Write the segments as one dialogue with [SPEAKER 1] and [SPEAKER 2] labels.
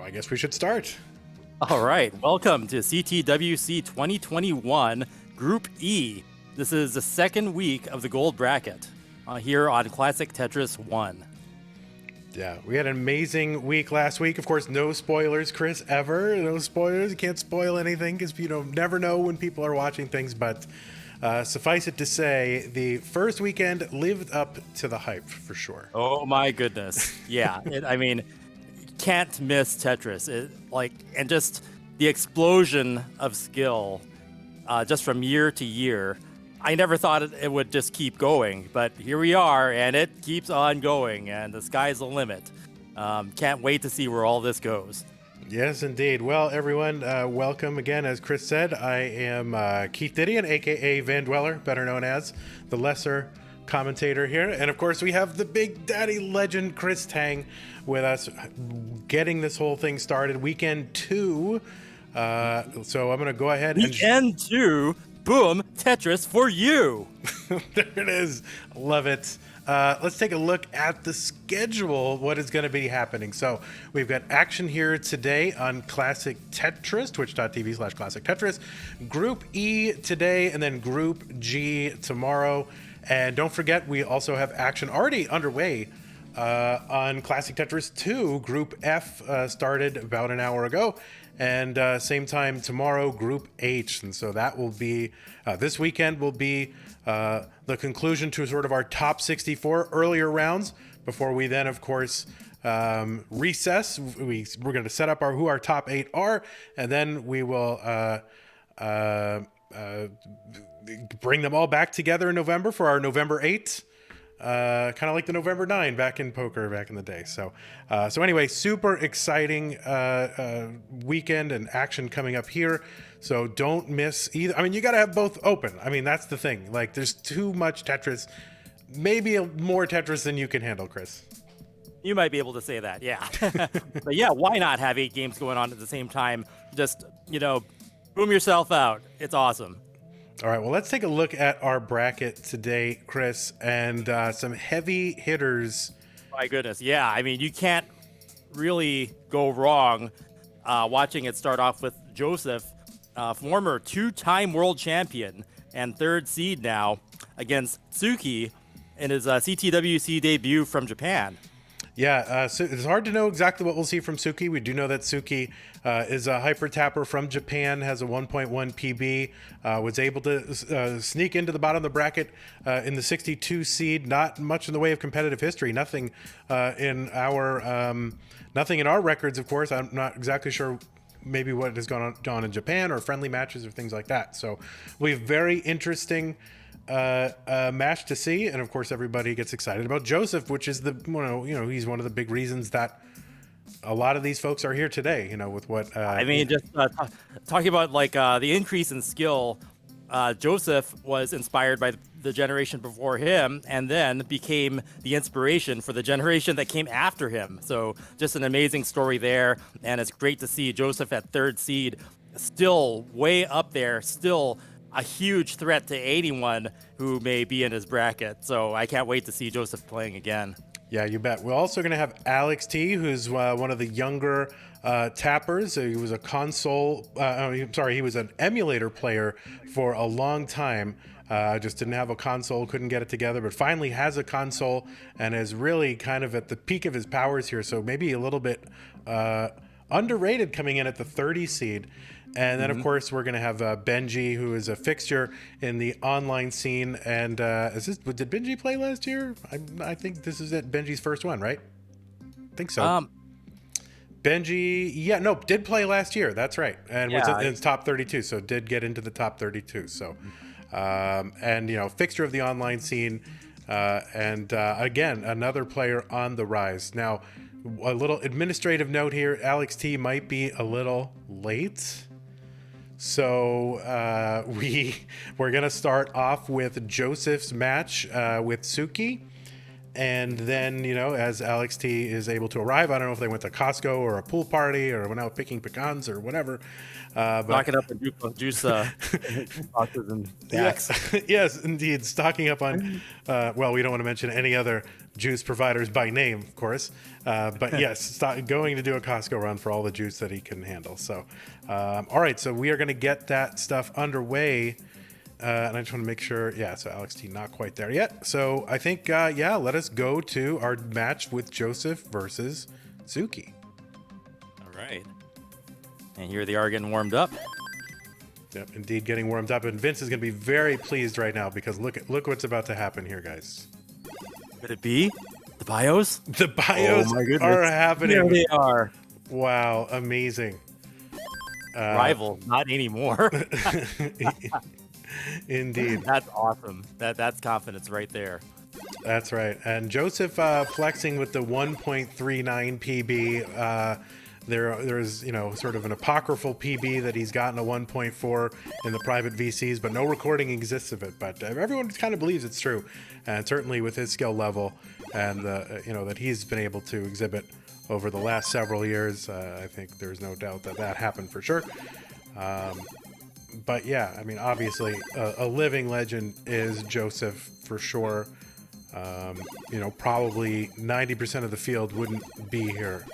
[SPEAKER 1] I guess we should start.
[SPEAKER 2] All right, welcome to CTWC 2021 Group E. This is the second week of the gold bracket here on Classic Tetris 1.
[SPEAKER 1] Yeah, we had an amazing week last week. Of course, no spoilers, Chris, ever. No spoilers. You can't spoil anything because you never know when people are watching things. But suffice it to say, the first weekend lived up to the hype for sure.
[SPEAKER 2] Oh my goodness. Yeah, can't miss Tetris. And just the explosion of skill just from year to year. I never thought it would just keep going, but here we are, and it keeps on going, and the sky's the limit. Can't wait to see where all this goes.
[SPEAKER 1] Yes, indeed. Well, everyone, welcome again. As Chris said, I am Keith Didion, a.k.a. Van Dweller, better known as the lesser commentator here. And, of course, we have the Big Daddy legend, Chris Tang, with us getting this whole thing started. Weekend 2. So I'm going to go ahead and...
[SPEAKER 2] Weekend 2... Boom, Tetris for you.
[SPEAKER 1] There it is. Love it. Let's take a look at the schedule, what is going to be happening. So we've got action here today on Classic Tetris, twitch.tv/Classic Tetris. Group E today, and then Group G tomorrow. And don't forget, we also have action already underway on Classic Tetris 2. Group F started about an hour ago. And same time tomorrow, Group H. And so that will be, this weekend will be the conclusion to sort of our top 64 earlier rounds before we then, of course, recess. We're going to set up who our top 8 are, and then we will bring them all back together in November for our November 8. Kind of like the November 9 back in poker back in the day. So anyway, super exciting weekend and action coming up here. So don't miss either. I mean, you got to have both open. I mean, that's the thing. Like, there's too much Tetris, maybe more Tetris than you can handle, Chris.
[SPEAKER 2] You might be able to say that, yeah. But yeah, why not have 8 games going on at the same time? Just, boom yourself out. It's awesome.
[SPEAKER 1] All right, well, let's take a look at our bracket today, Chris, and some heavy hitters.
[SPEAKER 2] My goodness, yeah. I mean, you can't really go wrong watching it start off with Joseph, former 2-time world champion and 3rd seed now, against Tsuki in his CTWC debut from Japan.
[SPEAKER 1] Yeah, so it's hard to know exactly what we'll see from Tsuki. We do know that Tsuki is a hyper tapper from Japan, has a 1.1 PB, was able to sneak into the bottom of the bracket in the 62 seed. Not much in the way of competitive history. Nothing in our records, of course. I'm not exactly sure maybe what has gone on in Japan or friendly matches or things like that. So we have very interesting match to see, and of course everybody gets excited about Joseph, which is he's one of the big reasons that a lot of these folks are here today, with what
[SPEAKER 2] talking about the increase in skill. Joseph was inspired by the generation before him and then became the inspiration for the generation that came after him. So just an amazing story there, and it's great to see Joseph at 3rd seed, still way up there, still a huge threat to anyone who may be in his bracket. So I can't wait to see Joseph playing again.
[SPEAKER 1] Yeah, you bet. We're also going to have Alex T, who's one of the younger tappers. He was a console, he was an emulator player for a long time. Just didn't have a console, couldn't get it together, but finally has a console and is really kind of at the peak of his powers here. So maybe a little bit underrated coming in at the 30 seed. And then, of course, we're going to have Benjy, who is a fixture in the online scene. And did Benjy play last year? I think this is Benjy's first one, right? I think so. Benjy, did play last year. That's right. And was in his top 32, so did get into the top 32. So, fixture of the online scene. Again, another player on the rise. Now, a little administrative note here. Alex T might be a little late. So we're going to start off with Joseph's match with Tsuki. And then, as Alex T is able to arrive, I don't know if they went to Costco or a pool party or went out picking pecans or whatever.
[SPEAKER 2] Stocking up on juice boxes and
[SPEAKER 1] Yes,
[SPEAKER 2] packs.
[SPEAKER 1] yes, indeed. Stocking up on, well, we don't want to mention any other juice providers by name, of course. But yes, going to do a Costco run for all the juice that he can handle. So, all right, so we are going to get that stuff underway. And I just want to make sure, so Alex T not quite there yet. So I think, let us go to our match with Joseph versus Tsuki.
[SPEAKER 2] All right. And here they are getting warmed up.
[SPEAKER 1] Yep, indeed, getting warmed up. And Vince is going to be very pleased right now because look what's about to happen here, guys.
[SPEAKER 2] Could it be the bios?
[SPEAKER 1] The bios are happening.
[SPEAKER 2] Here they are.
[SPEAKER 1] Wow, amazing.
[SPEAKER 2] Rival, not anymore.
[SPEAKER 1] Indeed.
[SPEAKER 2] That's awesome. That's confidence right there.
[SPEAKER 1] That's right. And Joseph flexing with the 1.39 PB. There's sort of an apocryphal PB that he's gotten a 1.4 in the private VCs, but no recording exists of it. But everyone kind of believes it's true, and certainly with his skill level and that he's been able to exhibit over the last several years, I think there's no doubt that happened for sure. But yeah, I mean, obviously, a living legend is Joseph for sure. Probably 90% of the field wouldn't be here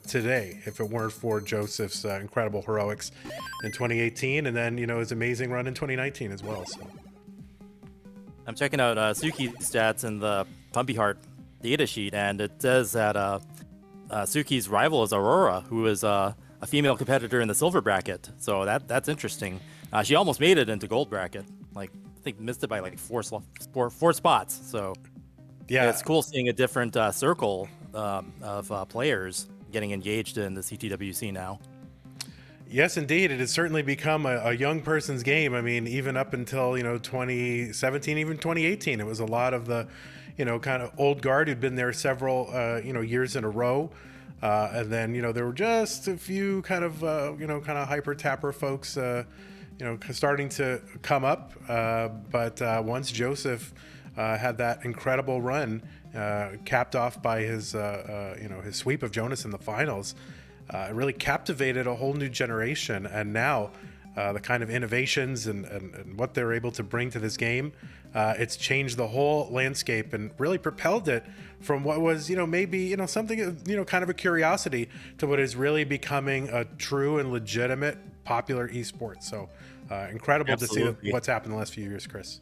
[SPEAKER 1] today if it weren't for Joseph's incredible heroics in 2018, and then his amazing run in 2019 as well. So
[SPEAKER 2] I'm checking out Tsuki's stats in the Pumpy Heart data sheet, and it says that Tsuki's rival is Aurora, who is a female competitor in the silver bracket. So that's interesting. She almost made it into gold bracket. I think missed it by like four spots. So yeah, it's cool seeing a different circle of players getting engaged in the CTWC now.
[SPEAKER 1] Yes, indeed. It has certainly become a young person's game. I mean, even up until 2017, even 2018, it was a lot of the kind of old guard who'd been there several years in a row. And then, there were just a few kind of hyper tapper folks, starting to come up. But once Joseph had that incredible run, capped off by his sweep of Jonas in the finals, it really captivated a whole new generation. And now the kind of innovations and what they're able to bring to this game, it's changed the whole landscape and really propelled it from what was, maybe, something, kind of a curiosity to what is really becoming a true and legitimate popular esport. So incredible
[SPEAKER 2] Absolutely.
[SPEAKER 1] to see what's happened in the last few years, Chris.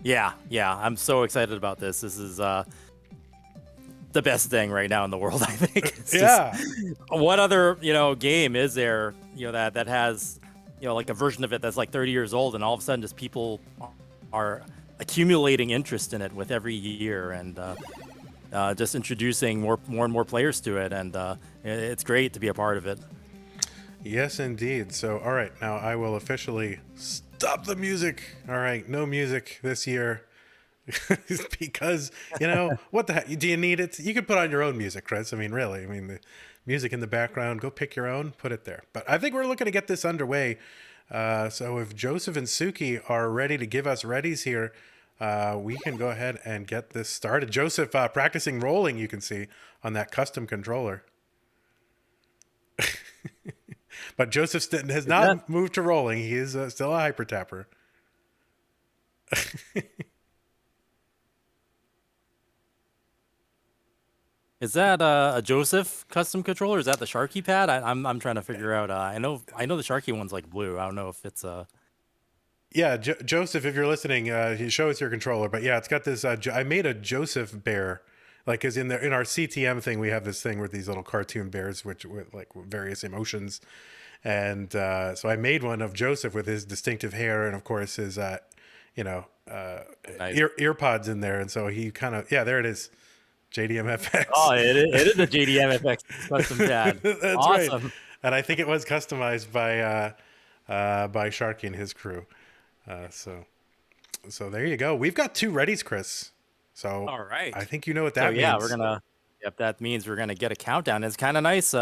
[SPEAKER 2] Yeah. I'm so excited about this. This is the best thing right now in the world, I think. It's just, what other, game is there, that has, like a version of it that's like 30 years old, and all of a sudden just people are accumulating interest in it with every year, and just introducing more and more players to it, and it's great to be a part of it.
[SPEAKER 1] Yes, indeed. So, all right, now I will officially stop the music. All right, no music this year. Because, what the heck? Do you need it? You could put on your own music, Chris. I mean, really. I mean, the music in the background, go pick your own, put it there. But I think we're looking to get this underway. So if Joseph and Tsuki are ready to give us readies here, we can go ahead and get this started. Joseph practicing rolling, you can see, on that custom controller. But Joseph has not moved to rolling. He is still a hyper tapper.
[SPEAKER 2] Is that a Joseph custom controller? Is that the Sharky pad? I'm trying to figure out. I know the Sharky one's like blue. I don't know if it's
[SPEAKER 1] Yeah, Joseph, if you're listening, show us your controller. But yeah, it's got this. I made a Joseph bear, because in our CTM thing, we have this thing with these little cartoon bears, with various emotions, and so I made one of Joseph with his distinctive hair, and of course his nice. ear pods in there, and so he kind of there it is. JDMFX.
[SPEAKER 2] Oh, it is a JDMFX custom pad.
[SPEAKER 1] That's
[SPEAKER 2] awesome.
[SPEAKER 1] Right. And I think it was customized by Sharky and his crew. So there you go. We've got two readies, Chris. So
[SPEAKER 2] all right.
[SPEAKER 1] I think you know what that means.
[SPEAKER 2] Yeah, that means we're gonna get a countdown. It's kind of nice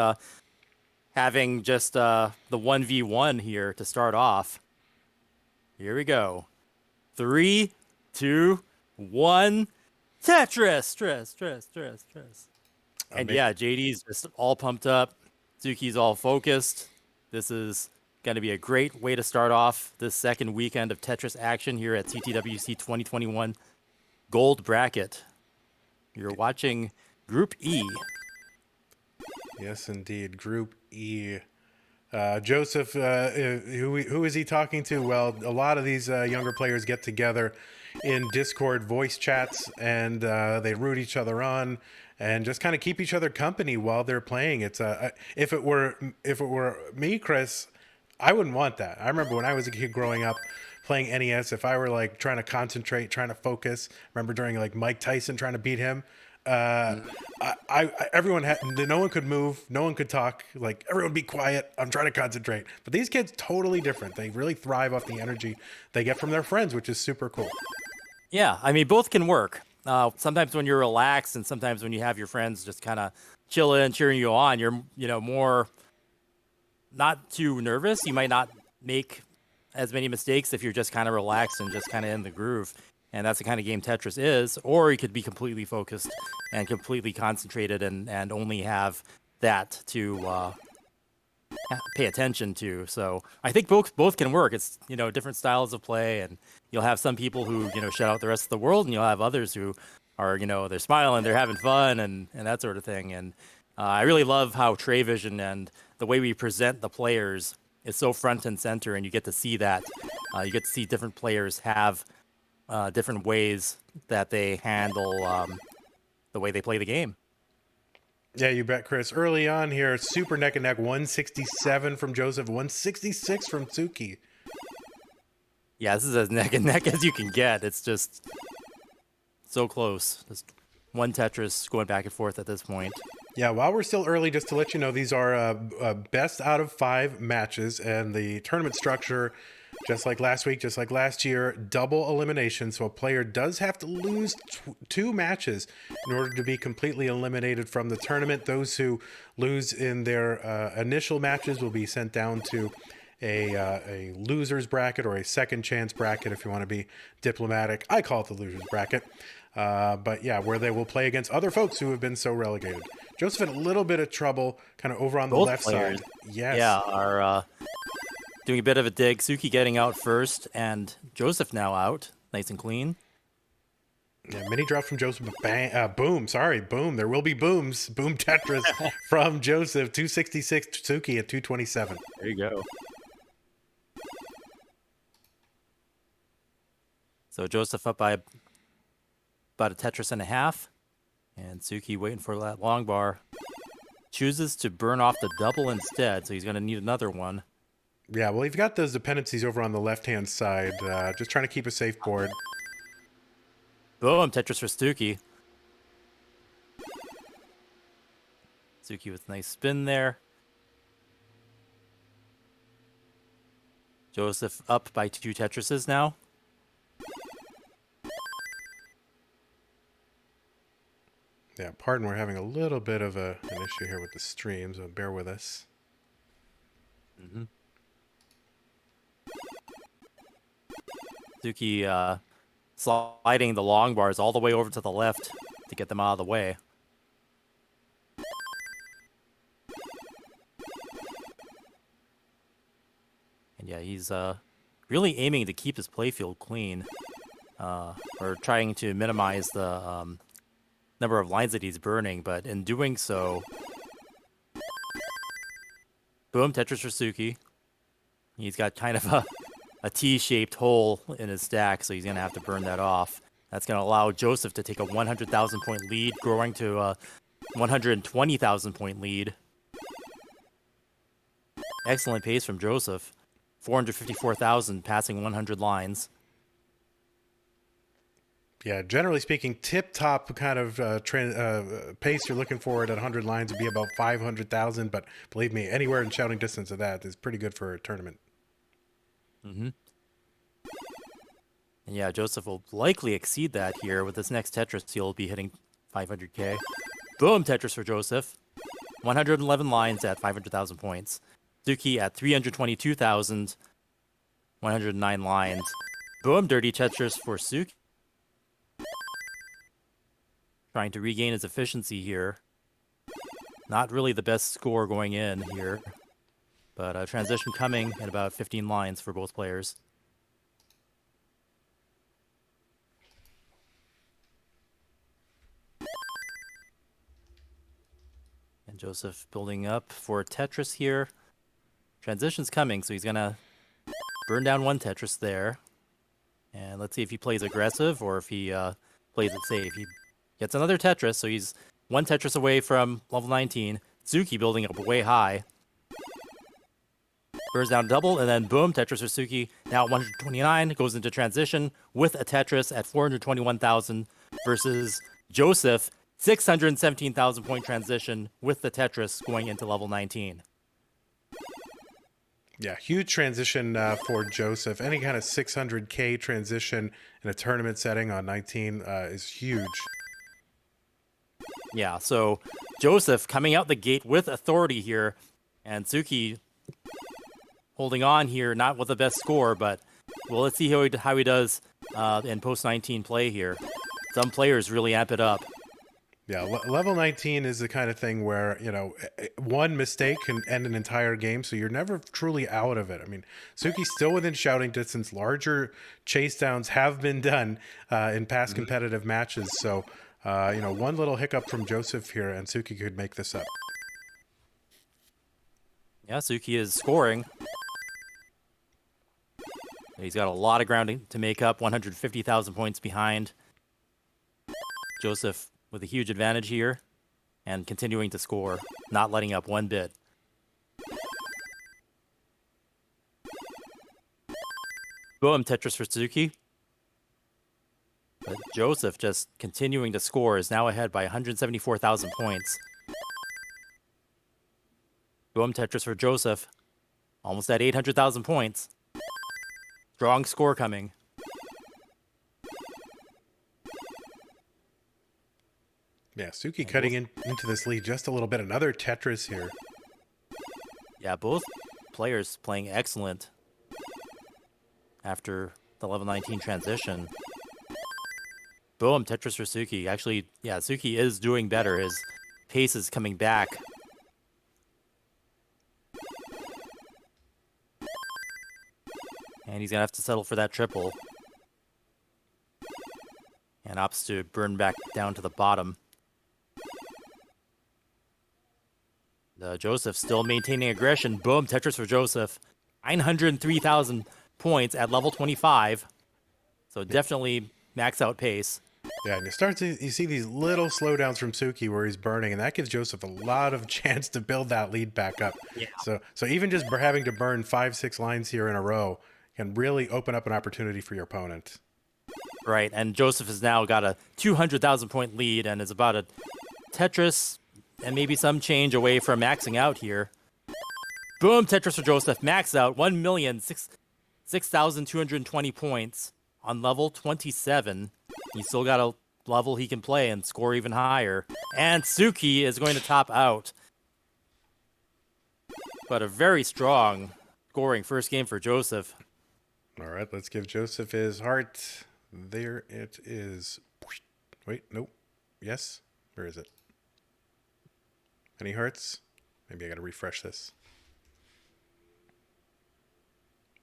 [SPEAKER 2] having just the 1v1 here to start off. Here we go. 3, 2, 1. Tetris. And yeah, JD's just all pumped up. Tsuki's all focused. This is going to be a great way to start off this second weekend of Tetris action here at CTWC 2021 Gold Bracket. You're watching Group E.
[SPEAKER 1] Yes, indeed. Group E. Joseph, who is he talking to? Well, a lot of these younger players get together in Discord voice chats, and they root each other on and just kind of keep each other company while they're playing. It's if it were me, Chris, I wouldn't want that. I remember when I was a kid growing up playing NES, if I were like trying to concentrate, trying to focus, remember during like Mike Tyson trying to beat him, everyone had, no one could move, no one could talk, like everyone be quiet, I'm trying to concentrate. But these kids totally different. They really thrive off the energy they get from their friends, which is super cool.
[SPEAKER 2] Yeah, I mean, both can work. Sometimes when you're relaxed and sometimes when you have your friends just kind of chilling, cheering you on, you're, more not too nervous. You might not make as many mistakes if you're just kind of relaxed and just kind of in the groove. And that's the kind of game Tetris is. Or you could be completely focused and completely concentrated and only have that to pay attention to. So I think both can work. It's, different styles of play, and you'll have some people who, shut out the rest of the world, and you'll have others who are, they're smiling, they're having fun and that sort of thing. And I really love how Trayvision and the way we present the players is so front and center, and you get to see that. You get to see different players have different ways that they handle the way they play the game.
[SPEAKER 1] Yeah, you bet, Chris. Early on here, super neck and neck, 167 from Joseph, 166 from Tsuki.
[SPEAKER 2] Yeah, this is as neck and neck as you can get. It's just so close. Just one Tetris going back and forth at this point.
[SPEAKER 1] Yeah, while we're still early, just to let you know, these are best out of 5 matches, and the tournament structure, just like last week, just like last year, double elimination. So a player does have to lose 2 matches in order to be completely eliminated from the tournament. Those who lose in their initial matches will be sent down to a loser's bracket, or a second chance bracket if you want to be diplomatic. I call it the loser's bracket. But yeah, where they will play against other folks who have been so relegated. Joseph had a little bit of trouble kind of over on the left side. Yes.
[SPEAKER 2] Yeah, are doing a bit of a dig. Tsuki getting out first, and Joseph now out, nice and clean.
[SPEAKER 1] Yeah, mini drop from Joseph. Bang, boom. Sorry, boom. There will be booms. Boom Tetris from Joseph. 266. Tsuki at 227.
[SPEAKER 2] There you go. So Joseph up by about a Tetris and a half. And Tsuki waiting for that long bar. Chooses to burn off the double instead, so he's going to need another one.
[SPEAKER 1] Yeah, well, you've got those dependencies over on the left-hand side. Just trying to keep a safe board.
[SPEAKER 2] Boom, Tetris for Tsuki. Tsuki with a nice spin there. Joseph up by 2 Tetrises now.
[SPEAKER 1] Yeah, pardon, we're having a little bit of an issue here with the stream, so bear with us.
[SPEAKER 2] Mm-hmm. Tsuki sliding the long bars all the way over to the left to get them out of the way. And yeah, he's really aiming to keep his playfield clean, or trying to minimize the number of lines that he's burning, but in doing so, boom, Tetris for Tsuki. He's got kind of a T-shaped hole in his stack, so he's going to have to burn that off. That's going to allow Joseph to take a 100,000 point lead, growing to a 120,000 point lead. Excellent pace from Joseph. 454,000, passing 100 lines.
[SPEAKER 1] Yeah, generally speaking, tip-top kind of pace you're looking for at 100 lines would be about 500,000, but believe me, anywhere in shouting distance of that is pretty good for a tournament.
[SPEAKER 2] Mm-hmm. And yeah, Joseph will likely exceed that here. With this next Tetris, he'll be hitting 500K. Boom, Tetris for Joseph. 111 lines at 500,000 points. Tsuki at 322,000, 109 lines. Boom, dirty Tetris for Tsuki. trying to regain his efficiency here. Not really the best score going in here, but a transition coming in about 15 lines for both players. And Joseph building up for Tetris here. Transition's coming, so he's going to burn down one Tetris there. And let's see if he plays aggressive or if he plays it safe. He gets another Tetris, so he's one Tetris away from level 19. Tsuki building up way high. Burns down double, and then boom, Tetris for Tsuki. Now at 129, goes into transition with a Tetris at 421,000 versus Joseph, 617,000 point transition with the Tetris going into level 19.
[SPEAKER 1] Yeah, huge transition for Joseph. Any kind of 600K transition in a tournament setting on 19 is huge.
[SPEAKER 2] Yeah, so Joseph coming out the gate with authority here, and Tsuki holding on here, not with the best score, but well, let's see how he does in post-19 play here. Some players really amp it up.
[SPEAKER 1] Yeah, level 19 is the kind of thing where, you know, one mistake can end an entire game, so you're never truly out of it. I mean, Tsuki's still within shouting distance. Larger chase downs have been done in past competitive matches, so, you know, one little hiccup from Joseph here, and Tsuki could make this up.
[SPEAKER 2] Yeah, Tsuki is scoring. He's got a lot of grounding to make up, 150,000 points behind. Joseph with a huge advantage here and continuing to score, not letting up one bit. Boom, Tetris for Tsuki. But Joseph just continuing to score is now ahead by 174,000 points. Boom, Tetris for Joseph. Almost at 800,000 points. Strong score coming.
[SPEAKER 1] Yeah, Tsuki cutting into this lead just a little bit. Another Tetris here.
[SPEAKER 2] Yeah, both players playing excellent after the level 19 transition. Boom, Tetris for Tsuki. Actually, yeah, Tsuki is doing better. His pace is coming back. And he's going to have to settle for that triple. And opts to burn back down to the bottom. Joseph still maintaining aggression. Boom, Tetris for Joseph. 903,000 points at level 25. So definitely max out pace.
[SPEAKER 1] Yeah, and you see these little slowdowns from Tsuki where he's burning, and that gives Joseph a lot of chance to build that lead back up.
[SPEAKER 2] Yeah.
[SPEAKER 1] So even just having to burn 5-6 lines here in a row can really open up an opportunity for your opponent.
[SPEAKER 2] Right, and Joseph has now got a 200,000 point lead and is about a Tetris and maybe some change away from maxing out here. Boom, Tetris for Joseph, max out, 1,006,220 points on level 27. He's still got a level he can play and score even higher. And Tsuki is going to top out. But a very strong scoring first game for Joseph.
[SPEAKER 1] All right, let's give Joseph his heart. There it is. Wait, nope. Yes? Where is it? Any hearts? Maybe I got to refresh this.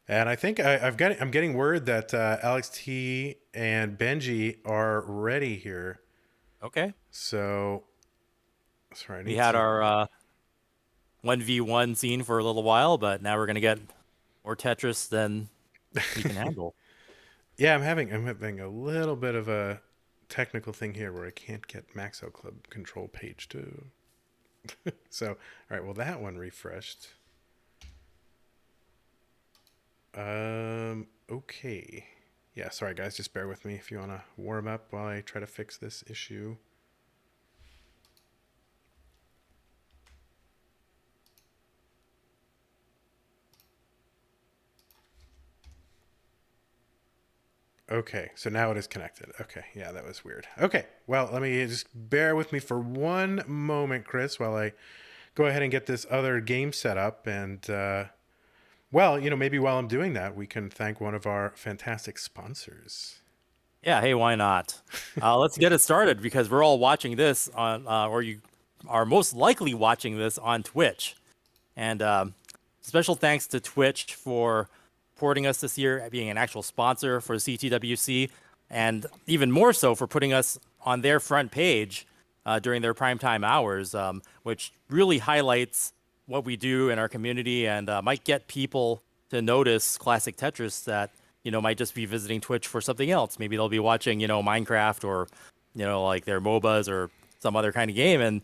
[SPEAKER 1] And I think I'm getting word that Alex T and Benjy are ready here.
[SPEAKER 2] Okay.
[SPEAKER 1] So, sorry.
[SPEAKER 2] We had our 1v1 scene for a little while, but now we're going to get more Tetris than we can handle.
[SPEAKER 1] Yeah, I'm having a little bit of a technical thing here where I can't get Max Out Club control page too. So, all right, well, that one refreshed. Okay. Yeah, sorry guys, just bear with me if you want to warm up while I try to fix this issue. Okay, so now it is connected. Okay, yeah, that was weird. Okay, well, let me just bear with me for one moment, Chris, while I go ahead and get this other game set up. And, well, you know, maybe while I'm doing that, we can thank one of our fantastic sponsors.
[SPEAKER 2] Yeah, hey, why not? Let's get it started because we're all watching this on, or you are most likely watching this on Twitch. And special thanks to Twitch for supporting us this year, being an actual sponsor for CTWC, and even more so for putting us on their front page during their primetime hours, which really highlights what we do in our community and might get people to notice Classic Tetris that might just be visiting Twitch for something else. Maybe they'll be watching Minecraft or like their MOBAs or some other kind of game, and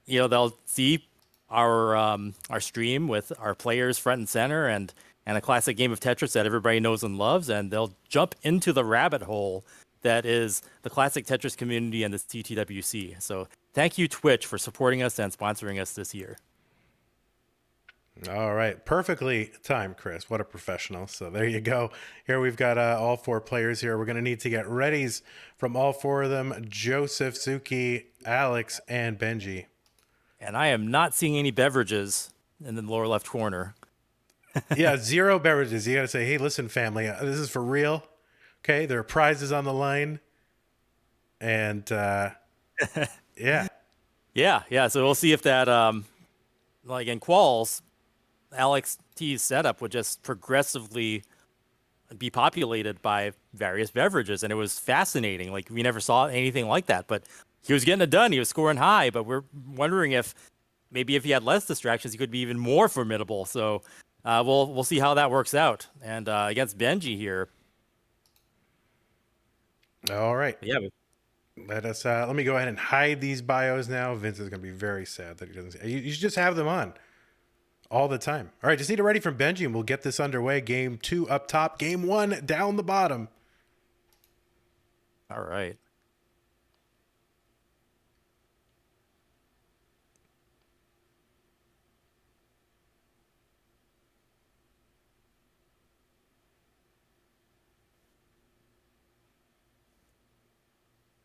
[SPEAKER 2] they'll see our stream with our players front and center and a classic game of Tetris that everybody knows and loves, and they'll jump into the rabbit hole that is the classic Tetris community and the CTWC. So thank you, Twitch, for supporting us and sponsoring us this year.
[SPEAKER 1] All right. Perfectly timed, Chris. What a professional. So there you go. Here we've got all four players here. We're going to need to get readies from all four of them: Joseph, Tsuki, Alex, and Benjy.
[SPEAKER 2] And I am not seeing any beverages in the lower left corner.
[SPEAKER 1] Yeah, 0 beverages. You got to say, hey, listen, family, this is for real. Okay, there are prizes on the line. And yeah.
[SPEAKER 2] Yeah. So we'll see if that, like in quals, Alex T's setup would just progressively be populated by various beverages. And it was fascinating. Like, we never saw anything like that. But he was getting it done. He was scoring high. But we're wondering if maybe if he had less distractions, he could be even more formidable. So we'll see how that works out. And against Benjy here.
[SPEAKER 1] All right.
[SPEAKER 2] Yeah.
[SPEAKER 1] Let me go ahead and hide these bios now. Vince is going to be very sad that he doesn't see. You should just have them on all the time. All right, just need it ready from Benjy, and we'll get this underway. Game 2 up top, game 1 down the bottom.
[SPEAKER 2] All right.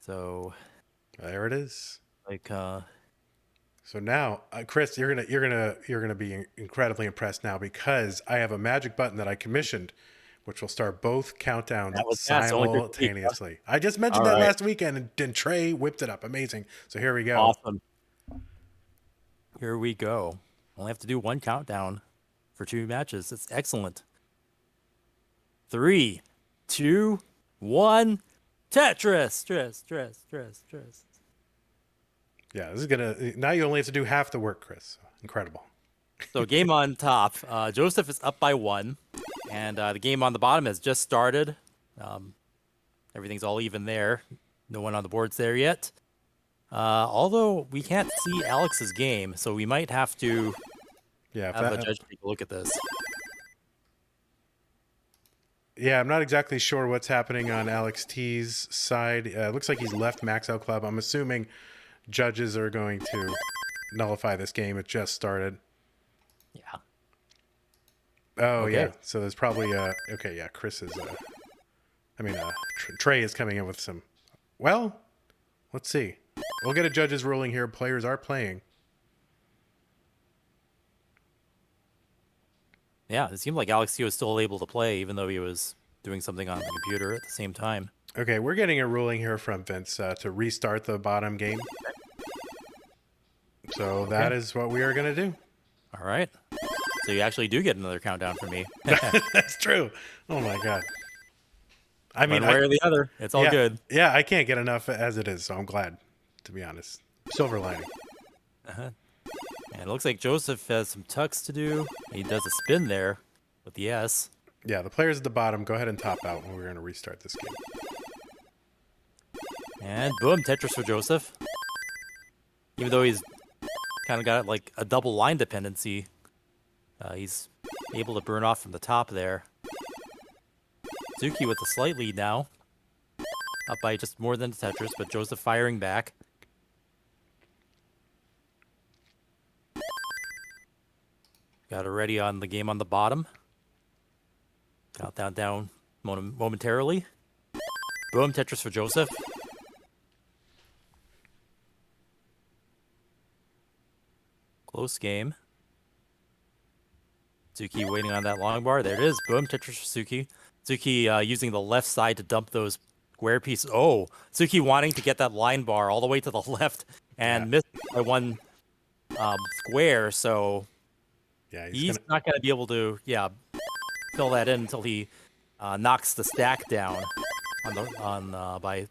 [SPEAKER 2] So
[SPEAKER 1] there it is.
[SPEAKER 2] Like
[SPEAKER 1] So now, Chris, you're gonna be incredibly impressed now because I have a magic button that I commissioned, which will start both countdowns simultaneously. I just mentioned that last weekend, and Trey whipped it up. Amazing. So here we go.
[SPEAKER 2] Awesome. Here we go. Only have to do one countdown for 2 matches. It's excellent. 3, 2, 1. Tetris.
[SPEAKER 1] Yeah, this is gonna. Now you only have to do half the work, Chris. Incredible.
[SPEAKER 2] So game on top, Joseph is up by 1, and the game on the bottom has just started. Everything's all even there. No one on the boards there yet. Although we can't see Alex's game, so we might have to have a judge take a look at this.
[SPEAKER 1] Yeah, I'm not exactly sure what's happening on Alex T's side. It looks like he's left Max Out Club. I'm assuming judges are going to nullify this game. It just started.
[SPEAKER 2] Yeah.
[SPEAKER 1] Oh, okay. Yeah. So there's probably okay, yeah, Chris is Trey is coming in with some. Well, let's see. We'll get a judge's ruling here. Players are playing.
[SPEAKER 2] Yeah, it seemed like Alex T was still able to play, even though he was doing something on the computer at the same time.
[SPEAKER 1] Okay, we're getting a ruling here from Vince to restart the bottom game. So that is what we are going to do.
[SPEAKER 2] All right. So you actually do get another countdown from me.
[SPEAKER 1] That's true. Oh, my God. I mean,
[SPEAKER 2] one way or the other. It's all good.
[SPEAKER 1] Yeah, I can't get enough as it is, so I'm glad, to be honest. Silver lining.
[SPEAKER 2] Uh-huh. And it looks like Joseph has some tucks to do. He does a spin there with the S.
[SPEAKER 1] Yeah, the players at the bottom, go ahead and top out when we're going to restart this game.
[SPEAKER 2] And boom, Tetris for Joseph. Even though he's kind of got like a double line dependency, he's able to burn off from the top there. Tsuki with a slight lead now. Up by just more than Tetris, but Joseph firing back. Got it ready on the game on the bottom. Countdown down momentarily. Boom, Tetris for Joseph. Close game. Tsuki waiting on that long bar. There it is. Boom, Tetris for Tsuki. Tsuki using the left side to dump those square piece. Oh, Tsuki wanting to get that line bar all the way to the left and missed by one square, so
[SPEAKER 1] Yeah,
[SPEAKER 2] he's not going to be able to fill that in until he knocks the stack down by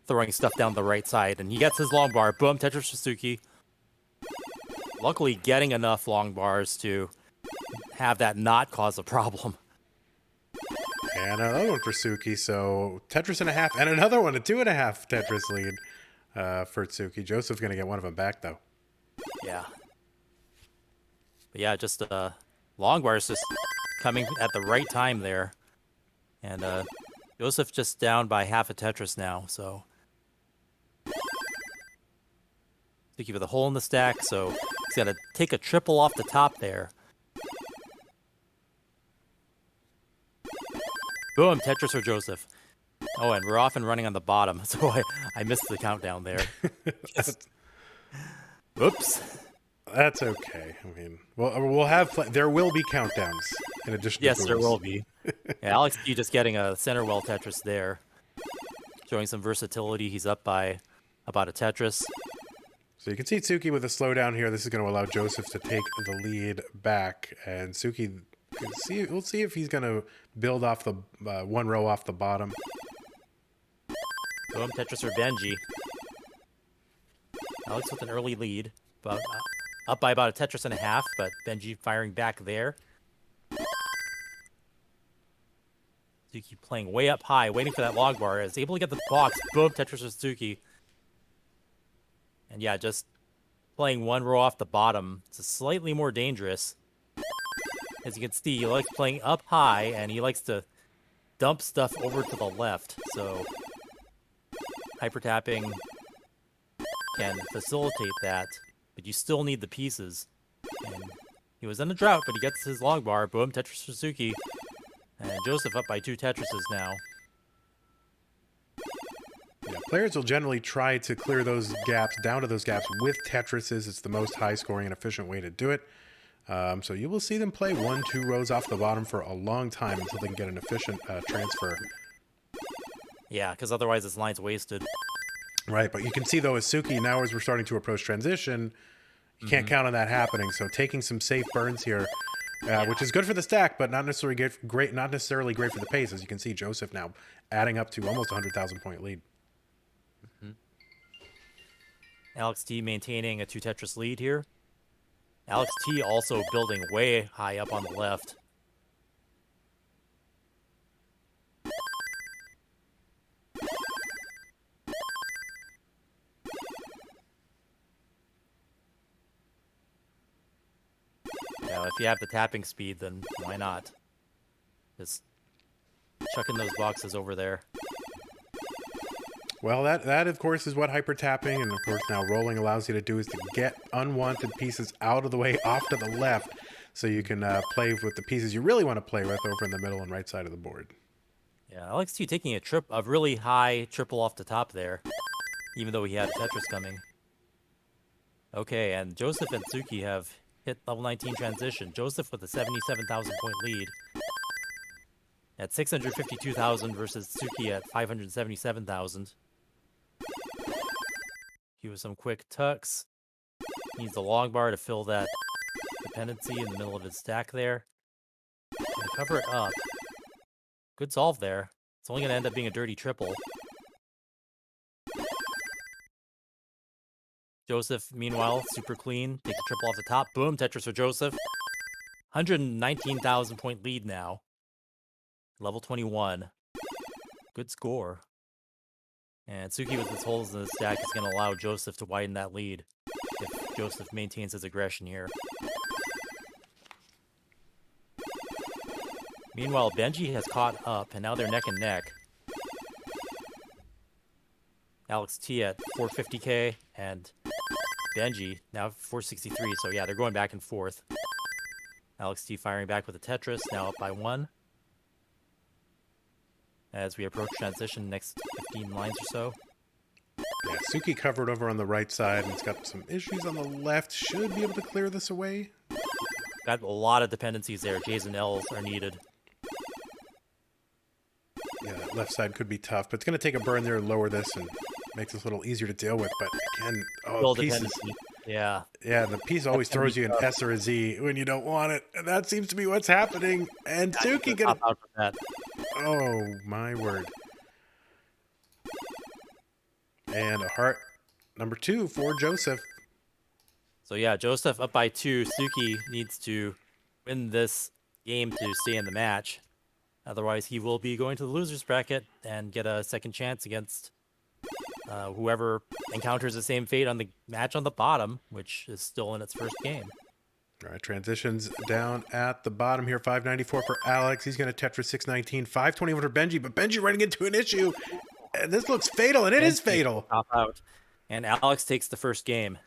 [SPEAKER 2] throwing stuff down the right side, and he gets his long bar. Boom, Tetris for Tsuki. Luckily, getting enough long bars to have that not cause a problem.
[SPEAKER 1] And another one for Tsuki, so Tetris and a half, and another one, a 2.5 Tetris lead for Tsuki. Joseph's going to get one of them back, though.
[SPEAKER 2] Yeah. But yeah, just long bars just coming at the right time there. And Joseph just down by half a Tetris now, so. Tsuki with a hole in the stack, so he's got to take a triple off the top there. Boom, Tetris for Joseph. Oh, and we're off and running on the bottom, so I missed the countdown there. Oops.
[SPEAKER 1] That's okay. I mean, we'll have there will be countdowns in addition.
[SPEAKER 2] Yes,
[SPEAKER 1] to
[SPEAKER 2] there will be. Yeah, Alex T just getting a center well Tetris there, showing some versatility. He's up by about a Tetris.
[SPEAKER 1] So you can see Tsuki with a slowdown here. This is going to allow Joseph to take the lead back, and Tsuki. We'll see if he's going to build off the one row off the bottom.
[SPEAKER 2] Boom, Tetris for Benjy. Alex with an early lead, but up by about a Tetris and a half, but Benjy firing back there. Tsuki playing way up high, waiting for that log bar. Is able to get the box. Boom, Tetris for Tsuki. And yeah, just playing one row off the bottom. It's slightly more dangerous. As you can see, he likes playing up high, and he likes to dump stuff over to the left. So hyper tapping can facilitate that, but you still need the pieces. And he was in a drought, but he gets his log bar. Boom, Tetris for Tsuki. And Joseph up by 2 Tetrises now.
[SPEAKER 1] Yeah, players will generally try to clear those gaps, down to those gaps with Tetrises. It's the most high-scoring and efficient way to do it. So you will see them play 1-2 rows off the bottom for a long time until they can get an efficient transfer.
[SPEAKER 2] Yeah, because otherwise this line's wasted.
[SPEAKER 1] Right, but you can see, though, as Tsuki, now as we're starting to approach transition, you can't count on that happening. So taking some safe burns here, which is good for the stack, but not necessarily great. Not necessarily great for the pace. As you can see, Joseph now adding up to almost 100,000 point lead.
[SPEAKER 2] Alex T maintaining a 2 Tetris lead here. Alex T also building way high up on the left. Yeah, if you have the tapping speed, then why not? Just chucking those boxes over there.
[SPEAKER 1] Well, that of course is what hyper tapping and of course now rolling allows you to do, is to get unwanted pieces out of the way off to the left, so you can play with the pieces you really want to play with over in the middle and right side of the board.
[SPEAKER 2] Yeah, Alex T taking a really high triple off the top there, even though he had Tetris coming. Okay, and Joseph and Tsuki have hit level 19 transition. Joseph with a 77,000 point lead at 652,000 versus Tsuki at 577,000. He with some quick tucks. Needs the long bar to fill that dependency in the middle of his stack there. And cover it up. Good solve there. It's only going to end up being a dirty triple. Joseph, meanwhile, super clean. Take a triple off the top. Boom, Tetris for Joseph. 119,000 point lead now. Level 21. Good score. And Tsuki with his holes in the stack is going to allow Joseph to widen that lead if Joseph maintains his aggression here. Meanwhile, Benjy has caught up, and now they're neck and neck. Alex T at 450k, and Benjy now 463, so yeah, they're going back and forth. Alex T firing back with a Tetris, now up by 1. As we approach transition next 15 lines or so.
[SPEAKER 1] Yeah, Tsuki covered over on the right side, and it's got some issues on the left. Should be able to clear this away.
[SPEAKER 2] Got a lot of dependencies there. J's and L's are needed.
[SPEAKER 1] Yeah, that left side could be tough, but it's going to take a burn there to lower this and makes this a little easier to deal with. But again,
[SPEAKER 2] Build
[SPEAKER 1] pieces.
[SPEAKER 2] dependency. Yeah.
[SPEAKER 1] Yeah, the piece always
[SPEAKER 2] That's gonna
[SPEAKER 1] throws
[SPEAKER 2] be
[SPEAKER 1] you an
[SPEAKER 2] tough.
[SPEAKER 1] S or a Z when you don't want it, and that seems to be what's happening. And
[SPEAKER 2] He's
[SPEAKER 1] Tsuki
[SPEAKER 2] gonna
[SPEAKER 1] gonna.
[SPEAKER 2] top out with that.
[SPEAKER 1] Oh my word! And a heart number 2 for Joseph.
[SPEAKER 2] So yeah, Joseph up by 2. Tsuki needs to win this game to stay in the match. Otherwise, he will be going to the loser's bracket and get a second chance against whoever encounters the same fate on the match on the bottom, which is still in its first game.
[SPEAKER 1] All right, transitions down at the bottom here. 594 for Alex. He's going to Tetris 619. 521 for Benjy, but Benjy running into an issue. And this looks fatal, and it is fatal.
[SPEAKER 2] Top out. And Alex takes the first game.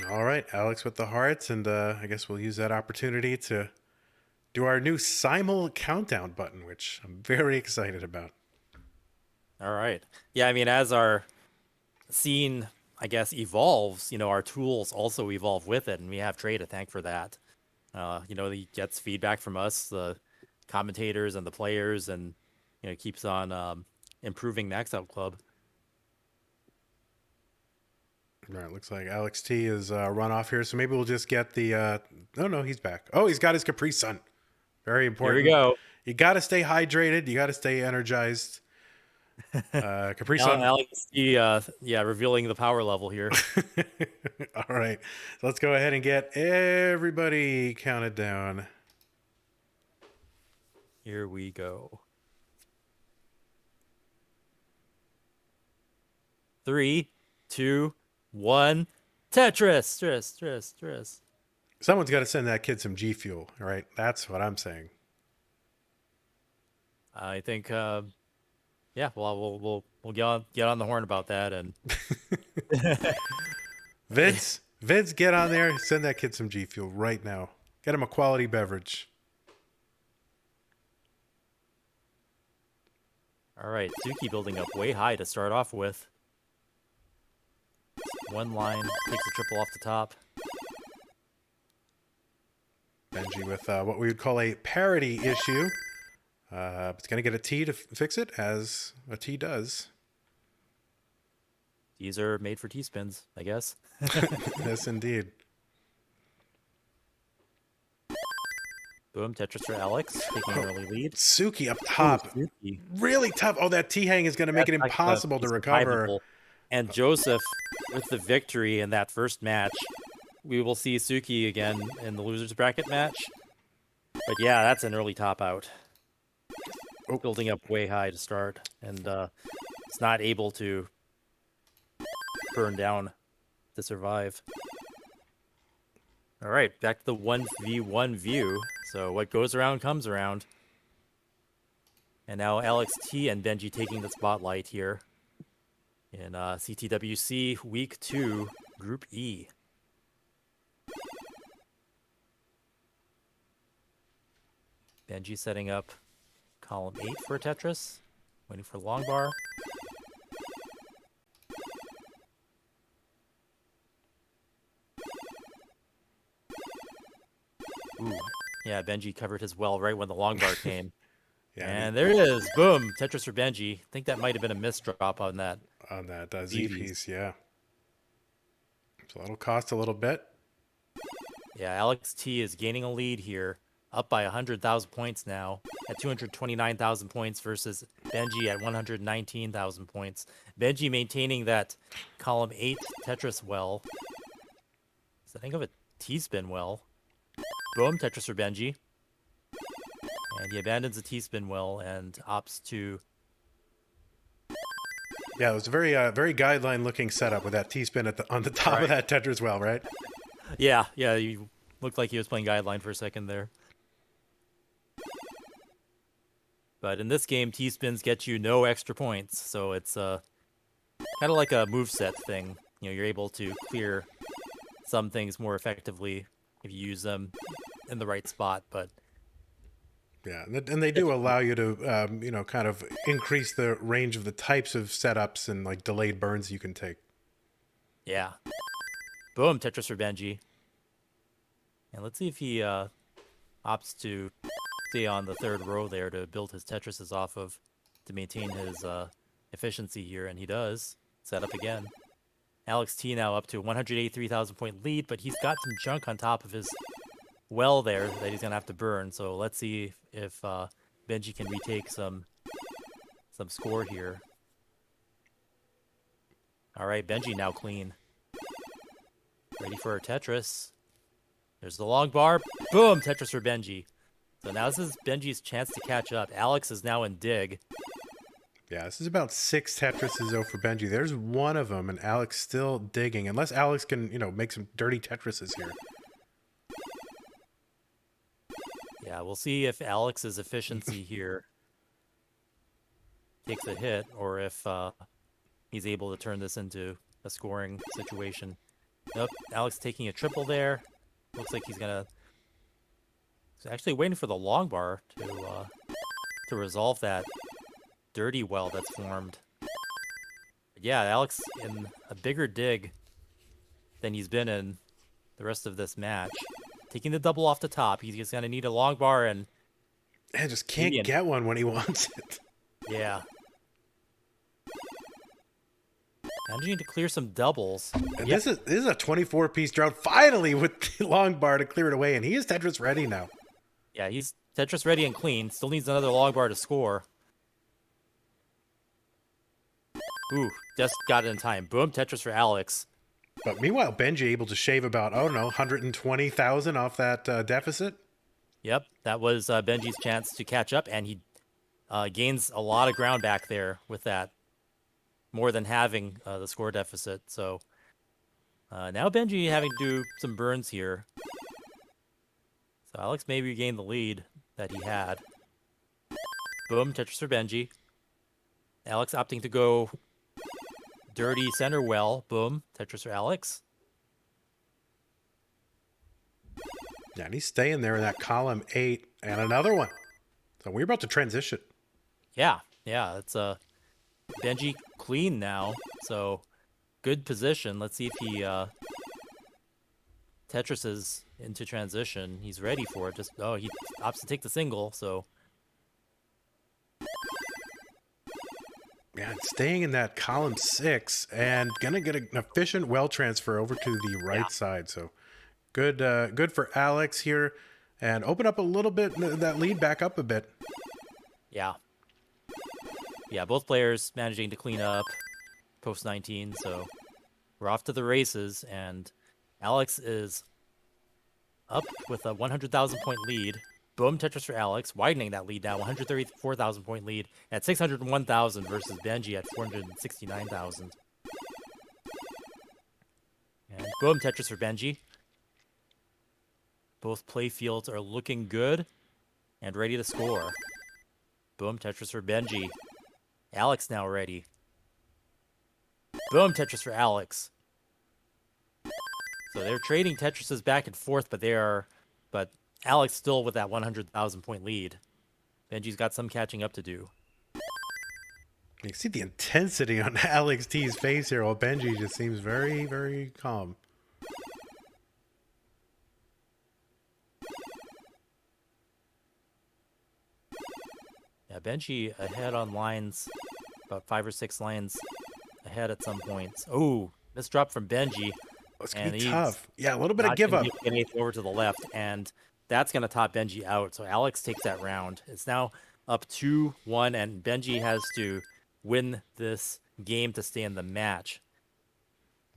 [SPEAKER 1] All right, Alex with the hearts, and I guess we'll use that opportunity to do our new simul countdown button, which I'm very excited about.
[SPEAKER 2] All right. Yeah, I mean, as our scene, I guess, evolves, our tools also evolve with it, and we have Trey to thank for that. He gets feedback from us, the commentators and the players, and keeps on improving Max Out Club.
[SPEAKER 1] All right, looks like Alex T is run off here, so maybe we'll just get the. No, he's back. Oh, he's got his Capri Sun. Very important.
[SPEAKER 2] Here we go.
[SPEAKER 1] You got to stay hydrated. You got to stay energized. Capri Sun.
[SPEAKER 2] Alex T, revealing the power level here.
[SPEAKER 1] All right, let's go ahead and get everybody counted down.
[SPEAKER 2] Here we go. 3, 2, 1. Tetris.
[SPEAKER 1] Someone's got to send that kid some G Fuel. All right, that's what I'm saying.
[SPEAKER 2] I think, we'll get on the horn about that. And
[SPEAKER 1] Vince, get on there. Send that kid some G Fuel right now. Get him a quality beverage.
[SPEAKER 2] All right, Tsuki building up way high to start off with. One line, takes a triple off the top.
[SPEAKER 1] Benjy with what we would call a parity issue. It's going to get a T to fix it, as a T does.
[SPEAKER 2] These are made for T-spins, I guess.
[SPEAKER 1] Yes, indeed.
[SPEAKER 2] Boom, Tetris for Alex, taking an early lead.
[SPEAKER 1] Tsuki up top.
[SPEAKER 2] Ooh, Tsuki.
[SPEAKER 1] Really tough. Oh, that T-hang is going to make it impossible to recover.
[SPEAKER 2] Survivable. And Joseph with the victory in that first match. We will see Tsuki again in the loser's bracket match. But yeah, that's an early top out.
[SPEAKER 1] Oh.
[SPEAKER 2] Building up way high to start. And it's not able to burn down to survive. All right, back to the 1v1 view. So what goes around comes around. And now Alex T and Benjy taking the spotlight here in CTWC Week 2, Group E. Benjy setting up column 8 for Tetris, waiting for long bar. Ooh, yeah, Benjy covered his well right when the long bar came.
[SPEAKER 1] Yeah,
[SPEAKER 2] and there it is. Boom. Tetris for Benjy. I think that might have been a misdrop on that.
[SPEAKER 1] On that Z piece, yeah. So that'll cost a little bit.
[SPEAKER 2] Yeah, Alex T is gaining a lead here, up by 100,000 points now, at 229,000 points versus Benjy at 119,000 points. Benjy maintaining that column 8 Tetris well. So think of a T-spin well. Boom, Tetris for Benjy. And he abandons the T-spin well and opts to...
[SPEAKER 1] Yeah, it was a very guideline-looking setup with that T-spin on the top of that Tetris well, right?
[SPEAKER 2] Yeah, you looked like he was playing guideline for a second there. But in this game, T-spins get you no extra points, so it's kind of like a moveset thing. You're able to clear some things more effectively if you use them in the right spot, but...
[SPEAKER 1] Yeah, and they do allow you to, kind of increase the range of the types of setups and, like, delayed burns you can take.
[SPEAKER 2] Yeah. Boom, Tetris for Benjy. And let's see if he opts to stay on the third row there to build his Tetrises off of to maintain his efficiency here, and he does. Set up again. Alex T now up to 183,000 point lead, but he's got some junk on top of his well there that he's gonna have to burn. So let's see if Benjy can retake some score here. All right, Benjy now clean. Ready for a Tetris. There's the long bar. Boom! Tetris for Benjy. So now this is Benjy's chance to catch up. Alex is now in dig.
[SPEAKER 1] Yeah, this is about 6 Tetrises though for Benjy. There's one of them, and Alex still digging. Unless Alex can, make some dirty Tetrises here.
[SPEAKER 2] Yeah, we'll see if Alex's efficiency here takes a hit, or if he's able to turn this into a scoring situation. Nope, Alex taking a triple there. Looks like he's actually waiting for the long bar to resolve that dirty well that's formed. But yeah, Alex in a bigger dig than he's been in the rest of this match. Taking the double off the top. He's just gonna need a long bar and
[SPEAKER 1] just can't get one when he wants it.
[SPEAKER 2] Yeah. Now you need to clear some doubles.
[SPEAKER 1] And this is a 24-piece drought. Finally, with the long bar to clear it away, and he is Tetris ready now.
[SPEAKER 2] Yeah, he's Tetris ready and clean. Still needs another long bar to score. Ooh, just got it in time. Boom, Tetris for Alex.
[SPEAKER 1] But meanwhile, Benjy able to shave about, 120,000 off that deficit.
[SPEAKER 2] Yep, that was Benjy's chance to catch up, and he gains a lot of ground back there with that, more than having the score deficit. So now Benjy having to do some burns here. So Alex may regain the lead that he had. Boom, Tetris for Benjy. Alex opting to go dirty center well. Boom, Tetris for Alex.
[SPEAKER 1] Yeah, and he's staying there in that column 8, and another one. So we're about to transition.
[SPEAKER 2] Yeah, it's Benjy clean now, so good position. Let's see if he Tetrises into transition. He's ready for it. He opts to take the single, so
[SPEAKER 1] yeah, staying in that column 6 and gonna get an efficient well transfer over to the right side. So good for Alex here, and open up a little bit, that lead back up a bit.
[SPEAKER 2] Yeah, both players managing to clean up post 19, so we're off to the races, and Alex is up with a 100,000 point lead. Boom, Tetris for Alex, widening that lead now, 134,000 point lead at 601,000 versus Benjy at 469,000. And boom, Tetris for Benjy. Both play fields are looking good and ready to score. Boom, Tetris for Benjy. Alex now ready. Boom, Tetris for Alex. So they're trading Tetrises back and forth, but Alex still with that 100,000 point lead. Benjy's got some catching up to do.
[SPEAKER 1] You can see the intensity on Alex T's face here, while Benjy just seems very, very calm.
[SPEAKER 2] Yeah, Benjy ahead on lines, about 5 or 6 lines ahead at some points. Oh, missed drop from Benjy.
[SPEAKER 1] It's going to be tough. Yeah, a little bit of give up.
[SPEAKER 2] Getting over to the left, and that's going to top Benjy out. So Alex takes that round. It's now up 2-1, and Benjy has to win this game to stay in the match.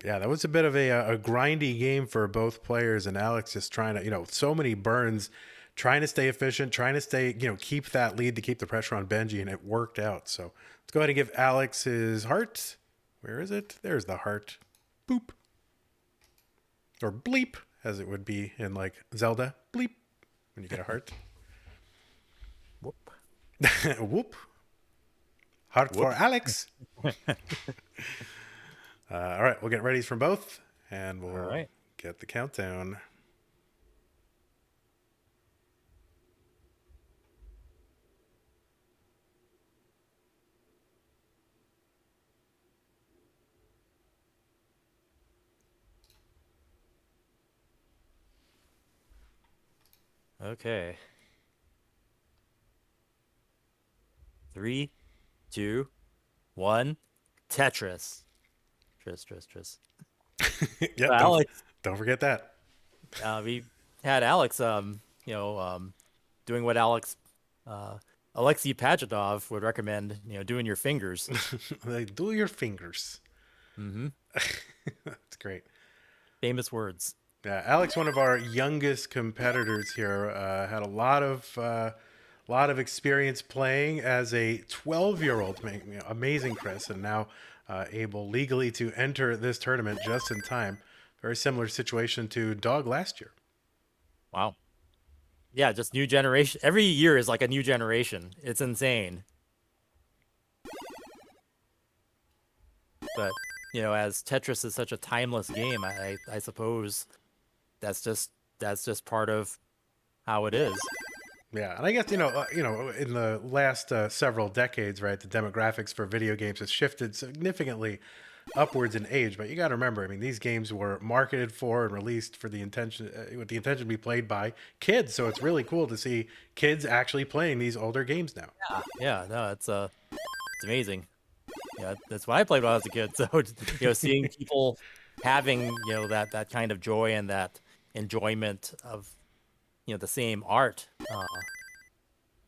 [SPEAKER 1] Yeah, that was a bit of a grindy game for both players, and Alex just trying to, so many burns, trying to stay efficient, trying to stay, keep that lead to keep the pressure on Benjy, and it worked out. So let's go ahead and give Alex his heart. Where is it? There's the heart. Boop. Or bleep, as it would be in like Zelda. Bleep, when you get a heart.
[SPEAKER 2] Whoop.
[SPEAKER 1] Whoop. Heart
[SPEAKER 2] Whoop.
[SPEAKER 1] for Alex. All right, we'll get readies from both, and we'll get the countdown.
[SPEAKER 2] Okay. 3, 2, 1. Tetris. Tris.
[SPEAKER 1] Yeah,
[SPEAKER 2] Alex,
[SPEAKER 1] don't forget that.
[SPEAKER 2] we had Alex, doing what uh, Alexei Pajitnov would recommend, doing your fingers.
[SPEAKER 1] Like, do your fingers.
[SPEAKER 2] Hmm.
[SPEAKER 1] That's great.
[SPEAKER 2] Famous words.
[SPEAKER 1] Yeah, Alex, one of our youngest competitors here, had a lot of experience playing as a 12-year-old, amazing, Chris, and now able legally to enter this tournament just in time. Very similar situation to Dog last year.
[SPEAKER 2] Wow. Yeah, just new generation. Every year is like a new generation. It's insane. But, as Tetris is such a timeless game, I suppose that's just part of how it is.
[SPEAKER 1] Yeah, and I guess in the last several decades, right, the demographics for video games has shifted significantly upwards in age. But you got to remember, I mean, these games were marketed for and released for the intention, with the intention to be played by kids. So it's really cool to see kids actually playing these older games now.
[SPEAKER 2] Yeah, no, it's amazing. Yeah, that's what I played when I was a kid. So, seeing people having, that kind of joy and that enjoyment of, the same art,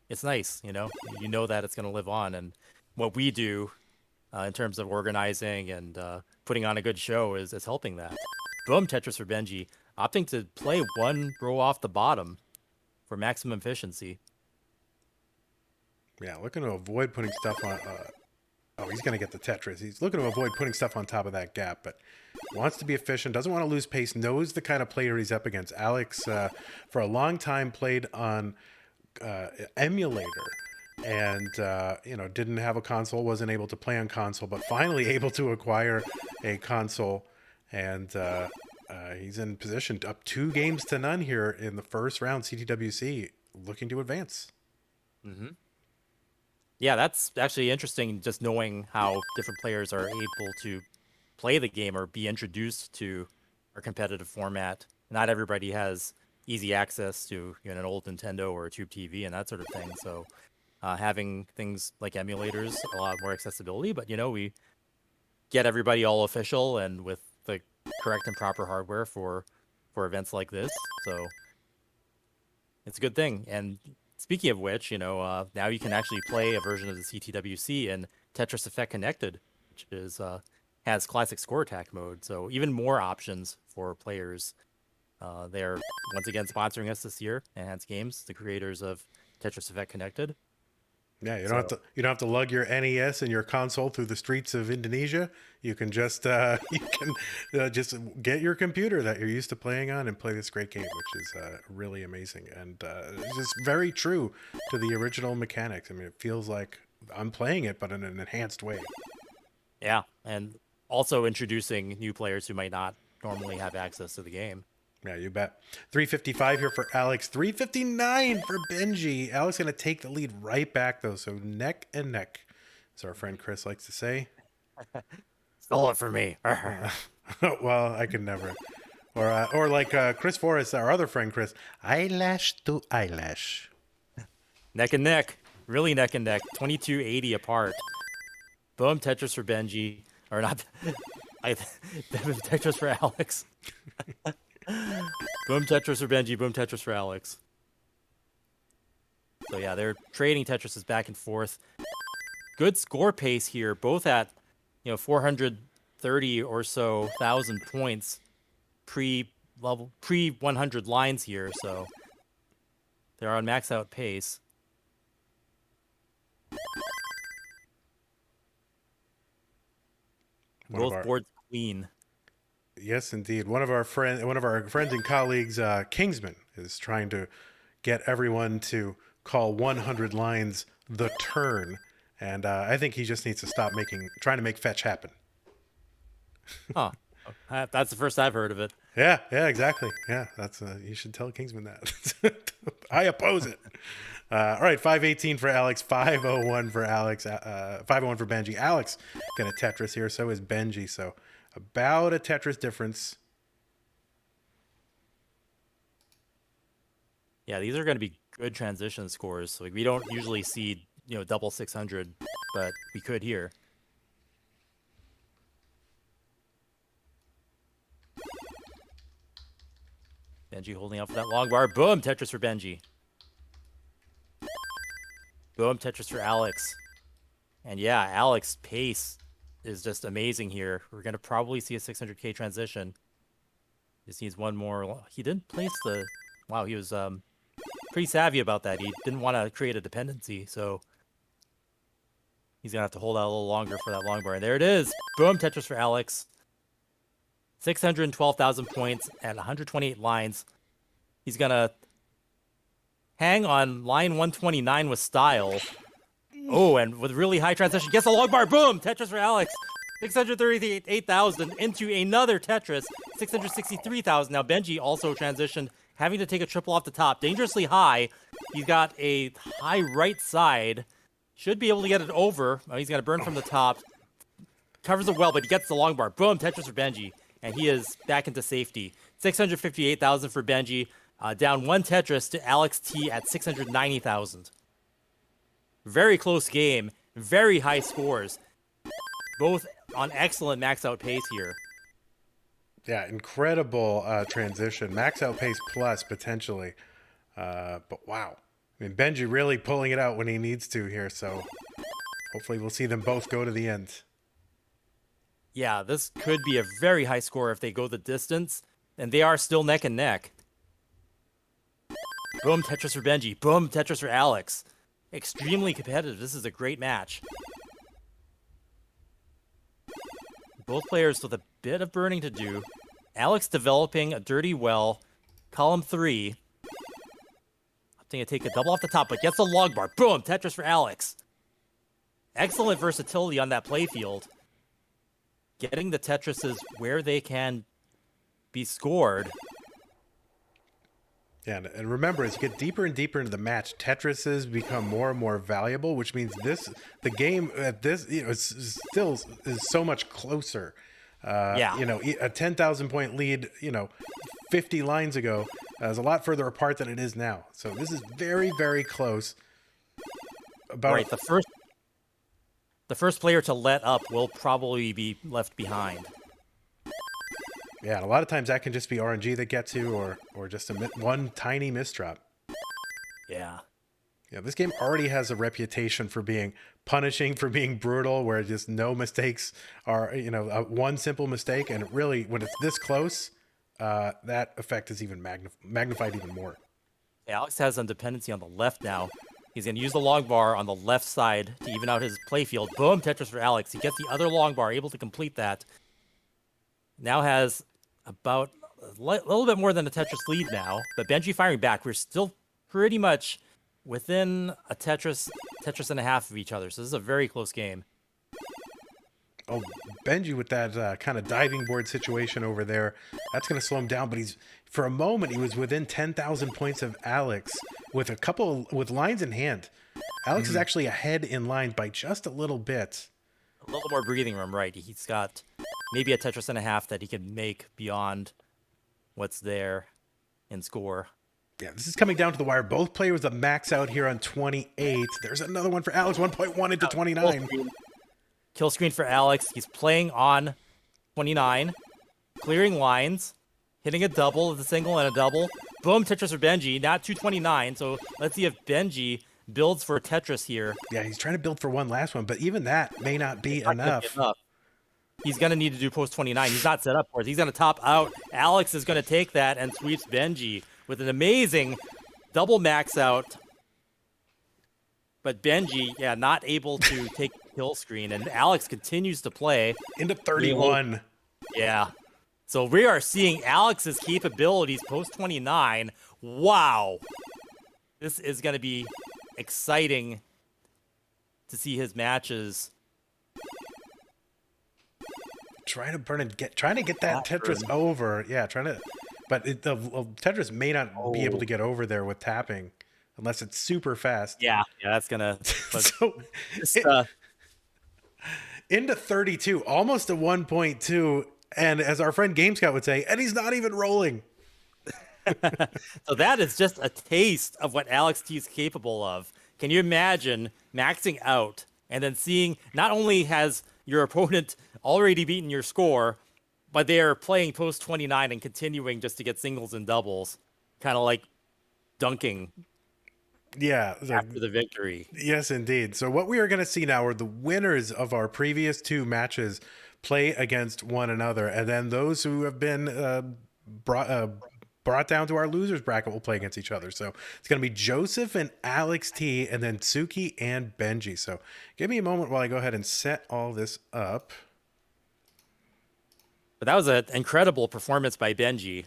[SPEAKER 2] it's nice, that it's going to live on. And what we do in terms of organizing and putting on a good show is helping that. Boom, Tetris for Benjy, opting to play one row off the bottom for maximum efficiency.
[SPEAKER 1] Yeah, looking to avoid putting stuff on. Oh, he's going to get the Tetris. He's looking to avoid putting stuff on top of that gap, but wants to be efficient, doesn't want to lose pace, knows the kind of player he's up against. Alex, for a long time, played on emulator and, didn't have a console, wasn't able to play on console, but finally able to acquire a console. And he's in position up 2-0 here in the first round. CTWC looking to advance.
[SPEAKER 2] Mm-hmm. Yeah, that's actually interesting, just knowing how different players are able to play the game or be introduced to our competitive format. Not everybody has easy access to an old Nintendo or a tube TV and that sort of thing. So having things like emulators, a lot more accessibility, but we get everybody all official and with the correct and proper hardware for events like this. So it's a good thing. And speaking of which, now you can actually play a version of the CTWC in Tetris Effect Connected, which has classic score attack mode. So even more options for players. They're once again sponsoring us this year, Enhanced Games, the creators of Tetris Effect Connected.
[SPEAKER 1] Yeah, you don't have to lug your NES and your console through the streets of Indonesia. You can just just get your computer that you're used to playing on and play this great game, which is really amazing and it's just very true to the original mechanics. I mean, it feels like I'm playing it, but in an enhanced way.
[SPEAKER 2] Yeah, and also introducing new players who might not normally have access to the game.
[SPEAKER 1] Yeah, you bet. 355 here for Alex. 359 for Benjy. Alex going to take the lead right back, though. So neck and neck, as our friend Chris likes to say.
[SPEAKER 2] Stole it for me.
[SPEAKER 1] Well, I could never. Or like Chris Forrest, our other friend Chris. Eyelash to eyelash.
[SPEAKER 2] Neck and neck. Really neck and neck. 2280 apart. Boom, Tetris for Benjy. Or not. Tetris for Alex. Boom, Tetris for Benjy. Boom, Tetris for Alex. So yeah, they're trading Tetrises back and forth. Good score pace here, both at 430 or so thousand points pre 100 lines here. So they're on max out pace. Both boards clean.
[SPEAKER 1] Yes, indeed. One of our friends and colleagues, Kingsman, is trying to get everyone to call 100 lines the turn, and I think he just needs to stop trying to make fetch happen.
[SPEAKER 2] Huh? That's the first I've heard of it.
[SPEAKER 1] Yeah, exactly. Yeah, that's you should tell Kingsman that. I oppose it. All right, 518 for Alex, 501 for Alex, 501 for Benjy. Alex gonna Tetris here, so is Benjy. So about a Tetris difference.
[SPEAKER 2] Yeah, these are going to be good transition scores. Like we don't usually see double 600, but we could here. Benjy holding out for that long bar. Boom, Tetris for Benjy. Boom, Tetris for Alex. And yeah, Alex pace is just amazing here. We're going to probably see a 600k transition. Just needs one more. He didn't place the... Wow, he was pretty savvy about that. He didn't want to create a dependency, so he's going to have to hold out a little longer for that long bar. And there it is. Boom, Tetris for Alex. 612,000 points and 128 lines. He's going to hang on line 129 with style. Oh, and with really high transition, gets a long bar. Boom! Tetris for Alex. 638,000 into another Tetris. 663,000. Now, Benjy also transitioned, having to take a triple off the top. Dangerously high. He's got a high right side. Should be able to get it over. Oh, he's going to burn from the top. Covers it well, but he gets the long bar. Boom! Tetris for Benjy. And he is back into safety. 658,000 for Benjy. Down one Tetris to Alex T at 690,000. Very close game. Very high scores. Both on excellent max out pace here.
[SPEAKER 1] Yeah, incredible transition. Max out pace plus, potentially. But wow. I mean, Benjy really pulling it out when he needs to here, so hopefully we'll see them both go to the end.
[SPEAKER 2] Yeah, this could be a very high score if they go the distance, and they are still neck and neck. Boom, Tetris for Benjy. Boom, Tetris for Alex. Extremely competitive. This is a great match. Both players with a bit of burning to do. Alex developing a dirty well. Column 3. Opting to take a double off the top, but gets a log bar. Boom, Tetris for Alex. Excellent versatility on that playfield. Getting the Tetrises where they can be scored.
[SPEAKER 1] Yeah, and remember, as you get deeper and deeper into the match, Tetrises become more and more valuable, which means the game at this, still is so much closer.
[SPEAKER 2] Yeah.
[SPEAKER 1] A 10,000 point lead, 50 lines ago is a lot further apart than it is now. So this is very, very close.
[SPEAKER 2] Right, the first player to let up will probably be left behind.
[SPEAKER 1] Yeah, and a lot of times that can just be RNG that gets you, or just one tiny misdrop.
[SPEAKER 2] Yeah.
[SPEAKER 1] Yeah, this game already has a reputation for being punishing, for being brutal, where just no mistakes are, one simple mistake, and really, when it's this close, that effect is even magnified even more.
[SPEAKER 2] Alex has some dependency on the left now. He's going to use the long bar on the left side to even out his playfield. Boom, Tetris for Alex. He gets the other long bar, able to complete that. Now has about a little bit more than a Tetris lead now, but Benjy firing back. We're still pretty much within a Tetris and a half of each other, so this is a very close game.
[SPEAKER 1] Oh, Benjy with that kind of diving board situation over there, that's going to slow him down, but for a moment, he was within 10,000 points of Alex with lines in hand. Alex is actually ahead in lines by just a little bit.
[SPEAKER 2] A little more breathing room, right? He's got maybe a Tetris and a half that he can make beyond what's there in score.
[SPEAKER 1] Yeah, this is coming down to the wire. Both players a max out here on 28. There's another one for Alex, 1.1 into 29.
[SPEAKER 2] Kill screen for Alex. He's playing on 29, clearing lines, hitting a double with a single and a double. Boom, Tetris for Benjy, not 229. So let's see if Benjy builds for Tetris here.
[SPEAKER 1] Yeah, he's trying to build for one last one, but even that may not be enough.
[SPEAKER 2] He's going to need to do post 29. He's not set up for it. He's going to top out. Alex is going to take that and sweeps Benjy with an amazing double max out. But Benjy, not able to take the kill screen. And Alex continues to play.
[SPEAKER 1] Into 31.
[SPEAKER 2] Yeah. So we are seeing Alex's capabilities post 29. Wow. This is going to be exciting to see his matches.
[SPEAKER 1] Trying to get that Tetris over. Yeah, but the Tetris may not be able to get over there with tapping unless it's super fast.
[SPEAKER 2] Yeah, that's gonna.
[SPEAKER 1] Into 32, almost a 1.2, and as our friend Game Scout would say, and he's not even rolling.
[SPEAKER 2] So that is just a taste of what Alex T is capable of. Can you imagine maxing out and then seeing not only has your opponent already beaten your score, but they are playing post 29 and continuing just to get singles and doubles, kind of like dunking
[SPEAKER 1] Yeah.
[SPEAKER 2] after the victory.
[SPEAKER 1] Yes, indeed. So what we are going to see now are the winners of our previous two matches play against one another, and then those who have been brought down to our losers bracket will play against each other. So it's going to be Joseph and Alex T, and then Tsuki and Benjy. So give me a moment while I go ahead and set all this up.
[SPEAKER 2] But that was an incredible performance by Benjy.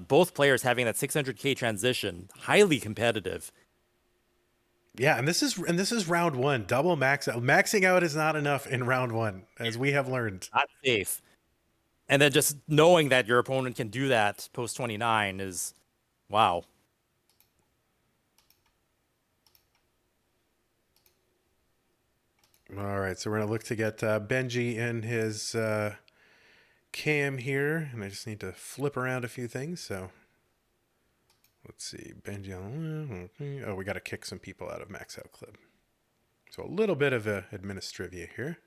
[SPEAKER 2] Both players having that 600k transition, highly competitive.
[SPEAKER 1] Yeah, and this is round one. Double max out. Maxing out is not enough in round one, as we have learned.
[SPEAKER 2] Not safe. And then just knowing that your opponent can do that post 29 is, wow.
[SPEAKER 1] All right, so we're gonna look to get Benjy in his cam here, and I just need to flip around a few things. So let's see, Benjy. Oh, we got to kick some people out of Max Out Club. So a little bit of administrivia here.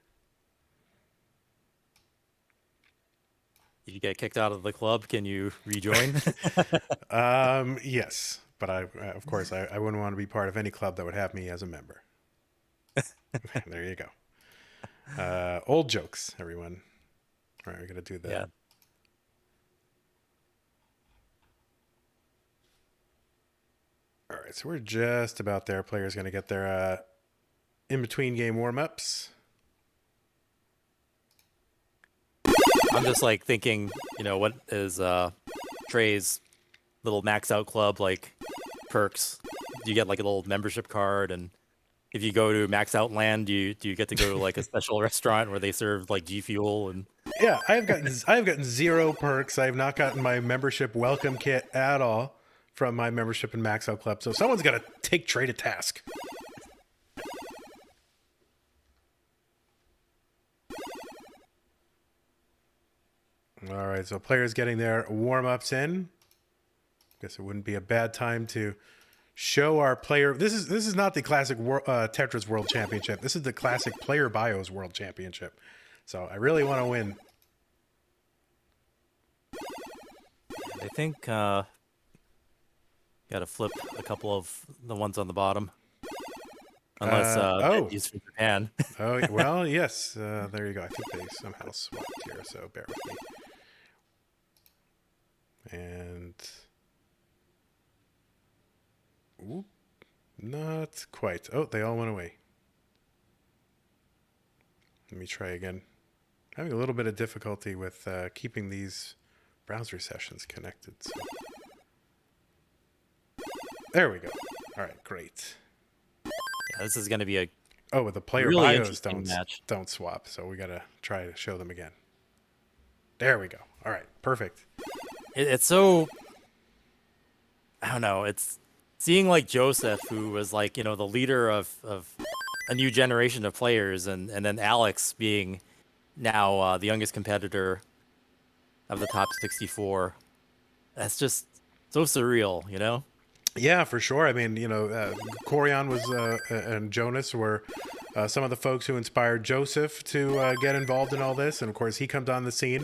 [SPEAKER 2] Did you get kicked out of the club? Can you rejoin?
[SPEAKER 1] Yes, but of course, I wouldn't want to be part of any club that would have me as a member. There you go. Old jokes, everyone. All right, we're gonna do that.
[SPEAKER 2] Yeah.
[SPEAKER 1] All right, so we're just about there. Players gonna get their in-between game warm-ups.
[SPEAKER 2] I'm just like thinking, what is Trey's little max out club like perks? Do you get like a little membership card, and if you go to Max Out Land, do you get to go to like a special restaurant where they serve like G Fuel and?
[SPEAKER 1] Yeah, I have gotten zero perks. I have not gotten my membership welcome kit at all from my membership in Max Out Club. So someone's got to take Trey to task. All right, so players getting their warm-ups in. Guess it wouldn't be a bad time to show our player. This is not the Classic Tetris World Championship. This is the Classic Player Bios World Championship. So I really want to win.
[SPEAKER 2] I think got to flip a couple of the ones on the bottom. Unless he's from Japan.
[SPEAKER 1] Oh, well, yes. There you go. I think they somehow swapped here, so bear with me. And oop, not quite. Oh, they all went away. Let me try again. Having a little bit of difficulty with keeping these browser sessions connected. So. There we go. All right, great.
[SPEAKER 2] Yeah, this is going to be a
[SPEAKER 1] but the player
[SPEAKER 2] really
[SPEAKER 1] bios
[SPEAKER 2] match.
[SPEAKER 1] don't swap, so we got to try to show them again. There we go. All right, perfect.
[SPEAKER 2] It's so, I don't know. It's seeing like Joseph, who was like the leader of a new generation of players, and then Alex being now the youngest competitor of the top 64. That's just so surreal,
[SPEAKER 1] Yeah, for sure. I mean, Corian was and Jonas were some of the folks who inspired Joseph to get involved in all this, and of course he comes on the scene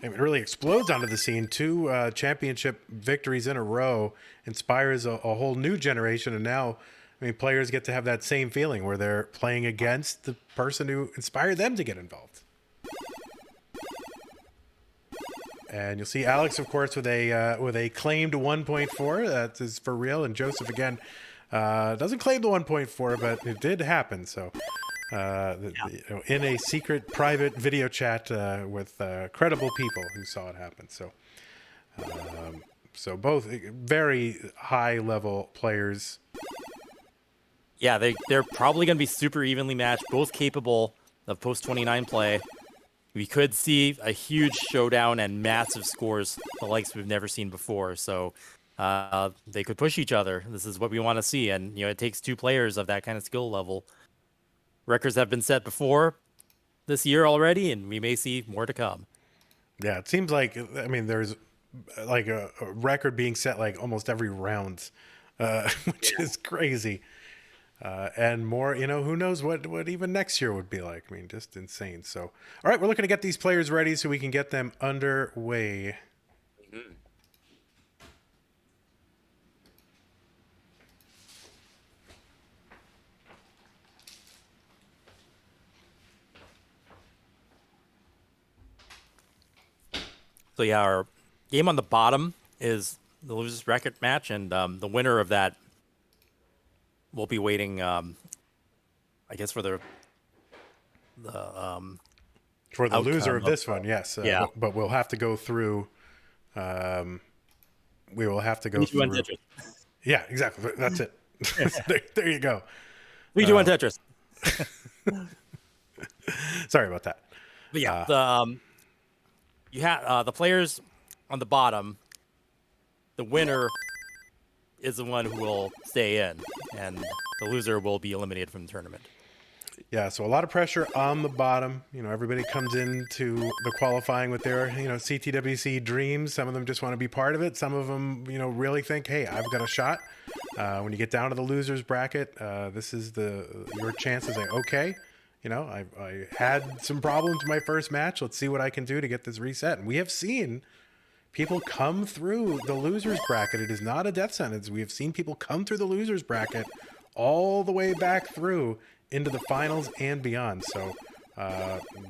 [SPEAKER 1] and really explodes onto the scene. 2 championship victories in a row, inspires a whole new generation, and now, I mean, players get to have that same feeling where they're playing against the person who inspired them to get involved. And you'll see Alex, of course, with a claimed 1.4. That is for real. And Joseph, again, doesn't claim the 1.4, but it did happen. So in a secret, private video chat with credible people who saw it happen. So both very high-level players.
[SPEAKER 2] Yeah, they're probably going to be super evenly matched, both capable of post-29 play. We could see a huge showdown and massive scores, the likes we've never seen before. So they could push each other. This is what we want to see. And, it takes 2 players of that kind of skill level. Records have been set before this year already, and we may see more to come.
[SPEAKER 1] Yeah, it seems like, I mean, there's like a record being set like almost every round, which is crazy. And more, who knows what even next year would be like. I mean, just insane. So, all right, we're looking to get these players ready so we can get them underway.
[SPEAKER 2] Mm-hmm. So yeah, our game on the bottom is the losers bracket match, and the winner of that will be waiting, I guess, for the
[SPEAKER 1] For the loser of
[SPEAKER 2] outcome
[SPEAKER 1] this one, yes.
[SPEAKER 2] yeah.
[SPEAKER 1] But we'll have to go through. We will have to go
[SPEAKER 2] 3, 2, 1
[SPEAKER 1] through.
[SPEAKER 2] Tetris.
[SPEAKER 1] Yeah, exactly. That's it. there you go.
[SPEAKER 2] 3, 2, 1 Tetris.
[SPEAKER 1] Sorry about that.
[SPEAKER 2] But yeah, you have the players on the bottom. The winner is the one who will stay in, and the loser will be eliminated from the tournament.
[SPEAKER 1] Yeah, so a lot of pressure on the bottom. Everybody comes into the qualifying with their, CTWC dreams. Some of them just want to be part of it. Some of them, really think, hey, I've got a shot. When you get down to the losers bracket, this is your chance to say, okay, I had some problems in my first match. Let's see what I can do to get this reset. And we have seen people come through the losers bracket. It is not a death sentence. We have seen people come through the losers bracket all the way back through into the finals and beyond. So,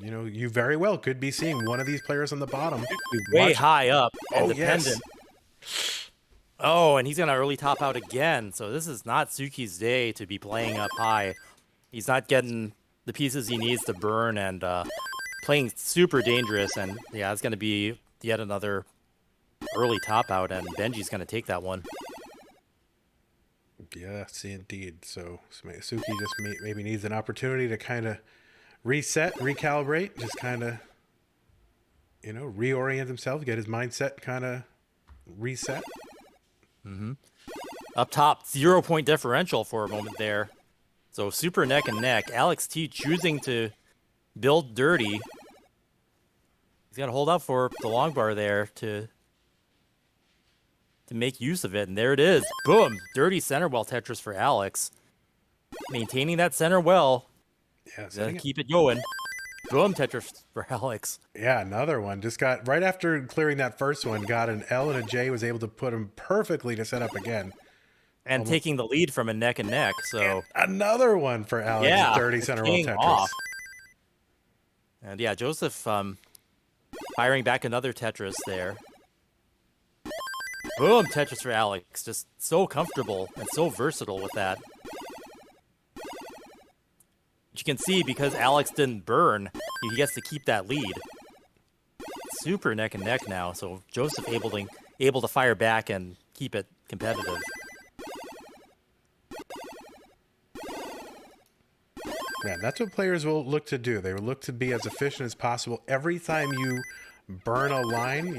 [SPEAKER 1] you very well could be seeing one of these players on the bottom.
[SPEAKER 2] Way high up and
[SPEAKER 1] Oh,
[SPEAKER 2] dependent. Yes. Oh, and he's going to early top out again. So this is not Tsuki's day to be playing up high. He's not getting the pieces he needs to burn, and playing super dangerous. And yeah, it's going to be yet another early top out, and Benjy's going to take that one.
[SPEAKER 1] Yes, indeed. So Tsuki just maybe needs an opportunity to kind of reset, recalibrate, just kind of, reorient himself, get his mindset kind of reset.
[SPEAKER 2] Mm-hmm. Up top, 0-point differential for a moment there. So super neck and neck. Alex T choosing to build dirty. He's got to hold out for the long bar there to make use of it, and there it is. Boom! Dirty center well Tetris for Alex. Maintaining that center well.
[SPEAKER 1] Yeah,
[SPEAKER 2] keep it going. Boom! Tetris for Alex.
[SPEAKER 1] Yeah, another one. Just got, right after clearing that first one, got an L and a J, was able to put him perfectly to set up again.
[SPEAKER 2] And taking the lead from a neck and neck, so...
[SPEAKER 1] And another one for Alex.
[SPEAKER 2] Yeah,
[SPEAKER 1] dirty center well Tetris.
[SPEAKER 2] Off. And yeah, Joseph firing back another Tetris there. Boom, Tetris for Alex. Just so comfortable and so versatile with that. You can see, because Alex didn't burn, he gets to keep that lead. Super neck and neck now, so Joseph able to fire back and keep it competitive.
[SPEAKER 1] Yeah, that's what players will look to do. They will look to be as efficient as possible. Every time you burn a line,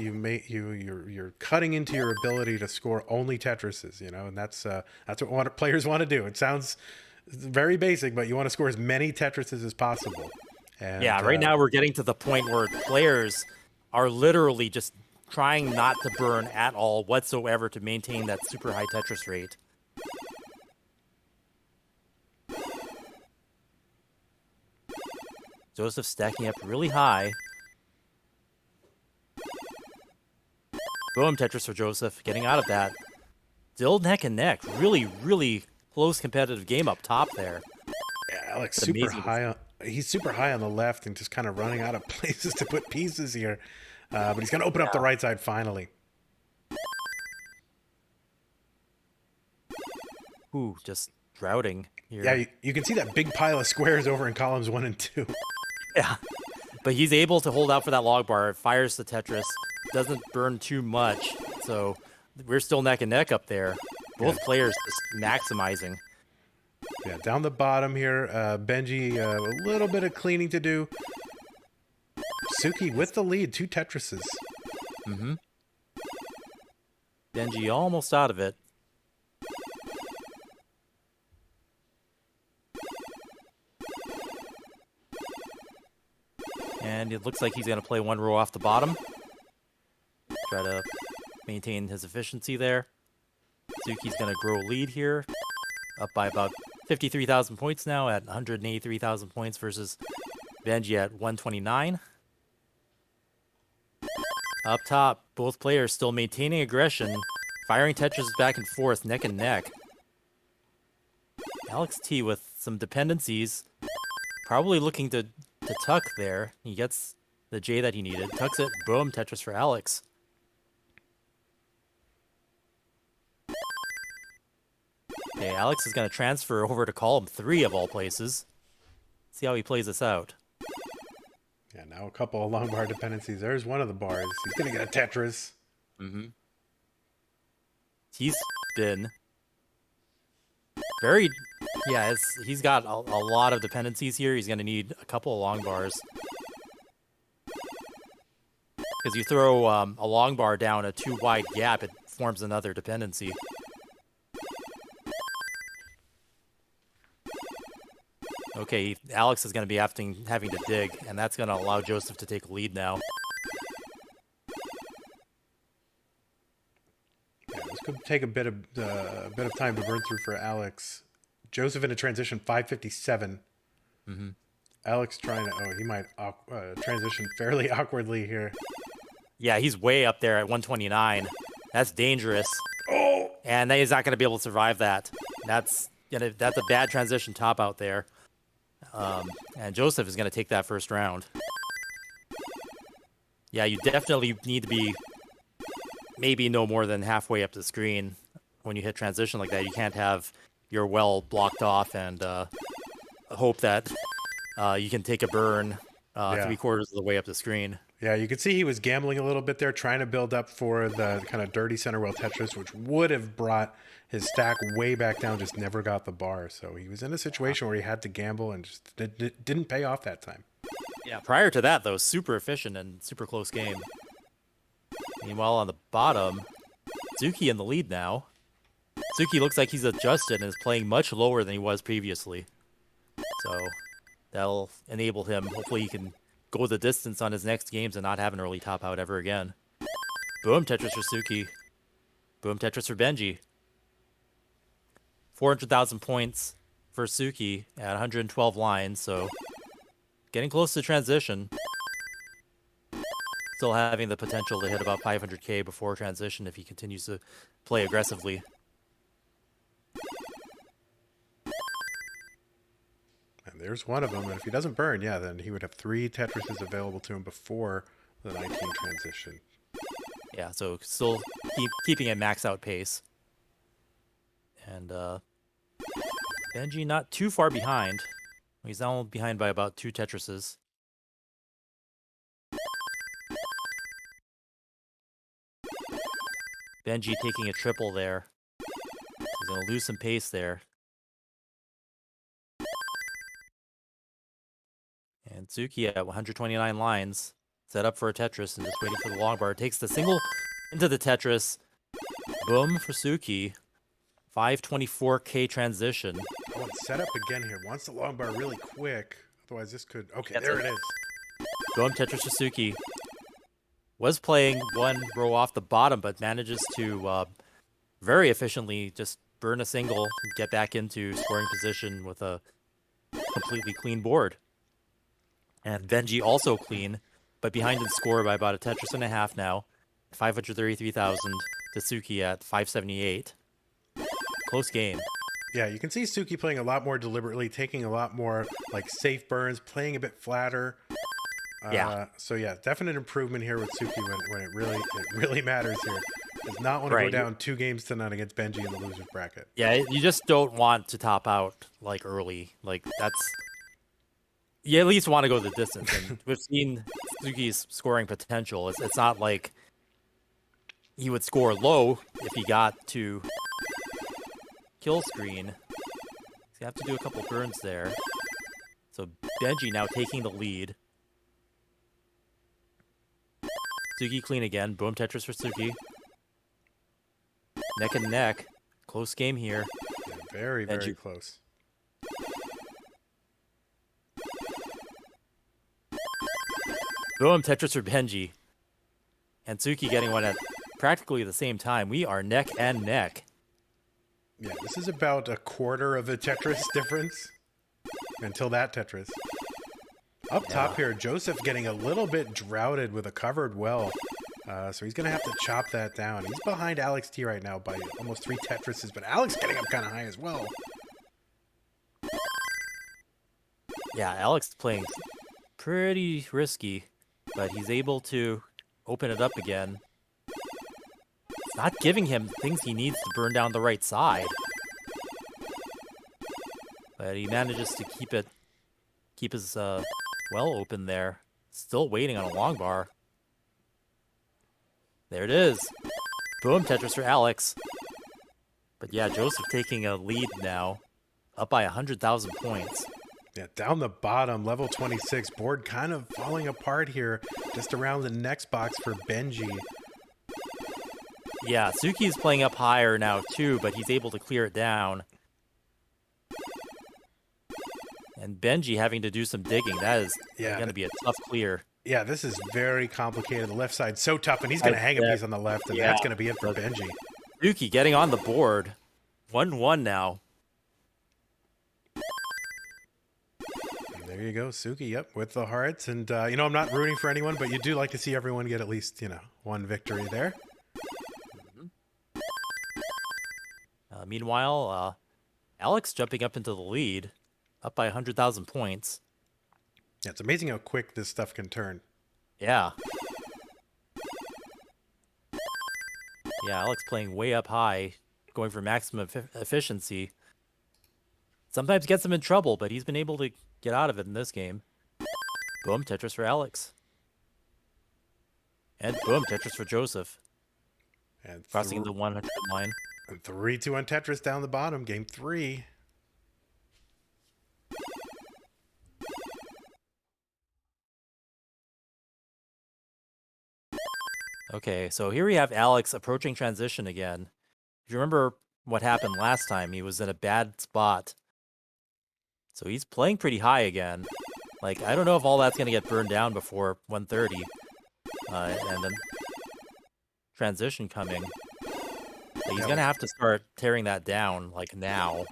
[SPEAKER 1] you're cutting into your ability to score only Tetrises, and that's what players want to do. It sounds very basic, but you want to score as many Tetrises as possible. And,
[SPEAKER 2] yeah, right now we're getting to the point where players are literally just trying not to burn at all whatsoever to maintain that super high Tetris rate. Joseph stacking up really high. Boom, Tetris for Joseph, getting out of that. Still neck and neck. Really, really close competitive game up top there.
[SPEAKER 1] Yeah, Alex super high. He's super high on the left and just kind of running out of places to put pieces here. But he's going to open up the right side finally.
[SPEAKER 2] Ooh, just droughting here.
[SPEAKER 1] Yeah, you can see that big pile of squares over in columns 1 and 2.
[SPEAKER 2] Yeah, but he's able to hold out for that log bar. It fires the Tetris. Doesn't burn too much, so we're still neck and neck up there. Both players just maximizing.
[SPEAKER 1] Yeah, down the bottom here, Benjy, a little bit of cleaning to do. Tsuki with the lead, 2 Tetrises.
[SPEAKER 2] Mm-hmm. Benjy almost out of it. And it looks like he's going to play one row off the bottom. Try to maintain his efficiency there. Tsuki's going to grow lead here. Up by about 53,000 points now at 183,000 points versus Benjy at 129. Up top, both players still maintaining aggression, firing Tetris back and forth, neck and neck. Alex T with some dependencies, probably looking to tuck there. He gets the J that he needed, tucks it, boom, Tetris for Alex. Okay, Alex is going to transfer over to column 3 of all places. See how he plays this out.
[SPEAKER 1] Yeah, now a couple of long bar dependencies. There's one of the bars. He's going to get a Tetris.
[SPEAKER 2] Mm-hmm. He's been very... Yeah, he's got a lot of dependencies here. He's going to need a couple of long bars. Because you throw a long bar down a too wide gap, it forms another dependency. Okay, Alex is going to be having to dig, and that's going to allow Joseph to take a lead now.
[SPEAKER 1] Yeah, this could take a bit of time to burn through for Alex. Joseph in a transition 557.
[SPEAKER 2] Mm-hmm.
[SPEAKER 1] Alex trying to... Oh, he might transition fairly awkwardly here.
[SPEAKER 2] Yeah, he's way up there at 129. That's dangerous.
[SPEAKER 1] Oh!
[SPEAKER 2] And he's not going to be able to survive that. That's a bad transition top out there. And Joseph is going to take that first round. Yeah, you definitely need to be maybe no more than halfway up the screen when you hit transition like that. You can't have your well blocked off and hope that you can take a burn 3/4 of the way up the screen.
[SPEAKER 1] Yeah, you could see he was gambling a little bit there, trying to build up for the kind of dirty center well Tetris, which would have brought his stack way back down, just never got the bar. So he was in a situation where he had to gamble and just didn't pay off that time.
[SPEAKER 2] Yeah, prior to that, though, super efficient and super close game. Meanwhile, on the bottom, Tsuki in the lead now. Tsuki looks like he's adjusted and is playing much lower than he was previously. So that'll enable him. Hopefully he can go the distance on his next games and not have an early top out ever again. Boom, Tetris for Tsuki. Boom, Tetris for Benjy. 400,000 points for Tsuki at 112 lines, so getting close to transition. Still having the potential to hit about 500k before transition if he continues to play aggressively.
[SPEAKER 1] And there's one of them, and if he doesn't burn, yeah, then he would have 3 Tetrises available to him before the 19 transition.
[SPEAKER 2] Yeah, so still keeping a max out pace. And Benjy not too far behind. He's now behind by about 2 Tetrises. Benjy taking a triple there. He's going to lose some pace there. And Tsuki at 129 lines. Set up for a Tetris and just waiting for the long bar. Takes the single into the Tetris. Boom for Tsuki. 524k transition.
[SPEAKER 1] Oh, it's set up again here. Wants the long bar really quick. Otherwise, this could... Okay,
[SPEAKER 2] That's
[SPEAKER 1] there
[SPEAKER 2] it.
[SPEAKER 1] it is.
[SPEAKER 2] Boom, Tetris for Tsuki. Was playing one row off the bottom, but manages to very efficiently just burn a single, get back into scoring position with a completely clean board. And Benjy also clean, but behind in score by about a Tetris and a half now. 533,000 to Tsuki at 578. Close game.
[SPEAKER 1] Yeah, you can see Tsuki playing a lot more deliberately, taking a lot more like safe burns, playing a bit flatter.
[SPEAKER 2] Yeah.
[SPEAKER 1] So yeah, definite improvement here with Tsuki when it really matters here. Does not want to go down 2 games to none against Benjy in the losers bracket.
[SPEAKER 2] Yeah, you just don't want to top out like early. Like that's you at least want to go the distance. And we've seen Tsuki's scoring potential. It's not like he would score low if he got to kill screen. He's gonna have to do a couple burns there. So Benjy now taking the lead. Tsuki clean again. Boom, Tetris for Tsuki. Neck and neck. Close game here.
[SPEAKER 1] Yeah, very, very close.
[SPEAKER 2] Boom, Tetris for Benjy. And Tsuki getting one at practically the same time. We are neck and neck.
[SPEAKER 1] Yeah, this is about a quarter of a Tetris difference until that Tetris. Up top here, Joseph getting a little bit droughted with a covered well. So he's going to have to chop that down. He's behind Alex T right now by almost 3 Tetrises, but Alex getting up kind of high as well.
[SPEAKER 2] Yeah, Alex is playing pretty risky, but he's able to open it up again. It's not giving him things he needs to burn down the right side. But he manages to keep his well open there. Still waiting on a long bar. There it is. Boom, Tetris for Alex. But yeah, Joseph taking a lead now. Up by 100,000 points.
[SPEAKER 1] Yeah, down the bottom, level 26. Board kind of falling apart here. Just around the next box for Benjy.
[SPEAKER 2] Yeah, Tsuki's playing up higher now too, but he's able to clear it down. And Benjy having to do some digging. That is going to be a tough clear.
[SPEAKER 1] Yeah, this is very complicated. The left side's so tough, and he's going to hang a piece on the left, and that's going to be it for Benjy.
[SPEAKER 2] Tsuki getting on the board. 1-1 now.
[SPEAKER 1] And there you go, Tsuki, yep, with the hearts. And, you know, I'm not rooting for anyone, but you do like to see everyone get at least, you know, one victory there.
[SPEAKER 2] Meanwhile, Alex jumping up into the lead, up by 100,000 points.
[SPEAKER 1] Yeah, it's amazing how quick this stuff can turn.
[SPEAKER 2] Yeah. Yeah, Alex playing way up high, going for maximum efficiency. Sometimes gets him in trouble, but he's been able to get out of it in this game. Boom, Tetris for Alex. And boom, Tetris for Joseph.
[SPEAKER 1] And
[SPEAKER 2] crossing the 100 line.
[SPEAKER 1] And 3-2 on Tetris down the bottom, game 3.
[SPEAKER 2] Okay, so here we have Alex approaching transition again. If you remember what happened last time, he was in a bad spot. So he's playing pretty high again. Like, I don't know if all that's going to get burned down before 130. And then transition coming. But he's going to have to start tearing that down, like, now.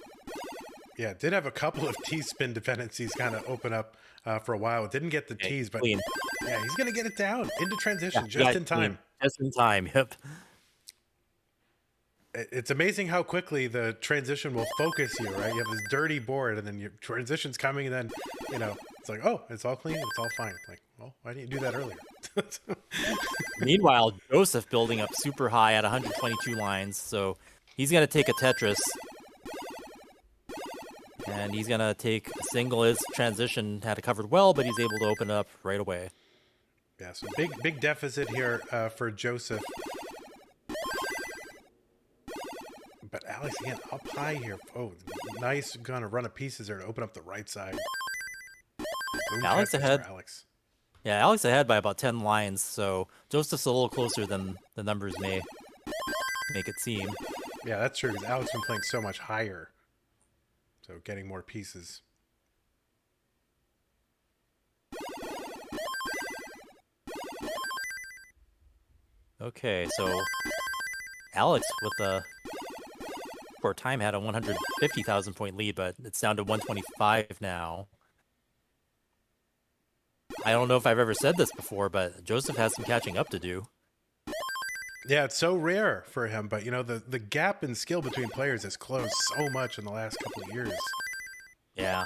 [SPEAKER 1] Yeah, did have a couple of T-spin dependencies kind of open up for a while. It didn't get the T's, but
[SPEAKER 2] clean.
[SPEAKER 1] Yeah, he's going to get it down into transition just in time.
[SPEAKER 2] Just in time, yep.
[SPEAKER 1] It's amazing how quickly the transition will focus you, right? You have this dirty board, and then your transition's coming, and then, you know, it's like, oh, it's all clean, it's all fine. Like, well, why didn't you do that earlier?
[SPEAKER 2] Meanwhile, Joseph building up super high at 122 lines, so he's going to take a Tetris. And he's going to take a single. His transition had it covered well, but he's able to open it up right away.
[SPEAKER 1] Yeah, so big deficit here for Joseph. But Alex, again, up high here. Oh, nice kind of run of pieces there to open up the right side. Boom,
[SPEAKER 2] Alex ahead.
[SPEAKER 1] Alex.
[SPEAKER 2] Yeah, Alex ahead by about 10 lines, so Joseph's a little closer than the numbers may make it seem.
[SPEAKER 1] Yeah, that's true, because Alex been playing so much higher. So getting more pieces.
[SPEAKER 2] Okay, so Alex with a for a time had a 150,000 point lead, but it's down to 125 now. I don't know if I've ever said this before, but Joseph has some catching up to do.
[SPEAKER 1] Yeah, it's so rare for him, but you know, the gap in skill between players has closed so much in the last couple of years.
[SPEAKER 2] Yeah.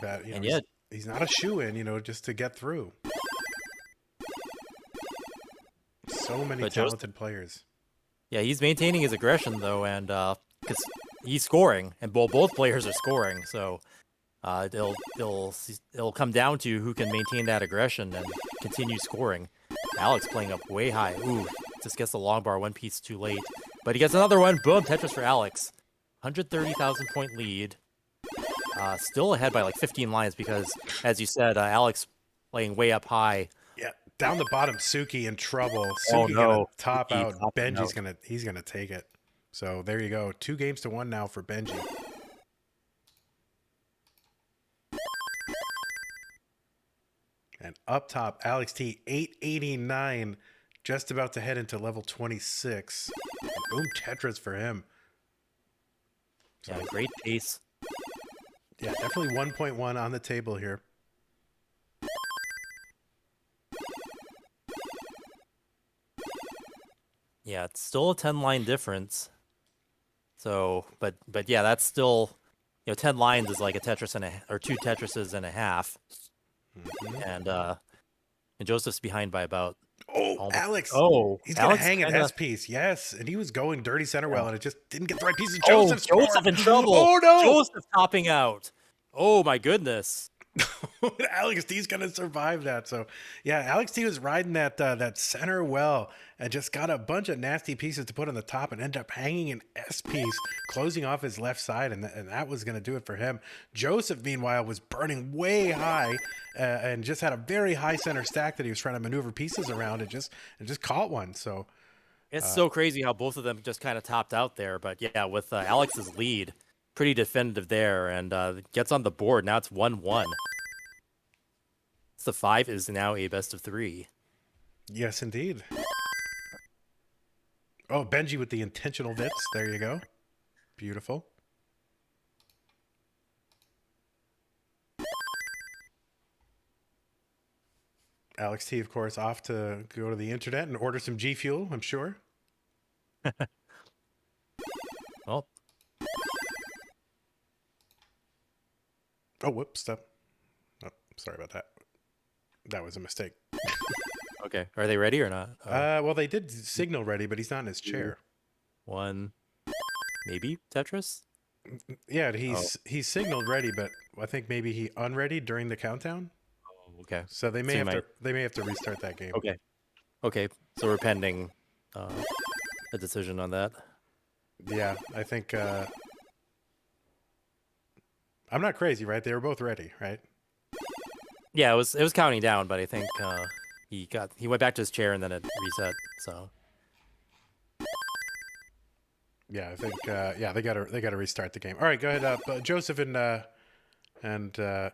[SPEAKER 1] That, you know,
[SPEAKER 2] and yet
[SPEAKER 1] he's not a shoo-in, you know, just to get through. So many talented players.
[SPEAKER 2] Yeah, he's maintaining his aggression though, and because he's scoring, and both players are scoring, so it'll come down to who can maintain that aggression and continue scoring. Alex playing up way high. Ooh, just gets the long bar one piece too late, but he gets another one. Boom, Tetris for Alex. 130,000 point lead. Still ahead by like 15 lines because, as you said, Alex playing way up high.
[SPEAKER 1] Yeah, down the bottom, Tsuki in trouble. Tsuki gonna top out. Benjy's gonna take it. So there you go. 2 games to 1 now for Benjy. And up top, Alex T, 889, just about to head into level 26. Boom, Tetris for him. So,
[SPEAKER 2] Yeah, great pace.
[SPEAKER 1] yeah, definitely 1.1 on the table here.
[SPEAKER 2] Yeah, it's still a 10-line difference. So, but yeah, that's still, 10 lines is like a Tetris or two Tetrises and a half. And Joseph's behind by about
[SPEAKER 1] Oh,
[SPEAKER 2] almost.
[SPEAKER 1] Alex.
[SPEAKER 2] Oh,
[SPEAKER 1] He's going to
[SPEAKER 2] Alex
[SPEAKER 1] hang an
[SPEAKER 2] kind of.
[SPEAKER 1] S piece. Yes. And he was going dirty center well,
[SPEAKER 2] Yeah.
[SPEAKER 1] and it just didn't get the right piece. And
[SPEAKER 2] Oh,
[SPEAKER 1] Joseph
[SPEAKER 2] Joseph
[SPEAKER 1] scored.
[SPEAKER 2] in trouble.
[SPEAKER 1] Oh, no.
[SPEAKER 2] Joseph topping out. Oh my goodness.
[SPEAKER 1] Alex T's gonna survive that. So yeah, Alex T was riding that center well and just got a bunch of nasty pieces to put on the top and ended up hanging an S piece, closing off his left side, and that was gonna do it for him. Joseph, meanwhile, was burning way high and just had a very high center stack that he was trying to maneuver pieces around and just caught one. So
[SPEAKER 2] It's so crazy how both of them just kind of topped out there. But yeah, with Alex's lead, pretty definitive there, and gets on the board. Now it's 1-1. The 5 is now a best of 3.
[SPEAKER 1] yes, indeed. Oh, Benjy with the intentional bits. There you go. Beautiful. Alex T, of course, off to go to the internet and order some G Fuel, I'm sure.
[SPEAKER 2] Well,
[SPEAKER 1] oh, whoops. Stop. Oh, sorry about that. That was a mistake.
[SPEAKER 2] okay. Are they ready or not?
[SPEAKER 1] Well, they did signal ready, but he's not in his chair.
[SPEAKER 2] 1, maybe Tetris?
[SPEAKER 1] Yeah, he's signaled ready, but I think maybe he unready during the countdown.
[SPEAKER 2] Oh, okay.
[SPEAKER 1] So they may have to restart that game.
[SPEAKER 2] Okay. Okay. So we're pending a decision on that.
[SPEAKER 1] Yeah, I think I'm not crazy, right? They were both ready, right?
[SPEAKER 2] Yeah, it was counting down, but I think he went back to his chair and then it reset. So
[SPEAKER 1] yeah, I think they gotta restart the game. All right, go ahead, Joseph and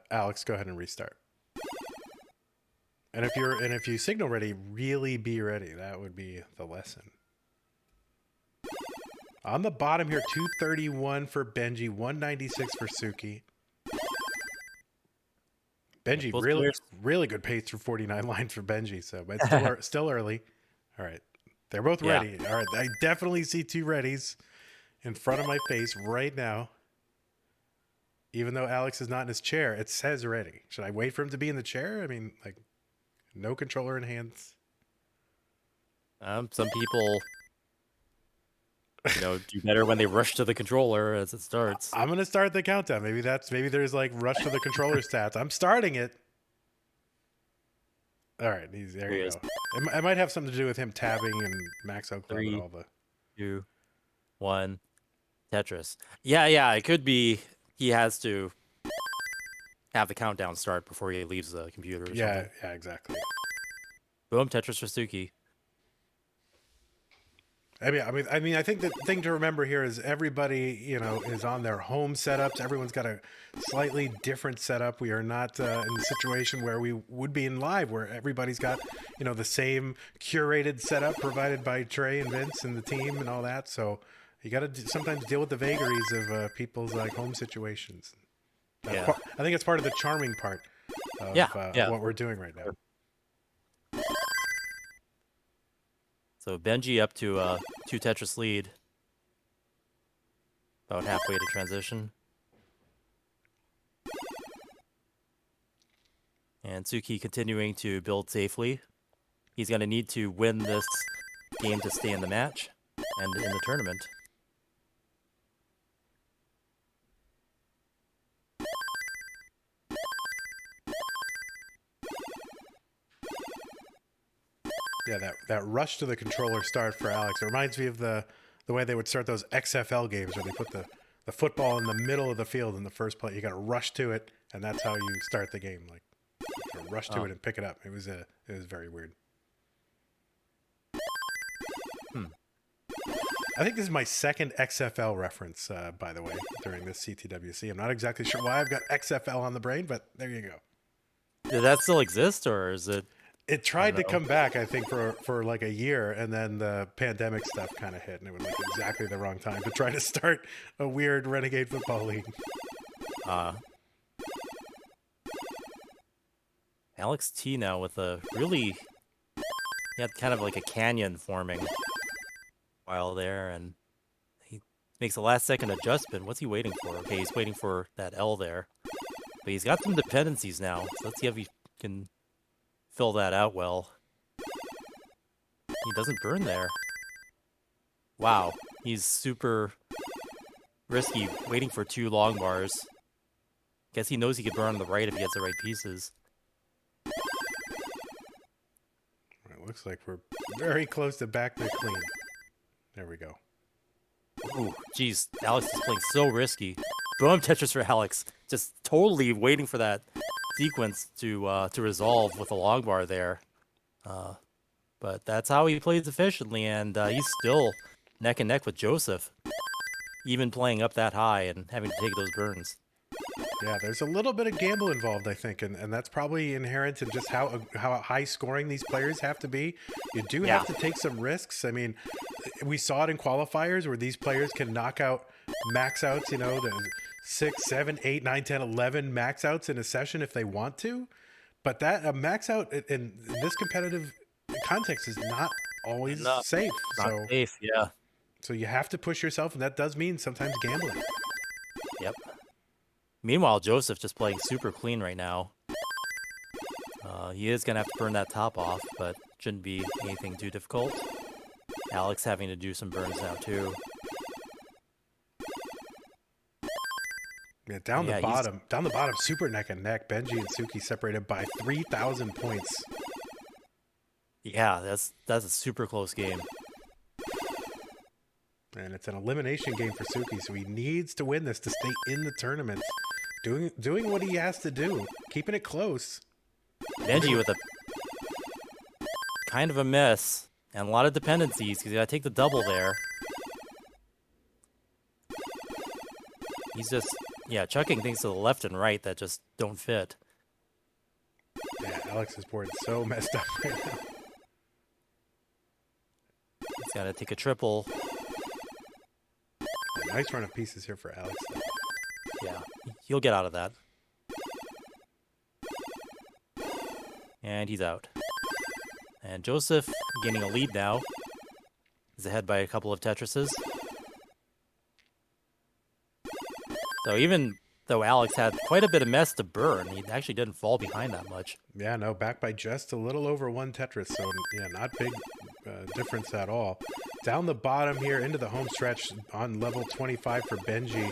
[SPEAKER 1] Alex, go ahead and restart. And if you signal ready, really be ready. That would be the lesson. On the bottom here, 231 for Benjy, 196 for Tsuki. Benjy, really good pace for 49 lines for Benjy, so but it's still early. All right. They're both ready. All right. I definitely see two readies in front of my face right now. Even though Alex is not in his chair, it says ready. Should I wait for him to be in the chair? I mean, like, no controller in hands.
[SPEAKER 2] some people do better when they rush to the controller as it starts.
[SPEAKER 1] I'm gonna start the countdown. Maybe there's like rush to the controller stats. I'm starting it. All right, there you go. It might have something to do with him tabbing and Max Out Club and all the
[SPEAKER 2] 2, 1, Tetris. Yeah, it could be he has to have the countdown start before he leaves the computer. Or something.
[SPEAKER 1] Yeah, exactly.
[SPEAKER 2] Boom, Tetris for Tsuki.
[SPEAKER 1] I mean, I think the thing to remember here is everybody, is on their home setups. Everyone's got a slightly different setup. We are not in the situation where we would be in live, where everybody's got, the same curated setup provided by Trey and Vince and the team and all that. So you got to sometimes deal with the vagaries of people's like home situations. I think it's part of the charming part of what we're doing right now.
[SPEAKER 2] So Benjy up to 2 Tetris lead. About halfway to transition. And Tsuki continuing to build safely. He's going to need to win this game to stay in the match and in the tournament.
[SPEAKER 1] Yeah, that rush to the controller start for Alex. It reminds me of the way they would start those XFL games where they put the football in the middle of the field in the first play. You got to rush to it, and that's how you start the game. Like, you rush to it and pick it up. It was very weird. I think this is my second XFL reference, by the way, during this CTWC. I'm not exactly sure why I've got XFL on the brain, but there you go.
[SPEAKER 2] Does that still exist, or is it?
[SPEAKER 1] It tried to come back, I think, for like a year, and then the pandemic stuff kind of hit, and it was like exactly the wrong time to try to start a weird Renegade Football League.
[SPEAKER 2] Alex T now with a really, he had kind of like a canyon forming while there, and he makes a last-second adjustment. What's he waiting for? Okay, he's waiting for that L there, but he's got some dependencies now. So let's see if he can fill that out well. He doesn't burn there. Wow, he's super risky, waiting for 2 long bars. Guess he knows he could burn on the right if he gets the right pieces.
[SPEAKER 1] It looks like we're very close to back to clean. There we go.
[SPEAKER 2] Ooh, geez, Alex is playing so risky. Boom, Tetris for Alex. Just totally waiting for that sequence to resolve with a long bar there. But that's how he plays efficiently, and he's still neck and neck with Joseph, even playing up that high and having to take those burns.
[SPEAKER 1] Yeah, there's a little bit of gamble involved, I think, and that's probably inherent in just how high scoring these players have to be. You do have to take some risks. I mean, we saw it in qualifiers where these players can knock out max outs, the 6, 7, 8, 9, 10, 11 max outs in a session if they want to. But that a max out in this competitive context is not always safe.
[SPEAKER 2] Not safe, yeah.
[SPEAKER 1] So you have to push yourself, and that does mean sometimes gambling.
[SPEAKER 2] Yep. Meanwhile, Joseph just playing super clean right now. He is going to have to burn that top off, but shouldn't be anything too difficult. Alex having to do some burns now, too.
[SPEAKER 1] Yeah, down the bottom, super neck and neck. Benjy and Tsuki separated by 3,000 points.
[SPEAKER 2] Yeah, that's a super close game.
[SPEAKER 1] And it's an elimination game for Tsuki, so he needs to win this to stay in the tournament. Doing what he has to do, keeping it close.
[SPEAKER 2] Benjy with a kind of a mess and a lot of dependencies because you got to take the double there. He's just, chucking things to the left and right that just don't fit.
[SPEAKER 1] Yeah, Alex's board is so messed up right now.
[SPEAKER 2] He's got to take a triple.
[SPEAKER 1] Nice run of pieces here for Alex.
[SPEAKER 2] Yeah, he'll get out of that. And he's out. And Joseph gaining a lead now. He's ahead by a couple of Tetrises. So even though Alex had quite a bit of mess to burn, he actually didn't fall behind that much.
[SPEAKER 1] Yeah, no, back by just a little over 1 Tetris, so yeah, not big difference at all. Down the bottom here into the home stretch on level 25 for Benjy.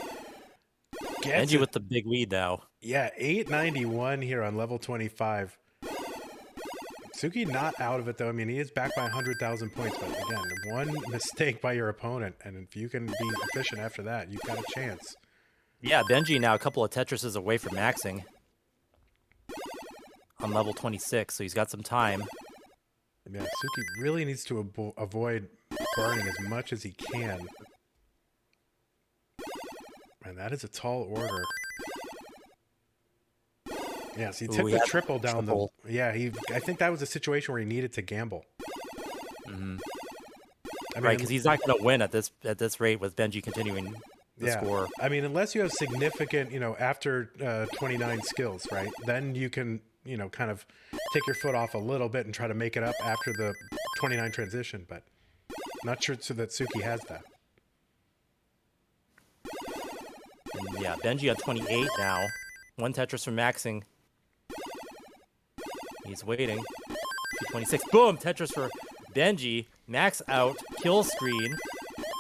[SPEAKER 2] Benjy with the big lead now.
[SPEAKER 1] Yeah, 891 here on level 25. Tsuki not out of it, though. I mean, he is back by 100,000 points, but again, one mistake by your opponent, and if you can be efficient after that, you've got a chance.
[SPEAKER 2] Yeah, Benjy now a couple of Tetrises away from maxing on level 26, so he's got some time.
[SPEAKER 1] Yeah, Tsuki really needs to avoid burning as much as he can. And that is a tall order. Yeah, so he took the triple down the... Yeah, I think that was a situation where he needed to gamble.
[SPEAKER 2] Mm-hmm. Right, because he's not going to win at this rate with Benjy continuing the score.
[SPEAKER 1] I mean, unless you have significant, after 29 skills, right? Then you can, kind of take your foot off a little bit and try to make it up after the 29 transition, but not sure so that Tsuki has that.
[SPEAKER 2] And yeah, Benjy on 28 now. 1 Tetris from maxing. He's waiting. 26. Boom! Tetris for Benjy. Max out. Kill screen.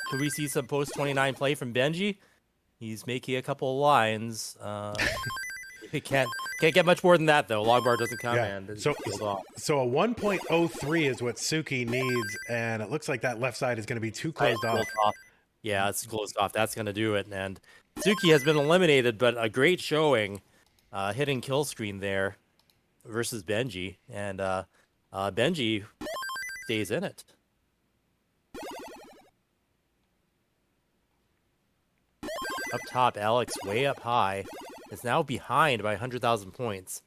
[SPEAKER 2] Could we see some post-29 play from Benjy? He's making a couple of lines. He can't get much more than that, though. Long bar doesn't come, and
[SPEAKER 1] so a 1.03 is what Tsuki needs, and it looks like that left side is going to be too closed off.
[SPEAKER 2] Yeah, it's closed off. That's going to do it. And Tsuki has been eliminated, but a great showing, hitting kill screen there versus Benjy, and Benjy stays in it. Up top, Alex way up high is now behind by 100,000 points.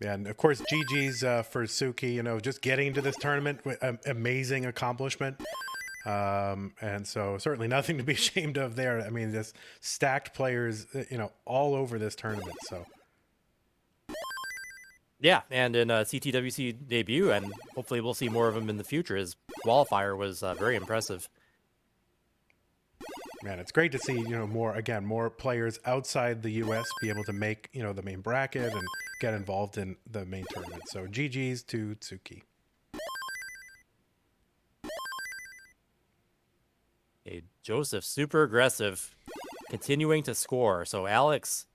[SPEAKER 1] And of course, GG's for Tsuki. You know, just getting to this tournament, amazing accomplishment. And so certainly nothing to be ashamed of there. I mean, just stacked players, you know, all over this tournament. So
[SPEAKER 2] Yeah, and in a CTWC debut, and hopefully we'll see more of him in the future. His qualifier was very impressive.
[SPEAKER 1] man, it's great to see, you know, more players outside the US be able to make, you know, the main bracket and get involved in the main tournament. So GG's to Tsuki.
[SPEAKER 2] Okay, Joseph, super aggressive, continuing to score. So Alex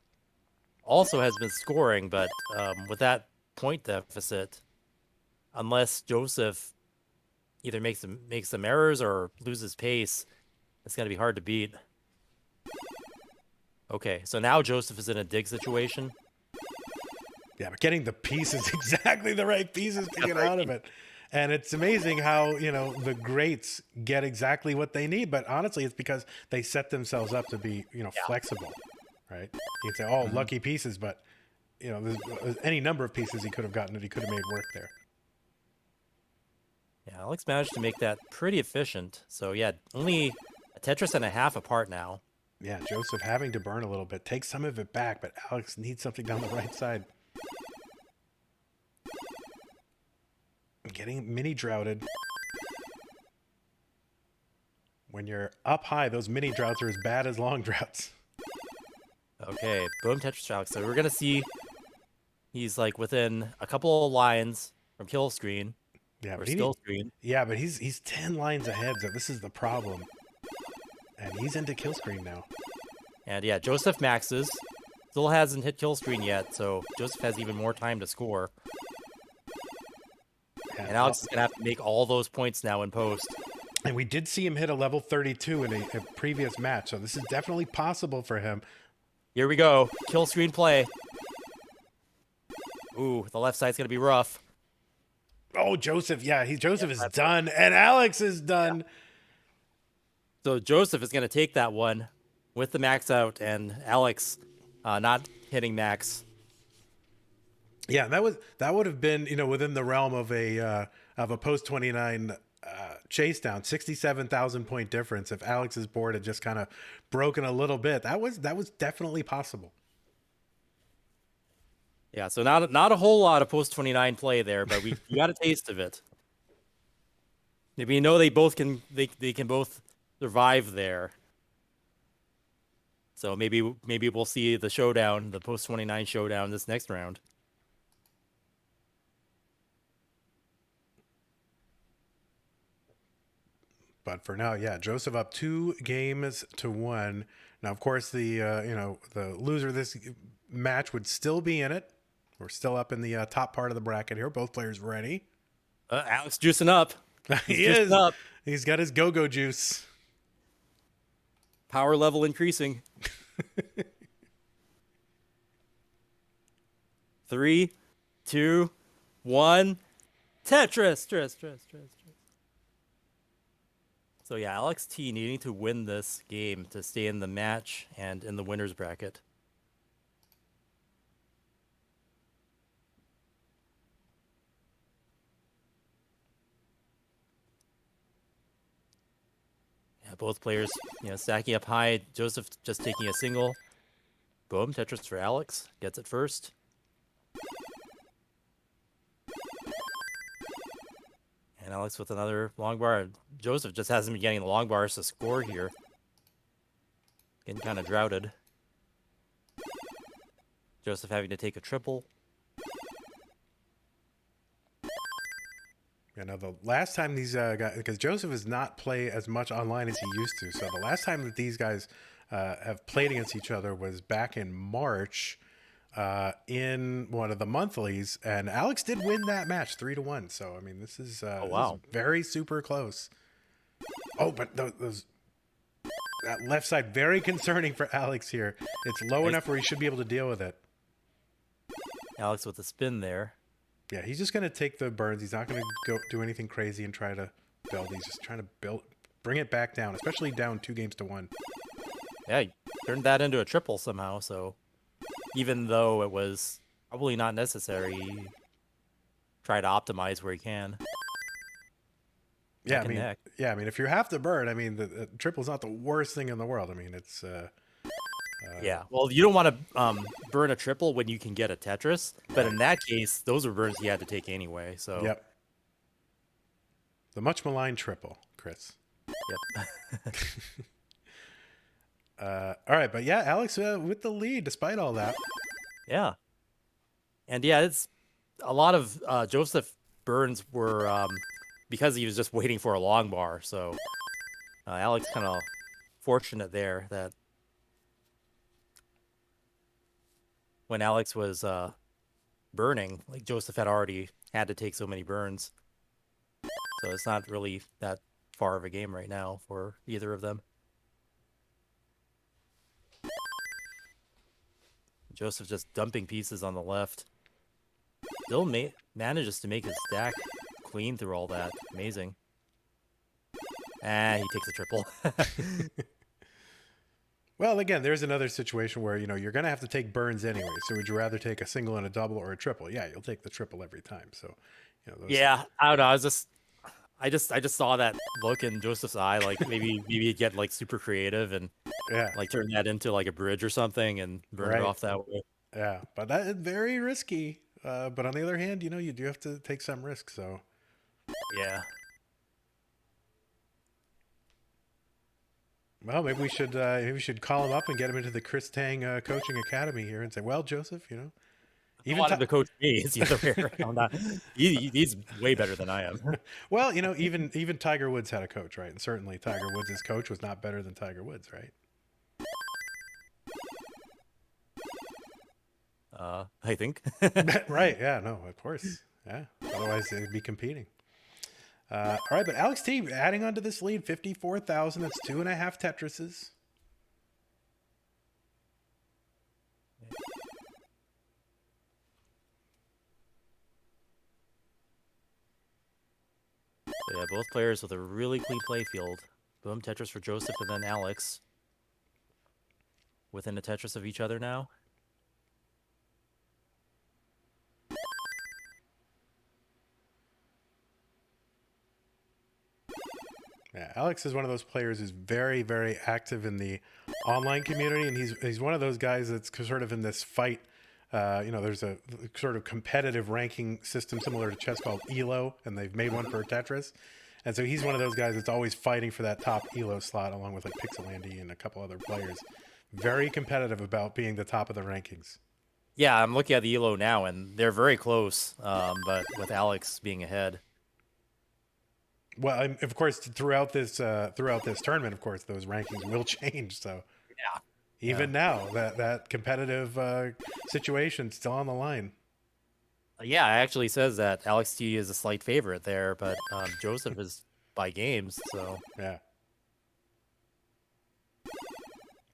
[SPEAKER 2] also has been scoring, but with that point deficit, unless Joseph either makes some errors or loses pace, it's going to be hard to beat. Okay, so now Joseph is in a dig situation.
[SPEAKER 1] Yeah, but getting the pieces, exactly the right pieces to get out of it. And it's amazing how, you know, the greats get exactly what they need. But honestly, it's because they set themselves up to be, you know, flexible, right? You can say, oh, lucky pieces, but, you know, there's any number of pieces he could have gotten that he could have made work there.
[SPEAKER 2] Yeah, Alex managed to make that pretty efficient. So yeah, only a Tetris and a half apart now.
[SPEAKER 1] Yeah, Joseph having to burn a little bit, take some of it back, but Alex needs something down the right side. Getting mini droughted. When you're up high, those mini droughts are as bad as long droughts.
[SPEAKER 2] Okay, boom, Tetris Alex. So we're gonna see he's like within a couple of lines from kill screen.
[SPEAKER 1] Yeah,
[SPEAKER 2] or still screen.
[SPEAKER 1] Yeah, but he's 10 lines ahead, so this is the problem. And he's into kill screen now.
[SPEAKER 2] And yeah, Joseph maxes. Still hasn't hit kill screen yet, so Joseph has even more time to score. And Alex is going to have to make all those points now in post.
[SPEAKER 1] And we did see him hit a level 32 in a previous match, so this is definitely possible for him.
[SPEAKER 2] Here we go. Kill screen play. Ooh, the left side's going to be rough.
[SPEAKER 1] Oh, Joseph. Yeah, Joseph is done, and Alex is done. Yeah.
[SPEAKER 2] So Joseph is going to take that one with the max out, and Alex not hitting max.
[SPEAKER 1] Yeah, that would have been, you know, within the realm of a post 29 chase down, 67,000 point difference. If Alex's board had just kind of broken a little bit, that was definitely possible.
[SPEAKER 2] Yeah, so not a whole lot of post 29 play there, but we got a taste of it. We know they can both survive there. So maybe we'll see the showdown, the post 29 showdown this next round.
[SPEAKER 1] But for now, yeah, Joseph up 2-1. Now, of course, the loser of this match would still be in it. We're still up in the top part of the bracket here. Both players ready.
[SPEAKER 2] Alex juicing up.
[SPEAKER 1] He is. Up. He's got his go-go juice.
[SPEAKER 2] Power level increasing. 3, 2, 1. Tetris. So yeah, Alex T needing to win this game to stay in the match and in the winner's bracket. Yeah, both players, stacking up high. Joseph just taking a single. Boom, Tetris for Alex. Gets it first. And Alex with another long bar. Joseph just hasn't been getting the long bars to score here. Getting kind of droughted. Joseph having to take a triple.
[SPEAKER 1] You know, the last time these guys, because Joseph does not play as much online as he used to. So the last time that these guys have played against each other was back in March in one of the monthlies. And Alex did win that match 3-1. So, I mean, this is, this is very super close. Oh, but that left side, very concerning for Alex here. It's low enough where he should be able to deal with it.
[SPEAKER 2] Alex with the spin there.
[SPEAKER 1] Yeah, he's just going to take the burns. He's not going to go do anything crazy and try to build. He's just trying to bring it back down, especially down 2-1.
[SPEAKER 2] Yeah, he turned that into a triple somehow. So even though it was Probably not necessary. Try to optimize where you can.
[SPEAKER 1] Yeah,
[SPEAKER 2] Neck and neck.
[SPEAKER 1] I mean, if you have to burn, I mean, the triple's not the worst thing in the world. I mean, it's
[SPEAKER 2] Yeah. Well, you don't want to burn a triple when you can get a Tetris, but in that case, those were burns he had to take anyway. So.
[SPEAKER 1] Yep. The much maligned triple, Chris.
[SPEAKER 2] Yep.
[SPEAKER 1] All right, but yeah, Alex with the lead despite all that.
[SPEAKER 2] Yeah. And yeah, it's a lot of Joseph burns were because he was just waiting for a long bar. So Alex kind of fortunate there that when Alex was burning, like Joseph had already had to take so many burns. So it's not really that far of a game right now for either of them. Joseph just dumping pieces on the left. Still manages to make his stack clean through all that. Amazing. And he takes a triple.
[SPEAKER 1] Well, again, there's another situation where, you're going to have to take burns anyway. So would you rather take a single and a double or a triple? Yeah, you'll take the triple every time. So,
[SPEAKER 2] Yeah, I don't know. I just saw that look in Joseph's eye, like maybe he'd get like super creative and like turn that into like a bridge or something and burn it off that way.
[SPEAKER 1] Yeah, but that is very risky. But on the other hand, you do have to take some risks. So
[SPEAKER 2] yeah.
[SPEAKER 1] Well, maybe we should call him up and get him into the Chris Tang coaching academy here and say, well, Joseph,
[SPEAKER 2] Even wanted to coach me. It's the other way around. He's way better than I am.
[SPEAKER 1] Well, even Tiger Woods had a coach, right? And certainly Tiger Woods' coach was not better than Tiger Woods, right?
[SPEAKER 2] I think.
[SPEAKER 1] Right? Yeah. No. Of course. Yeah. Otherwise, they'd be competing. All right, but Alex T adding on to this lead, 54,000. That's 2.5 Tetrises.
[SPEAKER 2] So yeah, both players with a really clean play field. Boom, Tetris for Joseph and then Alex. Within a Tetris of each other now.
[SPEAKER 1] Yeah, Alex is one of those players who's very, very active in the online community, and he's one of those guys that's sort of in this fight. There's a sort of competitive ranking system similar to chess called Elo, and they've made one for Tetris. And so he's one of those guys that's always fighting for that top Elo slot, along with like Pixelandy and a couple other players. Very competitive about being the top of the rankings.
[SPEAKER 2] Yeah, I'm looking at the Elo now, and they're very close, but with Alex being ahead.
[SPEAKER 1] Well, of course, throughout this tournament, of course, those rankings will change. So,
[SPEAKER 2] yeah,
[SPEAKER 1] even now, that competitive situation still on the line.
[SPEAKER 2] Yeah, it actually says that Alex T is a slight favorite there, but Joseph is by games. So
[SPEAKER 1] yeah.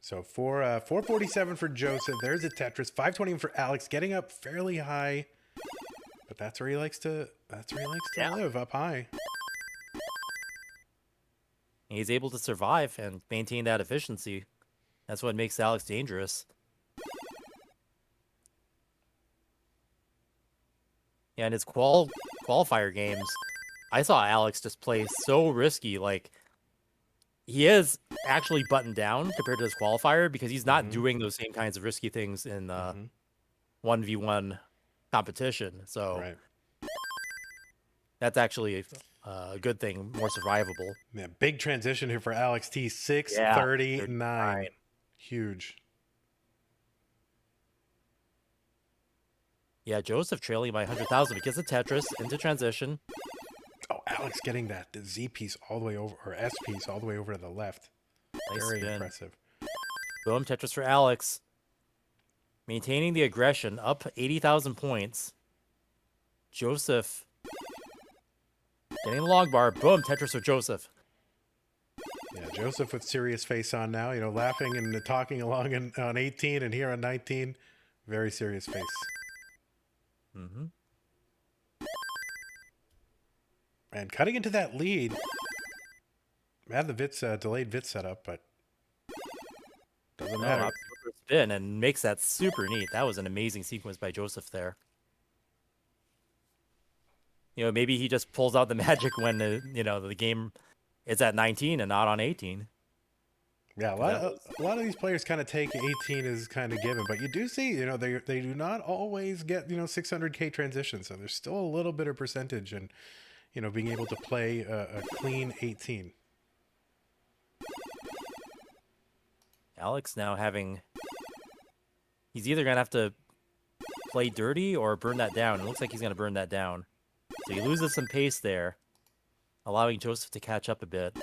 [SPEAKER 1] So 447 for Joseph. There's a Tetris. 520 for Alex, getting up fairly high, but that's where he likes to live, up high.
[SPEAKER 2] He's able to survive and maintain that efficiency. That's what makes Alex dangerous. Yeah, in his qualifier games, I saw Alex just play so risky. Like, he is actually buttoned down compared to his qualifier because he's not doing those same kinds of risky things in 1v1 competition. So that's actually a good thing, more survivable.
[SPEAKER 1] Yeah, big transition here for Alex T. 639. Huge.
[SPEAKER 2] Yeah, Joseph trailing by 100,000 because of Tetris into transition.
[SPEAKER 1] Oh, Alex getting that Z piece all the way over, or S piece all the way over to the left.
[SPEAKER 2] Nice
[SPEAKER 1] Very
[SPEAKER 2] spin.
[SPEAKER 1] impressive.
[SPEAKER 2] Boom, Tetris for Alex. Maintaining the aggression, up 80,000 points. Joseph getting the log bar. Boom, Tetris for Joseph.
[SPEAKER 1] Yeah, Joseph with serious face on now, laughing and talking along on 18 and here on 19. Very serious face. And cutting into that lead. I had the delayed VIT set up, but doesn't matter.
[SPEAKER 2] spin and makes that super neat. That was an amazing sequence by Joseph there. Maybe he just pulls out the magic when the game is at 19 and not on 18.
[SPEAKER 1] Yeah, a lot of these players kind of take 18 as kind of given, but you do see, they do not always get 600K transitions, so there's still a little bit of percentage in being able to play a clean 18.
[SPEAKER 2] Alex now he's either gonna have to play dirty or burn that down. It looks like he's gonna burn that down, so he loses some pace there, allowing Joseph to catch up a bit.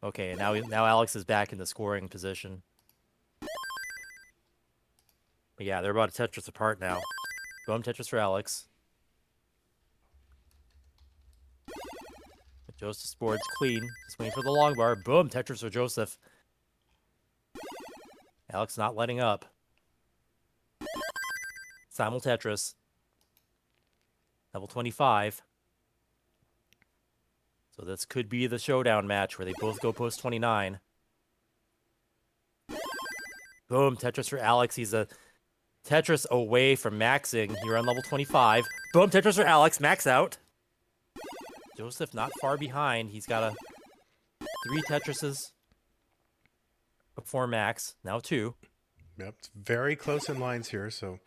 [SPEAKER 2] Okay, now Alex is back in the scoring position. But yeah, they're about to Tetris apart now. Boom, Tetris for Alex. But Joseph's board's clean. Just waiting for the long bar. Boom, Tetris for Joseph. Alex not letting up. Simul Tetris. Level 25. So this could be the showdown match where they both go post 29. Boom, Tetris for Alex. He's a Tetris away from maxing here on level 25. Boom, Tetris for Alex. Max out. Joseph not far behind. He's got 3 Tetrises before max. Now 2.
[SPEAKER 1] Yep, it's very close in lines here, so.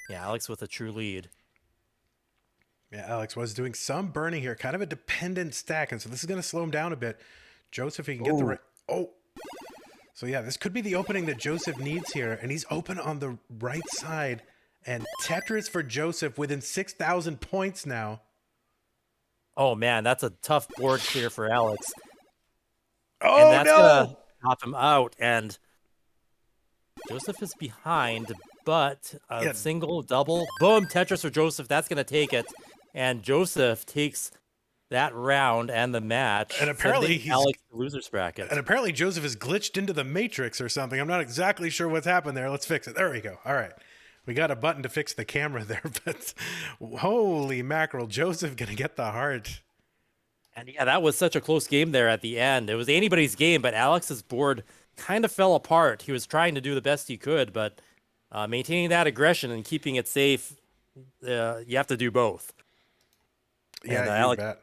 [SPEAKER 2] Yeah, Alex with a true lead.
[SPEAKER 1] Yeah, Alex was doing some burning here, kind of a dependent stack, and so this is going to slow him down a bit. Joseph, he can get the right... Oh! So yeah, this could be the opening that Joseph needs here, and he's open on the right side. And Tetris for Joseph within 6,000 points now.
[SPEAKER 2] Oh man, that's a tough board clear for Alex.
[SPEAKER 1] Oh,
[SPEAKER 2] and that's
[SPEAKER 1] no!
[SPEAKER 2] Gonna top him out, and Joseph is behind, but a single, double, boom, Tetris for Joseph. That's going to take it. And Joseph takes that round and the match.
[SPEAKER 1] And apparently he's
[SPEAKER 2] Alex the loser's bracket.
[SPEAKER 1] And apparently Joseph is glitched into the Matrix or something. I'm not exactly sure what's happened there. Let's fix it. There we go. All right. We got a button to fix the camera there, but holy mackerel, Joseph going to get the heart.
[SPEAKER 2] And yeah, that was such a close game there at the end. It was anybody's game, but Alex's board kind of fell apart. He was trying to do the best he could, but maintaining that aggression and keeping it safe, you have to do both.
[SPEAKER 1] Yeah,
[SPEAKER 2] and,
[SPEAKER 1] you
[SPEAKER 2] Alex
[SPEAKER 1] bet.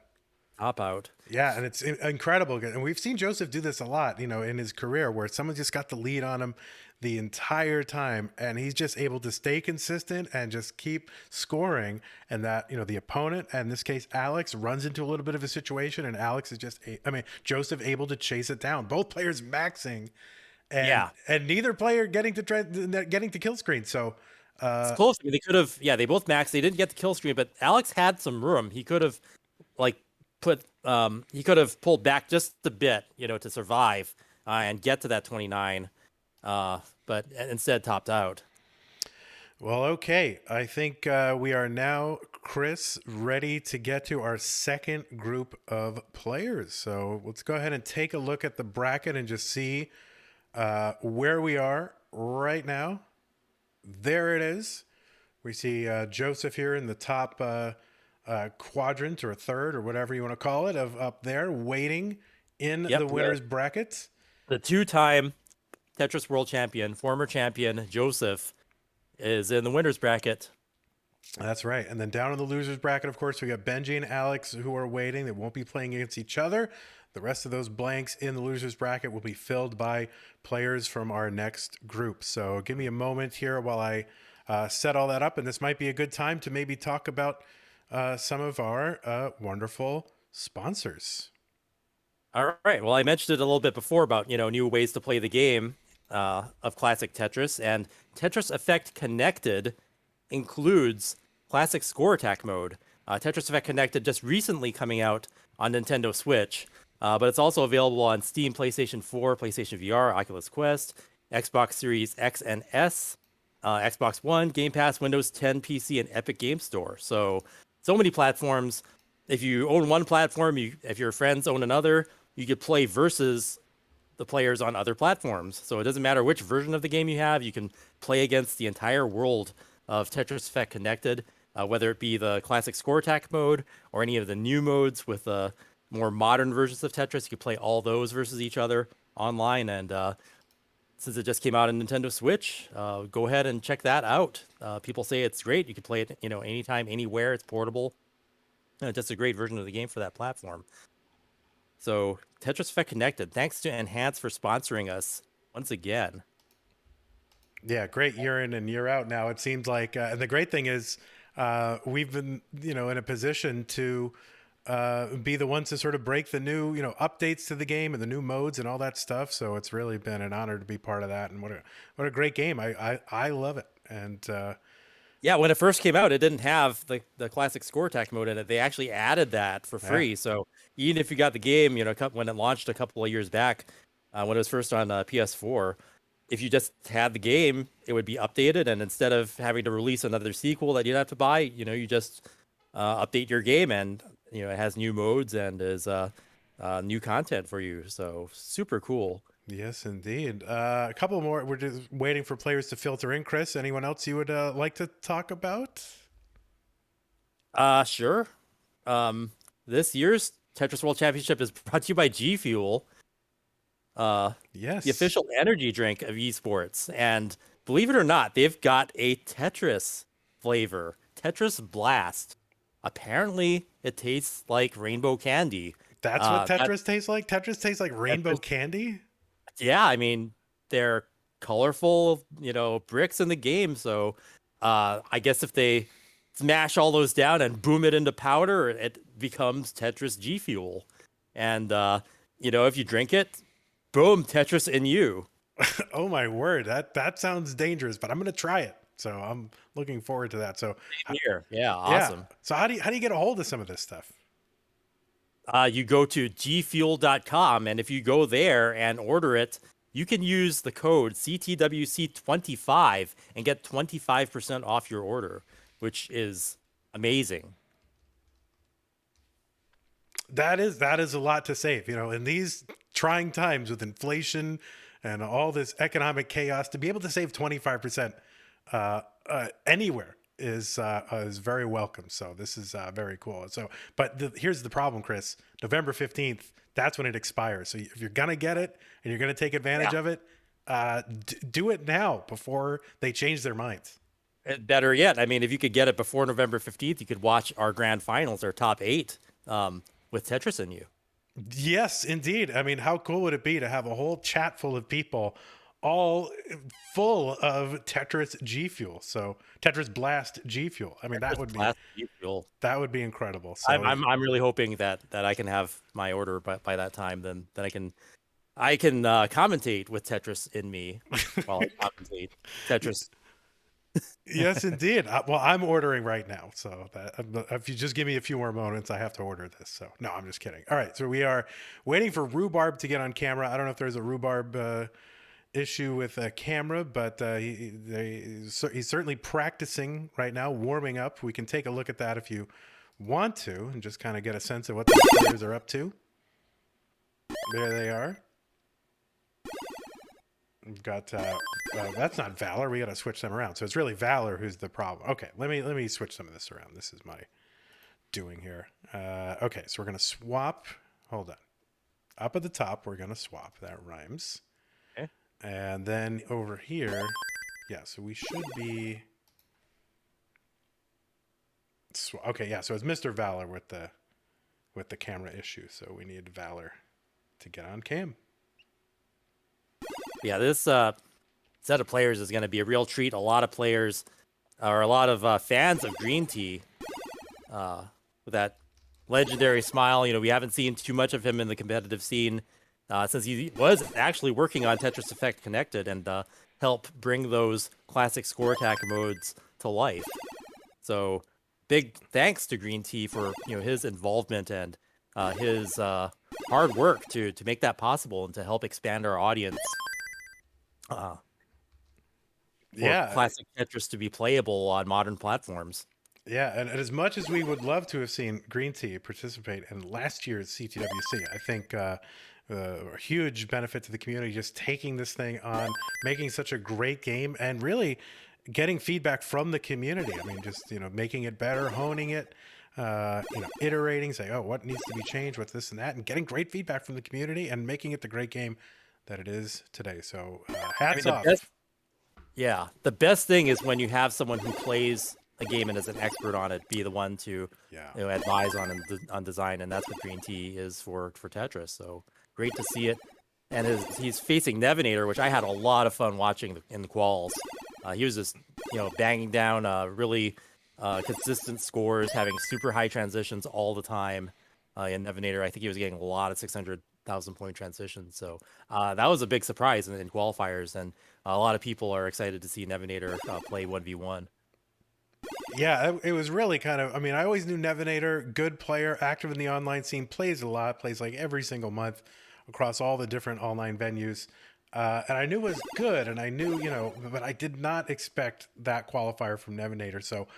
[SPEAKER 2] Top out.
[SPEAKER 1] Yeah, and it's incredible. And we've seen Joseph do this a lot, in his career where someone just got the lead on him the entire time, and he's just able to stay consistent and just keep scoring. And that, the opponent, and in this case, Alex, runs into a little bit of a situation, and Alex is Joseph able to chase it down. Both players maxing, and neither player getting to kill screen. So
[SPEAKER 2] it's close. I mean, they could have, they both maxed. They didn't get the kill screen, but Alex had some room. He could have, he could have pulled back just a bit, to survive and get to that 29. But instead topped out.
[SPEAKER 1] Well, okay. I think we are now, Chris, ready to get to our second group of players. So let's go ahead and take a look at the bracket and just see where we are right now. There it is. We see Joseph here in the top quadrant or third or whatever you want to call it of up there waiting in the winner's bracket.
[SPEAKER 2] The 2-time Tetris World Champion, former champion Joseph, is in the winner's bracket.
[SPEAKER 1] That's right. And then down in the loser's bracket, of course, we got Benjy and Alex who are waiting. They won't be playing against each other. The rest of those blanks in the loser's bracket will be filled by players from our next group. So give me a moment here while I set all that up. And this might be a good time to maybe talk about some of our wonderful sponsors.
[SPEAKER 2] All right. Well, I mentioned it a little bit before about, new ways to play the game of Classic Tetris. And Tetris Effect Connected includes Classic Score Attack mode. Tetris Effect Connected just recently coming out on Nintendo Switch. But it's also available on Steam, PlayStation 4, PlayStation VR, Oculus Quest, Xbox Series X and S, Xbox One, Game Pass, Windows 10, PC, and Epic Game Store. So many platforms. If you own one platform, if your friends own another, you could play versus the players on other platforms. So it doesn't matter which version of the game you have, you can play against the entire world of Tetris Effect Connected, whether it be the classic score attack mode or any of the new modes with more modern versions of Tetris. You can play all those versus each other online, and since it just came out on Nintendo Switch, go ahead and check that out. People say it's great. You can play it, anytime, anywhere. It's portable. Just a great version of the game for that platform. So Tetris Effect Connected. Thanks to Enhance for sponsoring us once again.
[SPEAKER 1] Yeah, great year in and year out now. It seems like, and the great thing is, we've been, in a position to be the ones to sort of break the new, updates to the game and the new modes and all that stuff. So it's really been an honor to be part of that. And what a great game. I love it. And
[SPEAKER 2] yeah, when it first came out, it didn't have the classic score attack mode in it. They actually added that for free. So even if you got the game, when it launched a couple of years back, when it was first on PS4, if you just had the game, it would be updated. And instead of having to release another sequel that you'd have to buy, you just update your game, and it has new modes and is new content for you. So super cool.
[SPEAKER 1] Yes, indeed. A couple more. We're just waiting for players to filter in. Chris, anyone else you would like to talk about?
[SPEAKER 2] Sure. This year's Tetris World Championship is brought to you by G Fuel.
[SPEAKER 1] Yes.
[SPEAKER 2] The official energy drink of esports. And believe it or not, they've got a Tetris flavor, Tetris Blast. Apparently, it tastes like rainbow candy.
[SPEAKER 1] That's what Tetris tastes like? Tetris tastes like rainbow candy?
[SPEAKER 2] Yeah, I mean, they're colorful, bricks in the game. So I guess if they smash all those down and boom it into powder, it becomes Tetris G Fuel. And, if you drink it, boom, Tetris in you.
[SPEAKER 1] Oh, my word. That sounds dangerous, but I'm going to try it. So I'm looking forward to that. So
[SPEAKER 2] here. Yeah, awesome.
[SPEAKER 1] Yeah. So how do you get a hold of some of this stuff?
[SPEAKER 2] You go to gfuel.com, and if you go there and order it, you can use the code CTWC25 and get 25% off your order, which is amazing.
[SPEAKER 1] That is a lot to save, in these trying times with inflation and all this economic chaos. To be able to save 25% anywhere is very welcome. So this is very cool. So, but here's the problem, Chris. November 15th, that's when it expires. So if you're gonna get it and you're gonna take advantage of it, do it now before they change their minds.
[SPEAKER 2] Better yet, I mean, if you could get it before November 15th, you could watch our grand finals, our top 8, with Tetris in you.
[SPEAKER 1] Yes, indeed. I mean, how cool would it be to have a whole chat full of people all full of Tetris G Fuel? So Tetris Blast G Fuel. I mean, that would be incredible. So
[SPEAKER 2] I'm really hoping that I can have my order by that time. Then I can commentate with Tetris in me while I commentate Tetris.
[SPEAKER 1] Yes, indeed. Well, I'm ordering right now. So that, if you just give me a few more moments, I have to order this. So no, I'm just kidding. All right. So we are waiting for Rhubarb to get on camera. I don't know if there's a Rhubarb issue with a camera, but he's certainly practicing right now, warming up. We can take a look at that if you want to and just kind of get a sense of what the players are up to. There they are. We've got that's not Valor. We got to switch them around. So it's really Valor who's the problem. Okay, let me switch some of this around. This is my doing here. Okay, so we're gonna swap. Hold on. Up at the top, we're gonna swap. That rhymes.
[SPEAKER 2] Okay.
[SPEAKER 1] And then over here, yeah. So we should be. Okay, yeah. So it's Mr. Valor with the camera issue. So we need Valor to get on cam.
[SPEAKER 2] Yeah, this set of players is going to be a real treat. A lot of players, or a lot of fans of Greentea, with that legendary smile. We haven't seen too much of him in the competitive scene since he was actually working on Tetris Effect Connected and help bring those classic score attack modes to life. So big thanks to Greentea for his involvement and his hard work to make that possible and to help expand our audience. Classic Tetris to be playable on modern platforms.
[SPEAKER 1] Yeah, and as much as we would love to have seen Greentea participate in last year's CTWC, I think a huge benefit to the community just taking this thing on, making such a great game, and really getting feedback from the community. I mean, just making it better, honing it, iterating, saying, oh, what needs to be changed, what's this and that, and getting great feedback from the community and making it the great game that it is today. So
[SPEAKER 2] I
[SPEAKER 1] hats
[SPEAKER 2] mean,
[SPEAKER 1] off.
[SPEAKER 2] the best thing is when you have someone who plays a game and is an expert on it, be the one to advise on design, and that's what Greentea is for Tetris. So great to see it. And he's facing Nevanator, which I had a lot of fun watching in the quals. He was just banging down really consistent scores, having super high transitions all the time. In Nevanator, I think he was getting a lot of 600,000 point transitions. So that was a big surprise in qualifiers, and a lot of people are excited to see Nevanator play 1v1.
[SPEAKER 1] Yeah, it was really kind of, I mean, I always knew Nevanator, good player, active in the online scene, plays a lot, plays like every single month across all the different online venues. And I knew it was good, and I knew, but I did not expect that qualifier from Nevanator. So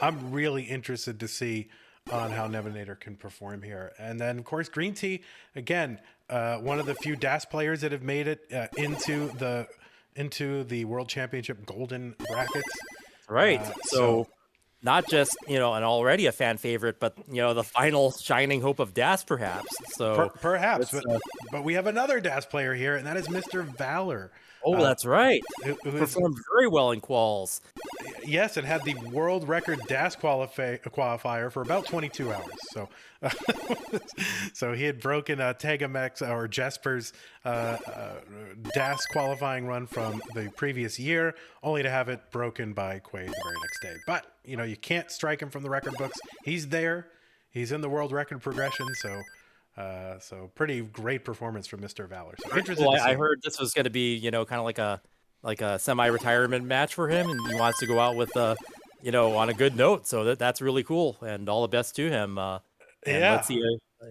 [SPEAKER 1] I'm really interested to see on how Nevanator can perform here. And then, of course, Greentea, again, one of the few DAS players that have made it into the World Championship golden brackets.
[SPEAKER 2] Right. So not just, and already a fan favorite, but, the final shining hope of DAS, perhaps. So
[SPEAKER 1] perhaps, but we have another DAS player here, and that is Mr. Valor.
[SPEAKER 2] Oh, that's right. Performed very well in quals.
[SPEAKER 1] Yes, and had the world record DAS qualifier for about 22 hours. So, so he had broken Tegamex or Jesper's DAS qualifying run from the previous year, only to have it broken by Quaid the very next day. But you can't strike him from the record books. He's there. He's in the world record progression. So pretty great performance from Mr. Valor. So interesting.
[SPEAKER 2] Well, I heard this was going to be, kind of like a semi-retirement match for him, and he wants to go out with, on a good note. So that's really cool, and all the best to him. Let's see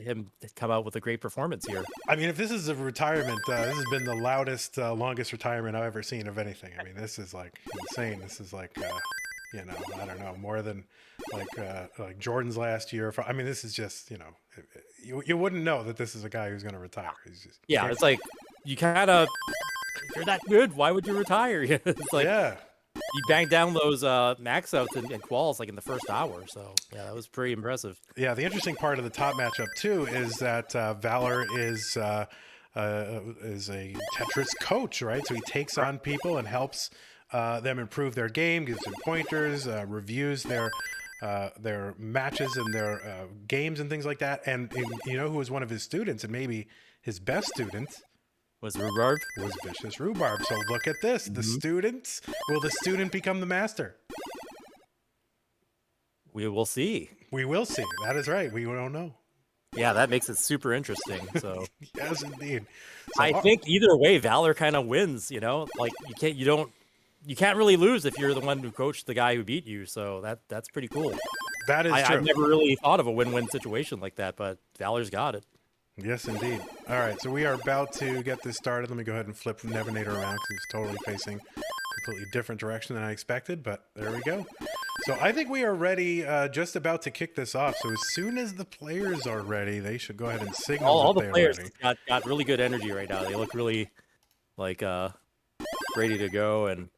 [SPEAKER 2] him come out with a great performance here. I
[SPEAKER 1] mean, if this is a retirement, this has been the loudest, longest retirement I've ever seen of anything. I mean, this is like insane. This is like, I don't know, more than like Jordan's last year. I mean, this is just, you wouldn't know that this is a guy who's going to retire. He's just,
[SPEAKER 2] it's like you kind of, if you're that good, why would you retire? It's like, you banged down those max outs and quals like in the first hour. So that was pretty impressive.
[SPEAKER 1] Yeah, the interesting part of the top matchup too is that Valor is a Tetris coach, right? So he takes on people and helps them improve their game, gives them pointers, reviews their matches and their games and things like that. And who was one of his students, and maybe his best student,
[SPEAKER 2] was Rhubarb?
[SPEAKER 1] Was Vicious Rhubarb. So look at this. The students. Will the student become the master?
[SPEAKER 2] We will see.
[SPEAKER 1] We will see. That is right. We don't know.
[SPEAKER 2] Yeah, that makes it super interesting. So
[SPEAKER 1] yes, indeed. So,
[SPEAKER 2] I think either way, Valor kind of wins. Like you can't really lose if you're the one who coached the guy who beat you. So that's pretty cool.
[SPEAKER 1] That is true.
[SPEAKER 2] I've never really thought of a win-win situation like that, but Valor's got it.
[SPEAKER 1] Yes, indeed. All right, so we are about to get this started. Let me go ahead and flip Nevanator around because he's totally facing a completely different direction than I expected, but there we go. So I think we are ready, just about to kick this off. So as soon as the players are ready, they should go ahead and signal
[SPEAKER 2] all the players got really good energy right now. They look really like ready to go and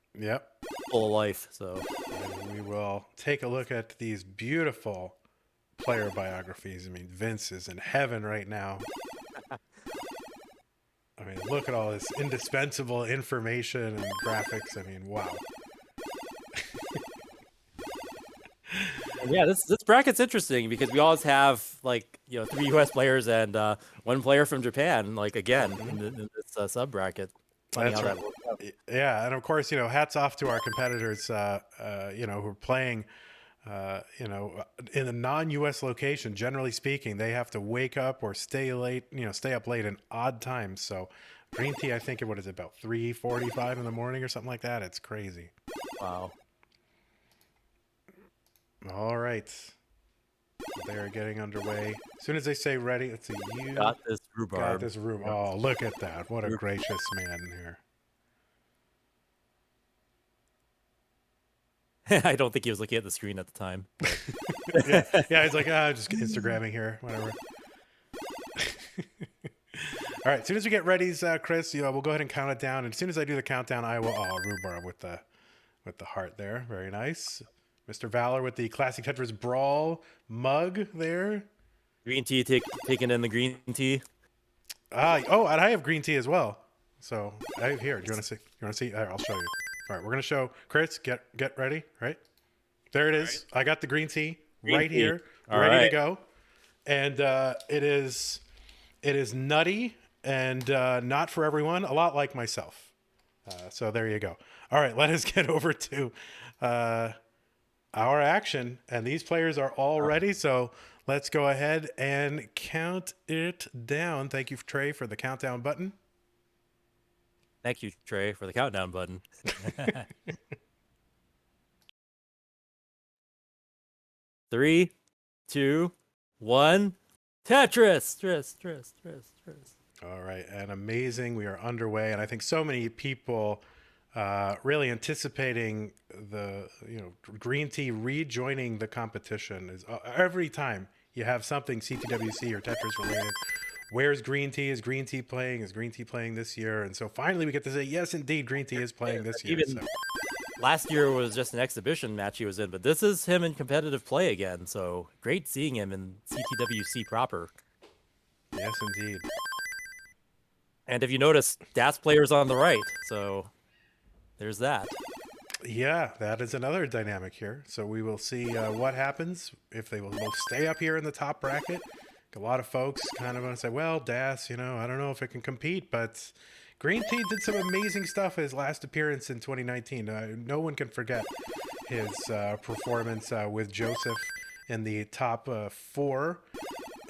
[SPEAKER 2] full of life. So
[SPEAKER 1] and we will take a look at these beautiful player biographies. I mean, Vince is in heaven right now. I mean, look at all this indispensable information and graphics. I mean, wow.
[SPEAKER 2] Yeah, this bracket's interesting because we always have 3 U.S. players and 1 player from Japan. Like again, in this sub bracket.
[SPEAKER 1] That's right. Yeah, and of course, hats off to our competitors. Who are playing. In a non-U.S. location, generally speaking, they have to wake up or stay up late in odd times. So Greentea, I think what is it, about 3:45 in the morning or something like that? It's crazy.
[SPEAKER 2] Wow.
[SPEAKER 1] All right. They're getting underway. As soon as they say ready, let's see. You
[SPEAKER 2] got this, Rhubarb.
[SPEAKER 1] Got this, Rhubarb. Oh, look at that. What a gracious man here.
[SPEAKER 2] I don't think he was looking at the screen at the time.
[SPEAKER 1] yeah, he's like, just Instagramming here, whatever. All right, as soon as we get ready, Chris, we'll go ahead and count it down. And as soon as I do the countdown, I will. Oh, Rhubarb with the heart there, very nice. Mr. Valor with the Classic Tetris Brawl mug there.
[SPEAKER 2] Greentea taking in the green tea.
[SPEAKER 1] And I have Greentea as well. So here, do you want to see? You want to see? I'll show you. All right, we're gonna show Chris. Get ready. Right there it is. I got the green tea right here, ready to go, and it is nutty and not for everyone. A lot like myself. So there you go. All right, let us get over to our action, and these players are all ready. So let's go ahead and count it down. Thank you, Trey, for the countdown button.
[SPEAKER 2] Thank you, Trey, for the countdown button. 3, 2, 1. Tetris.
[SPEAKER 1] All right, and amazing. We are underway, and I think so many people really anticipating the Greentea rejoining the competition. Is every time you have something CTWC or Tetris related. Where's Greentea? Is Greentea playing? Is Greentea playing this year? And so finally we get to say, yes, indeed, Greentea is playing this year.
[SPEAKER 2] Even last year was just an exhibition match he was in, but this is him in competitive play again. So great seeing him in CTWC proper.
[SPEAKER 1] Yes, indeed.
[SPEAKER 2] And if you notice, DAS player's on the right. So there's that.
[SPEAKER 1] Yeah, that is another dynamic here. So we will see what happens if they will both stay up here in the top bracket. A lot of folks kind of want to say, well, DAS, I don't know if it can compete, but Greentea did some amazing stuff his last appearance in 2019. No one can forget his performance with Joseph in the top 4.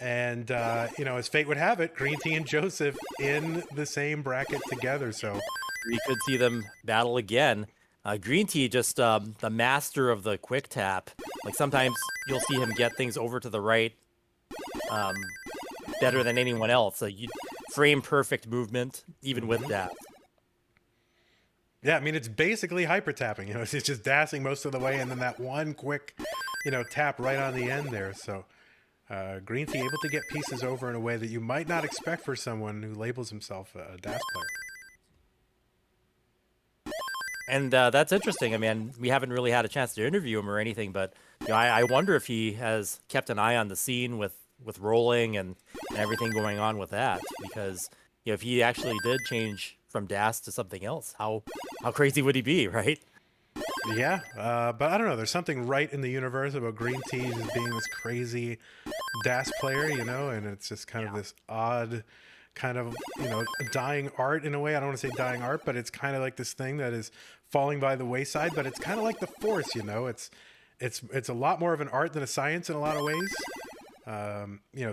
[SPEAKER 1] And, as fate would have it, Greentea and Joseph in the same bracket together. So
[SPEAKER 2] we could see them battle again. Greentea just the master of the quick tap. Like sometimes you'll see him get things over to the right better than anyone else. You frame perfect movement, even with that.
[SPEAKER 1] Yeah, I mean, it's basically hyper tapping. It's just dassing most of the way, and then that one quick, tap right on the end there. So Greentea able to get pieces over in a way that you might not expect for someone who labels himself a DAS player.
[SPEAKER 2] And that's interesting. I mean, we haven't really had a chance to interview him or anything, but I wonder if he has kept an eye on the scene with rolling and everything going on with that. Because if he actually did change from DAS to something else, how crazy would he be, right?
[SPEAKER 1] Yeah, but I don't know. There's something right in the universe about Greentea as being this crazy DAS player, and it's just kind of this odd kind of dying art in a way. I don't want to say dying art, but it's kind of like this thing that is falling by the wayside. But it's kind of like the Force, it's a lot more of an art than a science in a lot of ways.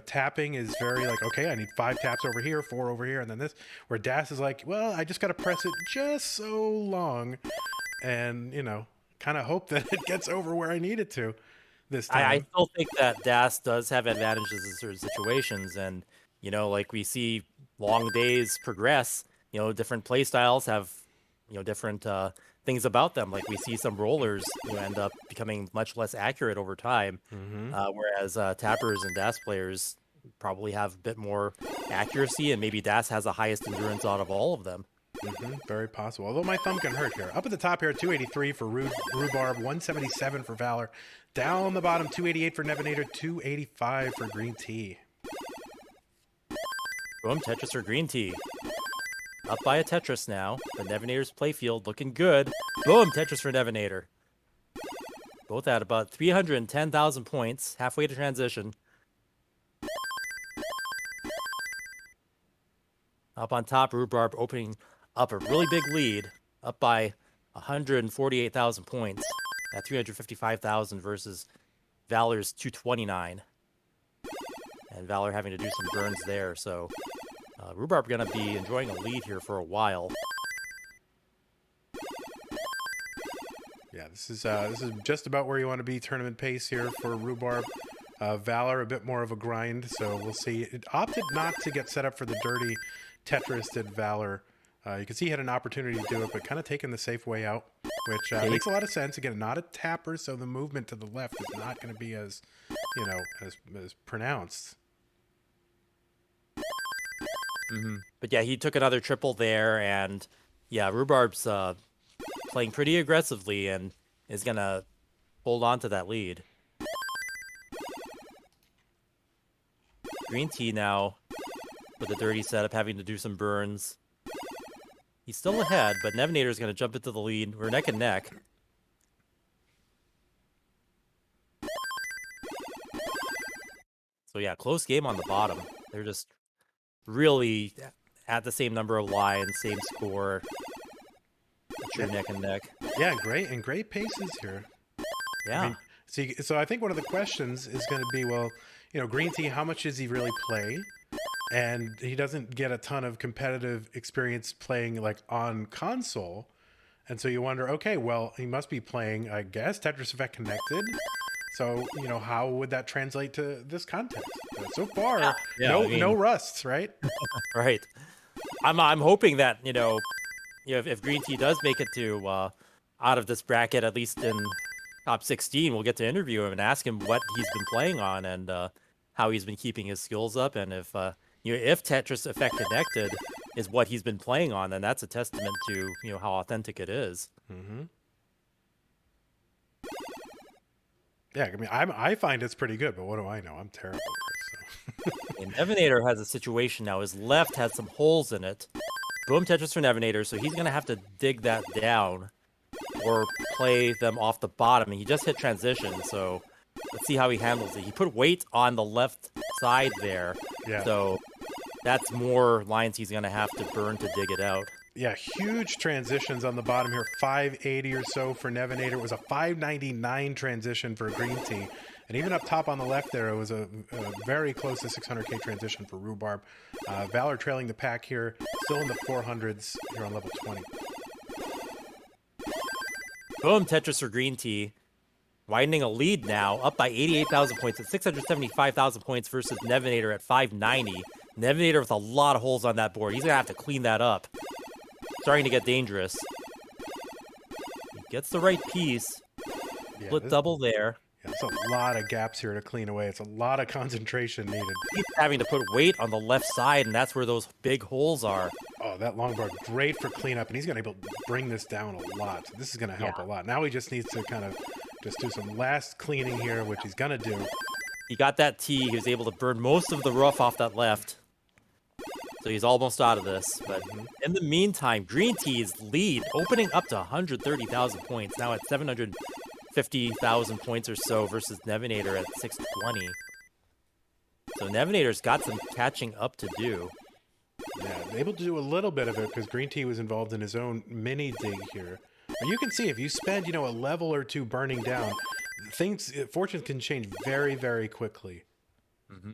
[SPEAKER 1] Tapping is very like, okay, I need 5 taps over here, 4 over here, and then this. Where DAS is like, well, I just got to press it just so long, and kind of hope that it gets over where I need it to this time.
[SPEAKER 2] I still think that DAS does have advantages in certain situations, and like we see long days progress, different play styles have, different things about them. Like we see some rollers end up becoming much less accurate over time, whereas tappers and DAS players probably have a bit more accuracy, and maybe DAS has the highest endurance out of all of them.
[SPEAKER 1] Very possible. Although my thumb can hurt here. Up at the top here, 283 for Rhubarb, 177 for Valor. Down the bottom, 288 for Nevanator, 285 for Greentea.
[SPEAKER 2] Boom, Tetris or Greentea. Up by a Tetris now. The Nevanator's playfield looking good. Boom, Tetris for Nevanator. Both at about 310,000 points, halfway to transition. Up on top, Rhubarb opening up a really big lead, up by 148,000 points at 355,000 versus Valor's 229. And Valor having to do some burns there, so Rhubarb going to be enjoying a lead here for a while.
[SPEAKER 1] Yeah, this is just about where you want to be tournament pace here for Rhubarb. Valor, a bit more of a grind, so we'll see. It opted not to get set up for the dirty Tetris, did Valor. You can see he had an opportunity to do it, but kind of taking the safe way out, which makes a lot of sense. Again, not a tapper, so the movement to the left is not going to be as, as pronounced.
[SPEAKER 2] But yeah, he took another triple there, and yeah, Rhubarb's playing pretty aggressively and is going to hold on to that lead. Greentea now with a dirty setup, having to do some burns. He's still ahead, but Nevanator's going to jump into the lead. We're neck and neck. So yeah, close game on the bottom. They're just really at the same number of lines, same score. True neck and neck.
[SPEAKER 1] Yeah, great paces here.
[SPEAKER 2] Yeah.
[SPEAKER 1] I mean, so I think one of the questions is going to be, well, Greentea, how much does he really play? And he doesn't get a ton of competitive experience playing like on console. And so you wonder, okay, well, he must be playing, I guess, Tetris Effect Connected. So, how would that translate to this contest? So far, no rusts, right?
[SPEAKER 2] Right. I'm hoping that, if Greentea does make it to out of this bracket, at least in top 16, we'll get to interview him and ask him what he's been playing on and how he's been keeping his skills up. And if Tetris Effect Connected is what he's been playing on, then that's a testament to, how authentic it is.
[SPEAKER 1] Mm-hmm. Yeah, I mean, I find it's pretty good, but what do I know? I'm terrible, Chris. So.
[SPEAKER 2] And Nevanator has a situation now. His left has some holes in it. Boom Tetris for Nevanator, so he's going to have to dig that down or play them off the bottom. And he just hit transition, so let's see how he handles it. He put weight on the left side there, so that's more lines he's going to have to burn to dig it out.
[SPEAKER 1] Yeah, huge transitions on the bottom here. 580 or so for Nevanator. It was a 599 transition for Greentea. And even up top on the left there, it was a very close to 600k transition for Rhubarb. Valor trailing the pack here, still in the 400s here on level 20.
[SPEAKER 2] Boom, Tetris for Greentea. Widening a lead now, up by 88,000 points at 675,000 points versus Nevanator at 590. Nevanator with a lot of holes on that board. He's going to have to clean that up. Starting to get dangerous. He gets the right piece. Split double there.
[SPEAKER 1] Yeah, it's a lot of gaps here to clean away. It's a lot of concentration needed.
[SPEAKER 2] He's having to put weight on the left side, and that's where those big holes are.
[SPEAKER 1] Oh, that long bar, great for cleanup, and he's going to be able to bring this down a lot. This is going to help a lot. Now he just needs to kind of just do some last cleaning here, which he's going to do.
[SPEAKER 2] He got that tee. He was able to burn most of the rough off that left. So he's almost out of this. But in the meantime, Greentea's lead opening up to 130,000 points. Now at 750,000 points or so versus Nevanator at 620. So Nevanator's got some catching up to do.
[SPEAKER 1] Yeah, able to do a little bit of it because Greentea was involved in his own mini dig here. But you can see if you spend, a level or two burning down, fortunes can change very, very quickly.
[SPEAKER 2] Mm-hmm.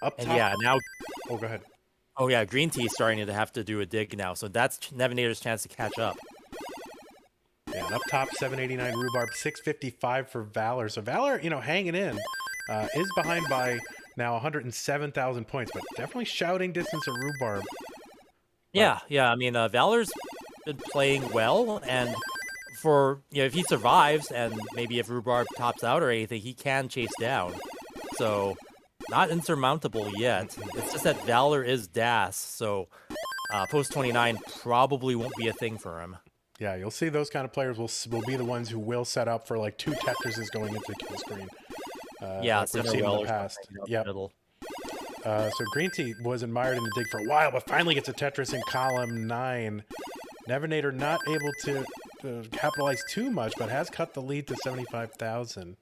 [SPEAKER 1] Up top.
[SPEAKER 2] And yeah, now.
[SPEAKER 1] Oh, go ahead.
[SPEAKER 2] Oh yeah, Greentea's starting to have to do a dig now, so that's Nevanator's chance to catch up.
[SPEAKER 1] Yeah, and up top, 789 Rhubarb, 655 for Valor. So Valor, hanging in, is behind by now 107,000 points, but definitely shouting distance of Rhubarb.
[SPEAKER 2] Yeah. I mean, Valor's been playing well, and for if he survives, and maybe if Rhubarb tops out or anything, he can chase down. So. Not insurmountable yet. It's just that Valor is DAS, so post 29 probably won't be a thing for him.
[SPEAKER 1] Yeah, you'll see those kind of players will be the ones who will set up for like 2 Tetrises going into the kill screen.
[SPEAKER 2] Yeah,
[SPEAKER 1] like we've seen in the past. Yep. So Greentea was admired in the dig for a while, but finally gets a Tetris in column 9. Nevanator not able to capitalize too much, but has cut the lead to 75,000.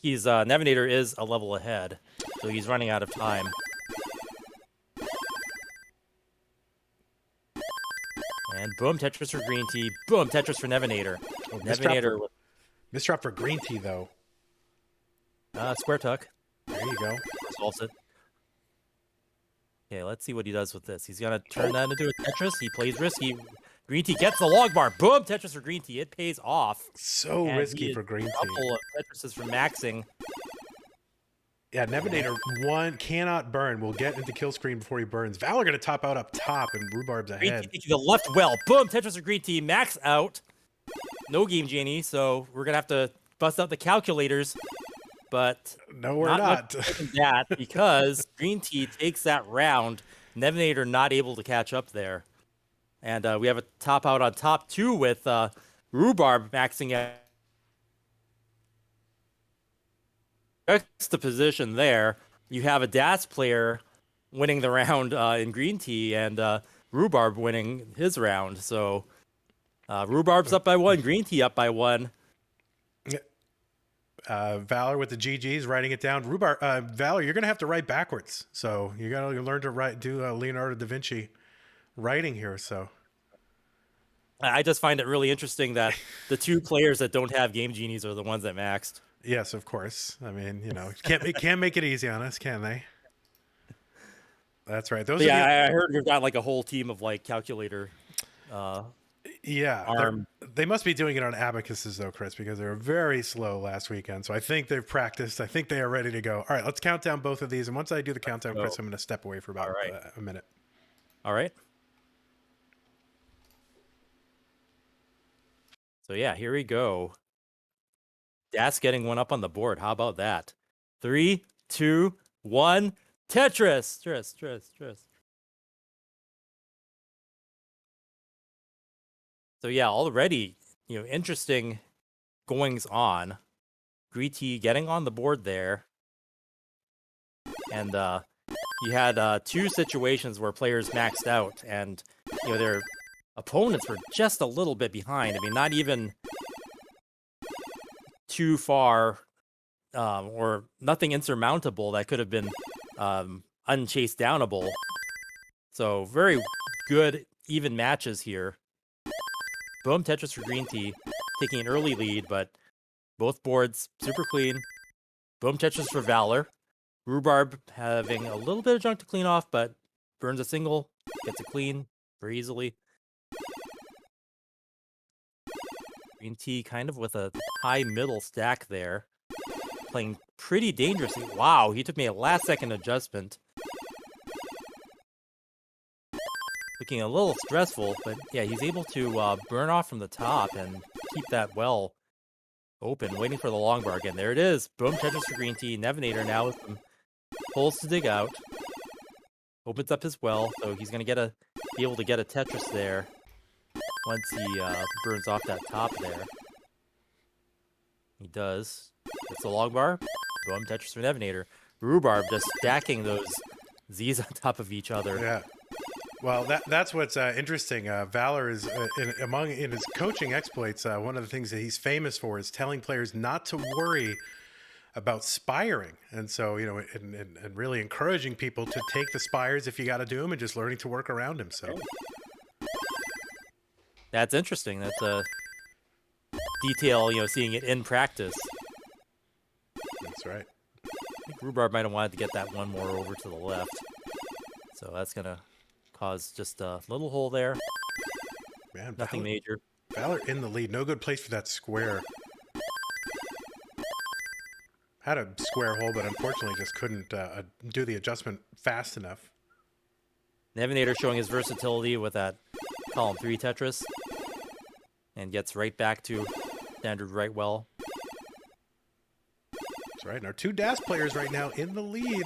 [SPEAKER 2] Nevanator is a level ahead, so he's running out of time. And boom, Tetris for Greentea. Boom, Tetris for Nevanator.
[SPEAKER 1] Oh, Nevanator. Misdrop for Greentea, though.
[SPEAKER 2] Square tuck.
[SPEAKER 1] There you go.
[SPEAKER 2] Resolves it. Okay, let's see what he does with this. He's going to turn that into a Tetris. He plays risky. Greentea gets the log bar. Boom, Tetris for Greentea. It pays off.
[SPEAKER 1] So risky for Greentea.
[SPEAKER 2] A couple of Tetrises for maxing.
[SPEAKER 1] Yeah, Nevanator cannot burn. We'll get into kill screen before he burns. Valor going to top out up top, and Rhubarb's ahead.
[SPEAKER 2] Greentea taking the left well. Boom, Tetris for Greentea. Max out. No game genie, so we're going to have to bust out the calculators. But
[SPEAKER 1] no, we're not.
[SPEAKER 2] That because Greentea takes that round. Nevanator not able to catch up there. And we have a top out on top 2 with Rhubarb maxing out. Next to position there, you have a DAS player winning the round in Greentea, and Rhubarb winning his round. So Rhubarb's up by 1, Greentea up by 1.
[SPEAKER 1] Valor with the GGs, writing it down. Rhubarb, Valor, you're gonna have to write backwards, so you gotta learn to do Leonardo da Vinci writing here. So
[SPEAKER 2] I just find it really interesting that the 2 players that don't have Game Genies are the ones that maxed.
[SPEAKER 1] yes, of course. I mean, can't make it easy on us, can they? That's right. Those
[SPEAKER 2] But
[SPEAKER 1] are
[SPEAKER 2] yeah, I heard we've got like a whole team of like calculator.
[SPEAKER 1] yeah.
[SPEAKER 2] Arm.
[SPEAKER 1] They must be doing it on abacuses though, Chris, because they were very slow last weekend. So I think they've practiced. I think they are ready to go. All right, let's count down both of these, and once I do the countdown,
[SPEAKER 2] go.
[SPEAKER 1] Chris, I'm going to step away for about
[SPEAKER 2] All right.
[SPEAKER 1] a minute.
[SPEAKER 2] All right. So yeah, here we go. Das getting one up on the board. How about that? 3, 2, 1. Tetris. Tris. So yeah, already, interesting goings on. Greentea getting on the board there. And you had 2 situations where players maxed out, and their opponents were just a little bit behind. I mean, not even too far, or nothing insurmountable that could have been unchase downable. So very good, even matches here. Boom, Tetris for Greentea, taking an early lead, but both boards super clean. Boom, Tetris for Valor. Rhubarb having a little bit of junk to clean off, but burns a single, gets it clean very easily. Greentea kind of with a high middle stack there, playing pretty dangerously. Wow, he took me a last second adjustment. Looking a little stressful, but yeah, he's able to burn off from the top and keep that well open, waiting for the long bar again. There it is. Boom, Tetris for Greentea. Nevanator now with some holes to dig out. Opens up his well, so he's going to be able to get a Tetris there once he burns off that top there. He does. It's the long bar. Boom, Tetris for Nevanator. Rhubarb just stacking those Z's on top of each other.
[SPEAKER 1] Yeah. Well, that's what's interesting. Valor is in his coaching exploits. One of the things that he's famous for is telling players not to worry about spiring, and so and really encouraging people to take the spires if you got to do them, and just learning to work around him. So
[SPEAKER 2] that's interesting. That's a detail, seeing it in practice.
[SPEAKER 1] That's right.
[SPEAKER 2] I think Rhubarb might have wanted to get that one more over to the left, so that's gonna cause just a little hole there.
[SPEAKER 1] Man,
[SPEAKER 2] nothing major.
[SPEAKER 1] Valor in the lead. No good place for that square. Had a square hole, but unfortunately just couldn't do the adjustment fast enough.
[SPEAKER 2] Nevanator showing his versatility with that column 3 Tetris, and gets right back to standard right well.
[SPEAKER 1] That's right. And our 2 DAS players right now in the lead.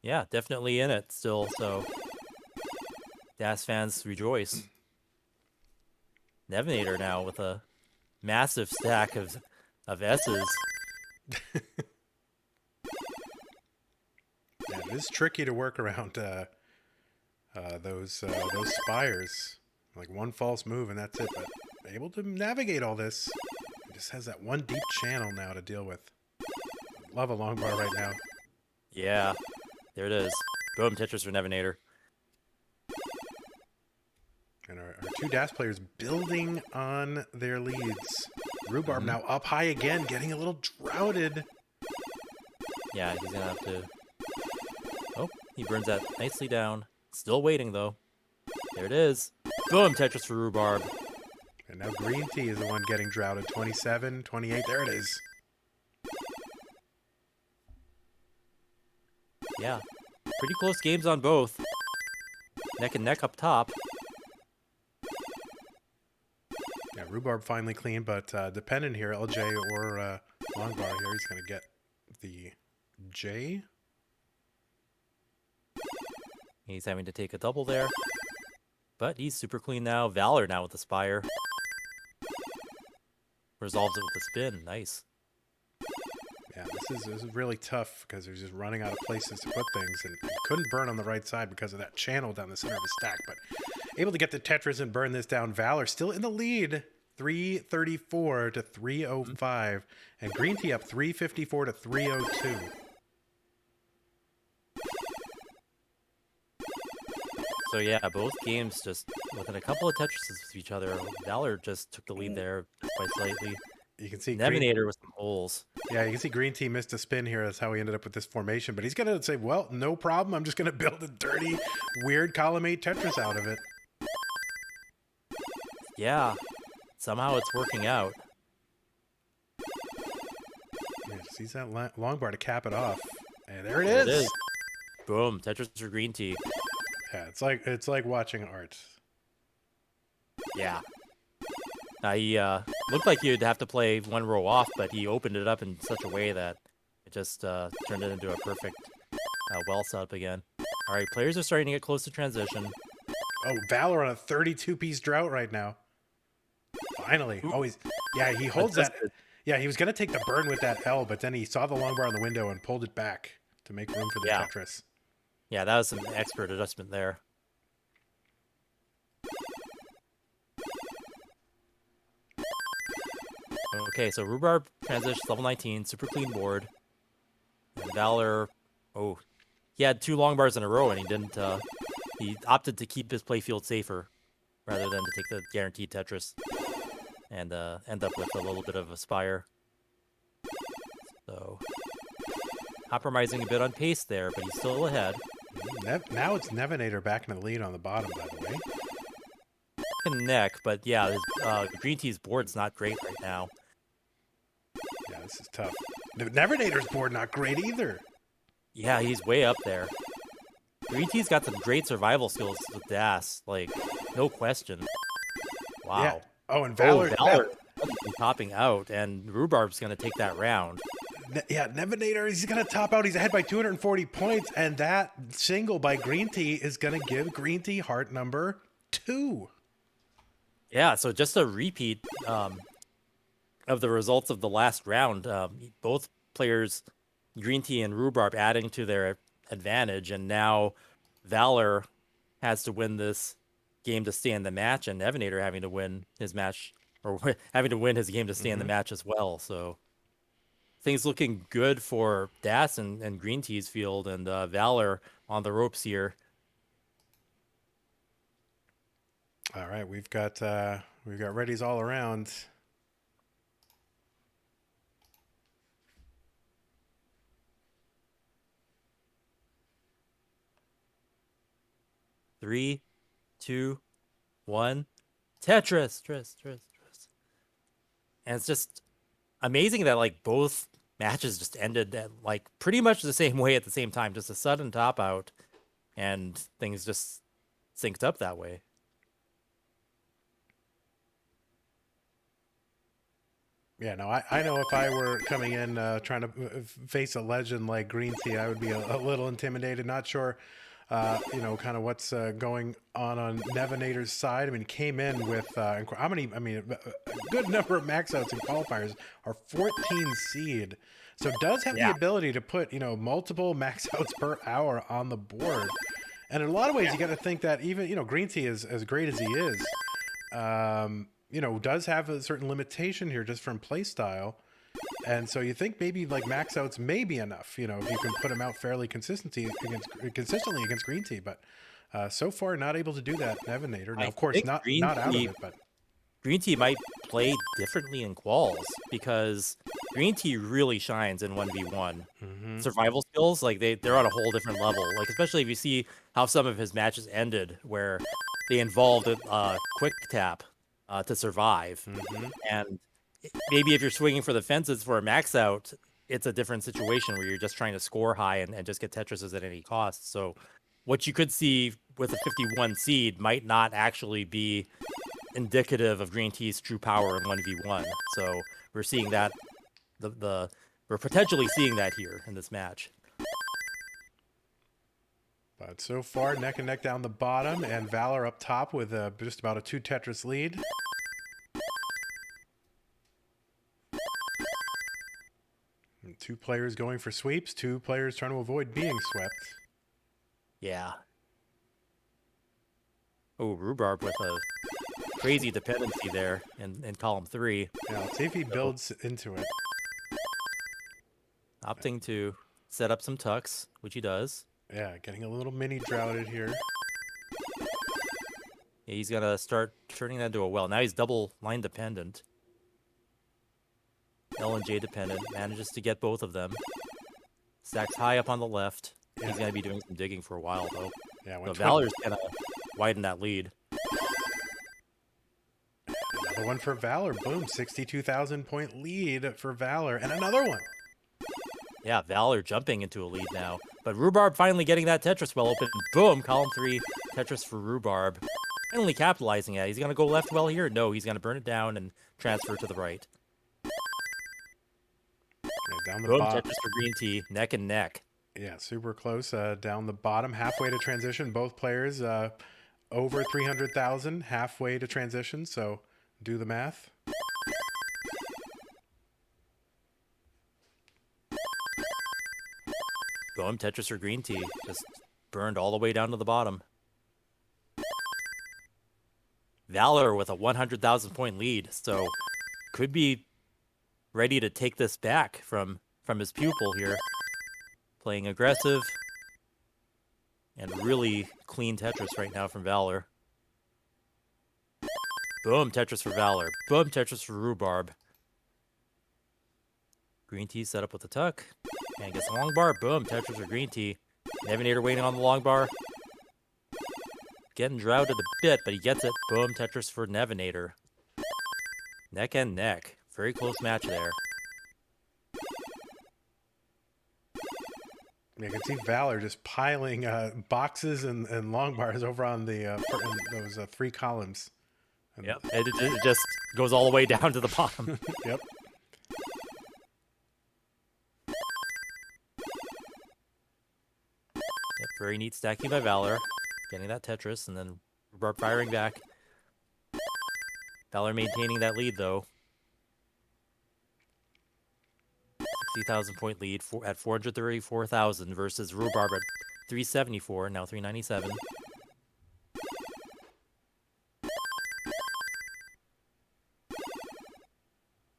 [SPEAKER 2] Yeah, definitely in it still, so DAS fans rejoice. Nevanator now with a massive stack of S's.
[SPEAKER 1] Yeah, it is tricky to work around those spires. Like one false move and that's it, but able to navigate all this. He just has that one deep channel now to deal with. Love a long bar right now.
[SPEAKER 2] Yeah, there it is. Boom, Tetris for Nevanator.
[SPEAKER 1] And our 2 DAS players building on their leads. Rhubarb now up high again, getting a little droughted.
[SPEAKER 2] Yeah, he's going to have to... Oh, he burns that nicely down. Still waiting, though. There it is. Boom, Tetris for Rhubarb.
[SPEAKER 1] And now Greentea is the one getting droughted. 27, 28, there it is.
[SPEAKER 2] Yeah, pretty close games on both. Neck and neck up top.
[SPEAKER 1] Yeah, Rhubarb finally clean, but dependent here, LJ or Longbar here, he's going to get the J.
[SPEAKER 2] He's having to take a double there. But he's super clean now. Valor now with the Spire. resolves it with a spin. Nice.
[SPEAKER 1] Yeah, this is really tough because they're just running out of places to put things, and couldn't burn on the right side because of that channel down the center of the stack. But able to get the Tetris and burn this down. Valor still in the lead, 334 to 305, and Greentea up 354 to 302.
[SPEAKER 2] So yeah, both games just within a couple of Tetrises of each other. Valor just took the lead there quite slightly.
[SPEAKER 1] You can see
[SPEAKER 2] Nevanator with some holes.
[SPEAKER 1] Yeah, you can see Greentea missed a spin here. That's how he ended up with this formation. But he's going to say, well, no problem. I'm just going to build a dirty, weird column 8 Tetris out of it.
[SPEAKER 2] Yeah, somehow it's working out.
[SPEAKER 1] Yeah, just use that long bar to cap it off. And there it
[SPEAKER 2] There
[SPEAKER 1] is.
[SPEAKER 2] it is. Boom, Tetris for Greentea.
[SPEAKER 1] Yeah, it's like watching art.
[SPEAKER 2] Yeah. He looked like you'd have to play one row off, but he opened it up in such a way that it just turned it into a perfect well setup again. All right, players are starting to get close to transition.
[SPEAKER 1] Oh, Valor on a 32-piece drought right now. Finally. Oh, he holds that. Yeah, he was going to take the burn with that L, but then he saw the long bar on the window and pulled it back to make room for the Tetris.
[SPEAKER 2] Yeah, that was some expert adjustment there. Okay, so Rhubarb transitions level 19, super clean board. And Valor, he had 2 long bars in a row, and he didn't. He opted to keep his playfield safer rather than to take the guaranteed Tetris and end up with a little bit of a spire. So compromising a bit on pace there, but he's still ahead.
[SPEAKER 1] Now it's Nevanator back in the lead on the bottom, by the way.
[SPEAKER 2] Neck, but yeah, his, Greentea's board's not great right now.
[SPEAKER 1] Yeah, this is tough. Nevanator's board not great either.
[SPEAKER 2] Yeah, he's way up there. Greentea's got some great survival skills with Das, like, no question. Wow.
[SPEAKER 1] Yeah. Oh, and Valor
[SPEAKER 2] topping out, and Rhubarb's going to take that round.
[SPEAKER 1] Yeah, Nevanator, he's going to top out. He's ahead by 240 points, and that single by Greentea is going to give Greentea heart number 2.
[SPEAKER 2] Yeah, so just a repeat of the results of the last round. Both players, Greentea and Rhubarb, adding to their advantage, and now Valor has to win this game to stay in the match, and Nevanator having to win his match, or having to win his game to stay in the match as well. So things looking good for Das and Greentea's field, and Valor on the ropes here.
[SPEAKER 1] All right, we've got readies all around.
[SPEAKER 2] Three, 2, 1, Tetris. And it's just amazing that like both matches just ended at like pretty much the same way at the same time, just a sudden top out, and things just synced up that way.
[SPEAKER 1] Yeah, no, I know if I were coming in trying to face a legend like Greentea, I would be a little intimidated. Not sure, kind of what's going on Nevanator's side. I mean, came in with how many? I mean, a good number of max outs and qualifiers are 14 seed, so does have the ability to put multiple max outs per hour on the board. And in a lot of ways, you got to think that even Greentea is as great as he is. Does have a certain limitation here just from play style. And so you think maybe like max outs may be enough, if you can put him out fairly consistently against Greentea. But so far, not able to do that, Nevanator. Now, of course, not out of it, but
[SPEAKER 2] Greentea might play differently in quals because Greentea really shines in 1v1. Survival skills, like they're on a whole different level. Like especially if you see how some of his matches ended, where they involved a quick tap to survive, and maybe if you're swinging for the fences for a max out, it's a different situation where you're just trying to score high and just get Tetrises at any cost. So what you could see with a 51 seed might not actually be indicative of Greentea's true power in 1v1. So we're seeing that we're potentially seeing that here in this match.
[SPEAKER 1] But so far, neck and neck down the bottom, and Valor up top with just about a 2 Tetris lead. 2 players going for sweeps, 2 players trying to avoid being swept.
[SPEAKER 2] Yeah. Oh, Rhubarb with a crazy dependency there in column 3.
[SPEAKER 1] Yeah, let's see if he builds into it.
[SPEAKER 2] Opting to set up some tucks, which he does.
[SPEAKER 1] Yeah, getting a little mini droughted here.
[SPEAKER 2] Yeah, he's gonna start turning that into a well. Now he's double line dependent. L and J dependent. Manages to get both of them. Stacks high up on the left.
[SPEAKER 1] Yeah.
[SPEAKER 2] He's gonna be doing some digging for a while though.
[SPEAKER 1] Yeah,
[SPEAKER 2] So Valor's gonna widen that lead.
[SPEAKER 1] Another one for Valor. Boom, 62,000 point lead for Valor, and another one.
[SPEAKER 2] Yeah, Valor jumping into a lead now. But Rhubarb finally getting that Tetris well open. Boom, column 3, Tetris for Rhubarb. Finally capitalizing it. He's going to go left well here? No, he's going to burn it down and transfer to the right.
[SPEAKER 1] Yeah, down the
[SPEAKER 2] Boom,
[SPEAKER 1] bottom.
[SPEAKER 2] Tetris for Greentea, neck and neck.
[SPEAKER 1] Yeah, super close. Down the bottom, halfway to transition. Both players over 300,000, halfway to transition. So do the math.
[SPEAKER 2] Boom, Tetris for Greentea. Just burned all the way down to the bottom. Valor with a 100,000 point lead, so could be ready to take this back from his pupil here. Playing aggressive and really clean Tetris right now from Valor. Boom, Tetris for Valor. Boom, Tetris for Rhubarb. Greentea set up with the tuck. And gets a long bar. Boom, Tetris for Greentea. Nevanator waiting on the long bar. Getting droughted a bit, but he gets it. Boom, Tetris for Nevanator. Neck and neck. Very close match there.
[SPEAKER 1] You can see Valor just piling boxes and long bars over on the in those 3 columns. And
[SPEAKER 2] Yep, it just goes all the way down to the bottom.
[SPEAKER 1] Yep.
[SPEAKER 2] Yep, very neat stacking by Valor. Getting that Tetris, and then Rhubarb firing back. Valor maintaining that lead, though. 60,000 point lead at 434,000 versus Rhubarb at 374, now 397.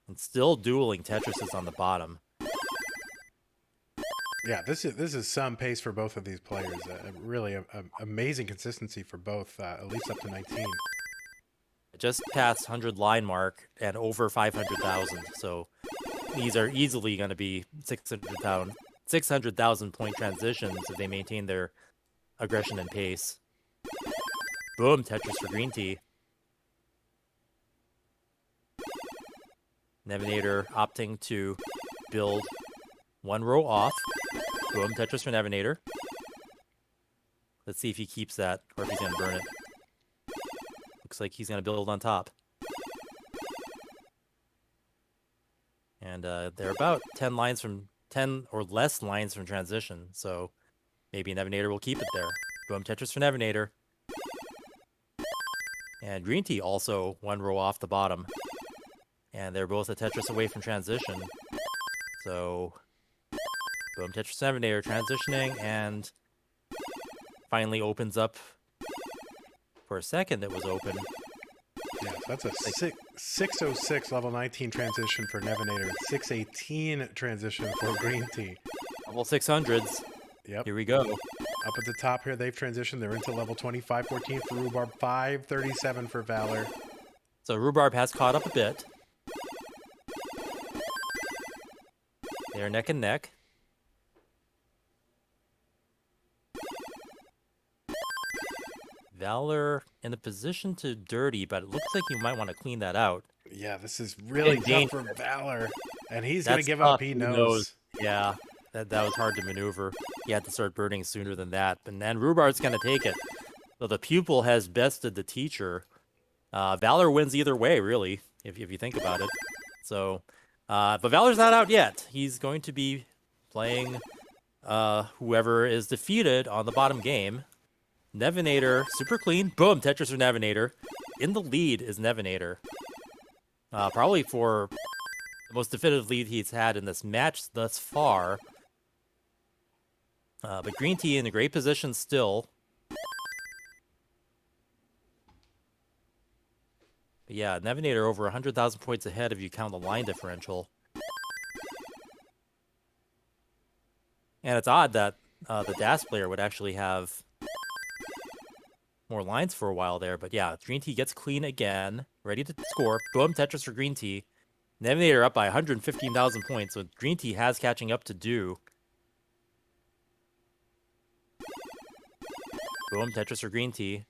[SPEAKER 2] And still dueling Tetrises on the bottom.
[SPEAKER 1] Yeah, this is some pace for both of these players. Really amazing consistency for both, at least up to 19.
[SPEAKER 2] Just past 100 line mark and over 500,000. So these are easily going to be 600,000 point transitions if they maintain their aggression and pace. Boom, Tetris for Greentea. Nevanator opting to build 1 row off. Boom, Tetris for Nevanator. Let's see if he keeps that or if he's going to burn it. Looks like he's going to build on top. And they're about 10 lines from 10 or less lines from transition, so maybe Nevanator will keep it there. Boom, Tetris for Nevanator. And Greentea also 1 row off the bottom. And they're both a Tetris away from transition. So boom, Tetris Nevanator transitioning and finally opens up. For a second, it was open.
[SPEAKER 1] Yeah, that's a 606 level 19 transition for Nevanator. 618 transition for Greentea.
[SPEAKER 2] Level 600s.
[SPEAKER 1] Yep.
[SPEAKER 2] Here we go.
[SPEAKER 1] Up at the top here, they've transitioned. They're into level 25, 14 for Rhubarb, 537 for Valor.
[SPEAKER 2] So Rhubarb has caught up a bit. They're neck and neck. Valor in a position to dirty, but it looks like you might want to clean that out.
[SPEAKER 1] Yeah, this is really tough for Valor. And he's going to give up, he knows.
[SPEAKER 2] Yeah, that was hard to maneuver. He had to start burning sooner than that. But then Rhubarb's going to take it. So the pupil has bested the teacher. Valor wins either way, really, if you think about it. So, but Valor's not out yet. He's going to be playing whoever is defeated on the bottom game. Nevanator, super clean. Boom, Tetris for Nevanator. In the lead is Nevanator. Probably for the most definitive lead he's had in this match thus far. But Greentea in a great position still. But yeah, Nevanator over 100,000 points ahead if you count the line differential. And it's odd that the DAS player would actually have more lines for a while there. But yeah, Greentea gets clean again, ready to score. Boom, Tetris for Greentea. Nevanator up by 115,000 points, so Greentea has catching up to do. Boom, Tetris for Greentea.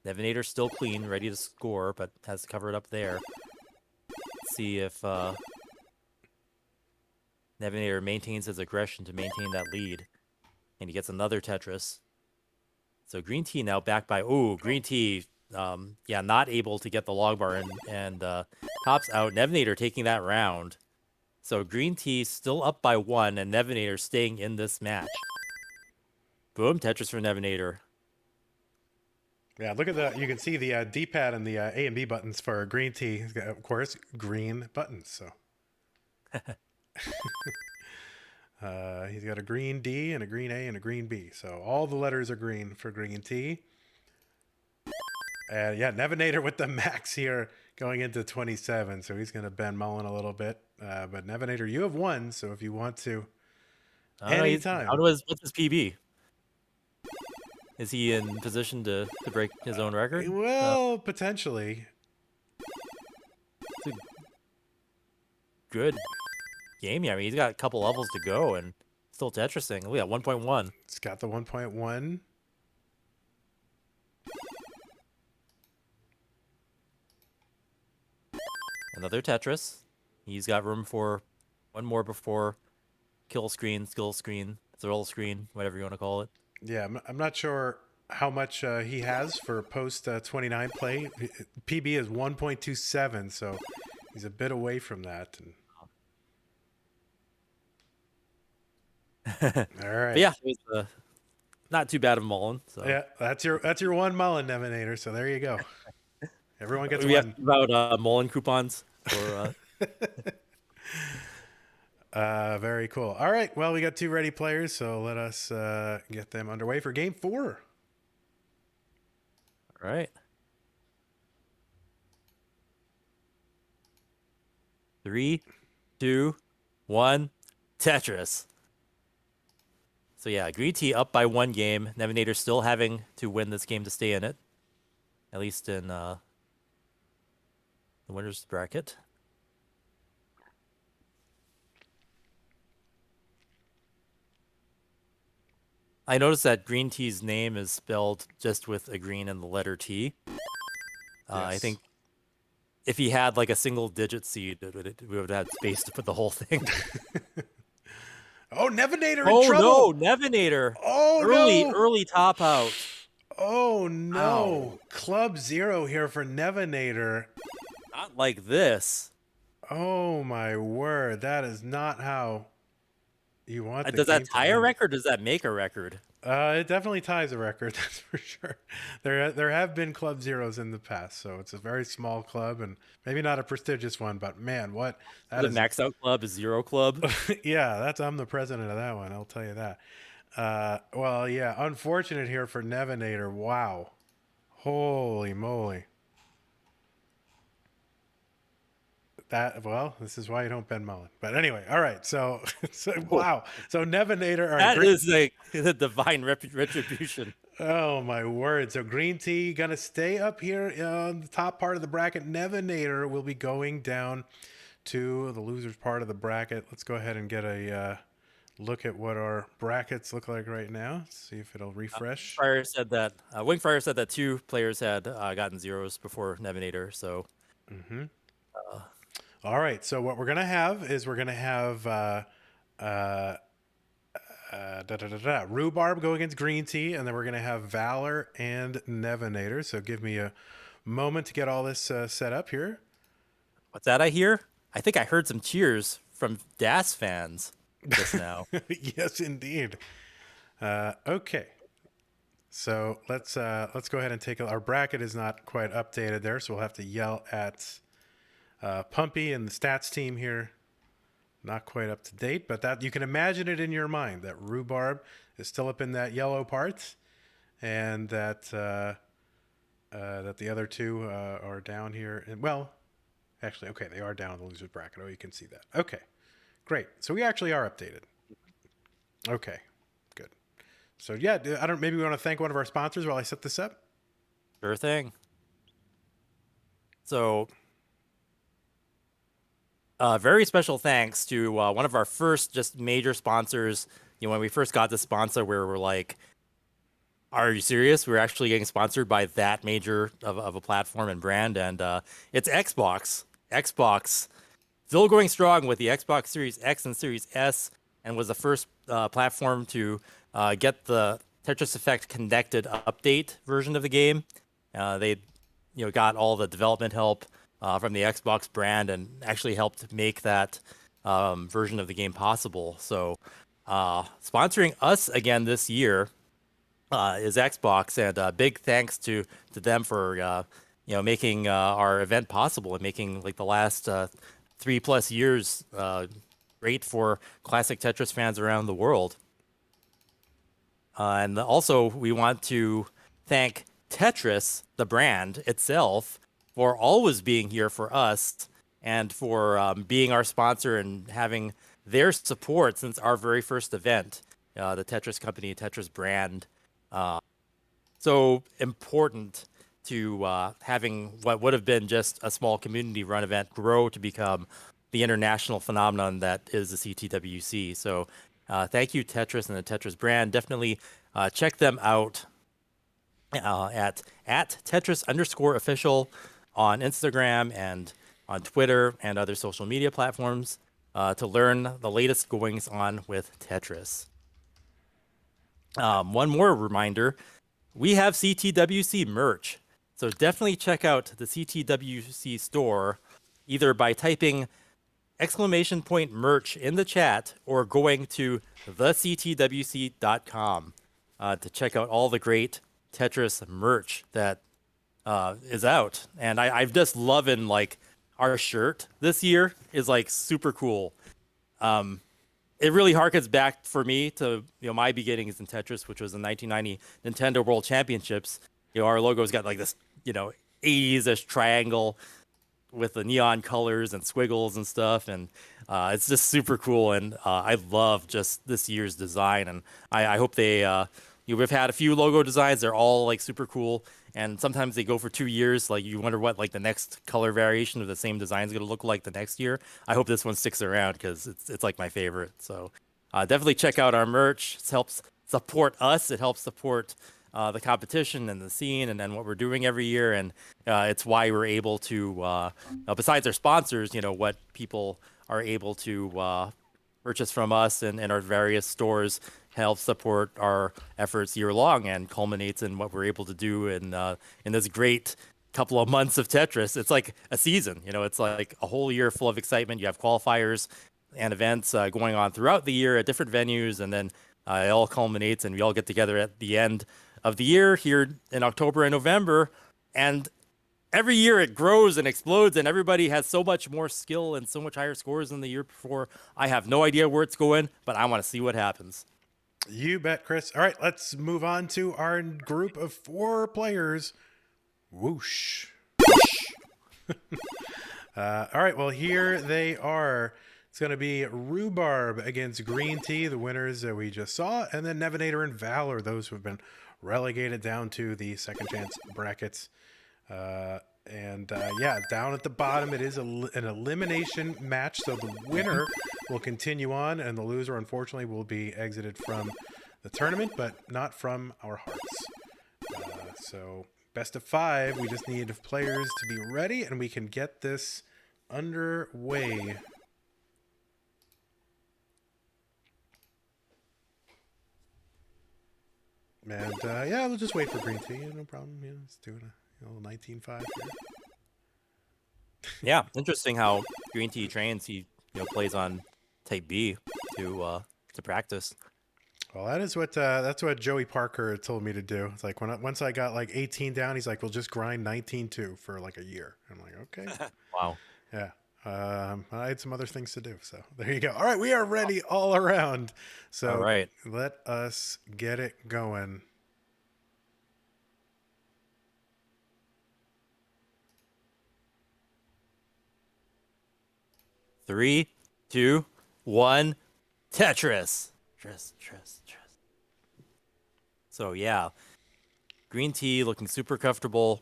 [SPEAKER 2] Nevanator still clean, ready to score, but has to cover it up there. Let's see if Nevanator maintains his aggression to maintain that lead. And he gets another Tetris. So Greentea now back by... Ooh, Greentea, yeah, not able to get the log bar and tops out. Nevanator taking that round. So Greentea still up by 1, and Nevanator staying in this match. Boom, Tetris for Nevanator.
[SPEAKER 1] Yeah, look at that. You can see the D-pad and the A and B buttons for Greentea. He's got, of course, green buttons. So he's got a green D and a green A and a green B. So all the letters are green for Greentea. And yeah, Nevanator with the max here going into 27. So he's going to bend Mullen a little bit. But Nevanator, you have won. So if you want to, anytime.
[SPEAKER 2] What's his PB? Is he in position to break his own record?
[SPEAKER 1] Well, potentially.
[SPEAKER 2] It's a good game. Yeah, I mean, he's got a couple levels to go and still Tetrising. Look at 1.1.
[SPEAKER 1] It's got the 1.1.
[SPEAKER 2] Another Tetris. He's got room for one more before kill screen, skill screen, thrill screen, whatever you want to call it.
[SPEAKER 1] Yeah, I'm not sure how much he has for post 29 play. PB is 1.27, so he's a bit away from that. And... All right.
[SPEAKER 2] But yeah, it was not too bad of Mullen. So
[SPEAKER 1] yeah, that's your one Mullen, Nevanator. So there you go. Everyone gets
[SPEAKER 2] we
[SPEAKER 1] one.
[SPEAKER 2] have about Mullen coupons for.
[SPEAKER 1] Very cool. All right. Well, we got 2 ready players, so let us get them underway for game 4.
[SPEAKER 2] All right. 3, 2, 1, Tetris. So yeah, Greentea up by 1 game. Nevanator still having to win this game to stay in it, at least in the winners bracket. I noticed that Greentea's name is spelled just with a green and the letter T.
[SPEAKER 1] Yes.
[SPEAKER 2] I think if he had like a single digit seed, we would have had space to put the whole thing.
[SPEAKER 1] Oh, Nevanator in trouble.
[SPEAKER 2] Oh, no, Nevanator.
[SPEAKER 1] Oh,
[SPEAKER 2] early top out.
[SPEAKER 1] Oh, no.
[SPEAKER 2] Ow.
[SPEAKER 1] Club 0 here for Nevanator.
[SPEAKER 2] Not like this.
[SPEAKER 1] Oh, my word. That is not how you want the
[SPEAKER 2] Does that
[SPEAKER 1] game to
[SPEAKER 2] tie a
[SPEAKER 1] end.
[SPEAKER 2] record? Does that make a record?
[SPEAKER 1] It definitely ties a record, that's for sure. There have been Club Zeros in the past, so it's a very small club and maybe not a prestigious one, but man, what that
[SPEAKER 2] The
[SPEAKER 1] is
[SPEAKER 2] max out club is 0 club.
[SPEAKER 1] yeah, I'm the president of that one, I'll tell you that. Well, yeah, unfortunate here for Nevanator. Wow. Holy moly. This is why you don't bend Mullen. But anyway, all right. So wow. So Nevanator.
[SPEAKER 2] That is like the divine retribution.
[SPEAKER 1] Oh my word. So Greentea gonna stay up here on the top part of the bracket. Nevanator will be going down to the losers part of the bracket. Let's go ahead and get a look at what our brackets look like right now. See if it'll refresh.
[SPEAKER 2] Wingfire said that Wingfire said that 2 players had gotten zeros before Nevanator. So.
[SPEAKER 1] Mm-hmm. All right, so what we're going to have is we're going to have Rhubarb go against Greentea, and then we're going to have Valor and Nevanator. So give me a moment to get all this set up here.
[SPEAKER 2] What's that I hear? I think I heard some cheers from DAS fans just now.
[SPEAKER 1] Yes, indeed. Okay. So let's go ahead and take our bracket is not quite updated there, so we'll have to yell at Pumpy and the stats team here. Not quite up to date, but that you can imagine it in your mind that Rhubarb is still up in that yellow part, and that that the other two are down here. And well, actually, okay, they are down in the losers bracket. Oh, you can see that. Okay, great. So we actually are updated. Okay, good. So yeah, I don't. Maybe we want to thank one of our sponsors while I set this up.
[SPEAKER 2] Sure thing. So, very special thanks to one of our first just major sponsors. When we first got the sponsor, we were like, "Are you serious? We're actually getting sponsored by that major of a platform and brand." And it's Xbox. Xbox still going strong with the Xbox Series X and Series S, and was the first platform to get the Tetris Effect Connected update version of the game. They, got all the development help from the Xbox brand and actually helped make that version of the game possible. So, sponsoring us again this year is Xbox, and big thanks to them for making our event possible and making like the last 3+ years great for classic Tetris fans around the world. And also, we want to thank Tetris, the brand itself, for always being here for us and for being our sponsor and having their support since our very first event, the Tetris company, Tetris brand. So important to having what would have been just a small community-run event grow to become the international phenomenon that is the CTWC. So thank you, Tetris and the Tetris brand. Definitely check them out at Tetris_official on Instagram and on Twitter and other social media platforms to learn the latest goings on with Tetris. One more reminder, we have CTWC merch. So definitely check out the CTWC store either by typing !merch in the chat or going to thectwc.com to check out all the great Tetris merch that is out. And I've just loving like our shirt this year is like super cool. It really harkens back for me to my beginnings in Tetris, which was the 1990 Nintendo World Championships. Our logo's got like this 80s-ish triangle with the neon colors and squiggles and stuff, and it's just super cool. And I love just this year's design, and I hope they. We've had a few logo designs; they're all like super cool, and sometimes they go for 2 years. Like you wonder what like the next color variation of the same design is going to look like the next year. I hope this one sticks around because it's like my favorite. So definitely check out our merch. It helps support us. It helps support the competition and the scene and then what we're doing every year. And it's why we're able to, besides our sponsors, what people are able to purchase from us and our various stores helps support our efforts year long and culminates in what we're able to do in this great couple of months of Tetris. It's like a season, it's like a whole year full of excitement. You have qualifiers and events going on throughout the year at different venues, and then it all culminates and we all get together at the end of the year here in October and November. And every year it grows and explodes, and everybody has so much more skill and so much higher scores than the year before. I have no idea where it's going, but I want to see what happens.
[SPEAKER 1] You bet, Chris. All right, let's move on to our group of 4 players. Whoosh. All right, well, here they are. It's going to be Rhubarb against Greentea, the winners that we just saw, and then Nevanator and Valor, those who have been relegated down to the second chance brackets. Yeah, down at the bottom, it is an elimination match, so the winner will continue on, and the loser, unfortunately, will be exited from the tournament, but not from our hearts. So, best of 5, we just need players to be ready, and we can get this underway. And, yeah, we'll just wait for Greentea, no problem. Let's do a 19-5 here.
[SPEAKER 2] Yeah, interesting how Greentea trains. He plays on type B to practice.
[SPEAKER 1] Well, that's what Joey Parker told me to do. It's like once I got like 18 down, he's like, "We'll just grind 19-2 for like a year." I'm like, "Okay."
[SPEAKER 2] Wow.
[SPEAKER 1] Yeah. I had some other things to do, so there you go. All right, we are ready all around. So
[SPEAKER 2] All right.
[SPEAKER 1] let us get it going.
[SPEAKER 2] Three, two, one. Tetris. Tris. So yeah, Greentea looking super comfortable.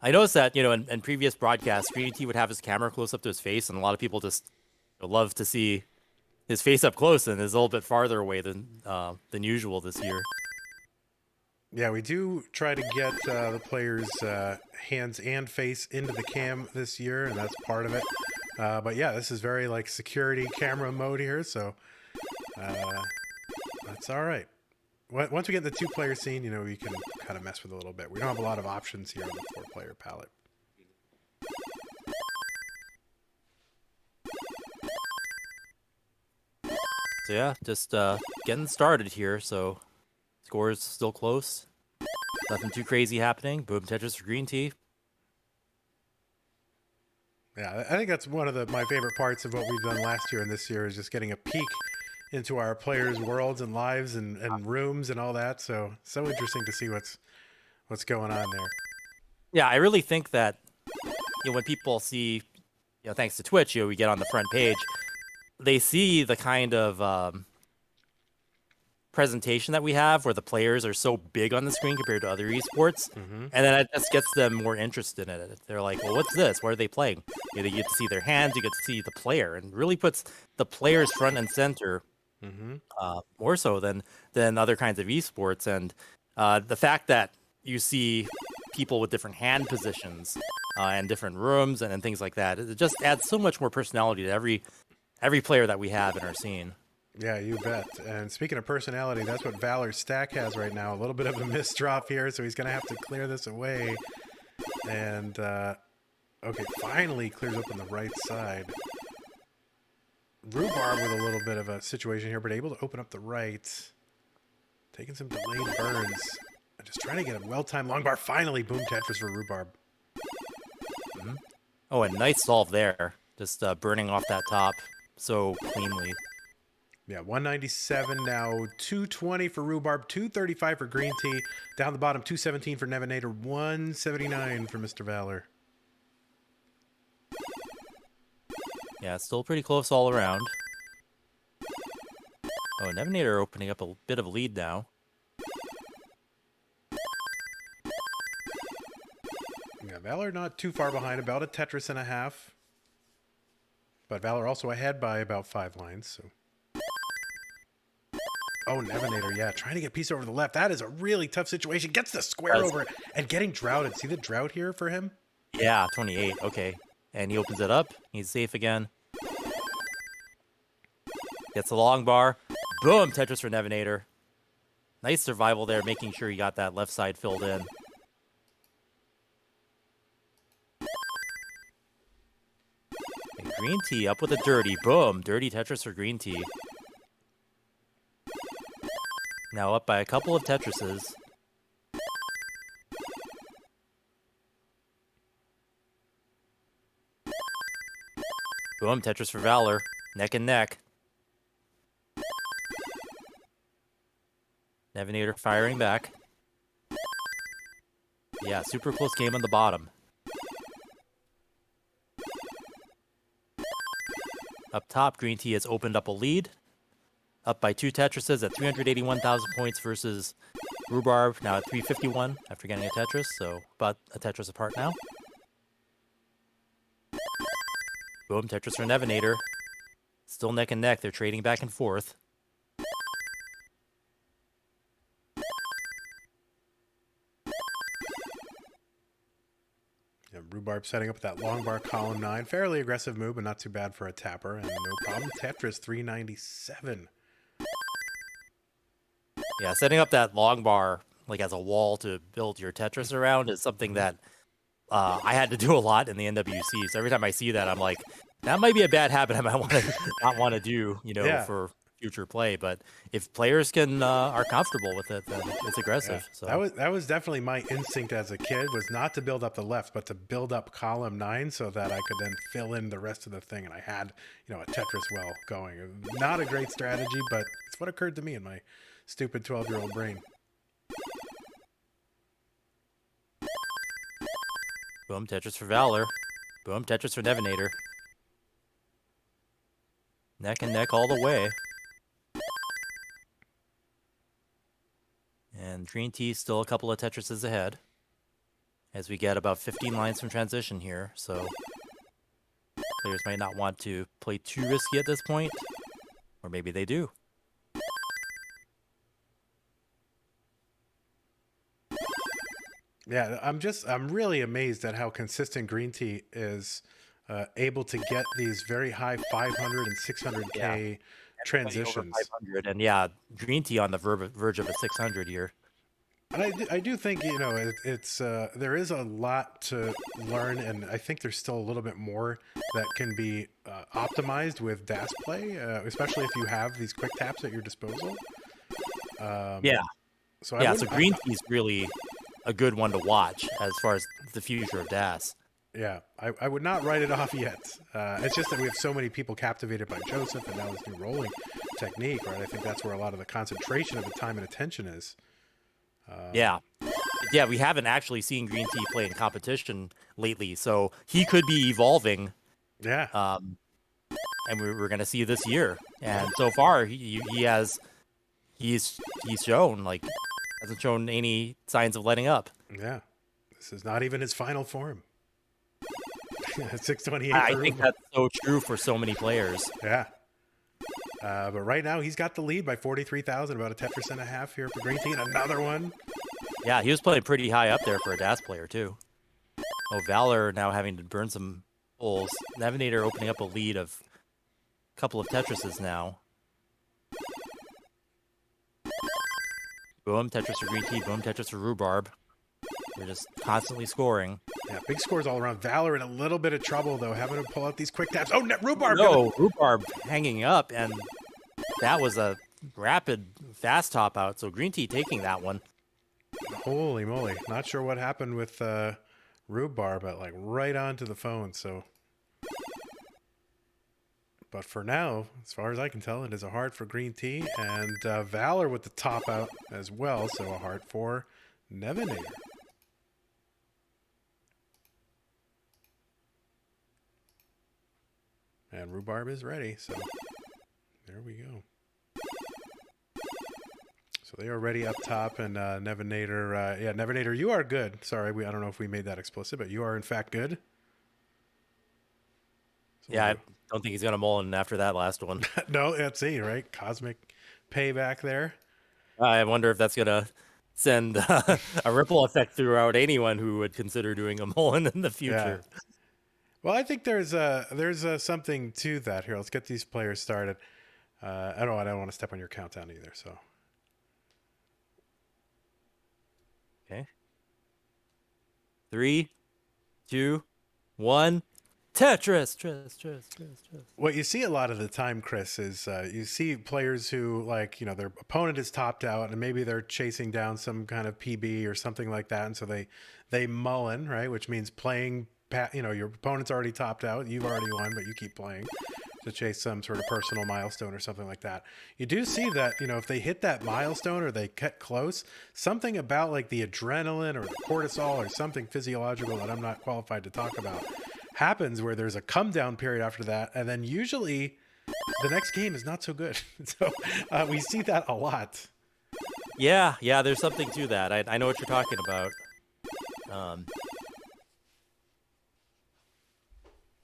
[SPEAKER 2] I noticed that, in previous broadcasts, Greentea would have his camera close up to his face, and a lot of people just love to see his face up close, and is a little bit farther away than usual this year.
[SPEAKER 1] Yeah, we do try to get the players' hands and face into the cam this year, and that's part of it. But yeah, this is very like security camera mode here, so that's all right. Once we get the two-player scene, we can kind of mess with it a little bit. We don't have a lot of options here on the four-player palette.
[SPEAKER 2] So yeah, just getting started here. So score is still close. Nothing too crazy happening. Boom Tetris for Greentea.
[SPEAKER 1] Yeah, I think that's one of my favorite parts of what we've done last year and this year is just getting a peek into our players' worlds and lives and rooms and all that. So interesting to see what's going on there.
[SPEAKER 2] Yeah, I really think that when people see, thanks to Twitch, we get on the front page, they see the kind of presentation that we have where the players are so big on the screen compared to other esports, and then it just gets them more interested in it. They're like, well, what's this? What are they playing? You get to see their hands, you get to see the player, and really puts the players front and center more so than other kinds of esports. And the fact that you see people with different hand positions and different rooms and things like that, it just adds so much more personality to every player that we have in our scene.
[SPEAKER 1] Yeah, you bet. And speaking of personality, that's what Valor's stack has right now. A little bit of a misdrop here, so he's going to have to clear this away. And, okay, finally clears open the right side. Rhubarb with a little bit of a situation here, but able to open up the right. Taking some delayed burns. And just trying to get a well-timed long bar. Finally, boom Tetris for Rhubarb.
[SPEAKER 2] Oh, a nice solve there. Just burning off that top so cleanly.
[SPEAKER 1] Yeah, 197 now, 220 for Rhubarb, 235 for Greentea. Down the bottom, 217 for Nevanator, 179 for Mr. Valor.
[SPEAKER 2] Yeah, still pretty close all around. Oh, Nevanator opening up a bit of a lead now.
[SPEAKER 1] Yeah, Valor not too far behind, about a Tetris and a half. But Valor also ahead by about 5 lines, so... Oh, Nevanator, yeah, trying to get piece over the left. That is a really tough situation. Gets the square over and getting droughted. See the drought here for him?
[SPEAKER 2] Yeah, 28. Okay. And he opens it up. He's safe again. Gets the long bar. Boom! Tetris for Nevanator. Nice survival there, making sure he got that left side filled in. And Greentea up with a dirty. Boom! Dirty Tetris for Greentea. Now up by a couple of Tetrises. Boom, Tetris for Valor. Neck and neck. Nevanator firing back. Yeah, super close game on the bottom. Up top, Greentea has opened up a lead. Up by 2 Tetrises at 381,000 points versus Rhubarb, now at 351 after getting a Tetris, so about a Tetris apart now. Boom, Tetris for Nevanator. Still neck and neck, they're trading back and forth.
[SPEAKER 1] Yeah, Rhubarb setting up that long bar column 9. Fairly aggressive move, but not too bad for a tapper. And no problem, Tetris 397.
[SPEAKER 2] Yeah, setting up that long bar like as a wall to build your Tetris around is something that I had to do a lot in the NWC. So every time I see that, I'm like, that might be a bad habit I might not want to do,
[SPEAKER 1] Yeah.
[SPEAKER 2] for future play. But if players can are comfortable with it, then it's aggressive.
[SPEAKER 1] Yeah.
[SPEAKER 2] So
[SPEAKER 1] That was definitely my instinct as a kid, was not to build up the left, but to build up column 9 so that I could then fill in the rest of the thing, and I had, a Tetris well going. Not a great strategy, but it's what occurred to me in my stupid 12-year-old brain.
[SPEAKER 2] boom, Tetris for Valor. Boom, Tetris for Nevanator. Neck and neck all the way. And Greentea still a couple of Tetrises ahead, as we get about 15 lines from transition here, so players might not want to play too risky at this point, or maybe they do.
[SPEAKER 1] Yeah, I'm really amazed at how consistent Greentea is able to get these very high 500 and 600K transitions.
[SPEAKER 2] Over 500, and yeah, Greentea on the verge of a 600 here.
[SPEAKER 1] And I do think, it's there is a lot to learn, and I think there's still a little bit more that can be optimized with DAS play, especially if you have these quick taps at your disposal.
[SPEAKER 2] Yeah.
[SPEAKER 1] So
[SPEAKER 2] Greentea is really a good one to watch as far as the future of DAS.
[SPEAKER 1] Yeah, I would not write it off yet. It's just that we have so many people captivated by Joseph and now his new rolling technique, right? I think that's where a lot of the concentration of the time and attention is.
[SPEAKER 2] Yeah, we haven't actually seen Greentea play in competition lately, so he could be evolving.
[SPEAKER 1] Yeah.
[SPEAKER 2] And we're going to see this year. And so far, he's shown, hasn't shown any signs of letting up.
[SPEAKER 1] Yeah. This is not even his final form. 628.
[SPEAKER 2] I think that's so true for so many players.
[SPEAKER 1] Yeah. But right now, he's got the lead by 43,000, about a Tetris and a half here for Greentea, and another one.
[SPEAKER 2] Yeah, he was playing pretty high up there for a DAS player, too. Oh, Valor now having to burn some holes. Nevanator opening up a lead of a couple of Tetrises now. Boom, Tetris for Greentea. Boom, Tetris for Rhubarb. They're just constantly scoring.
[SPEAKER 1] Yeah, big scores all around. Valor in a little bit of trouble, though, having to pull out these quick taps. Oh, Rhubarb!
[SPEAKER 2] No, Rhubarb hanging up, and that was a rapid, fast top out. So Greentea taking that one.
[SPEAKER 1] Holy moly. Not sure what happened with Rhubarb, but right onto the phone, so... But for now, as far as I can tell, it is a heart for Greentea, and Valor with the top out as well, so a heart for Nevanator. And Rhubarb is ready, so there we go. So they are ready up top, and Nevanator, Nevanator, you are good. Sorry, I don't know if we made that explicit, but you are in fact good. So
[SPEAKER 2] yeah, I don't think he's going to mull in after that last one.
[SPEAKER 1] No, let's see, right? Cosmic payback there.
[SPEAKER 2] I wonder if that's going to send a ripple effect throughout anyone who would consider doing a Mullen in the future.
[SPEAKER 1] Yeah. Well, I think there's something to that here. Let's get these players started. I don't want to step on your countdown either. So.
[SPEAKER 2] Okay. 3, 2, 1. Tetris.
[SPEAKER 1] What you see a lot of the time, Chris, is you see players who, their opponent is topped out and maybe they're chasing down some kind of PB or something like that. And so they mullen, right? Which means playing, your opponent's already topped out. You've already won, but you keep playing to chase some sort of personal milestone or something like that. You do see that, if they hit that milestone or they get close, something about the adrenaline or the cortisol or something physiological that I'm not qualified to talk about happens where there's a come down period after that, and then usually the next game is not so good. So we see that a lot.
[SPEAKER 2] Yeah, there's something to that. I know what you're talking about.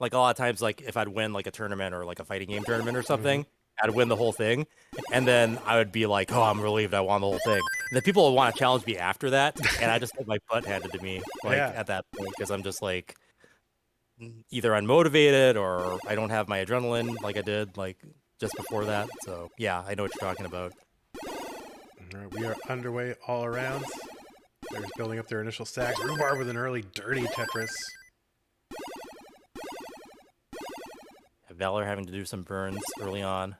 [SPEAKER 2] A lot of times, if I'd win a tournament or a fighting game tournament or something, I'd win the whole thing, and then I would be like, oh, I'm relieved I won the whole thing. And then people would want to challenge me after that, and I just get my butt handed to me at that point, because I'm just either unmotivated or I don't have my adrenaline like I did just before that. So yeah, I know what you're talking about.
[SPEAKER 1] All right, we are underway all around. Players building up their initial stacks. Rhubarb with an early dirty Tetris.
[SPEAKER 2] Valor having to do some burns early on.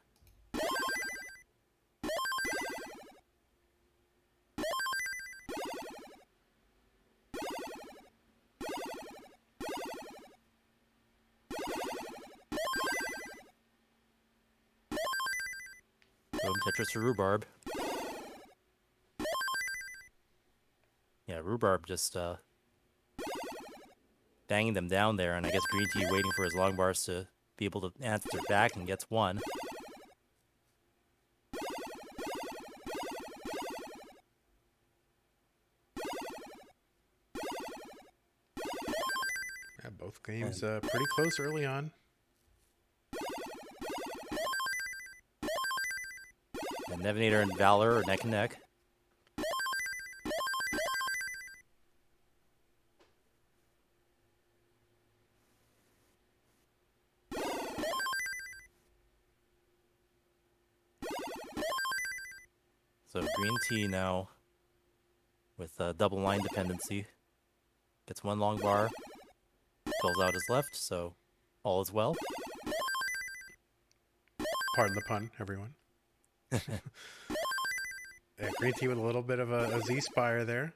[SPEAKER 2] Tetris for Rhubarb. Yeah, Rhubarb just banging them down there, and I guess Greentea waiting for his long bars to be able to answer back and gets one.
[SPEAKER 1] Yeah, both games pretty close early on.
[SPEAKER 2] And Nevanator and Valor are neck and neck. So Greentea now with double line dependency. Gets one long bar. Fills out his left, so all is well.
[SPEAKER 1] Pardon the pun, everyone. Yeah, Greentea with a little bit of a Z-Spire there.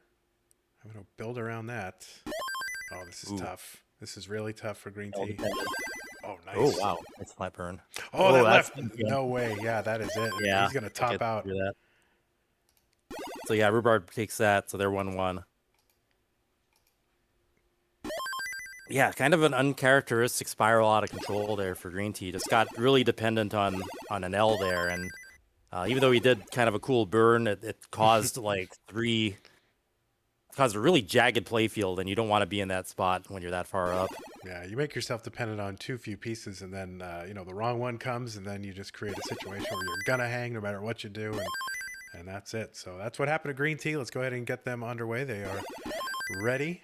[SPEAKER 1] I'm going to build around that. Oh, this is tough. This is really tough for Greentea. Oh, nice.
[SPEAKER 2] Oh, wow. That's flat burn.
[SPEAKER 1] Oh, that left. No way. Yeah, that is it.
[SPEAKER 2] Yeah.
[SPEAKER 1] He's going to top out.
[SPEAKER 2] That. So, yeah, Rhubarb takes that, so they're 1-1. Yeah, kind of an uncharacteristic spiral out of control there for Greentea. Just got really dependent on an L there, and even though he did kind of a cool burn, it caused caused a really jagged playfield, and you don't want to be in that spot when you're that far up.
[SPEAKER 1] Yeah, you make yourself dependent on too few pieces, and then the wrong one comes, and then you just create a situation where you're gonna hang no matter what you do, and that's it. So that's what happened to Greentea. Let's go ahead and get them underway. They are ready.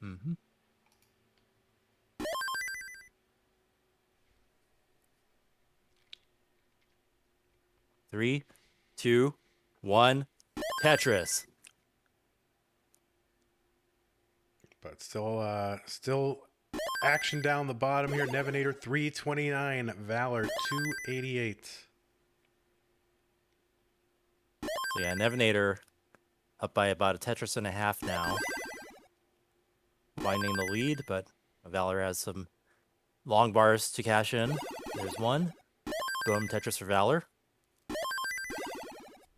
[SPEAKER 2] Mm-hmm. Three, two, one, Tetris.
[SPEAKER 1] But still action down the bottom here. Nevanator 329, Valor 288.
[SPEAKER 2] So yeah, Nevanator up by about a Tetris and a half now. Winding the lead, but Valor has some long bars to cash in. There's one. Boom, Tetris for Valor.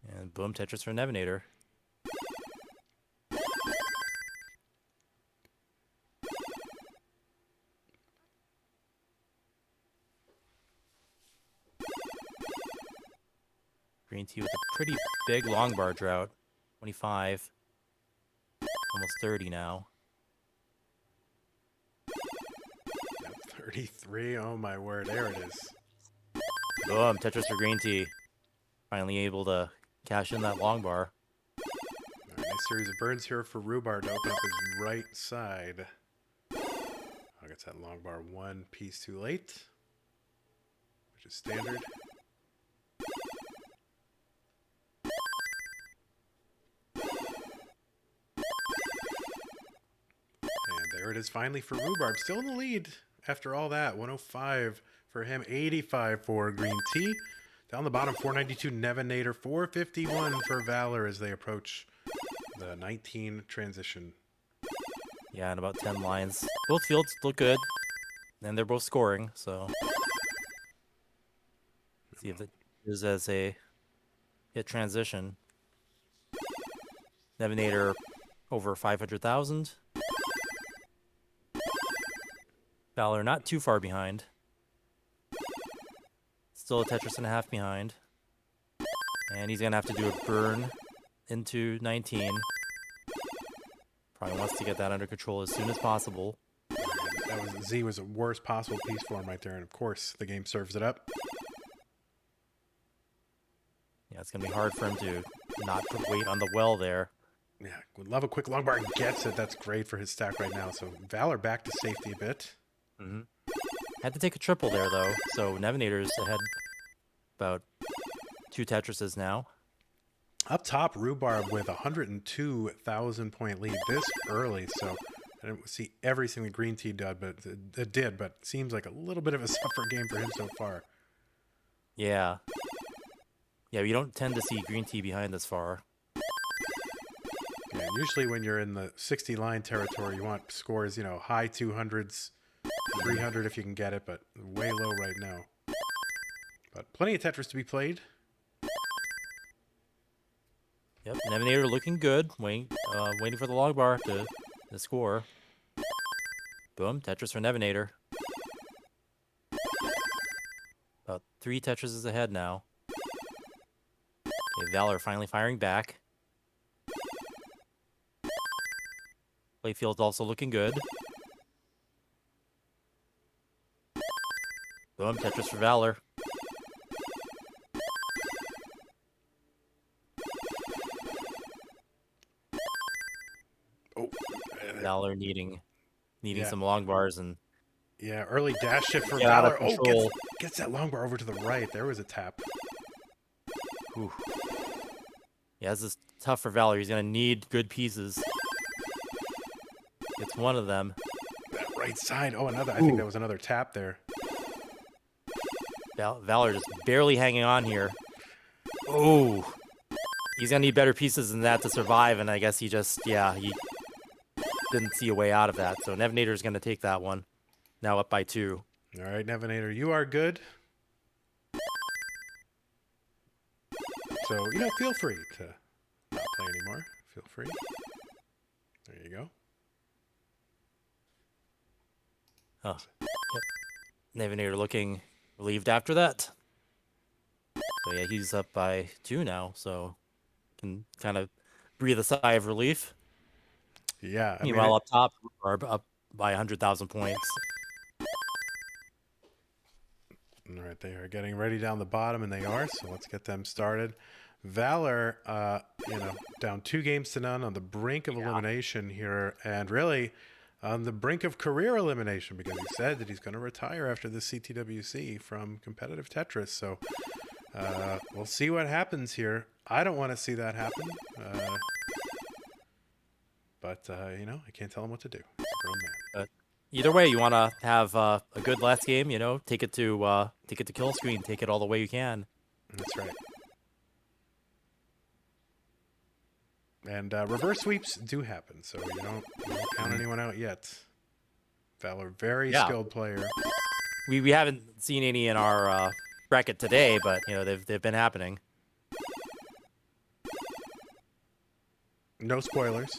[SPEAKER 2] And boom, Tetris for Nevanator. Greentea with a pretty big long bar drought. 25. Almost 30 now.
[SPEAKER 1] 33. Oh my word. There it is.
[SPEAKER 2] Boom, Tetris for Greentea. Finally able to cash in that long bar.
[SPEAKER 1] All right, nice series of burns here for Rhubarb to open up his right side. I guess that long bar one piece too late, which is standard. And there it is finally for Rhubarb. Still in the lead after all that. 105 for him, 85 for Greentea. Down the bottom, 492 Nevanator, 451 for Valor as they approach the 19 transition.
[SPEAKER 2] Yeah, and about 10 lines. Both fields look good, and they're both scoring, so... Let's see if it is as a hit transition. Nevanator over 500,000. Valor not too far behind. Still a Tetris and a half behind. And he's going to have to do a burn into 19. Probably wants to get that under control as soon as possible.
[SPEAKER 1] Z was the worst possible piece for him right there. And of course, the game serves it up.
[SPEAKER 2] Yeah, it's going to be hard for him to not put weight on the well there.
[SPEAKER 1] Yeah, would love a quick long bar and gets it. That's great for his stack right now. So Valor back to safety a bit.
[SPEAKER 2] Mm-hmm. Had to take a triple there, though. So Nevanator's ahead about 2 Tetrises now.
[SPEAKER 1] Up top, Rhubarb with 102,000 point lead this early. So I didn't see everything that Greentea did, but it seems like a little bit of a suffer game for him so far.
[SPEAKER 2] Yeah. Yeah, we don't tend to see Greentea behind this far.
[SPEAKER 1] Yeah, usually when you're in the 60 line territory, you want scores, high 200s, 300 if you can get it, but way low right now. But plenty of Tetris to be played.
[SPEAKER 2] Yep, Nevanator looking good. Waiting for the log bar to score. Boom, Tetris for Nevanator. About 3 Tetrises ahead now. Okay, Valor finally firing back. Playfield's also looking good. Boom, Tetris for Valor.
[SPEAKER 1] Oh,
[SPEAKER 2] Valor needing
[SPEAKER 1] Yeah.
[SPEAKER 2] some long bars and
[SPEAKER 1] yeah, early dash shift for
[SPEAKER 2] Get out of
[SPEAKER 1] Valor. Oh,
[SPEAKER 2] control.
[SPEAKER 1] gets that long bar over to the right. There was a tap.
[SPEAKER 2] Ooh. Yeah, this is tough for Valor. He's gonna need good pieces. It's one of them.
[SPEAKER 1] That right side. Oh, another. I think that was another tap there.
[SPEAKER 2] Valor just barely hanging on here. Oh, he's gonna need better pieces than that to survive, and I guess he just, yeah, he didn't see a way out of that. So Nevanator's gonna take that one. Now up by 2.
[SPEAKER 1] All right, Nevanator, you are good. So, feel free to not play anymore. Feel free. There you go.
[SPEAKER 2] Oh, yep. Nevanator looking relieved after that. So yeah, he's up by 2 now, so can kind of breathe a sigh of relief.
[SPEAKER 1] Yeah.
[SPEAKER 2] Meanwhile, up top, Rhubarb up by 100,000 points.
[SPEAKER 1] All right, they are getting ready down the bottom, and they are, so let's get them started. Valor, down 2 games to none on the brink of elimination here, and really on the brink of career elimination because he said that he's going to retire after the CTWC from competitive Tetris. So we'll see what happens here. I don't want to see that happen, but I can't tell him what to do. He's a grown man.
[SPEAKER 2] Either way, you want to have a good last game. Take it to kill screen. Take it all the way you can.
[SPEAKER 1] That's right. And reverse sweeps do happen, so you don't count anyone out yet. Valor, very skilled player.
[SPEAKER 2] We haven't seen any in our bracket today, but they've been happening.
[SPEAKER 1] No spoilers.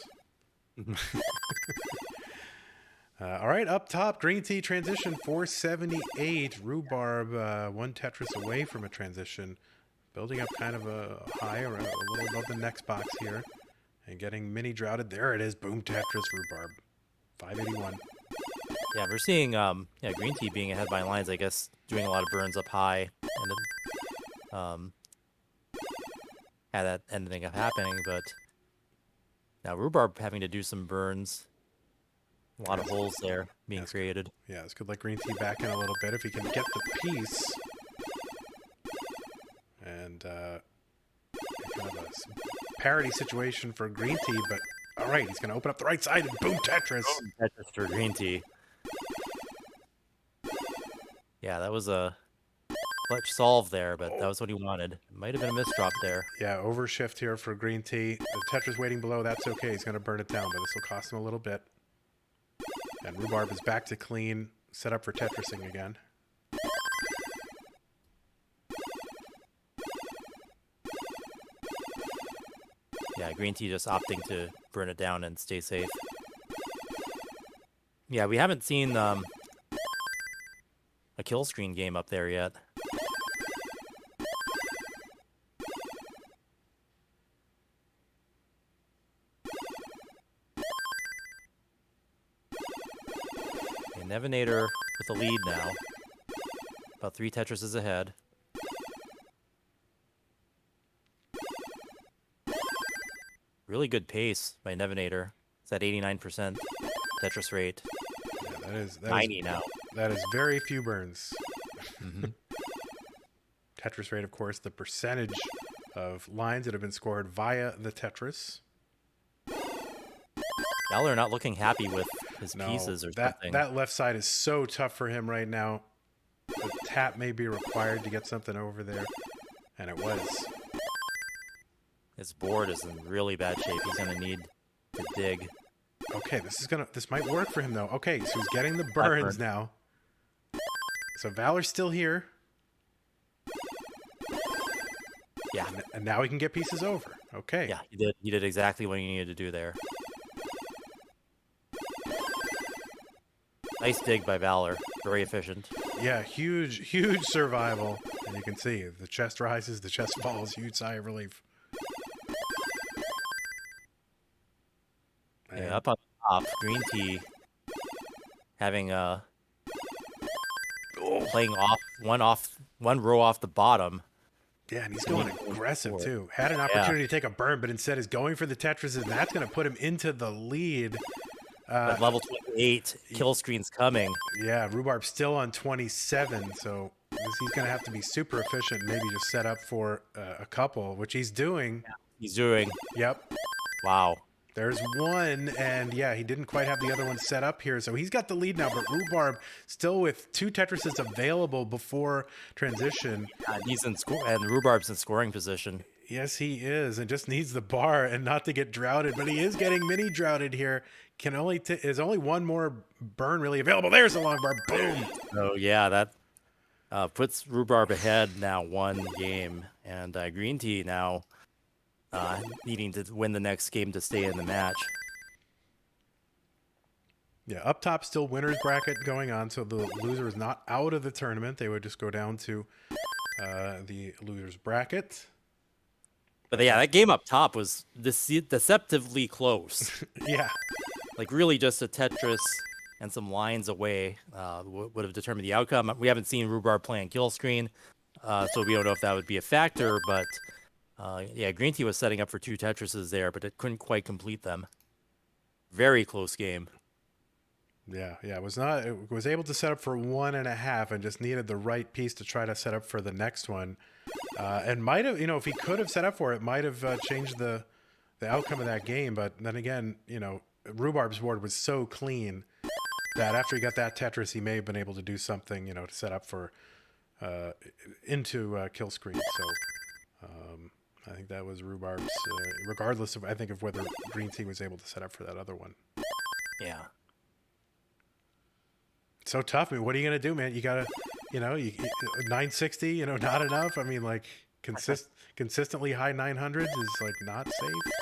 [SPEAKER 1] All right, up top, Greentea transition 478. Rhubarb 1 Tetris away from a transition. Building up kind of a high or a little above the next box here. And getting mini droughted. There it is. Boom, Tetris, Rhubarb. 581.
[SPEAKER 2] Yeah, we're seeing Greentea being ahead by lines, I guess, doing a lot of burns up high. And had that ending up happening, but now Rhubarb having to do some burns. A lot of holes there being created.
[SPEAKER 1] Good. Yeah, it's good. Like Greentea back in a little bit if he can get the piece. And kind of a parity situation for Greentea, but all right, he's going to open up the right side and boom, Tetris.
[SPEAKER 2] Tetris for Greentea. Yeah, that was a clutch solve there, but that was what he wanted. Might have been a misdrop there.
[SPEAKER 1] Yeah, overshift here for Greentea. The Tetris waiting below, that's okay. He's going to burn it down, but this will cost him a little bit. And Rhubarb is back to clean, set up for Tetrising again.
[SPEAKER 2] Yeah, Greentea just opting to burn it down and stay safe. Yeah, we haven't seen a kill screen game up there yet. Okay, Nevanator with the lead now. About 3 Tetrises ahead. Really good pace by Nevanator. It's at 89% Tetris rate.
[SPEAKER 1] Yeah, that
[SPEAKER 2] 90 now.
[SPEAKER 1] That is very few burns. Tetris rate, of course, the percentage of lines that have been scored via the Tetris.
[SPEAKER 2] Valor not looking happy with his pieces or something.
[SPEAKER 1] That left side is so tough for him right now. The tap may be required to get something over there, and it was.
[SPEAKER 2] His board is in really bad shape. He's gonna need to dig.
[SPEAKER 1] Okay, this might work for him though. Okay, so he's getting the burns now. So Valor's still here.
[SPEAKER 2] Yeah.
[SPEAKER 1] And now he can get pieces over. Okay.
[SPEAKER 2] Yeah, he did. He did exactly what he needed to do there. Nice dig by Valor. Very efficient.
[SPEAKER 1] Yeah, huge survival. And you can see the chest rises, the chest falls, huge sigh of relief. And
[SPEAKER 2] Yeah, up on top, Greentea having playing one row off the bottom.
[SPEAKER 1] yeah, and he's going aggressive too. Had an opportunity to take a burn, but instead is going for the Tetris, and that's going to put him into the lead.
[SPEAKER 2] But level 28 kill screen's coming.
[SPEAKER 1] Yeah, Rhubarb's still on 27, so he's going to have to be super efficient, maybe just set up for a couple, which he's doing.
[SPEAKER 2] Yeah, he's doing.
[SPEAKER 1] Yep.
[SPEAKER 2] Wow.
[SPEAKER 1] There's one, and yeah, he didn't quite have the other one set up here, so he's got the lead now, but Rhubarb still with 2 Tetrises available before transition.
[SPEAKER 2] He's in and Rhubarb's in scoring position.
[SPEAKER 1] Yes, he is, and just needs the bar and not to get droughted, but he is getting mini droughted here. Can only is only one more burn really available. There's the long bar. Boom.
[SPEAKER 2] So yeah, that puts Rhubarb ahead now 1 game, and Greentea now needing to win the next game to stay in the match.
[SPEAKER 1] Yeah, up top still winner's bracket going on, so the loser is not out of the tournament. They would just go down to the loser's bracket.
[SPEAKER 2] But yeah, that game up top was deceptively close.
[SPEAKER 1] Yeah.
[SPEAKER 2] Like really just a Tetris and some lines away would have determined the outcome. We haven't seen Rhubarb playing kill screen, so we don't know if that would be a factor, but yeah, Greentea was setting up for 2 Tetrises there, but it couldn't quite complete them. Very close game.
[SPEAKER 1] Yeah, it was able to set up for 1.5 and just needed the right piece to try to set up for the next one. And might have, if he could have set up for it, might have changed the outcome of that game. But then again, Rhubarb's board was so clean that after he got that Tetris, he may have been able to do something, to set up for into kill screen. So I think that was Rhubarb's, regardless of, I think, of whether Greentea was able to set up for that other one.
[SPEAKER 2] Yeah.
[SPEAKER 1] So tough. I mean, what are you going to do, man? You got to, 960, not enough. I mean, like, consistently high 900s is, like, not safe.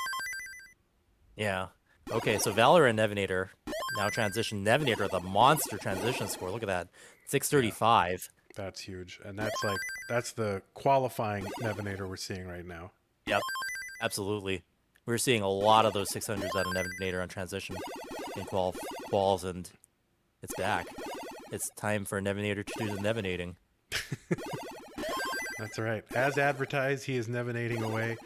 [SPEAKER 2] Yeah. Okay, so Valor and Nevanator now transition. Nevanator, the monster transition score. Look at that. 635.
[SPEAKER 1] Yeah, that's huge. And that's the qualifying Nevanator we're seeing right now.
[SPEAKER 2] Yep. Absolutely. We're seeing a lot of those 600s out of Nevanator on transition in quals, and it's back. It's time for Nevanator to do the Nevanating.
[SPEAKER 1] That's right. As advertised, he is Nevanating away.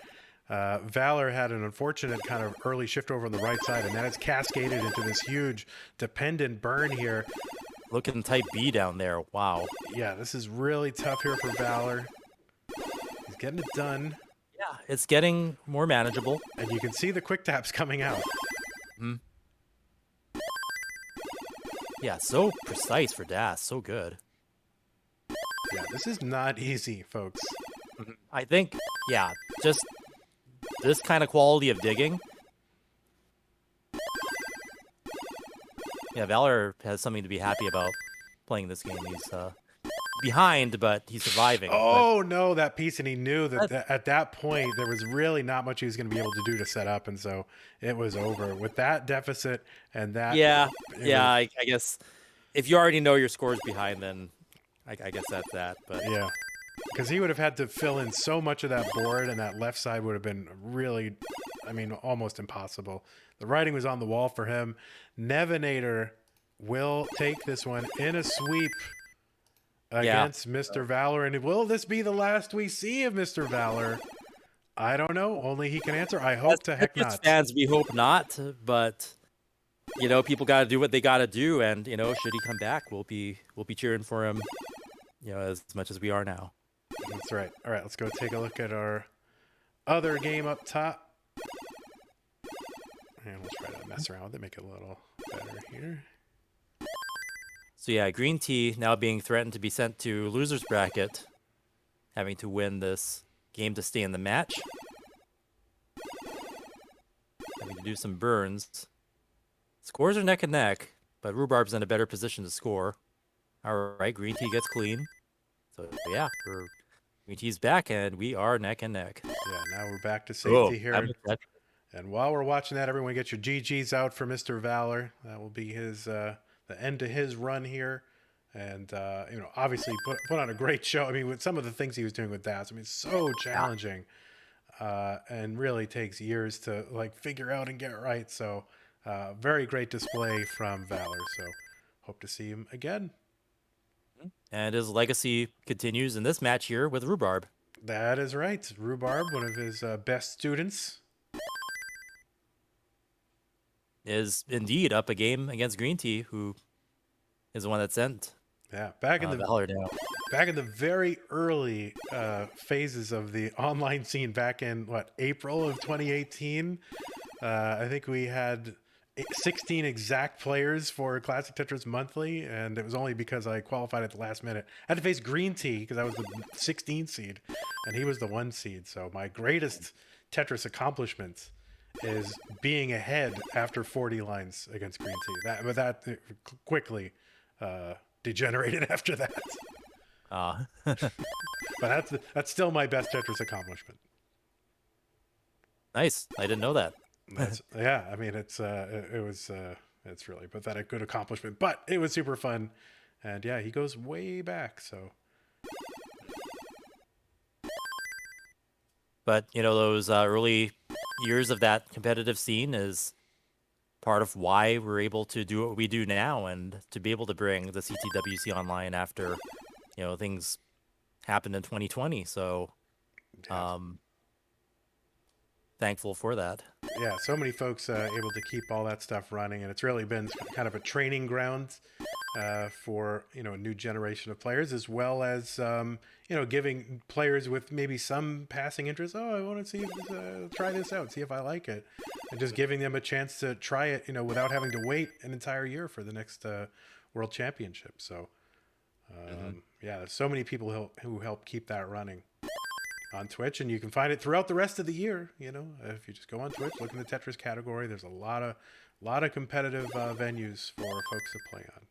[SPEAKER 1] Valor had an unfortunate kind of early shift over on the right side, and that has cascaded into this huge dependent burn here.
[SPEAKER 2] Looking type B down there. Wow.
[SPEAKER 1] Yeah, this is really tough here for Valor. He's getting it done.
[SPEAKER 2] Yeah, it's getting more manageable.
[SPEAKER 1] And you can see the quick taps coming out.
[SPEAKER 2] Hmm. Yeah, so precise for Das. So good.
[SPEAKER 1] Yeah, this is not easy, folks.
[SPEAKER 2] I think, yeah, just this kind of quality of digging. Yeah, Valor has something to be happy about playing this game. He's behind, but he's surviving.
[SPEAKER 1] Oh, no, that piece, and he knew that at that point, there was really not much he was going to be able to do to set up, and so it was over. With that deficit and that...
[SPEAKER 2] Yeah, I guess if you already know your score's behind, then I guess that's that. But
[SPEAKER 1] yeah, because he would have had to fill in so much of that board, and that left side would have been really, almost impossible. The writing was on the wall for him. Nevanator will take this one in a sweep against Mr. Valor. And will this be the last we see of Mr. Valor? I don't know. Only he can answer. I hope to heck not.
[SPEAKER 2] Fans, we hope not. But people got to do what they got to do. And should he come back, we'll be cheering for him, as much as we are now.
[SPEAKER 1] That's right. All right, let's go take a look at our other game up top. And we'll try to mess around with it, make it a little better here.
[SPEAKER 2] So yeah, Greentea now being threatened to be sent to loser's bracket, having to win this game to stay in the match. Having to do some burns. Scores are neck and neck, but Rhubarb's in a better position to score. All right, Greentea gets clean. So yeah, we're Greentea's back, and we are neck and neck.
[SPEAKER 1] Yeah, now we're back to
[SPEAKER 2] Oh,
[SPEAKER 1] safety
[SPEAKER 2] I'm
[SPEAKER 1] here.
[SPEAKER 2] a
[SPEAKER 1] And while we're watching that, everyone get your GGs out for Mr. Valor. That will be his the end to his run here. And obviously put on a great show. I mean, with some of the things he was doing with DAS, I mean, it's so challenging, and really takes years to like figure out and get right. So, very great display from Valor. So, hope to see him again.
[SPEAKER 2] And his legacy continues in this match here with Rhubarb.
[SPEAKER 1] That is right, Rhubarb, one of his best students.
[SPEAKER 2] Is indeed up a game against Greentea, who is the one that sent
[SPEAKER 1] Yeah,
[SPEAKER 2] Valor down.
[SPEAKER 1] back in the very early phases of the online scene, back in April of 2018. I think we had 16 exact players for Classic Tetris Monthly, and it was only because I qualified at the last minute. I had to face Greentea because I was the 16 seed, and he was the 1 seed. So my greatest Tetris accomplishment is being ahead after 40 lines against Greentea. That quickly degenerated after that. But that's still my best Tetris accomplishment.
[SPEAKER 2] Nice. I didn't know that.
[SPEAKER 1] Yeah, I mean it's really pathetic good accomplishment, but it was super fun, and yeah, he goes way back. So,
[SPEAKER 2] but those early years of that competitive scene is part of why we're able to do what we do now, and to be able to bring the CTWC online after things happened in 2020. So, thankful for that.
[SPEAKER 1] Yeah, so many folks able to keep all that stuff running, and it's really been kind of a training ground for a new generation of players, as well as giving players with maybe some passing interest. Oh, I want to see try this out, see if I like it, and just giving them a chance to try it, without having to wait an entire year for the next World Championship. So, yeah, there's so many people who help keep that running on Twitch, and you can find it throughout the rest of the year. If you just go on Twitch, look in the Tetris category, there's a lot of competitive venues for folks to play on.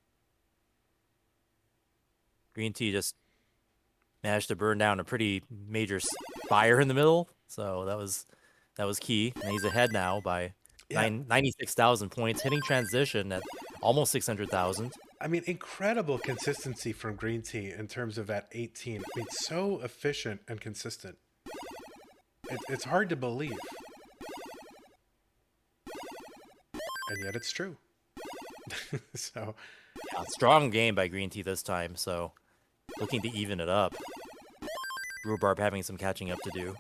[SPEAKER 2] Greentea just managed to burn down a pretty major spire in the middle, so that was key. And he's ahead now by 96,000 points, hitting transition at almost 600,000.
[SPEAKER 1] I mean, incredible consistency from Greentea in terms of that 18. I mean, so efficient and consistent. It's hard to believe. And yet it's true. So,
[SPEAKER 2] yeah, strong game by Greentea this time, so looking to even it up. Rhubarb having some catching up to do.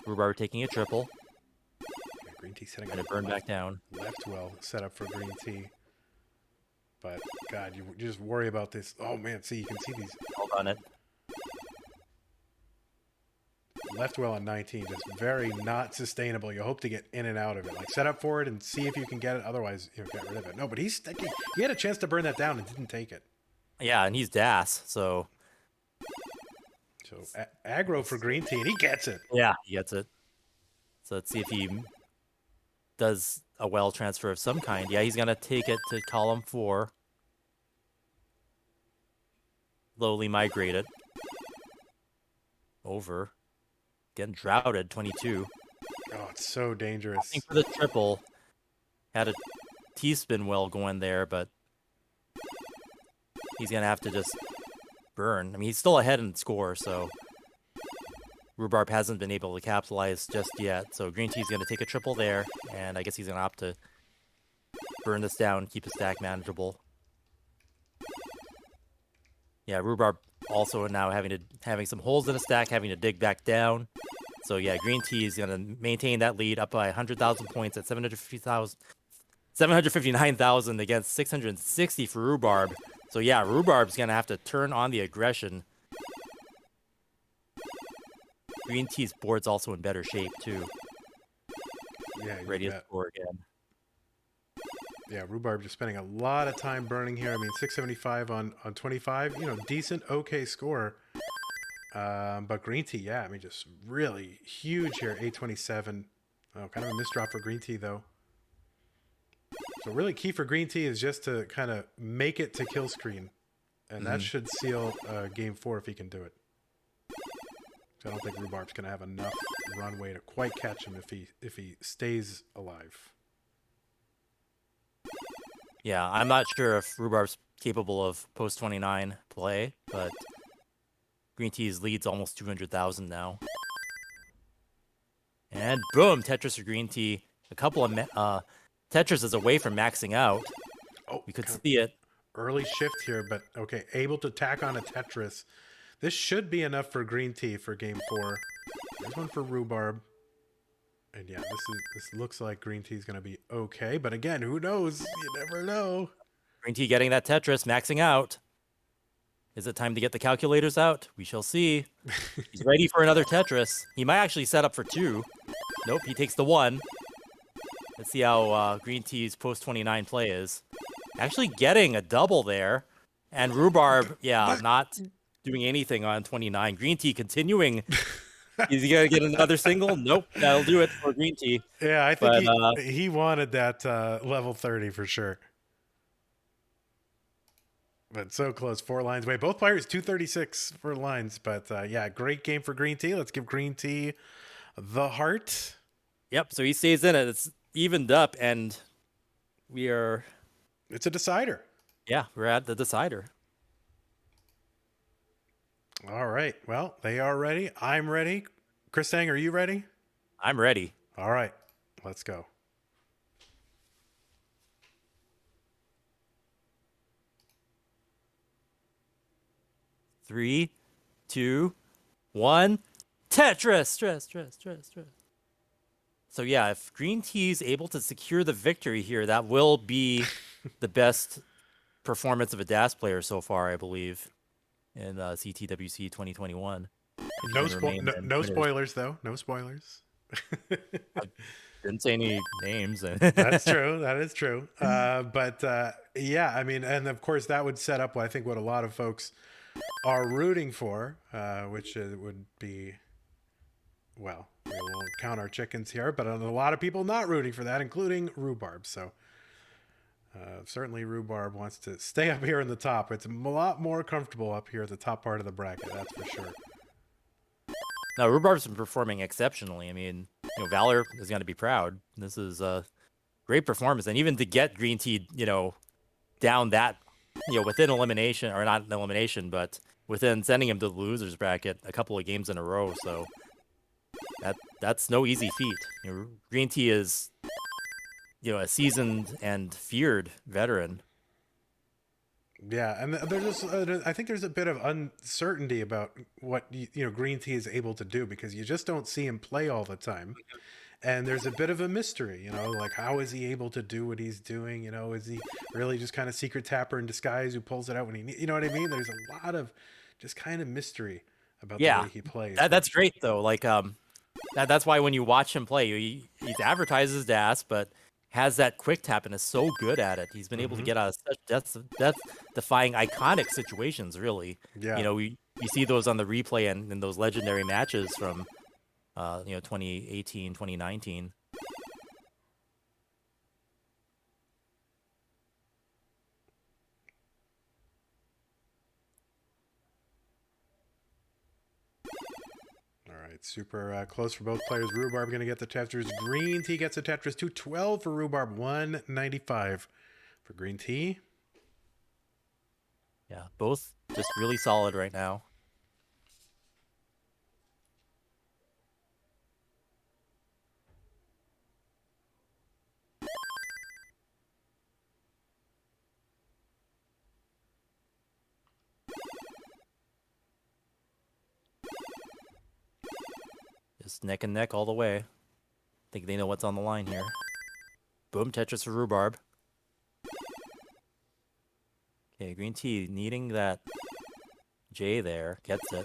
[SPEAKER 2] Rhubarb taking a triple.
[SPEAKER 1] Greentea setting
[SPEAKER 2] and
[SPEAKER 1] up
[SPEAKER 2] it burned back down.
[SPEAKER 1] Left well set up for Greentea. But God, you just worry about this. Oh man, see, you can see these.
[SPEAKER 2] Hold on it.
[SPEAKER 1] Left well on 19, just very not sustainable. You hope to get in and out of it. Like set up for it and see if you can get it. Otherwise, get rid of it. No, but he's sticking. He had a chance to burn that down and didn't take it.
[SPEAKER 2] Yeah, and he's DAS, so.
[SPEAKER 1] So aggro for Greentea, and he gets it.
[SPEAKER 2] Yeah, he gets it. So let's see if he does a well transfer of some kind. Yeah, he's gonna take it to column 4. Slowly migrate it over. Getting droughted, 22.
[SPEAKER 1] Oh, it's so dangerous.
[SPEAKER 2] I think for the triple, had a T-spin well going there, but he's gonna have to just burn. I mean, he's still ahead in score, so Rhubarb hasn't been able to capitalize just yet. So Greentea's gonna take a triple there, and I guess he's gonna opt to burn this down, keep his stack manageable. Yeah, Rhubarb also now having some holes in the stack, having to dig back down. So yeah, Greentea is gonna maintain that lead up by 100,000 points at 759,000 against 660 for Rhubarb. So yeah, Rhubarb's gonna have to turn on the aggression. Greentea's board's also in better shape too.
[SPEAKER 1] Yeah,
[SPEAKER 2] ready to score again.
[SPEAKER 1] Yeah, Rhubarb just spending a lot of time burning here. I mean, 675 on 25, decent, okay score. But Greentea, yeah, I mean, just really huge here, 827. Oh, kind of a misdrop for Greentea, though. So really key for Greentea is just to kind of make it to kill screen. And that should seal game 4 if he can do it. So I don't think Rhubarb's going to have enough runway to quite catch him if he stays alive.
[SPEAKER 2] Yeah, I'm not sure if Rhubarb's capable of post 29 play, but Greentea's lead's almost 200,000 now. And boom, Tetris for Greentea. A couple of Tetris is away from maxing out.
[SPEAKER 1] Oh,
[SPEAKER 2] we could see it.
[SPEAKER 1] Early shift here, but okay, able to tack on a Tetris. This should be enough for Greentea for game 4. There's one for Rhubarb. And yeah, this looks like Greentea's going to be okay. But again, who knows? You never know.
[SPEAKER 2] Greentea getting that Tetris, maxing out. Is it time to get the calculators out? We shall see. He's ready for another Tetris. He might actually set up for 2. Nope, he takes the 1. Let's see how Greentea's post 29 play is. Actually getting a double there. And Rhubarb, yeah, not doing anything on 29. Greentea continuing. Is he going to get another single? Nope, that'll do it for Greentea.
[SPEAKER 1] Yeah, I think he wanted that level 30 for sure. But so close, 4 lines away. Both players 236 for lines, but yeah, great game for Greentea. Let's give Greentea the heart.
[SPEAKER 2] Yep, so he stays in it. It's evened up, and
[SPEAKER 1] it's a decider.
[SPEAKER 2] Yeah, we're at the decider.
[SPEAKER 1] All right. Well, they are ready. I'm ready. Chris Sang, are you ready?
[SPEAKER 2] I'm ready.
[SPEAKER 1] All right. Let's go.
[SPEAKER 2] Three, 2, 1. Tetris! Stress. So yeah, if Greentea's able to secure the victory here, that will be the best performance of a DAS player so far, I believe, in CTWC 2021.
[SPEAKER 1] No spoilers, though. No spoilers.
[SPEAKER 2] Didn't say any names.
[SPEAKER 1] That's true. That is true. But yeah, I mean, and of course, that would set up, I think, what a lot of folks are rooting for, which would be, well, we won't count our chickens here, but a lot of people not rooting for that, including Rhubarb. So certainly Rhubarb wants to stay up here in the top. It's a lot more comfortable up here at the top part of the bracket, that's for sure.
[SPEAKER 2] Now, Rhubarb's been performing exceptionally. I mean, Valor is going to be proud. This is a great performance. And even to get Greentea, down that, within elimination, or not elimination, but within sending him to the losers bracket a couple of games in a row. So that's no easy feat. Greentea is, a seasoned and feared veteran.
[SPEAKER 1] Yeah, and there's I think there's a bit of uncertainty about what Greentea is able to do, because you just don't see him play all the time, and there's a bit of a mystery. Like, how is he able to do what he's doing? Is he really just kind of secret tapper in disguise who pulls it out when he needs? You know what I mean? There's a lot of just kind of mystery about the way he plays.
[SPEAKER 2] That's great though. Like that's why when you watch him play, he's advertised as DAS, but has that quick tap and is so good at it. He's been able to get out of such death-defying iconic situations, really.
[SPEAKER 1] Yeah.
[SPEAKER 2] You see those on the replay and in those legendary matches from 2018, 2019.
[SPEAKER 1] Super close for both players. Rhubarb going to get the Tetris. Greentea gets a Tetris. 212 for Rhubarb. 195 for Greentea.
[SPEAKER 2] Yeah, both just really solid right now. Just neck and neck all the way. Think they know what's on the line here. Boom, Tetris for Rhubarb. Okay, Greentea needing that J there. Gets it.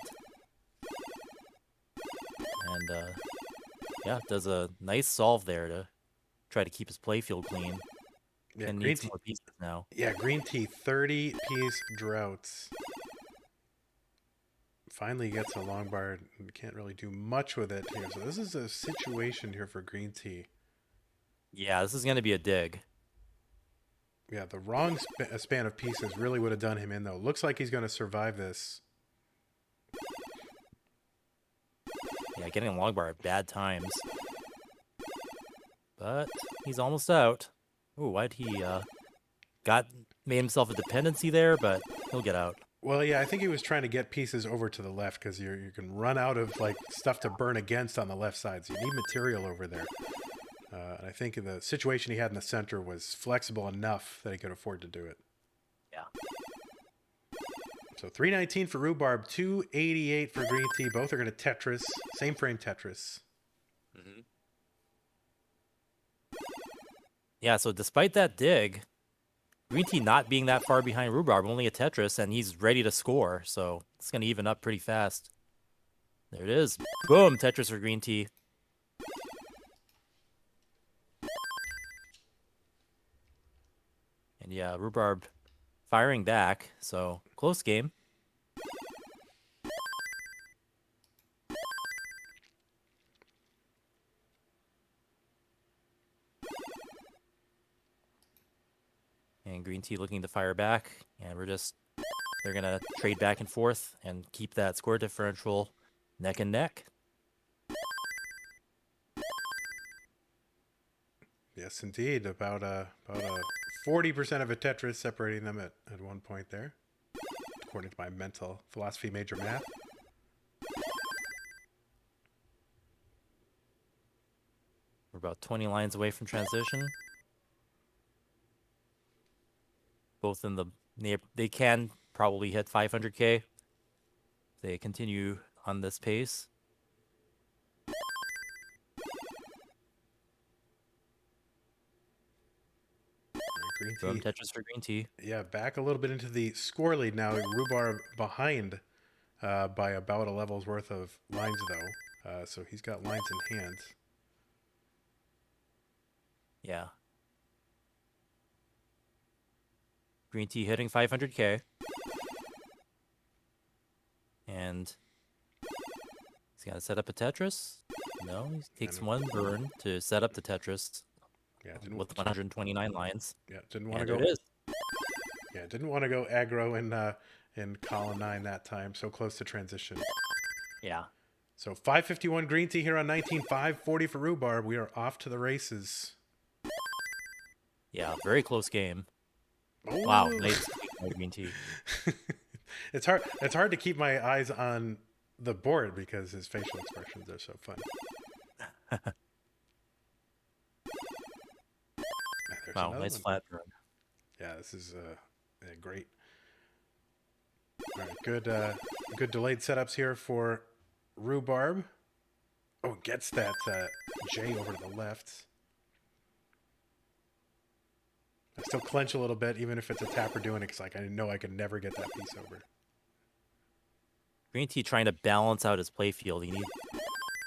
[SPEAKER 2] And, yeah, does a nice solve there to try to keep his playfield clean.
[SPEAKER 1] Yeah,
[SPEAKER 2] and needs more pieces now.
[SPEAKER 1] Yeah, Greentea, 30-piece droughts. Finally gets a long bar. Can't really do much with it here. So this is a situation here for Greentea.
[SPEAKER 2] Yeah, this is going to be a dig.
[SPEAKER 1] Yeah, the wrong span of pieces really would have done him in, though. Looks like he's going to survive this.
[SPEAKER 2] Yeah, getting a long bar at bad times. But he's almost out. Ooh, why'd he made himself a dependency there, but he'll get out.
[SPEAKER 1] Well, yeah, I think he was trying to get pieces over to the left because you can run out of like stuff to burn against on the left side, so you need material over there. And I think the situation he had in the center was flexible enough that he could afford to do it.
[SPEAKER 2] Yeah.
[SPEAKER 1] So 319 for Rhubarb, 288 for Greentea. Both are going to Tetris, same frame Tetris.
[SPEAKER 2] Mm-hmm. Yeah, so despite that dig, Greentea not being that far behind Rhubarb, only a Tetris, and he's ready to score. So it's going to even up pretty fast. There it is. Boom, Tetris for Greentea. And yeah, Rhubarb firing back. So close game. And Greentea looking to fire back. And they're going to trade back and forth and keep that score differential neck and neck.
[SPEAKER 1] Yes, indeed. About a 40% of a Tetris separating them at one point there, according to my mental philosophy major math.
[SPEAKER 2] We're about 20 lines away from transition. Both in the they can probably hit 500K if they continue on this pace. Boom, Tetris for Greentea.
[SPEAKER 1] Yeah, back a little bit into the score lead now. Rhubarb behind by about a level's worth of lines, though. So he's got lines in hand.
[SPEAKER 2] Yeah. Greentea hitting 500K. And he's got to set up a Tetris. No, he takes one burn to set up the Tetris.
[SPEAKER 1] Yeah,
[SPEAKER 2] with 129 lines.
[SPEAKER 1] Yeah, didn't want to go.
[SPEAKER 2] It is.
[SPEAKER 1] Yeah, didn't want to go aggro in column 9 that time. So close to transition.
[SPEAKER 2] Yeah.
[SPEAKER 1] So 551 Greentea here on 19, 540 for Rhubarb. We are off to the races.
[SPEAKER 2] Yeah, very close game.
[SPEAKER 1] Oh.
[SPEAKER 2] Wow, nice Greentea.
[SPEAKER 1] It's hard to keep my eyes on the board because his facial expressions are so fun.
[SPEAKER 2] Wow, nice flat burn.
[SPEAKER 1] Yeah, this is great. All right, good delayed setups here for Rhubarb. Oh, gets that J over to the left. I still clench a little bit, even if it's a tapper doing it, because like, I know I could never get that piece over.
[SPEAKER 2] Greentea trying to balance out his playfield. He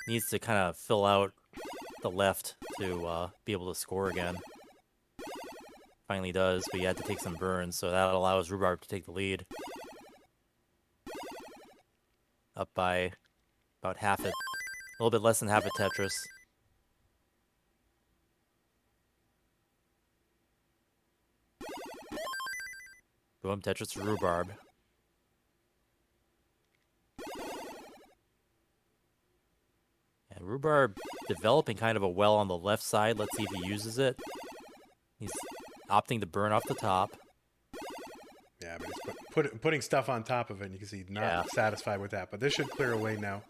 [SPEAKER 2] needs to kind of fill out the left to be able to score again. Finally does, but he had to take some burns, so that allows Rhubarb to take the lead. Up by about a little bit less than half a Tetris. Boom, Tetris for Rhubarb. And Rhubarb developing kind of a well on the left side. Let's see if he uses it. He's opting to burn off the top.
[SPEAKER 1] Yeah, but he's putting stuff on top of it, and you can see not satisfied with that. But this should clear away now.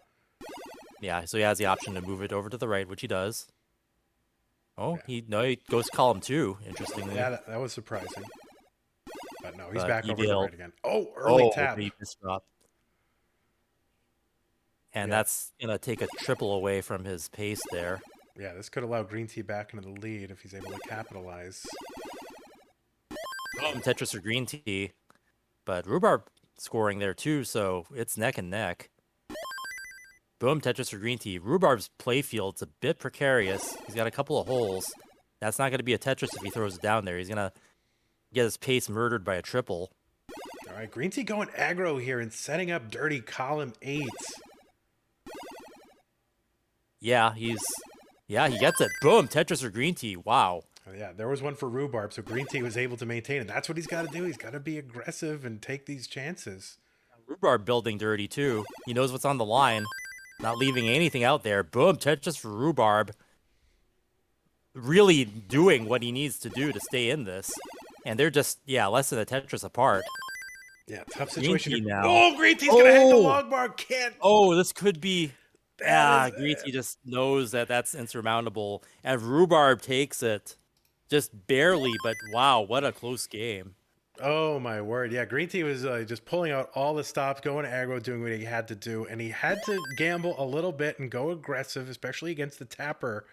[SPEAKER 2] Yeah, so he has the option to move it over to the right, which he does. Oh, yeah. He goes column 2, interestingly.
[SPEAKER 1] Yeah, that was surprising. But no, he's back over the right again. Oh, tap.
[SPEAKER 2] And that's going to take a triple away from his pace there.
[SPEAKER 1] Yeah, this could allow Greentea back into the lead if he's able to capitalize.
[SPEAKER 2] Tetris or Greentea, but Rhubarb scoring there too, so it's neck and neck. Boom, Tetris or Greentea. Rhubarb's playfield's a bit precarious. He's got a couple of holes. That's not going to be a Tetris if he throws it down there. He's going to get his pace murdered by a triple.
[SPEAKER 1] All right, Greentea going aggro here and setting up dirty column 8.
[SPEAKER 2] Yeah, he gets it. Boom, Tetris or Greentea. Wow.
[SPEAKER 1] Yeah, there was one for Rhubarb, so Greentea was able to maintain it. That's what he's got to do. He's got to be aggressive and take these chances.
[SPEAKER 2] Rhubarb building dirty too. He knows what's on the line, not leaving anything out there. Boom, Tetris for Rhubarb. Really doing what he needs to do to stay in this. And they're just, less than a Tetris apart.
[SPEAKER 1] Yeah, tough situation.
[SPEAKER 2] Greentea now.
[SPEAKER 1] Oh, Greentea's going to hang the log bar. Can't.
[SPEAKER 2] Oh, this could be...
[SPEAKER 1] Greentea
[SPEAKER 2] Greentea just knows that that's insurmountable. And Rhubarb takes it. Just barely, but wow, what a close game.
[SPEAKER 1] Oh my word! Yeah, Greentea was just pulling out all the stops, going aggro, doing what he had to do, and he had to gamble a little bit and go aggressive, especially against the tapper.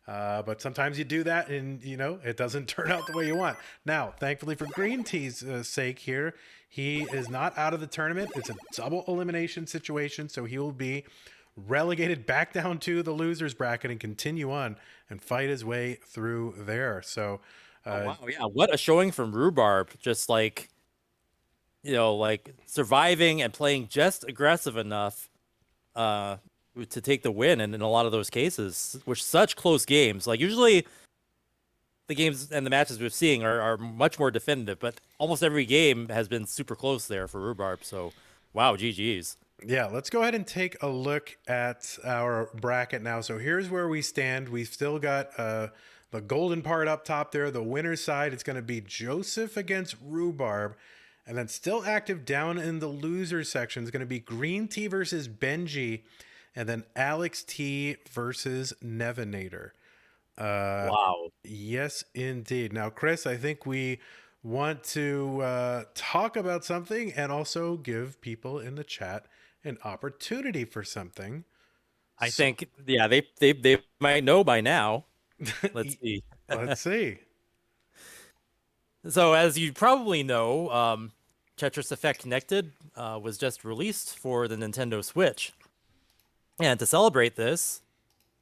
[SPEAKER 1] But sometimes you do that, and it doesn't turn out the way you want. Now, thankfully for Greentea's sake, here he is not out of the tournament. It's a double elimination situation, so he will be relegated back down to the losers bracket and continue on and fight his way through there. So.
[SPEAKER 2] Wow, yeah, what a showing from Rhubarb. Just like surviving and playing just aggressive enough to take the win. And in a lot of those cases, which such close games, like usually the games and the matches we're seeing are much more definitive, but almost every game has been super close there for Rhubarb. So, wow, GG's.
[SPEAKER 1] Yeah, let's go ahead and take a look at our bracket now. So here's where we stand. We've still got the golden part up top there. The winner's side, it's going to be Joseph against Rhubarb. And then still active down in the loser section is going to be Greentea versus Benjy. And then Alex T versus Nevanator.
[SPEAKER 2] Wow.
[SPEAKER 1] Yes, indeed. Now, Chris, I think we want to talk about something and also give people in the chat an opportunity for something.
[SPEAKER 2] I think, they might know by now. Let's see.
[SPEAKER 1] Let's see.
[SPEAKER 2] So, as you probably know, Tetris Effect Connected was just released for the Nintendo Switch. And to celebrate this,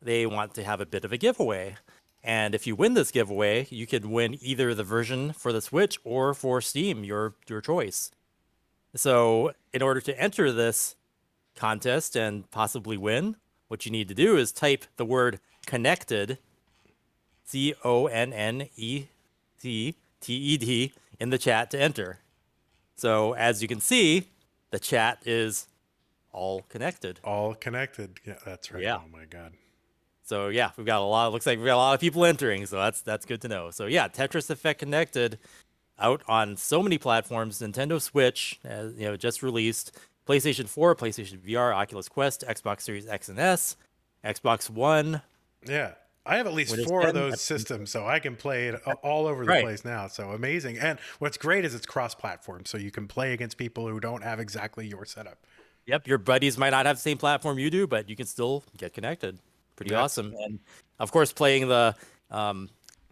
[SPEAKER 2] they want to have a bit of a giveaway. And if you win this giveaway, you could win either the version for the Switch or for Steam, your choice. So, in order to enter this contest and possibly win, what you need to do is type the word connected, CONNECTED, in the chat to enter. So as you can see, the chat is all connected.
[SPEAKER 1] All connected. Yeah, that's right.
[SPEAKER 2] Yeah.
[SPEAKER 1] Oh my God.
[SPEAKER 2] So yeah, we've got a lot. Looks like we've got a lot of people entering. So that's good to know. So yeah, Tetris Effect Connected, out on so many platforms. Nintendo Switch, just released. PlayStation 4, PlayStation VR, Oculus Quest, Xbox Series X and S, Xbox One.
[SPEAKER 1] Yeah. I have at least
[SPEAKER 2] Windows
[SPEAKER 1] 4
[SPEAKER 2] 10.
[SPEAKER 1] of those systems, so I can play it all over the place now. So amazing. And what's great is it's cross-platform, so you can play against people who don't have exactly your setup.
[SPEAKER 2] Yep, your buddies might not have the same platform you do, but you can still get connected. Pretty awesome. And, of course, playing the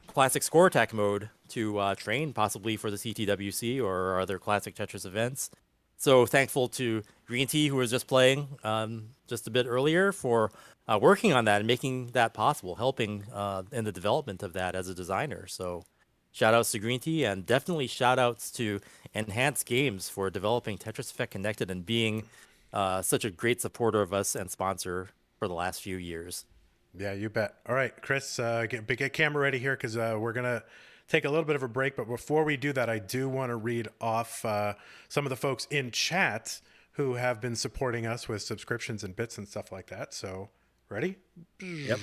[SPEAKER 2] classic score attack mode to train possibly for the CTWC or other classic Tetris events. So thankful to Greentea, who was just playing just a bit earlier, for working on that and making that possible, helping in the development of that as a designer. So shout outs to Greentea, and definitely shout outs to Enhanced Games for developing Tetris Effect Connected and being such a great supporter of us and sponsor for the last few years.
[SPEAKER 1] Yeah, you bet. All right, Chris, get camera ready here because we're going to take a little bit of a break. But before we do that, I do want to read off some of the folks in chat who have been supporting us with subscriptions and bits and stuff like that. So, ready?
[SPEAKER 2] Yep.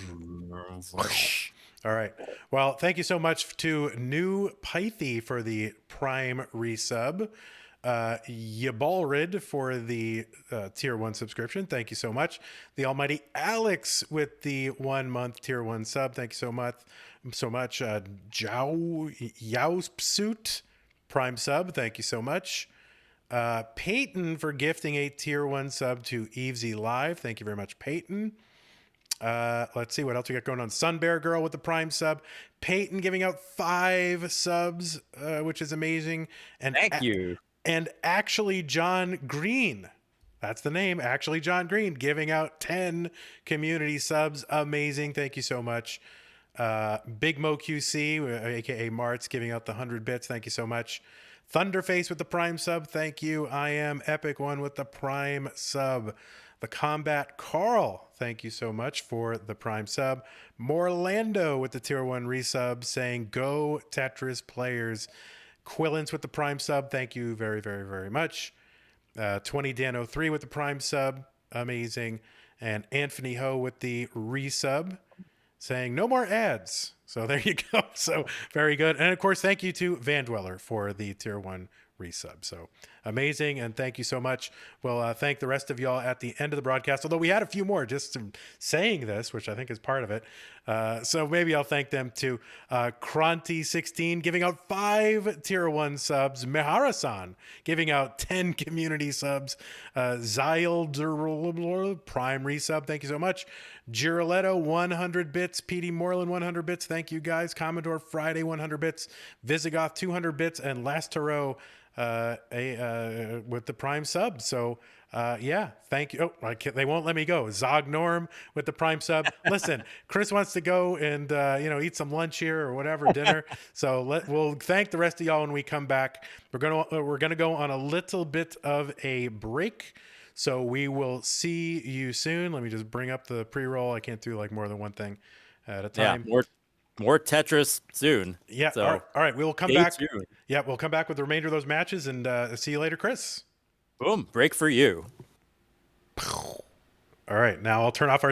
[SPEAKER 1] All right. Well, thank you so much to New Pythe for the Prime resub. Yabalrid for the tier 1 subscription. Thank you so much. The almighty Alex with the 1 month tier 1 sub. Thank you so much. Yaospsuit Prime sub. Thank you so much. Peyton for gifting a tier 1 sub to Evesy Live. Thank you very much, Peyton. Let's see what else we got going on. Sunbear Girl with the Prime sub. Peyton giving out 5 subs, which is amazing. And
[SPEAKER 2] Thank you.
[SPEAKER 1] And Actually John Green, that's the name, Actually John Green, giving out 10 community subs. Amazing. Thank you so much. Big Mo QC, aka Martz, giving out the 100 bits. Thank you so much. Thunderface with the Prime sub. Thank you. I am Epic One with the Prime sub. The Combat Carl, thank you so much for the Prime sub. Morlando with the Tier 1 resub saying, go Tetris players. Quillins with the Prime sub, thank you very, very, very much. 20 Dan 03 with the Prime sub, amazing. And Anthony Ho with the resub saying, no more ads. So there you go. So very good. And of course, thank you to Van Dweller for the Tier 1 resub. So amazing. And thank you so much. We'll thank the rest of y'all at the end of the broadcast, although we had a few more just saying this, which I think is part of it. So maybe I'll thank them too. Kronti16 giving out 5 Tier 1 subs. Mihara-san giving out 10 community subs. Zylder Prime resub. Thank you so much. Giroletto 100 bits. PD Moreland 100 bits. Thank you guys. Commodore Friday 100 bits. Visigoth 200 bits. And Last Tarot with the Prime sub. So yeah, thank you. Oh, they won't let me go. Zog Norm with the Prime sub. Listen, Chris wants to go and eat some lunch here or whatever, dinner. So we'll thank the rest of y'all when we come back. We're gonna go on a little bit of a break. So we will see you soon. Let me just bring up the pre-roll. I can't do like more than one thing at a time.
[SPEAKER 2] Yeah, more Tetris soon.
[SPEAKER 1] Yeah.
[SPEAKER 2] So
[SPEAKER 1] all right. We will come back. Yeah, we'll come back with the remainder of those matches and see you later, Chris.
[SPEAKER 2] Boom. Break for you.
[SPEAKER 1] All right. Now I'll turn off our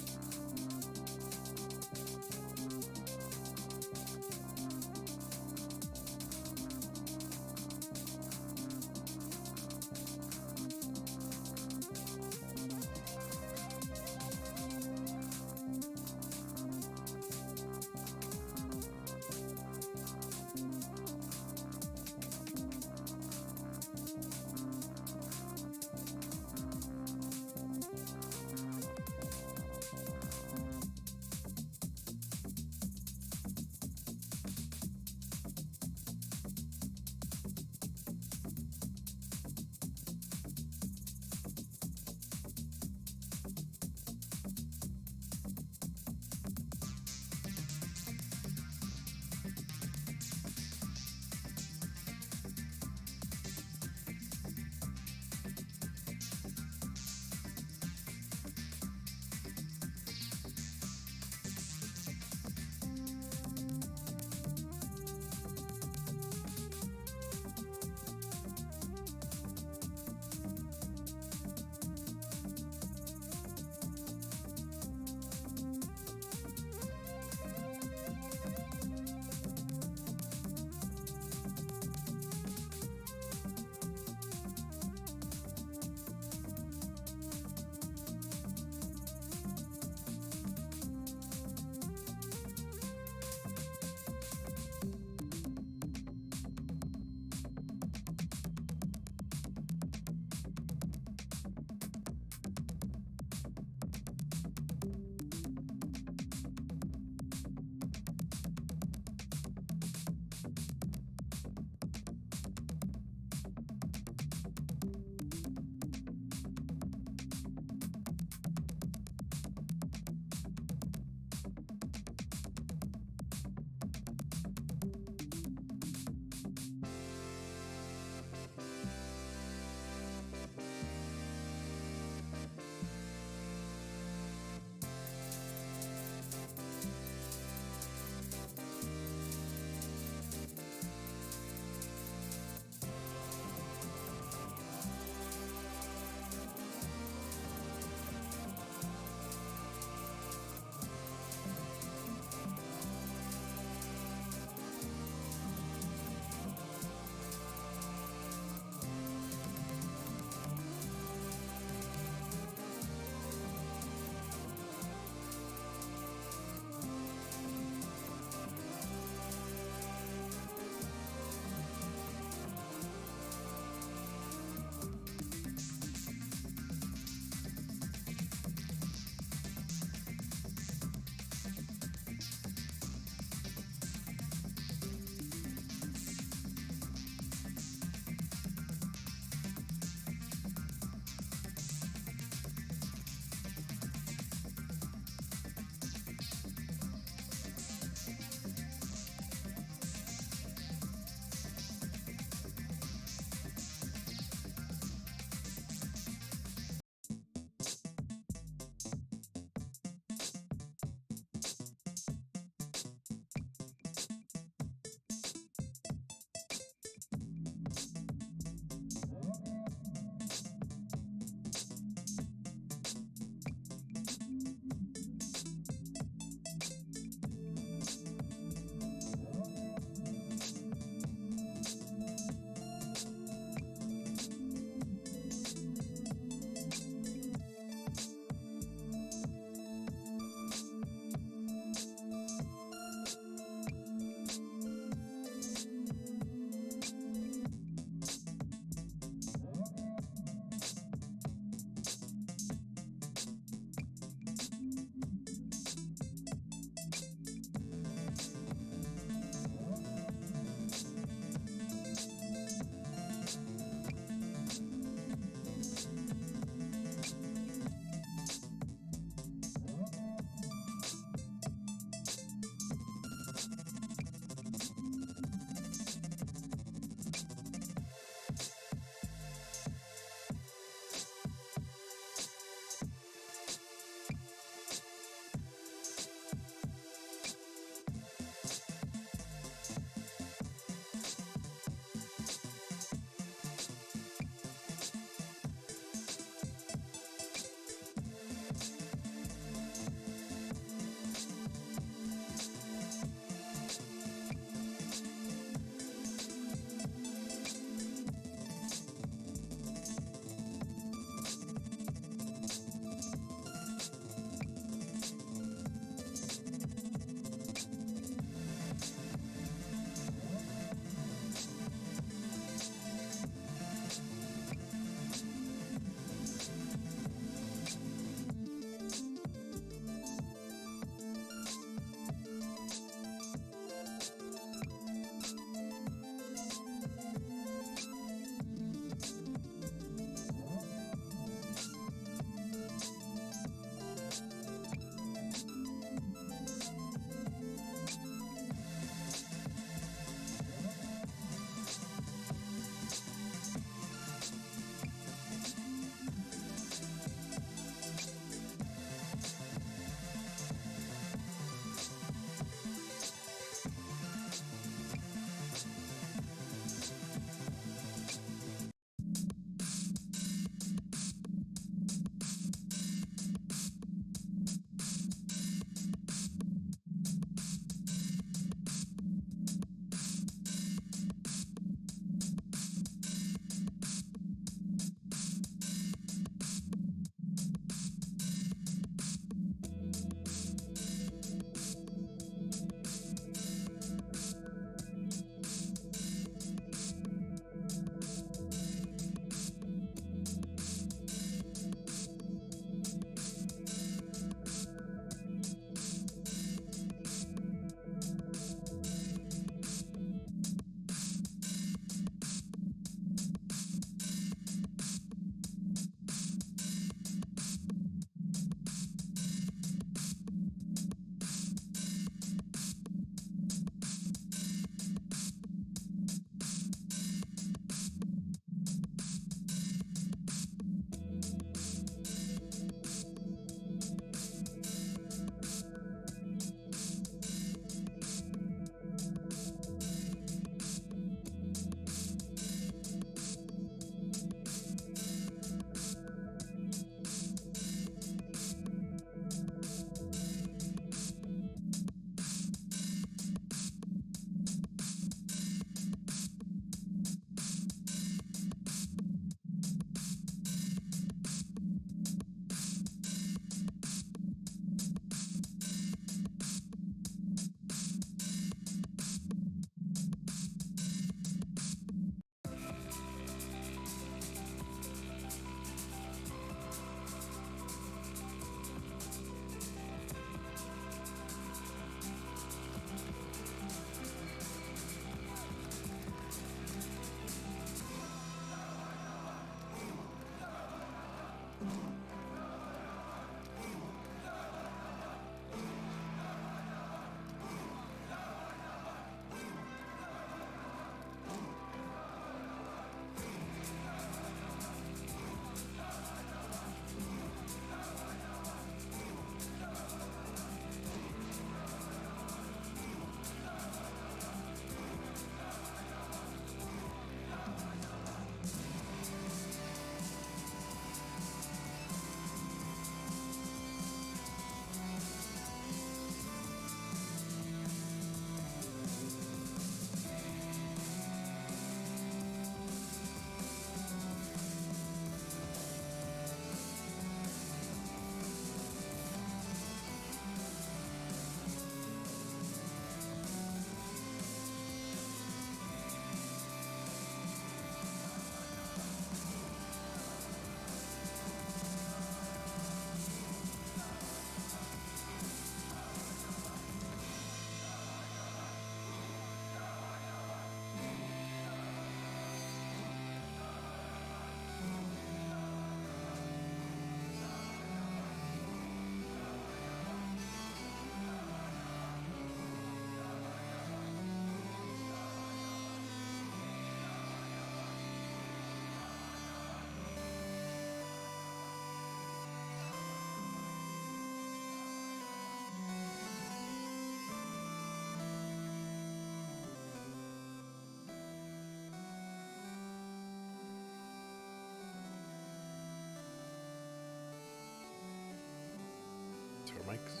[SPEAKER 1] our mics.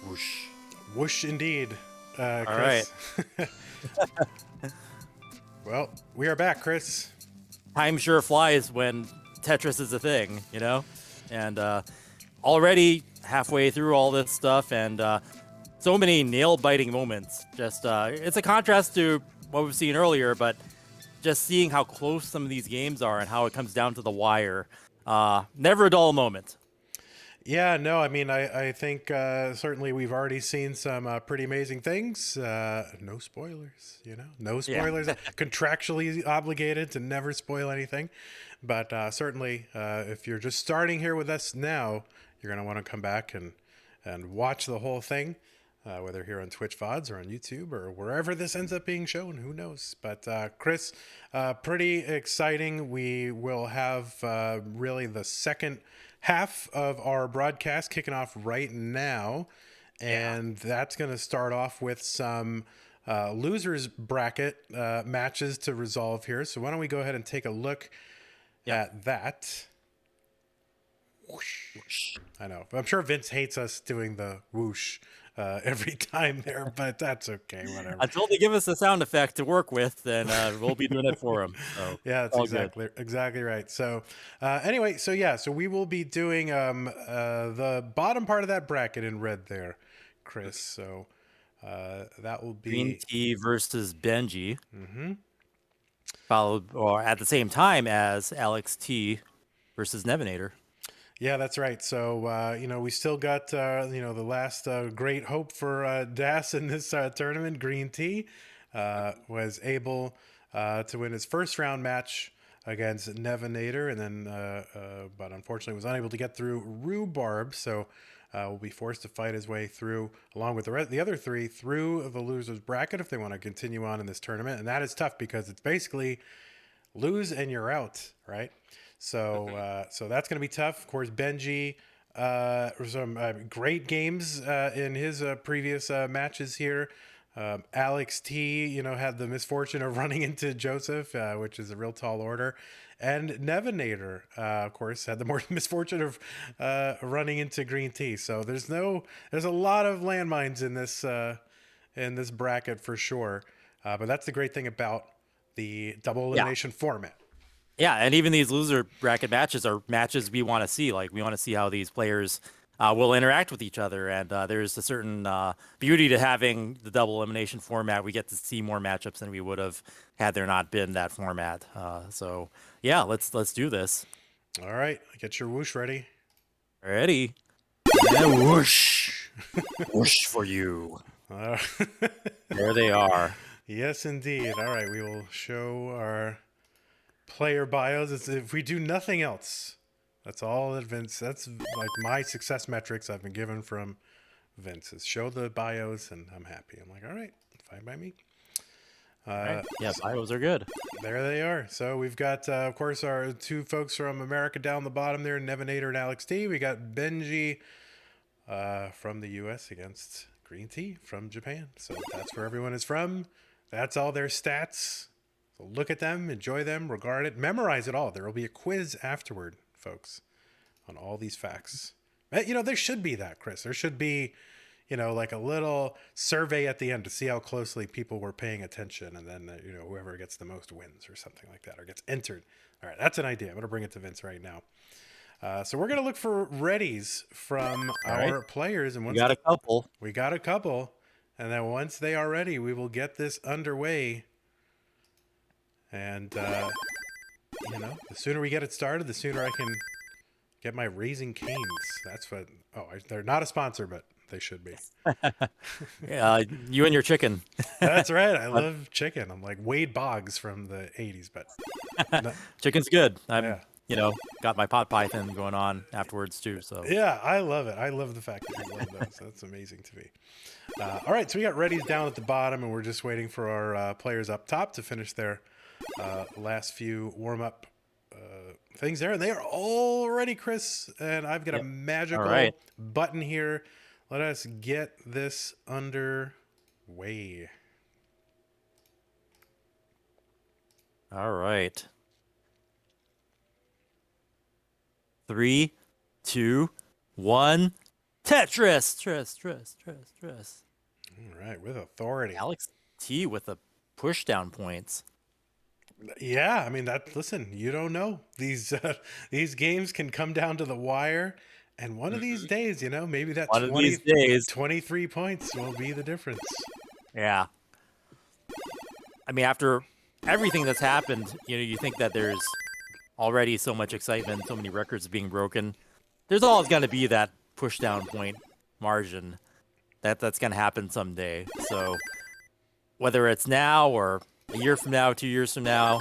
[SPEAKER 2] Whoosh.
[SPEAKER 1] Whoosh indeed,
[SPEAKER 2] All right.
[SPEAKER 1] Chris. Well, we are back, Chris.
[SPEAKER 2] Time sure flies when Tetris is a thing, you know? And already halfway through all this stuff, and so many nail-biting moments. Just it's a contrast to what we've seen earlier, but just seeing how close some of these games are and how it comes down to the wire. Never a dull moment.
[SPEAKER 1] Yeah, no, I mean, I think certainly we've already seen some pretty amazing things. No spoilers, no spoilers. Contractually obligated to never spoil anything. But certainly, if you're just starting here with us now, you're going to want to come back and watch the whole thing, whether here on Twitch VODs or on YouTube or wherever this ends up being shown. Who knows? But Chris, pretty exciting. We will have really the second half of our broadcast kicking off right now, and that's going to start off with some losers bracket matches to resolve here. So why don't we go ahead and take a look at that. Whoosh. I know, I'm sure Vince hates us doing the whoosh every time there, but that's okay, whatever.
[SPEAKER 2] Until they give us a sound effect to work with, then we'll be doing it for them. So
[SPEAKER 1] yeah, that's exactly right. So anyway, so we will be doing the bottom part of that bracket in red there, Chris. So that will be
[SPEAKER 2] Greentea versus Benjy, followed or at the same time as Alex T versus Nevanator.
[SPEAKER 1] Yeah, that's right. So, we still got, the last great hope for Das in this tournament. Greentea was able to win his first round match against Nevanator, and then, but unfortunately was unable to get through Rhubarb. So will be forced to fight his way through, along with the other three, through the losers bracket if they want to continue on in this tournament. And that is tough because it's basically lose and you're out, right? So so that's going to be tough. Of course, Benjy, some great games in his previous matches here. Alex T, had the misfortune of running into Joseph, which is a real tall order. And Nevanator, of course, had the more misfortune of running into Greentea. So there's a lot of landmines in this bracket for sure. But that's the great thing about the double elimination format.
[SPEAKER 2] Yeah, and even these loser bracket matches are matches we want to see. Like, we want to see how these players will interact with each other. And there's a certain beauty to having the double elimination format. We get to see more matchups than we would have had there not been that format. So, yeah, let's do this.
[SPEAKER 1] All right, get your whoosh ready.
[SPEAKER 2] Ready? And whoosh. Whoosh for you. There they are.
[SPEAKER 1] Yes, indeed. All right, we will show our player bios. If we do nothing else, that's all that Vince, that's like my success metrics I've been given from Vince, is show the bios and I'm happy. I'm like, all right, fine by me.
[SPEAKER 2] Right. Yeah, bios are good.
[SPEAKER 1] There they are. So we've got, of course, our two folks from America down the bottom there, Nevanator and Alex T. We got Benjy from the US against Greentea from Japan. So that's where everyone is from. That's all their stats. So look at them, enjoy them, regard it, memorize it all. There will be a quiz afterward, folks, on all these facts. There should be that, Chris. There should be, like a little survey at the end to see how closely people were paying attention. And then, whoever gets the most wins or something like that, or gets entered. All right, that's an idea. I'm going to bring it to Vince right now. So we're going to look for readies from our players. And once
[SPEAKER 2] we got a couple.
[SPEAKER 1] We got a couple. And then once they are ready, we will get this underway. And, the sooner we get it started, the sooner I can get my Raising Canes. That's what, they're not a sponsor, but they should be.
[SPEAKER 2] You and your chicken.
[SPEAKER 1] That's right. I love chicken. I'm like Wade Boggs from the 80s, but. No.
[SPEAKER 2] Chicken's good. Got my pot python going on afterwards too. So
[SPEAKER 1] yeah, I love it. I love the fact that you love those. That's amazing to me. All right, so we got readies down at the bottom, and we're just waiting for our players up top to finish their last few warm-up things there. And they are all ready, Chris. And I've got a magical button here. Let us get this underway.
[SPEAKER 2] All right. 3, 2, 1. Tetris! Tris.
[SPEAKER 1] All right, with authority.
[SPEAKER 2] Alex T with the pushdown points.
[SPEAKER 1] Yeah, I mean listen, you don't know. These games can come down to the wire, and one of these days, maybe that
[SPEAKER 2] One of these days.
[SPEAKER 1] 23 points will be the difference.
[SPEAKER 2] Yeah. I mean, after everything that's happened, you think that there's already so much excitement, so many records being broken. There's always going to be that pushdown point margin that's going to happen someday. So whether it's now or a year from now, 2 years from now,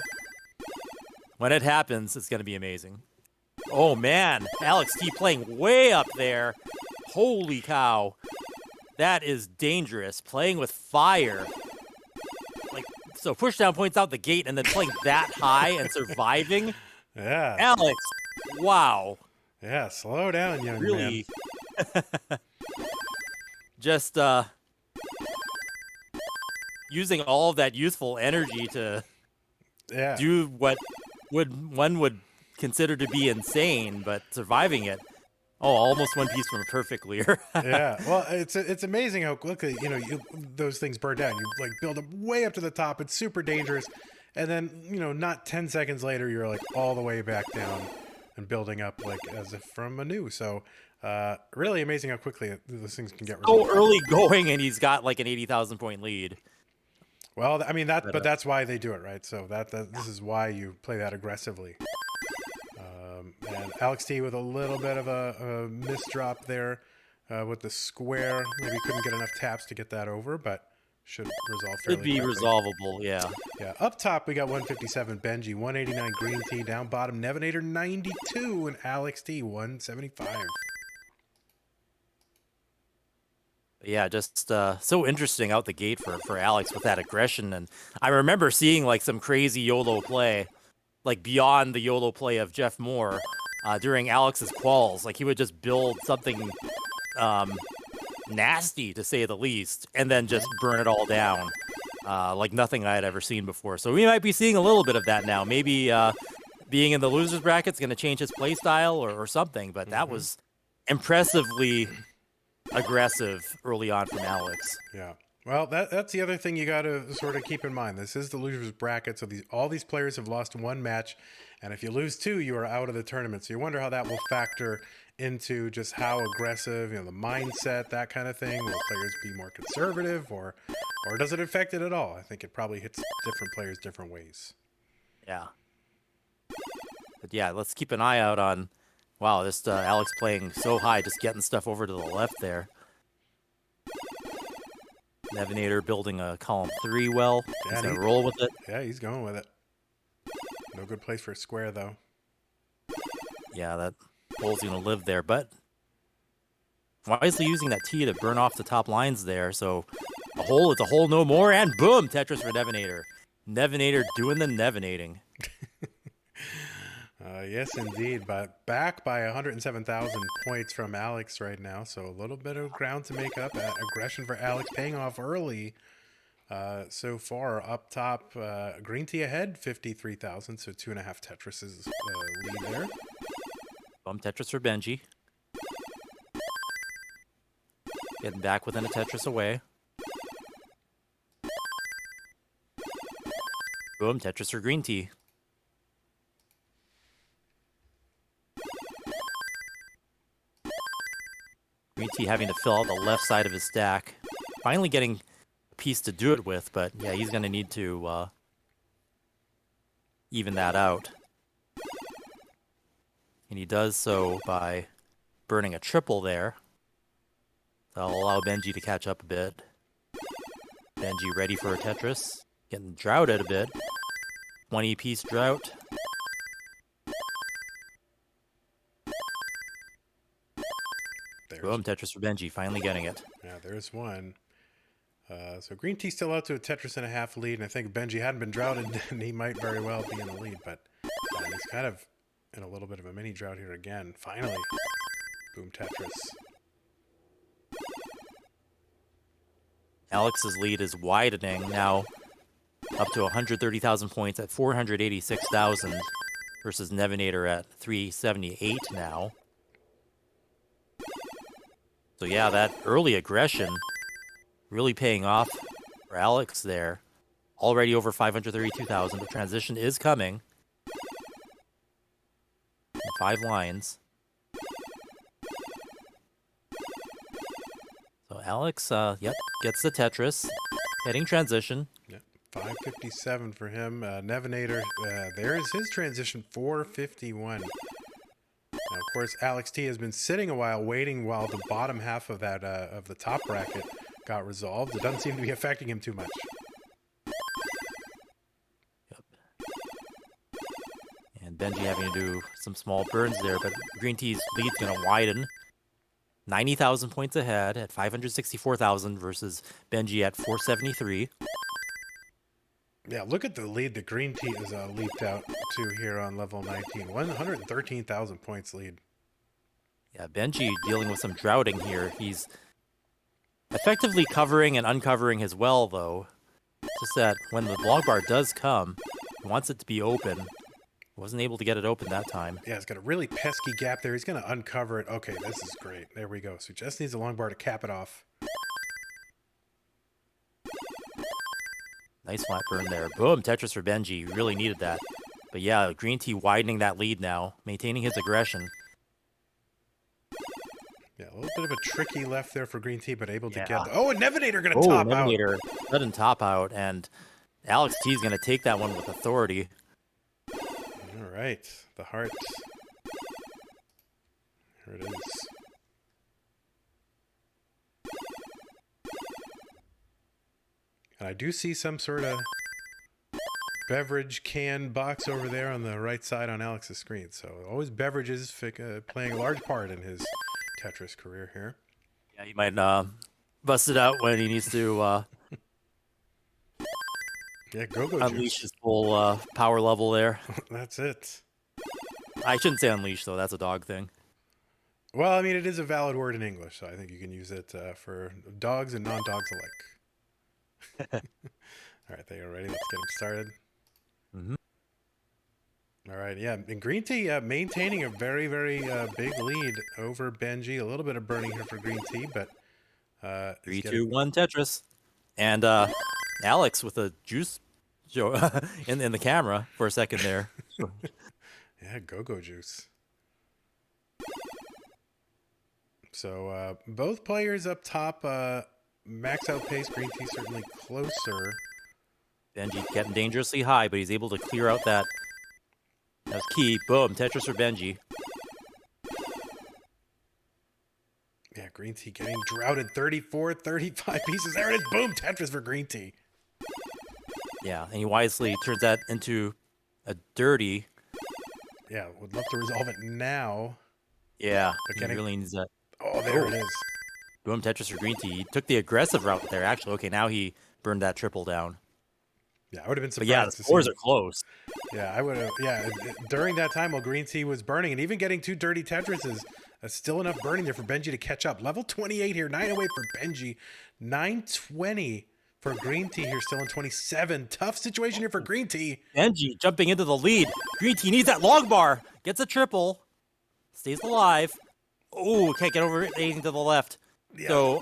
[SPEAKER 2] when it happens, it's going to be amazing. Oh, man. Alex T playing way up there. Holy cow. That is dangerous. Playing with fire. So pushdown points out the gate and then playing that high and surviving.
[SPEAKER 1] Yeah.
[SPEAKER 2] Alex, wow.
[SPEAKER 1] Yeah, slow down, young man.
[SPEAKER 2] Just using all of that youthful energy to do what one would consider to be insane, but surviving it. Oh, almost one piece from a perfect leer.
[SPEAKER 1] Yeah, well, it's amazing how quickly those things burn down. You build them way up to the top. It's super dangerous, and then not 10 seconds later, you're all the way back down and building up as if from anew. So, really amazing how quickly those things can get resolved.
[SPEAKER 2] So early going, and he's got an 80,000 point lead.
[SPEAKER 1] Well, I mean but that's why they do it, right? So this is why you play that aggressively. And Alex T with a little bit of a misdrop there with the square. Maybe couldn't get enough taps to get that over, but should resolve fairly
[SPEAKER 2] quickly. Resolvable, yeah.
[SPEAKER 1] Yeah, up top we got 157 Benjy, 189 Greentea, down bottom Nevanator 92, and Alex T 175.
[SPEAKER 2] Yeah, just so interesting out the gate for Alex with that aggression. And I remember seeing some crazy YOLO play, beyond the YOLO play of Jeff Moore during Alex's quals. He would just build something nasty, to say the least, and then just burn it all down like nothing I had ever seen before. So we might be seeing a little bit of that now. Maybe being in the losers bracket is going to change his play style or something, but that was impressively aggressive early on from Alex.
[SPEAKER 1] Yeah. Well, that's the other thing you got to sort of keep in mind. This is the losers bracket, so all these players have lost one match, and if you lose two, you are out of the tournament. So you wonder how that will factor into just how aggressive, the mindset, that kind of thing. Will players be more conservative, or does it affect it at all? I think it probably hits different players different ways.
[SPEAKER 2] Yeah. But yeah, let's keep an eye out on, wow, this Alex playing so high, just getting stuff over to the left there. Nevanator building a column 3 well. He's going to roll with it.
[SPEAKER 1] Yeah, he's going with it. No good place for a square, though.
[SPEAKER 2] Yeah, that bull's going to live there, but wisely using that T to burn off the top lines there. So a hole, it's a hole no more, and boom, Tetris for Nevanator. Nevanator doing the Nevanating.
[SPEAKER 1] Yes, indeed. But back by 107,000 points from Alex right now. So a little bit of ground to make up. Aggression for Alex paying off early so far. Up top, Greentea ahead, 53,000. So 2.5 Tetris's lead there.
[SPEAKER 2] Bum Tetris for Benjy. Getting back within a Tetris away. Boom, Tetris for Greentea. Greentea having to fill out the left side of his stack. Finally getting a piece to do it with, but yeah, he's going to need to even that out. And he does so by burning a triple there. That'll allow Benjy to catch up a bit. Benjy ready for a Tetris. Getting droughted a bit. 20-piece drought. Boom, Tetris for Benjy, finally getting it.
[SPEAKER 1] Yeah, there's one. So Greentea still out to a Tetris and a half lead, and I think if Benjy hadn't been droughted, then he might very well be in the lead, but he's kind of in a little bit of a mini drought here again. Finally, boom, Tetris.
[SPEAKER 2] Alex's lead is widening now up to 130,000 points at 486,000. versus Nevanator at 378 now. So yeah, that early aggression really paying off for Alex there. Already over 532,000. The transition is coming. 5 lines. So Alex, yep, gets the Tetris. Heading transition.
[SPEAKER 1] Yep. 557 for him. Nevanator, there's his transition, 451. Now, of course, Alex T has been sitting a while, waiting while the bottom half of that of the top bracket got resolved. It doesn't seem to be affecting him too much.
[SPEAKER 2] Yep. And Benjy having to do some small burns there, but Greentea's lead's going to widen. 90,000 points ahead at 564,000 versus Benjy at 473.
[SPEAKER 1] Yeah, look at the lead that Greentea has leaped out to here on level 19. 113,000 points lead.
[SPEAKER 2] Yeah, Benjy dealing with some droughting here. He's effectively covering and uncovering his well, though. Just that when the log bar does come, he wants it to be open. Wasn't able to get it open that time.
[SPEAKER 1] Yeah, it's got a really pesky gap there. He's going to uncover it. Okay, this is great. There we go. So he just needs a long bar to cap it off.
[SPEAKER 2] Nice flat burn there. Boom, Tetris for Benjy. Really needed that. But yeah, Greentea widening that lead now, maintaining his aggression.
[SPEAKER 1] Yeah, a little bit of a tricky left there for Greentea, but able to get... Oh, and Nevanator going to top out.
[SPEAKER 2] Nevanator, sudden top out, and Alex T is going to take that one with authority.
[SPEAKER 1] All right, the heart. Here it is. And I do see some sort of beverage can box over there on the right side on Alex's screen. So always beverages playing a large part in his Tetris career here.
[SPEAKER 2] Yeah, he might bust it out when he needs to
[SPEAKER 1] yeah, go-go
[SPEAKER 2] unleash
[SPEAKER 1] juice.
[SPEAKER 2] his full power level there.
[SPEAKER 1] That's it.
[SPEAKER 2] I shouldn't say unleash, though. That's a dog thing.
[SPEAKER 1] Well, I mean, it is a valid word in English, so I think you can use it for dogs and non-dogs alike. All right, they are ready. Let's get them started.
[SPEAKER 2] Mm-hmm.
[SPEAKER 1] All right, yeah. And Greentea maintaining a very, very big lead over Benjy. A little bit of burning here for Greentea, but
[SPEAKER 2] 3, 2, 1, Tetris. And Alex with a juice in the camera for a second there.
[SPEAKER 1] Yeah, go-go juice. So both players up top, max out pace. Greentea certainly closer.
[SPEAKER 2] Benjy getting dangerously high, but he's able to clear out that. That's key. Boom, Tetris for Benjy.
[SPEAKER 1] Yeah, Greentea getting droughted. 34, 35 pieces. There it is. Boom, Tetris for Greentea.
[SPEAKER 2] Yeah, and he wisely turns that into a dirty.
[SPEAKER 1] Yeah, would love to resolve it now.
[SPEAKER 2] Yeah,
[SPEAKER 1] But
[SPEAKER 2] he really needs that.
[SPEAKER 1] Oh, there it is.
[SPEAKER 2] Boom, Tetris for Greentea. He took the aggressive route there, actually. Okay, now he burned that triple down.
[SPEAKER 1] Yeah, I would have been
[SPEAKER 2] But
[SPEAKER 1] surprised.
[SPEAKER 2] yeah, the scores are close.
[SPEAKER 1] Yeah, I would have. Yeah, during that time while Greentea was burning, and even getting 2 dirty Tetrises, still enough burning there for Benjy to catch up. Level 28 here, 908 for Benjy, 920 for Greentea here, still in 27. Tough situation here for Greentea.
[SPEAKER 2] Benjy jumping into the lead. Greentea needs that long bar. Gets a triple. Stays alive. Oh, can't get over anything to the left.
[SPEAKER 1] Yeah.
[SPEAKER 2] So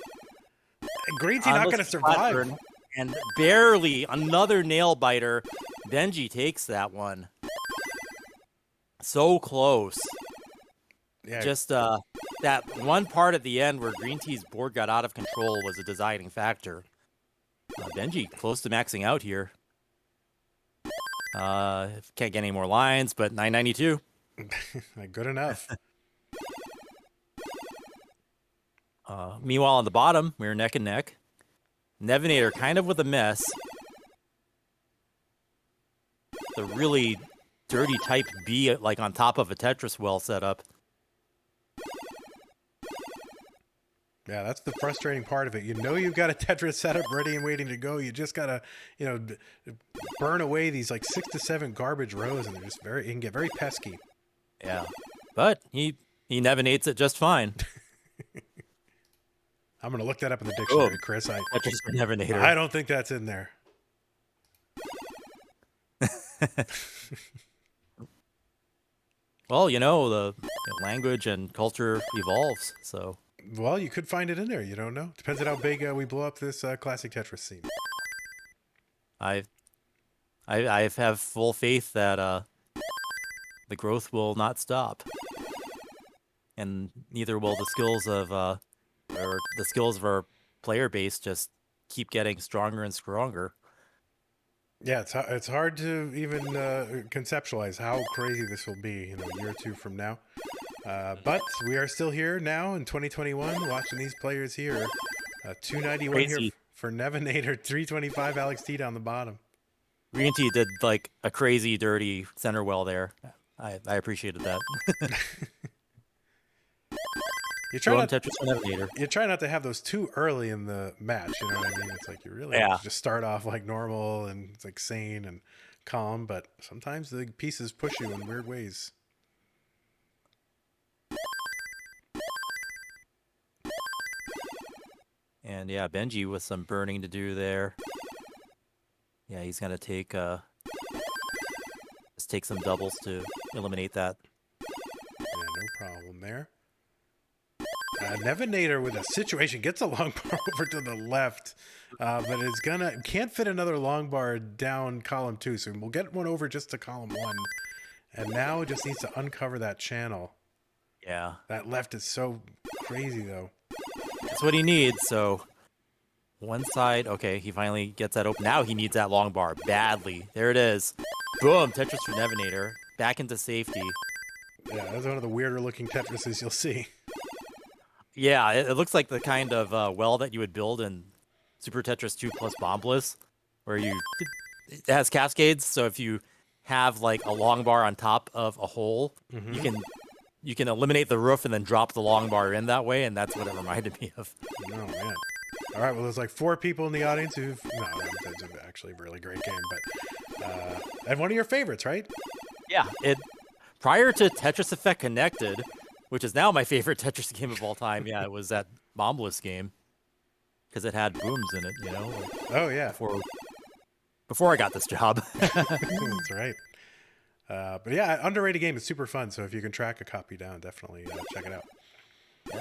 [SPEAKER 1] Greentea not going to survive.
[SPEAKER 2] Burn, and barely another nail biter. Benjy takes that one. So close.
[SPEAKER 1] Yeah.
[SPEAKER 2] Just that one part at the end where Greentea's board got out of control was a deciding factor. Benjy close to maxing out here. Can't get any more lines, but 992.
[SPEAKER 1] Good enough.
[SPEAKER 2] Meanwhile, on the bottom, we're neck and neck. Nevanator kind of with a mess. The really dirty type B, like on top of a Tetris well setup.
[SPEAKER 1] Yeah, that's the frustrating part of it. You know you've got a Tetris setup ready and waiting to go. You just gotta, burn away these like 6 to 7 garbage rows, and they're just it can get very pesky.
[SPEAKER 2] Yeah, but he nevanates it just fine.
[SPEAKER 1] I'm gonna look that up in the dictionary, Chris.
[SPEAKER 2] Tetris for Nevanator.
[SPEAKER 1] I don't think that's in there.
[SPEAKER 2] Well, language and culture evolves. So
[SPEAKER 1] Well, you could find it in there. You don't know. Depends on how big we blow up this classic Tetris scene.
[SPEAKER 2] I I have full faith that the growth will not stop, and neither will the skills of our player base just keep getting stronger and stronger.
[SPEAKER 1] Yeah, it's hard to even conceptualize how crazy this will be, a year or two from now. But we are still here now in 2021, watching these players here. 291 here
[SPEAKER 2] Crazy.
[SPEAKER 1] for Nevanator, 325 Alex T down the bottom.
[SPEAKER 2] Greentea did like a crazy dirty center well there. I appreciated that.
[SPEAKER 1] You try not
[SPEAKER 2] Tetris for Nevanator.
[SPEAKER 1] you try not to have those too early in the match. You know what I mean? It's like you really
[SPEAKER 2] Yeah.
[SPEAKER 1] have to just start off like normal and it's like sane and calm, but sometimes the pieces push you in weird ways.
[SPEAKER 2] And yeah, Benjy with some burning to do there. Yeah, he's gonna take just take some doubles to eliminate that.
[SPEAKER 1] Yeah, no problem there. Nevanator with a situation gets a long bar over to the left, but it's can't fit another long bar down column 2, so we'll get one over just to column 1. And now it just needs to uncover that channel.
[SPEAKER 2] Yeah.
[SPEAKER 1] That left is so crazy though.
[SPEAKER 2] That's what he needs, so one side, okay, he finally gets that open. Now he needs that long bar badly. There it is. Boom, Tetris for Nevanator. Back into safety.
[SPEAKER 1] Yeah, that's one of the weirder looking Tetrises you'll see.
[SPEAKER 2] Yeah, it looks like the kind of well that you would build in Super Tetris 2 plus Bombless, where it has cascades, so if you have like a long bar on top of a hole, you can eliminate the roof and then drop the long bar in that way, and that's what it reminded me of.
[SPEAKER 1] Oh man. All right, well, there's like 4 people in the audience that's actually a really great game, but and one of your favorites, right?
[SPEAKER 2] Yeah, prior to Tetris Effect Connected, which is now my favorite Tetris game of all time. Yeah, it was that Bombless game because it had booms in it.
[SPEAKER 1] Oh yeah.
[SPEAKER 2] Before I got this job.
[SPEAKER 1] That's right. But yeah, underrated game. It's super fun. So if you can track a copy down, definitely check it out.
[SPEAKER 2] Yeah.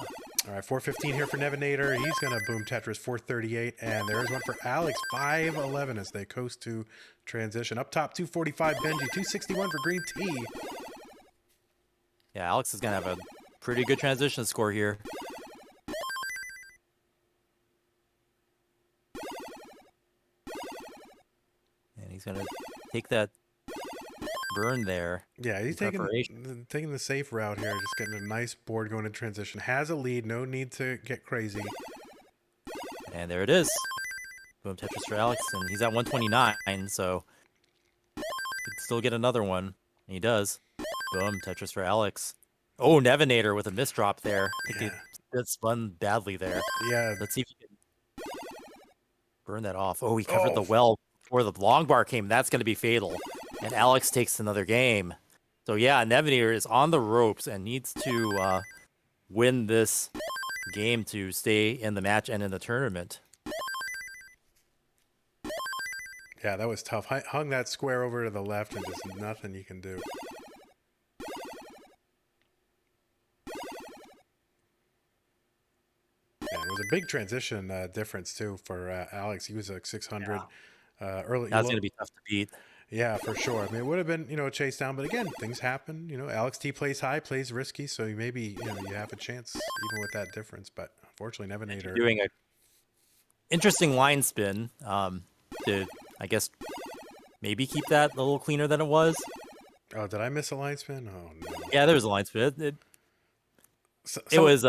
[SPEAKER 1] All right, 415 here for Nevanator. He's going to boom Tetris 438. And there's one for Alex, 511 as they coast to transition. Up top, 245 Benjy, 261 for Greentea.
[SPEAKER 2] Yeah, Alex is going to have a pretty good transition score here. And he's going to take that burn there.
[SPEAKER 1] Yeah, he's taking the safe route here, just getting a nice board going in transition. Has a lead, no need to get crazy.
[SPEAKER 2] And there it is. Boom, Tetris for Alex, and he's at 129, so he could still get another one. And he does. Boom, Tetris for Alex. Oh, Nevanator with a misdrop there. I think it spun badly there.
[SPEAKER 1] Yeah.
[SPEAKER 2] Let's see if he can burn that off. Oh, he covered the well before the long bar came. That's going to be fatal. And Alex takes another game. So yeah, Nevanator is on the ropes and needs to win this game to stay in the match and in the tournament.
[SPEAKER 1] Yeah, that was tough. Hung that square over to the left and just nothing you can do. Yeah, it was a big transition difference too for Alex. He was like 600 early.
[SPEAKER 2] That's going to be tough to beat.
[SPEAKER 1] Yeah, for sure. I mean, it would have been, a chase down, but again, things happen. Alex T plays high, plays risky, so maybe, you have a chance even with that difference. But unfortunately, Nevanator
[SPEAKER 2] doing a interesting line spin to, I guess, maybe keep that a little cleaner than it was.
[SPEAKER 1] Oh, did I miss a line spin? Oh no.
[SPEAKER 2] Yeah, there was a line spin. It was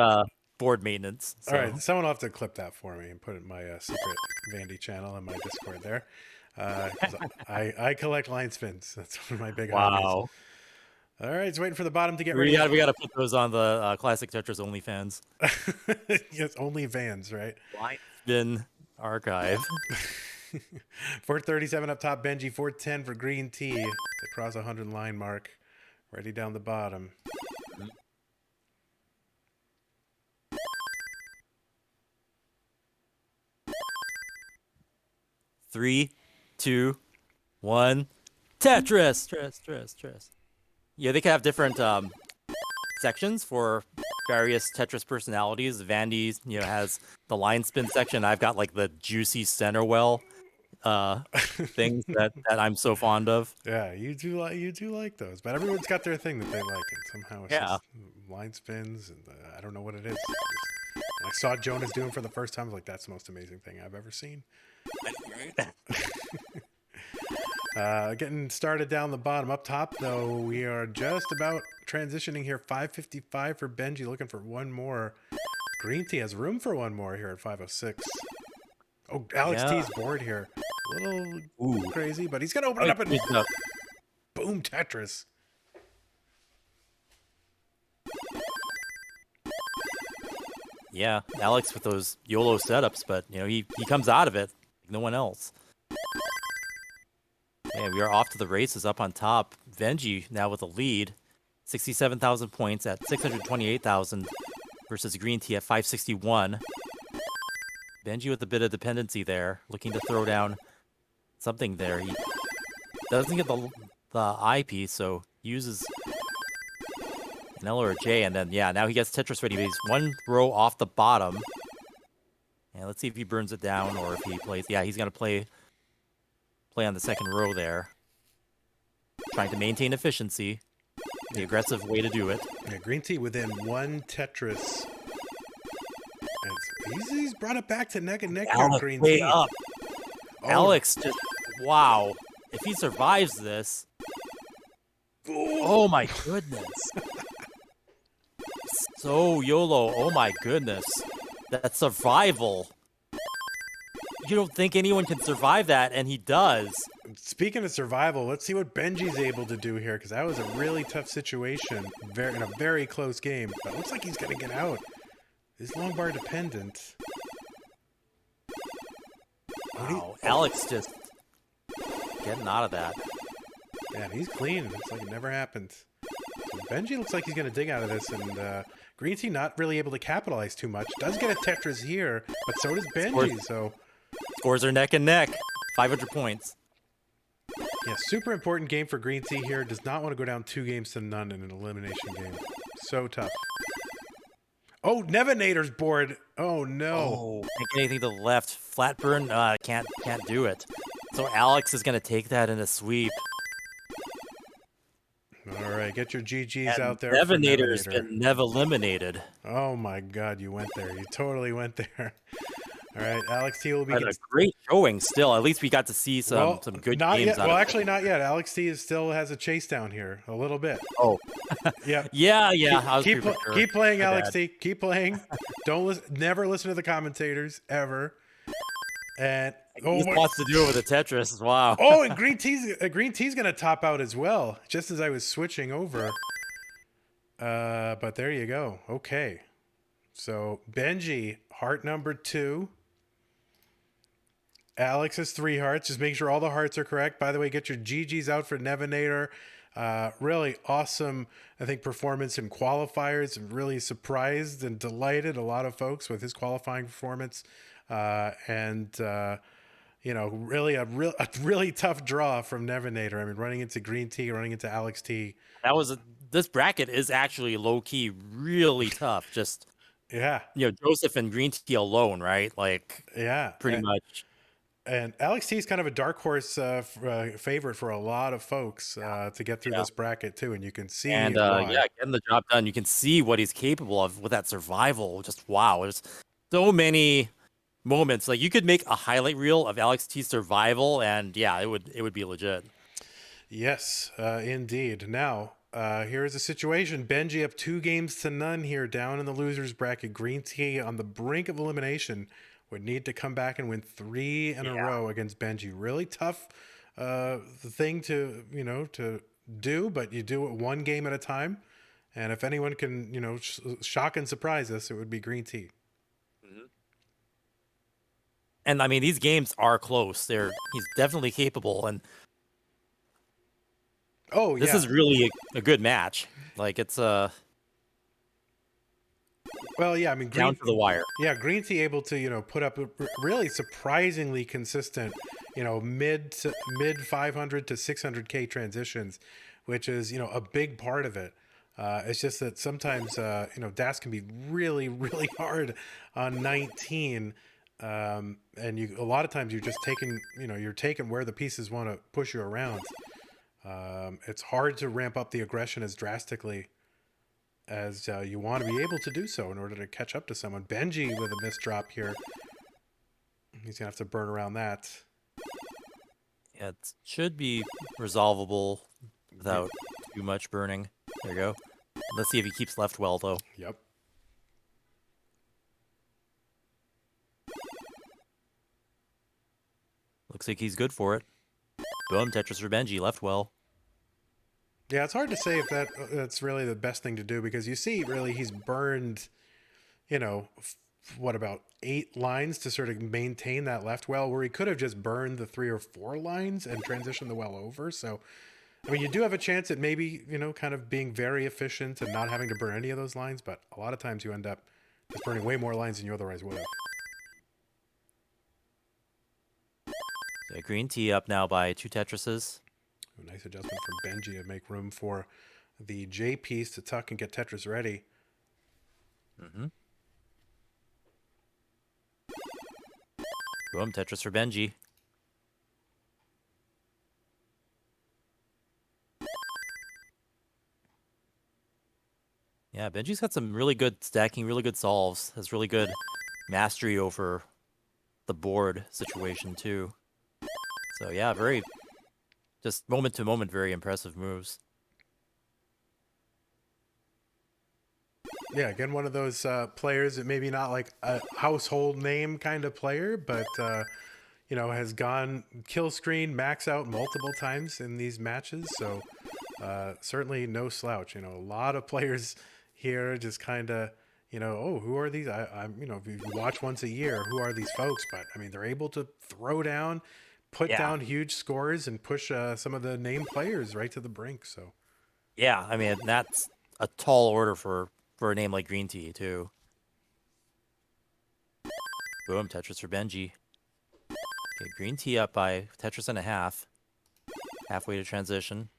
[SPEAKER 2] board maintenance. So.
[SPEAKER 1] All right, someone will have to clip that for me and put it in my secret Vandy channel in my Discord there. I collect line spins. That's one of my big hobbies. All right, it's waiting for the bottom to get ready.
[SPEAKER 2] We got to put those on the Classic Tetris OnlyFans.
[SPEAKER 1] Yes, OnlyFans, right?
[SPEAKER 2] Line spin archive.
[SPEAKER 1] 437 up top, Benjy. 410 for Greentea to cross 100 line mark. Ready down the bottom.
[SPEAKER 2] Three, 2, 1, Tetris. Tetris. Yeah, they could have different sections for various Tetris personalities. Vandy, has the line spin section. I've got like the juicy center well things that I'm so fond of.
[SPEAKER 1] Yeah, you do like those, but everyone's got their thing that they like, and somehow it's
[SPEAKER 2] Yeah.
[SPEAKER 1] just line spins, and I don't know what it is. When I saw Jonas doing for the first time, I was like, that's the most amazing thing I've ever seen. Getting started down the bottom. Up top, though, we are just about transitioning here. 555 for Benjy, looking for one more. Greentea has room for one more here at 506. Oh, Alex T's board here. A little crazy, but he's going to open it up and boom, Tetris.
[SPEAKER 2] Yeah, Alex with those YOLO setups, but he comes out of it like no one else. Yeah, we are off to the races up on top. Benjy now with a lead, 67,000 points at 628,000 versus Greentea at 561. Benjy with a bit of dependency there, looking to throw down something there. He doesn't get the eyepiece, so uses an L or a J, and then now he gets Tetris ready. But he's one row off the bottom. And let's see if he burns it down or if he plays. Yeah, he's gonna play on the second row there, trying to maintain efficiency. The aggressive way to do it.
[SPEAKER 1] Yeah, Greentea within one Tetris. And he's brought it back to neck and neck here, Greentea.
[SPEAKER 2] Way up.
[SPEAKER 1] Oh.
[SPEAKER 2] Alex just, wow. If he survives this, oh my goodness. So YOLO, oh my goodness. That survival. You don't think anyone can survive that, and he does.
[SPEAKER 1] Speaking of survival, let's see what Benjy's able to do here, because that was a really tough situation in a very close game. But it looks like he's going to get out. He's long bar dependent.
[SPEAKER 2] Wow, Alex just getting out of that.
[SPEAKER 1] Yeah, he's clean. It's like it never happened. So Benjy looks like he's going to dig out of this, and Greentea not really able to capitalize too much. Does get a Tetris here, but so does Benjy.
[SPEAKER 2] Scores are neck and neck. 500 points.
[SPEAKER 1] Yeah, super important game for Greentea here. Does not want to go down 2 games to none in an elimination game. So tough. Oh, Nevanator's board. Oh no.
[SPEAKER 2] Oh, can't get anything to the left. Flatburn, can't do it. So Alex is gonna take that in a sweep.
[SPEAKER 1] All right, get your GGs out there.
[SPEAKER 2] Nevanator's been eliminated.
[SPEAKER 1] Oh my God, you went there. You totally went there. All right, Alex T will be.
[SPEAKER 2] But a great showing still. At least we got to see some good
[SPEAKER 1] not
[SPEAKER 2] games.
[SPEAKER 1] Yet. Well, actually, not yet. Alex T still has a chase down here a little bit.
[SPEAKER 2] Oh,
[SPEAKER 1] yeah,
[SPEAKER 2] yeah.
[SPEAKER 1] Keep playing, Alex T. Keep playing. Don't listen. Never listen to the commentators ever. And
[SPEAKER 2] he wants to do it with a Tetris. Wow.
[SPEAKER 1] Oh, and Green Tea's gonna top out as well. Just as I was switching over. But there you go. Okay. So Benjy, heart number 2. Alex has 3 hearts. Just make sure all the hearts are correct. By the way, get your GGs out for Nevanator. Really awesome, I think, performance in qualifiers. I'm really surprised and delighted a lot of folks with his qualifying performance. Really a really tough draw from Nevanator. I mean, running into Greentea, running into Alex T.
[SPEAKER 2] This bracket is actually low key really tough. Just Joseph and Greentea alone, right? Like pretty much.
[SPEAKER 1] And Alex T is kind of a dark horse favorite for a lot of folks to get through this bracket too, and you can see.
[SPEAKER 2] And getting the job done. You can see what he's capable of with that survival. Just wow, there's so many moments. Like you could make a highlight reel of Alex T's survival, and it would be legit.
[SPEAKER 1] Yes, indeed. Now here's the situation: Benjy up 2 games to none here, down in the losers bracket. Greentea on the brink of elimination. Would need to come back and win 3 in a row against Benjy. Really tough thing to do, but you do it 1 game at a time. And if anyone can shock and surprise us, it would be Greentea.
[SPEAKER 2] Mm-hmm. And I mean, these games are close. He's definitely capable, and this is really a good match. Like it's
[SPEAKER 1] Well, yeah, I mean,
[SPEAKER 2] down to the wire.
[SPEAKER 1] Yeah, Greentea able to put up really surprisingly consistent, mid 500 to 600K transitions which is, a big part of it. It's just that sometimes, DAS can be really, really hard on 19. And a lot of times you're just taking, you're taking where the pieces want to push you around. It's hard to ramp up the aggression as drastically as you want to be able to do so in order to catch up to someone. Benjy with a missed drop here. He's going to have to burn around that.
[SPEAKER 2] Yeah, it should be resolvable without too much burning. There you go. Let's see if he keeps left well, though.
[SPEAKER 1] Yep.
[SPEAKER 2] Looks like he's good for it. Boom, Tetris for Benjy, left well.
[SPEAKER 1] Yeah, it's hard to say if that's really the best thing to do, because you see, really, he's burned, what, about 8 lines to sort of maintain that left well, where he could have just burned the 3 or 4 lines and transitioned the well over. So, I mean, you do have a chance at maybe, kind of being very efficient and not having to burn any of those lines, but a lot of times you end up just burning way more lines than you otherwise would have.
[SPEAKER 2] Yeah, Greentea up now by 2 Tetrises.
[SPEAKER 1] A nice adjustment from Benjy to make room for the J piece to tuck and get Tetris ready.
[SPEAKER 2] Mm-hmm. Boom, Tetris for Benjy. Yeah, Benji's got some really good stacking, really good solves. Has really good mastery over the board situation, too. So, yeah, just moment to moment, very impressive moves.
[SPEAKER 1] Yeah, again, one of those players that maybe not like a household name kind of player, but, has gone kill screen, max out multiple times in these matches. So certainly no slouch. A lot of players here just kind of, oh, who are these? I'm, if you watch once a year, who are these folks? But I mean, they're able to throw down, put down huge scores and push some of the name players right to the brink. So,
[SPEAKER 2] yeah, I mean, that's a tall order for a name like Greentea, too. Boom, Tetris for Benjy. Okay, Greentea up by Tetris and a half. Halfway to transition.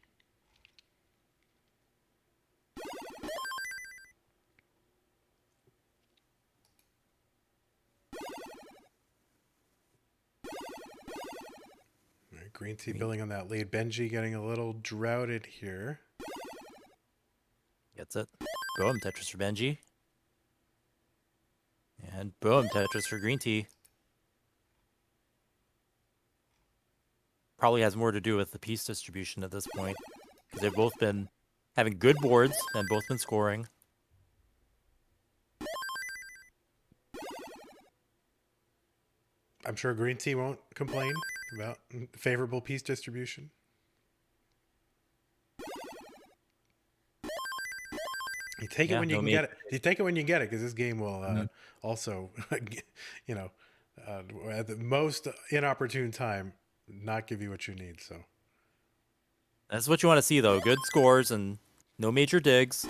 [SPEAKER 1] Greentea building on that lead. Benjy getting a little droughted here.
[SPEAKER 2] Gets it. Boom, Tetris for Benjy. And boom, Tetris for Greentea. Probably has more to do with the piece distribution at this point, because they've both been having good boards and both been scoring.
[SPEAKER 1] I'm sure Greentea won't complain about favorable piece distribution. You take it when you can get it. You take it when you get it, because this game will also, at the most inopportune time, not give you what you need. So
[SPEAKER 2] that's what you want to see, though. Good scores and no major digs.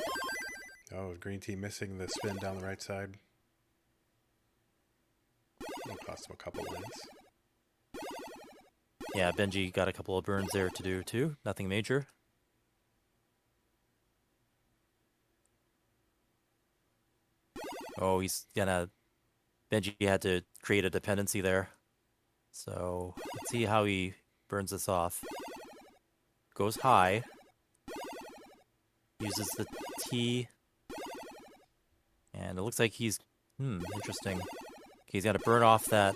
[SPEAKER 1] Oh, Greentea missing the spin down the right side. It'll cost him a couple wins.
[SPEAKER 2] Yeah, Benjy got a couple of burns there to do, too. Nothing major. Oh, Benjy had to create a dependency there. So, let's see how he burns this off. Goes high. Uses the T. And it looks like he's... interesting. Okay, he's got to burn off that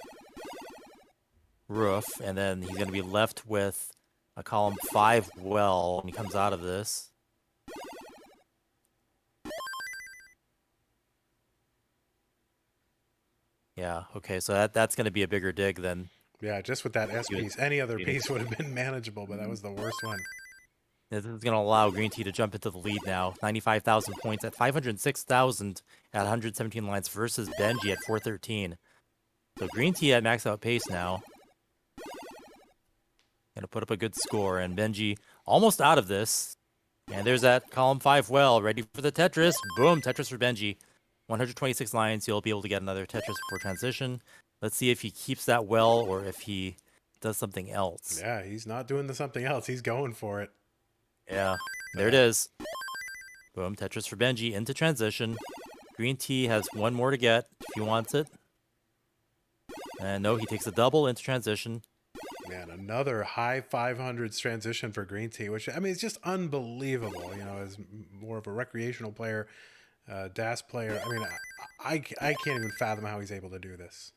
[SPEAKER 2] roof, and then he's going to be left with a column 5 well when he comes out of this. Yeah, okay, so that's going to be a bigger dig than...
[SPEAKER 1] Yeah, just with that S piece. Any other piece would have been manageable, but that was the worst one.
[SPEAKER 2] This is going to allow Greentea to jump into the lead now. 95,000 points at 506,000 at 117 lines versus Benjy at 413. So Greentea at max out pace now. Going to put up a good score, and Benjy almost out of this. And there's that column 5 well, ready for the Tetris. Boom, Tetris for Benjy. 126 lines, you'll be able to get another Tetris before transition. Let's see if he keeps that well or if he does something else.
[SPEAKER 1] Yeah, he's not doing the something else. He's going for it.
[SPEAKER 2] Yeah, there it is. Boom, Tetris for Benjy into transition. Greentea has one more to get if he wants it. And no, he takes a double into transition.
[SPEAKER 1] Man, another high 500s transition for Greentea, which, I mean, it's just unbelievable. You know, as more of a recreational player, DAS player, I mean, I can't even fathom how he's able to do this.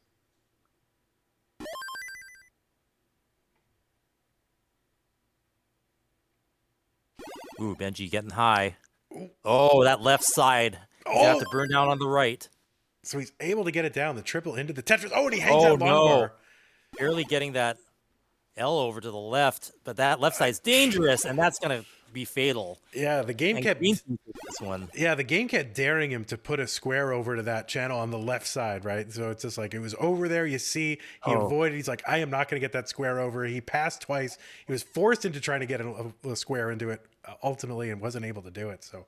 [SPEAKER 2] Ooh, Benjy getting high. Oh, that left side. He's gonna have to burn down on the right.
[SPEAKER 1] So he's able to get it down, the triple into the Tetris. Oh, and he hangs
[SPEAKER 2] Oh
[SPEAKER 1] that long
[SPEAKER 2] no.
[SPEAKER 1] bar.
[SPEAKER 2] Barely getting that L over to the left, but that left side's dangerous, and that's gonna be fatal.
[SPEAKER 1] Yeah, the game
[SPEAKER 2] And
[SPEAKER 1] kept
[SPEAKER 2] Greentea takes this one.
[SPEAKER 1] Yeah, the game kept daring him to put a square over to that channel on the left side, right? So it's just like it was over there. You see, he avoided. He's like, I am not going to get that square over. He passed twice. He was forced into trying to get a square into it ultimately, and wasn't able to do it. So,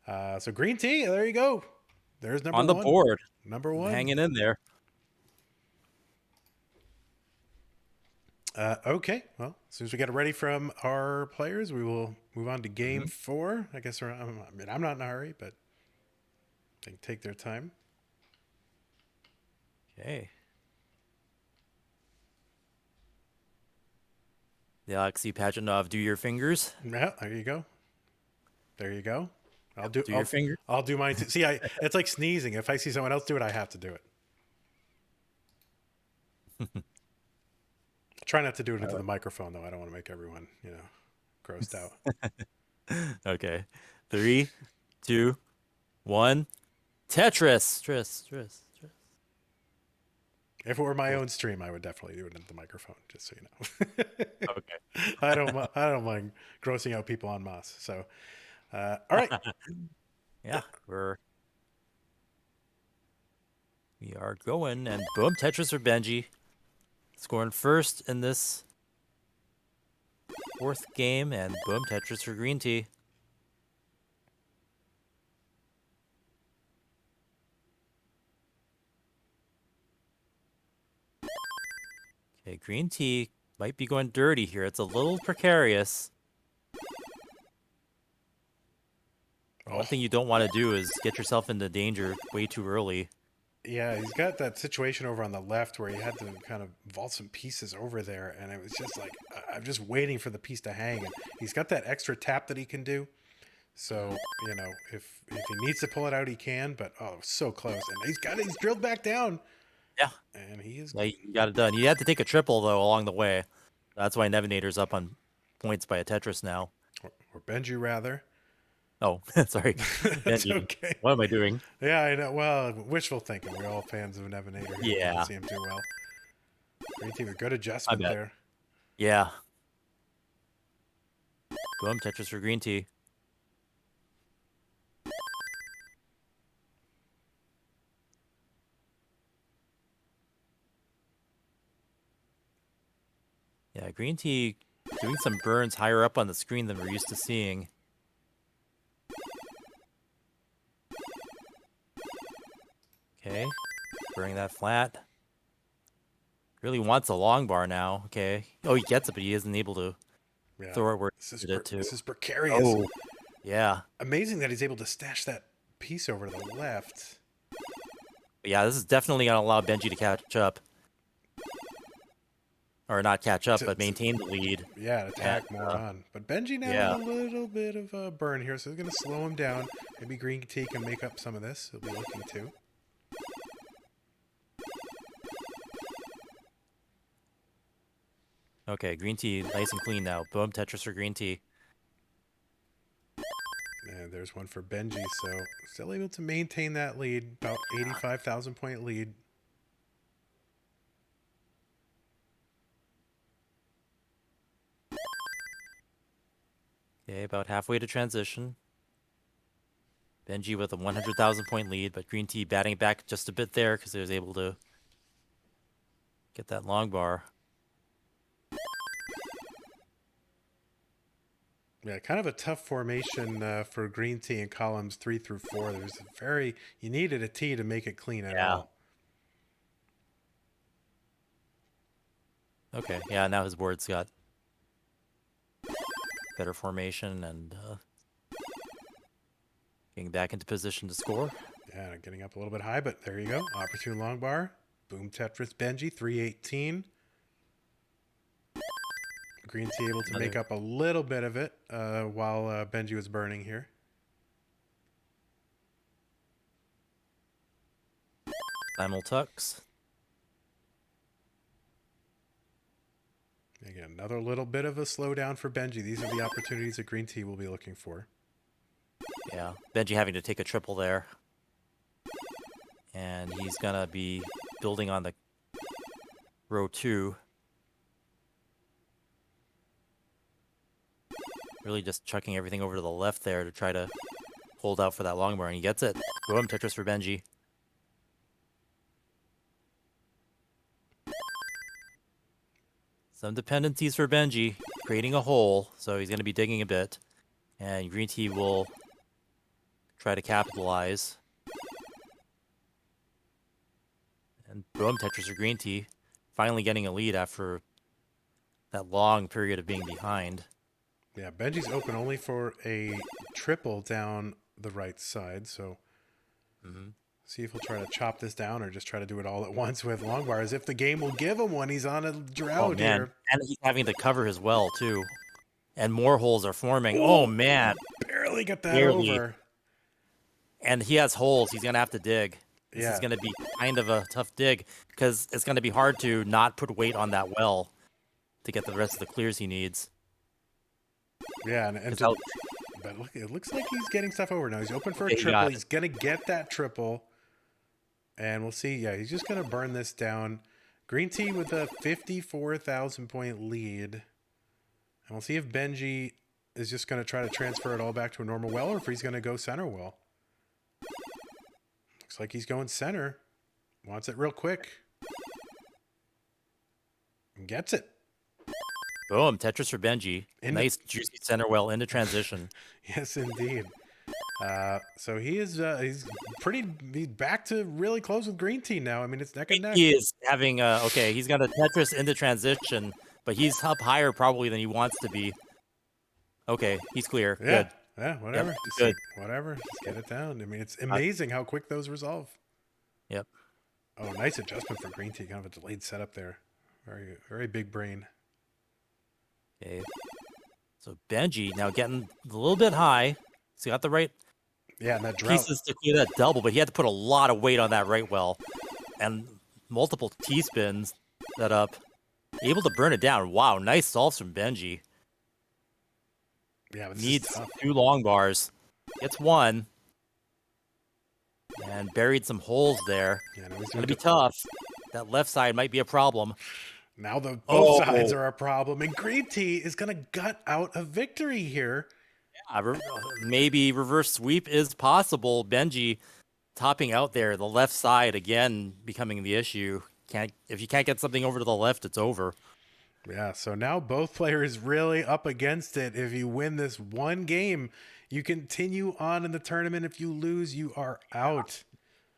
[SPEAKER 1] so Greentea, there you go. There's number
[SPEAKER 2] on the
[SPEAKER 1] one.
[SPEAKER 2] board.
[SPEAKER 1] Number one,
[SPEAKER 2] Hanging in there.
[SPEAKER 1] Okay, well, as soon as we get it ready from our players, we will move on to game 4. I guess I'm not in a hurry, but they can take their time.
[SPEAKER 2] Okay. The Alexei Pajitnov, do your fingers.
[SPEAKER 1] Yeah, there you go. There you go. I'll do
[SPEAKER 2] your finger.
[SPEAKER 1] I'll do mine too. See, it's like sneezing. If I see someone else do it, I have to do it. Try not to do it into the microphone, though. I don't want to make everyone, grossed out.
[SPEAKER 2] Okay. 3, 2, 1. Tetris. Tris.
[SPEAKER 1] If it were my own stream, I would definitely do it into the microphone, just so you know.
[SPEAKER 2] Okay.
[SPEAKER 1] I don't mind grossing out people en masse. So, all right.
[SPEAKER 2] Yeah, we are going, and boom, Tetris for Benjy. Scoring first in this 4th game, and boom, Tetris for Greentea. Okay, Greentea might be going dirty here. It's a little precarious. One thing you don't want to do is get yourself into danger way too early.
[SPEAKER 1] Yeah, he's got that situation over on the left where he had to kind of vault some pieces over there, and it was just like I'm just waiting for the piece to hang. And he's got that extra tap that he can do, so if he needs to pull it out, he can. But so close, and he's drilled back down.
[SPEAKER 2] Yeah,
[SPEAKER 1] and he is.
[SPEAKER 2] Yeah, you got it done. You had to take a triple though along the way. That's why Nevanator's up on points by a Tetris now.
[SPEAKER 1] Or Benjy rather.
[SPEAKER 2] Oh, sorry.
[SPEAKER 1] That's okay.
[SPEAKER 2] What am I doing?
[SPEAKER 1] Yeah, I know. Well, wishful thinking. We're all fans of Nevanator.
[SPEAKER 2] Yeah.
[SPEAKER 1] Don't see him too well. Greentea with good adjustment there.
[SPEAKER 2] Yeah. Boom, Tetris for Greentea. Yeah, Greentea doing some burns higher up on the screen than we're used to seeing. Okay, burning that flat. Really wants a long bar now. Okay. Oh, he gets it, but he isn't able to throw it where he did it to.
[SPEAKER 1] This is precarious.
[SPEAKER 2] Oh, yeah.
[SPEAKER 1] Amazing that he's able to stash that piece over to the left.
[SPEAKER 2] But yeah, this is definitely going to allow Benjy to catch up. Or not catch up, but maintain the lead.
[SPEAKER 1] Yeah, attack more on. But Benjy now with a little bit of a burn here, so it's going to slow him down. Maybe Greentea can make up some of this. He'll be looking to.
[SPEAKER 2] Okay, Greentea nice and clean now. Boom, Tetris for Greentea.
[SPEAKER 1] And there's one for Benjy, so still able to maintain that lead, about 85,000 point lead.
[SPEAKER 2] Okay, about halfway to transition. Benjy with a 100,000 point lead, but Greentea batting it back just a bit there because he was able to get that long bar.
[SPEAKER 1] Yeah, kind of a tough formation for Greentea in columns 3 through 4. You needed a T to make it clean at all.
[SPEAKER 2] Okay, yeah, now his board's got better formation and getting back into position to score.
[SPEAKER 1] Yeah, getting up a little bit high, but there you go. Opportune long bar. Boom Tetris Benjy, 318. Greentea able to make up a little bit of it while Benjy was burning here.
[SPEAKER 2] Simultux.
[SPEAKER 1] Again, another little bit of a slowdown for Benjy. These are the opportunities that Greentea will be looking for.
[SPEAKER 2] Yeah, Benjy having to take a triple there. And he's going to be building on the row 2. Really just chucking everything over to the left there to try to hold out for that long bar, and he gets it. Boom, Tetris for Benjy. Some dependencies for Benjy, creating a hole, so he's going to be digging a bit. And Greentea will try to capitalize. And boom, Tetris for Greentea, finally getting a lead after that long period of being behind.
[SPEAKER 1] Yeah, Benjy's open only for a triple down the right side, so see if he'll try to chop this down or just try to do it all at once with long bars. If the game will give him one, he's on a drought here.
[SPEAKER 2] And he's having to cover as well, too. And more holes are forming. Oh, man.
[SPEAKER 1] Barely got that over.
[SPEAKER 2] And he has holes. He's going to have to dig. This is going to be kind of a tough dig because it's going to be hard to not put weight on that well to get the rest of the clears he needs.
[SPEAKER 1] Yeah, but look, it looks like he's getting stuff over now. He's open for a triple. He's going to get that triple. And we'll see. Yeah, he's just going to burn this down. Greentea with a 54,000 point lead. And we'll see if Benjy is just going to try to transfer it all back to a normal well or if he's going to go center well. Looks like he's going center. Wants it real quick. And gets it.
[SPEAKER 2] Boom, Tetris for Benjy. Nice juicy center well into transition.
[SPEAKER 1] Yes, indeed. So he's back to really close with Greentea now. I mean, it's neck and neck.
[SPEAKER 2] He is having okay, he's got a Tetris into transition, but he's up higher probably than he wants to be. Okay, he's clear.
[SPEAKER 1] Yeah.
[SPEAKER 2] Good.
[SPEAKER 1] Yeah, whatever.
[SPEAKER 2] Yep,
[SPEAKER 1] just
[SPEAKER 2] good.
[SPEAKER 1] Whatever. Just get it down. I mean, it's amazing how quick those resolve.
[SPEAKER 2] Yep.
[SPEAKER 1] Oh, nice adjustment for Greentea. Kind of a delayed setup there. Very, very big brain.
[SPEAKER 2] Okay. So Benjy now getting a little bit high. He's got the right
[SPEAKER 1] and that drought.
[SPEAKER 2] Pieces to clear that double, but he had to put a lot of weight on that right well. And multiple T-spins set up. Able to burn it down. Wow, nice solves from Benjy.
[SPEAKER 1] Yeah, but
[SPEAKER 2] needs 2 long bars. Gets 1. And buried some holes there.
[SPEAKER 1] Yeah, no,
[SPEAKER 2] it's going to be tough. That left side might be a problem.
[SPEAKER 1] Now both sides are a problem. And Greentea is going to gut out a victory here.
[SPEAKER 2] Yeah, maybe reverse sweep is possible. Benjy topping out there. The left side, again, becoming the issue. If you can't get something over to the left, it's over.
[SPEAKER 1] Yeah, so now both players really up against it. If you win this one game, you continue on in the tournament. If you lose, you are out.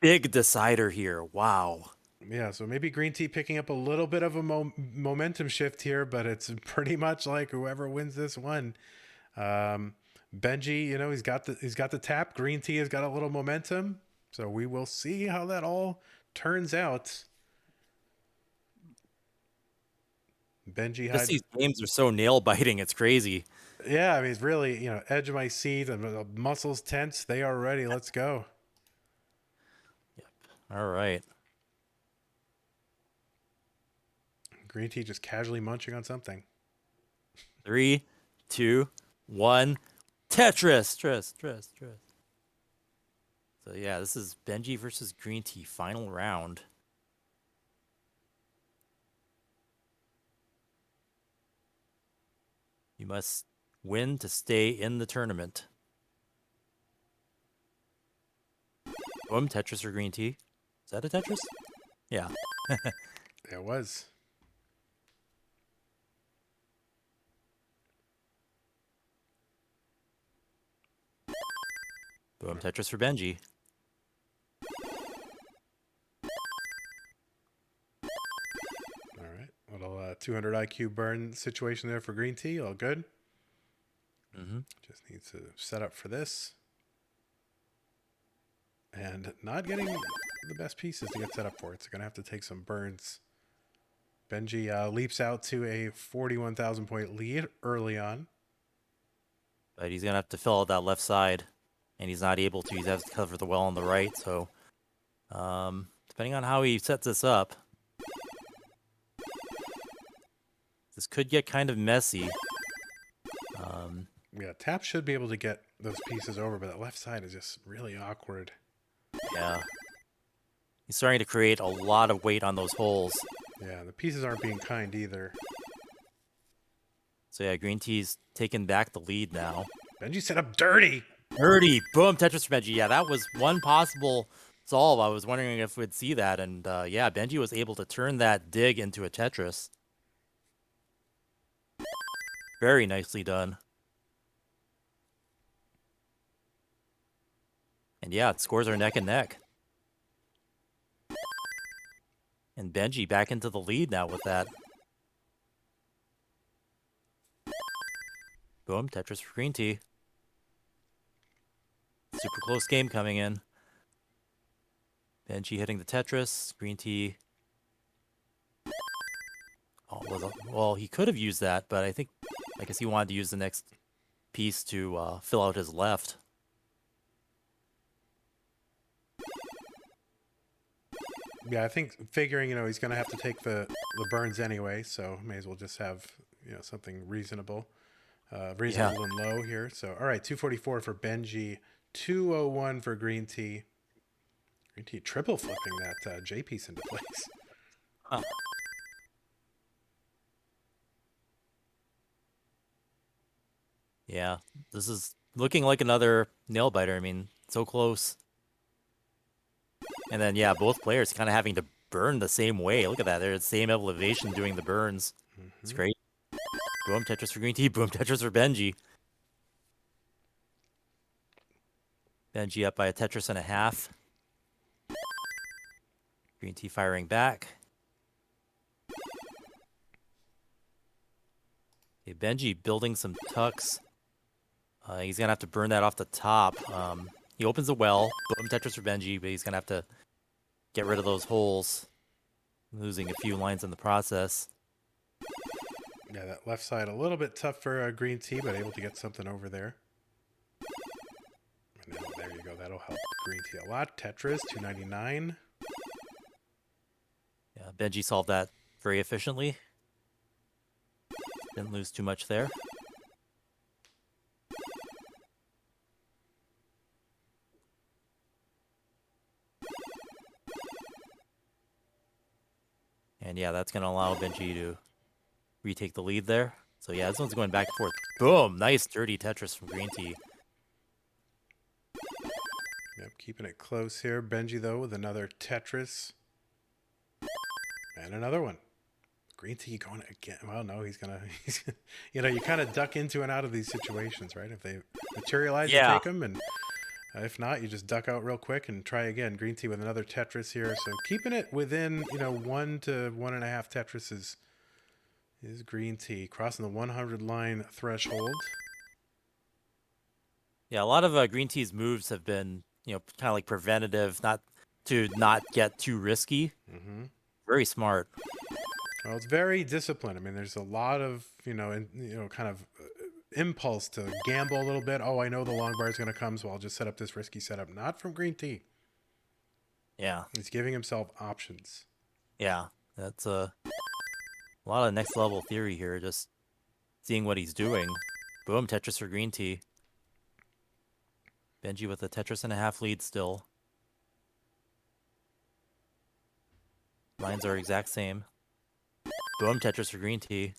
[SPEAKER 2] Big decider here. Wow.
[SPEAKER 1] Yeah, so maybe Greentea picking up a little bit of a momentum shift here, but it's pretty much like whoever wins this one. Benjy, he's got the tap. Greentea has got a little momentum, so we will see how that all turns out. Benjy,
[SPEAKER 2] these games are so nail biting. It's crazy.
[SPEAKER 1] Yeah, I mean, it's really edge of my seat and the muscles tense. They are ready. Let's go.
[SPEAKER 2] Yep. All right.
[SPEAKER 1] Greentea just casually munching on something.
[SPEAKER 2] 3, 2, 1. Tetris. So yeah, this is Benjy versus Greentea final round. You must win to stay in the tournament. Boom, Tetris or Greentea? Is that a Tetris? Yeah.
[SPEAKER 1] It was.
[SPEAKER 2] Boom, Tetris for Benjy.
[SPEAKER 1] All right. Little 200 IQ burn situation there for Greentea. All good. Just needs to set up for this. And not getting the best pieces to get set up for it. So going to have to take some burns. Benjy leaps out to a 41,000 point lead early on.
[SPEAKER 2] But he's going to have to fill out that left side. And he's not able to. He has to cover the well on the right. So depending on how he sets this up, this could get kind of messy.
[SPEAKER 1] Yeah, Tap should be able to get those pieces over, but that left side is just really awkward.
[SPEAKER 2] Yeah. He's starting to create a lot of weight on those holes.
[SPEAKER 1] Yeah, the pieces aren't being kind either.
[SPEAKER 2] So yeah, Greentea's taking back the lead now.
[SPEAKER 1] Benjy set up dirty.
[SPEAKER 2] Dirty. Boom, Tetris for Benjy. Yeah, that was one possible solve. I was wondering if we'd see that. And yeah, Benjy was able to turn that dig into a Tetris. Very nicely done. And yeah, scores are neck and neck. And Benjy back into the lead now with that. Boom, Tetris for Greentea. Super close game coming in. Benjy hitting the Tetris. Greentea. Oh, well, he could have used that, but I guess he wanted to use the next piece to fill out his left.
[SPEAKER 1] Yeah, I think figuring, he's going to have to take the burns anyway, so may as well just have, something reasonable. Reasonable and low here. So, all right, 244 for Benjy, 201 for Greentea. Greentea triple flipping that J piece into place.
[SPEAKER 2] Huh. Yeah, this is looking like another nail biter. I mean, so close. And then, yeah, both players kind of having to burn the same way. Look at that. They're at the same elevation doing the burns. It's great. Boom, Tetris for Greentea. Boom, Tetris for Benjy. Benjy up by a Tetris and a half. Greentea firing back. Okay, Benjy building some tucks. He's going to have to burn that off the top. He opens the well. Boom, Tetris for Benjy, but he's going to have to get rid of those holes. Losing a few lines in the process.
[SPEAKER 1] Yeah, that left side a little bit tough for Greentea, but able to get something over there. And now, there you go. That'll help Greentea a lot. Tetris, 299.
[SPEAKER 2] Yeah, Benjy solved that very efficiently. Didn't lose too much there. And yeah, that's going to allow Benjy to retake the lead there. So yeah, this one's going back and forth. Boom! Nice dirty Tetris from Greentea.
[SPEAKER 1] Yep, keeping it close here. Benjy, though, with another Tetris. And another one. Greentea going again. Well, no, he's you kind of duck into and out of these situations, right? If they materialize, you take them, and if not, you just duck out real quick and try again. Greentea with another Tetris here. So keeping it within, 1 to 1.5 Tetris is Greentea. Crossing the 100 line threshold.
[SPEAKER 2] Yeah, a lot of Greentea's moves have been, kind of like preventative, not get too risky. Very smart.
[SPEAKER 1] Well, it's very disciplined. I mean, there's a lot of, kind of impulse to gamble a little bit. Oh, I know the long bar is going to come, so I'll just set up this risky setup. Not from Greentea.
[SPEAKER 2] Yeah.
[SPEAKER 1] He's giving himself options.
[SPEAKER 2] Yeah, that's a lot of next level theory here. Just seeing what he's doing. Boom, Tetris for Greentea. Benjy with a Tetris and a half lead still. Lines are exact same. Boom, Tetris for Greentea.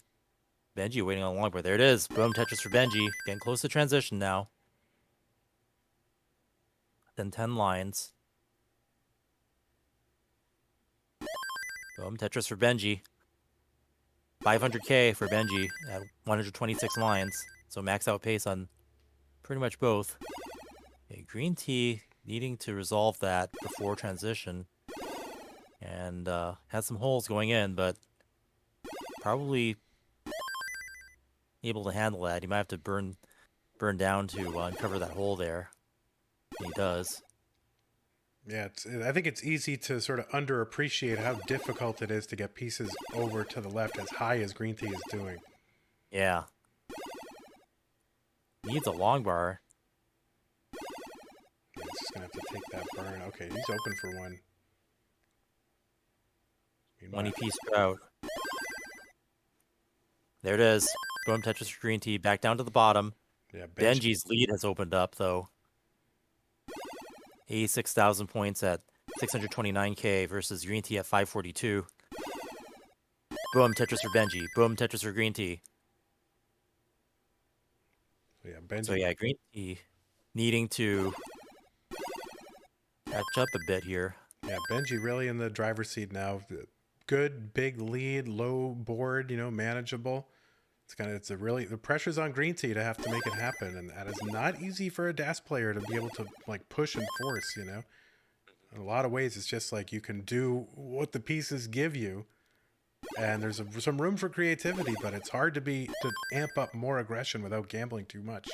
[SPEAKER 2] Benjy waiting on the long board. There it is. Boom, Tetris for Benjy. Getting close to transition now. Then 10 lines. Boom, Tetris for Benjy. 500k for Benjy at 126 lines. So max out pace on pretty much both. Okay, Greentea needing to resolve that before transition. And had some holes going in, but probably able to handle that. He might have to burn burn down to uncover that hole there. And he does.
[SPEAKER 1] Yeah, I think it's easy to sort of underappreciate how difficult it is to get pieces over to the left as high as Greentea is doing.
[SPEAKER 2] Yeah. Needs a long bar.
[SPEAKER 1] Yeah, he's just going to have to take that burn. Okay, he's open for one.
[SPEAKER 2] 20-piece drought. There it is. Boom, Tetris for Greentea back down to the bottom.
[SPEAKER 1] Yeah,
[SPEAKER 2] Benjy's lead has opened up, though. 86,000 points at 629k versus Greentea at 542. Boom, Tetris for Benjy. Boom, Tetris for Greentea. So yeah, Greentea needing to catch up a bit here.
[SPEAKER 1] Yeah, Benjy really in the driver's seat now. Good big lead, low board, manageable. The pressure's on Greentea to have to make it happen, and that is not easy for a DAS player to be able to push and force. In a lot of ways, it's just like you can do what the pieces give you, and there's some room for creativity, but it's hard to amp up more aggression without gambling too much.